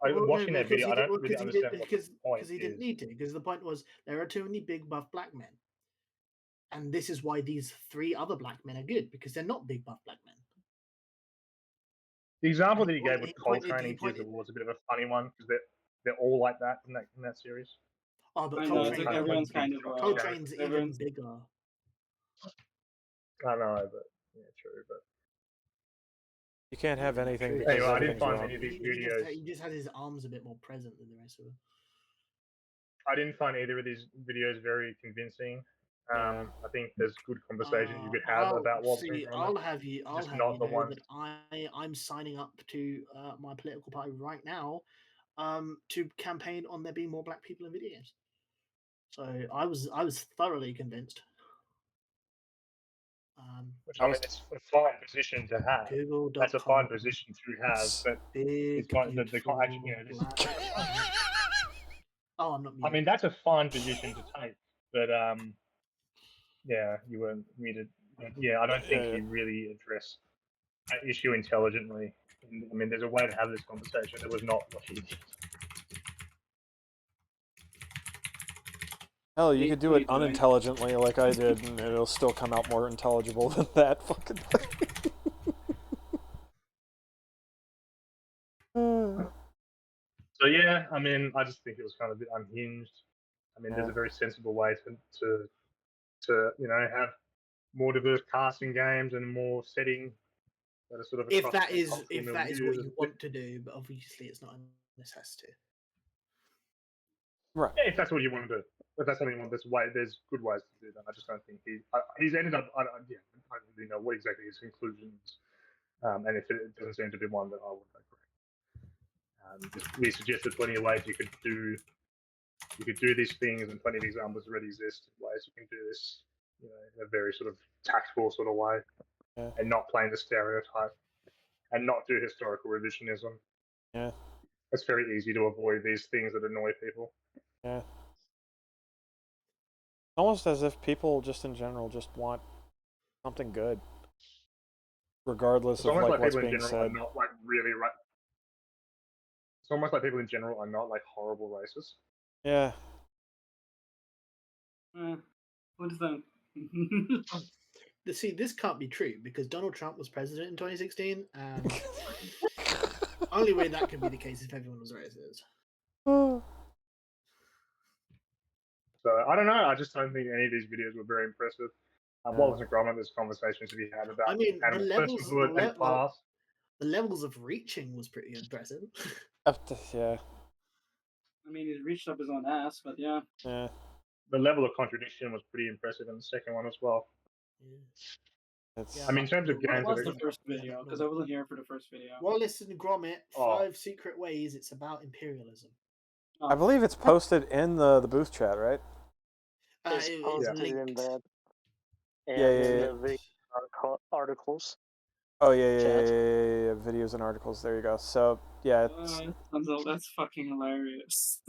Watching that video, I don't really understand what the point is. Because he didn't need to, because the point was there are too many big buff black men. And this is why these three other black men are good, because they're not big buff black men. The example that he gave with Coltrane in Gears of War was a bit of a funny one, because they're all like that in that series. Oh, but everyone's kind of Coltrane's even bigger. I know, but yeah, true, but you can't have anything. Anyway, I didn't find any of these videos. He just had his arms a bit more present than the rest of them. I didn't find either of these videos very convincing. I think there's good conversation you could have about what's going on. I'll have you know that I'm signing up to my political party right now to campaign on there being more black people in video games. So I was thoroughly convinced. Which I mean, it's a fine position to have. That's a fine position to have, but it's not the actually, Oh, I'm not. I mean, that's a fine position to take, but yeah, you weren't muted. Yeah, I don't think he really addressed that issue intelligently. I mean, there's a way to have this conversation. It was not what he did. Hell, you could do it unintelligently like I did, and it'll still come out more intelligible than that fucking thing. So yeah, I mean, I just think it was kind of a bit unhinged. I mean, there's a very sensible way to have more diverse casting games and more setting that are sort of. If that is what you want to do, but obviously it's not a necessity. Right. Yeah, if that's what you want to do. If that's something you want, there's good ways to do that. I just don't think he's ended up. I don't really know what exactly his conclusions, and if it doesn't seem to be one that I would agree. We suggested plenty of ways you could do these things, and plenty of examples already exist. Ways you can do this, in a very sort of tactful sort of way, and not playing the stereotype, and not do historical revisionism. Yeah, it's very easy to avoid these things that annoy people. Yeah. Almost as if people just in general just want something good, regardless It's of almost like like what's people in being general are said. not like really right. It's almost like people in general are not like horrible racists. Yeah. What is that? See, this can't be true because Donald Trump was president in 2016, and only way that could be the case if everyone was racist. So I don't know. I just don't think any of these videos were very impressive. Wallace and Gromit, there's conversations to be had about I mean, the animal levels, personhood and class. the levels of reaching was pretty impressive. Yeah. I mean, he reached up his own ass, but yeah. Yeah. The level of contradiction was pretty impressive in the second one as well. It's, I mean, in terms of games, What was the first video? Because I wasn't here for the first video. Wallace and Gromit, Oh. 5 secret ways it's about imperialism. I believe it's posted in the booth chat, right? It's It posted linked. in that and Yeah, in yeah, the video articles. Oh yeah, Chat. yeah. Videos and articles. There you go. So yeah, it's, That's fucking hilarious.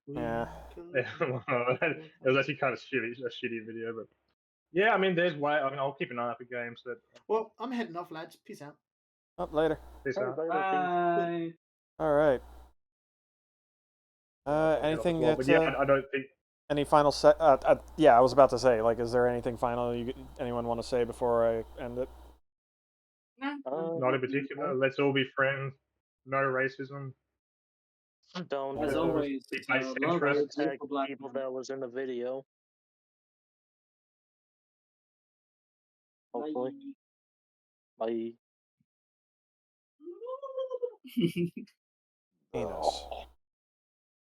yeah. it was actually kind of a shitty video, but yeah, I mean, there's way. I mean, I'll keep an eye out for games that. Well, I'm heading off, lads. Peace out. Up later. Peace out. Bye. All right. Anything that? But yeah, I don't think. Any final set? Yeah, I was about to say. Like, is there anything final anyone want to say before I end it? Not in particular. Let's all be friends. No racism. Don't As always, love attack beautiful black people that was in the video. Hopefully. Bye. Penis.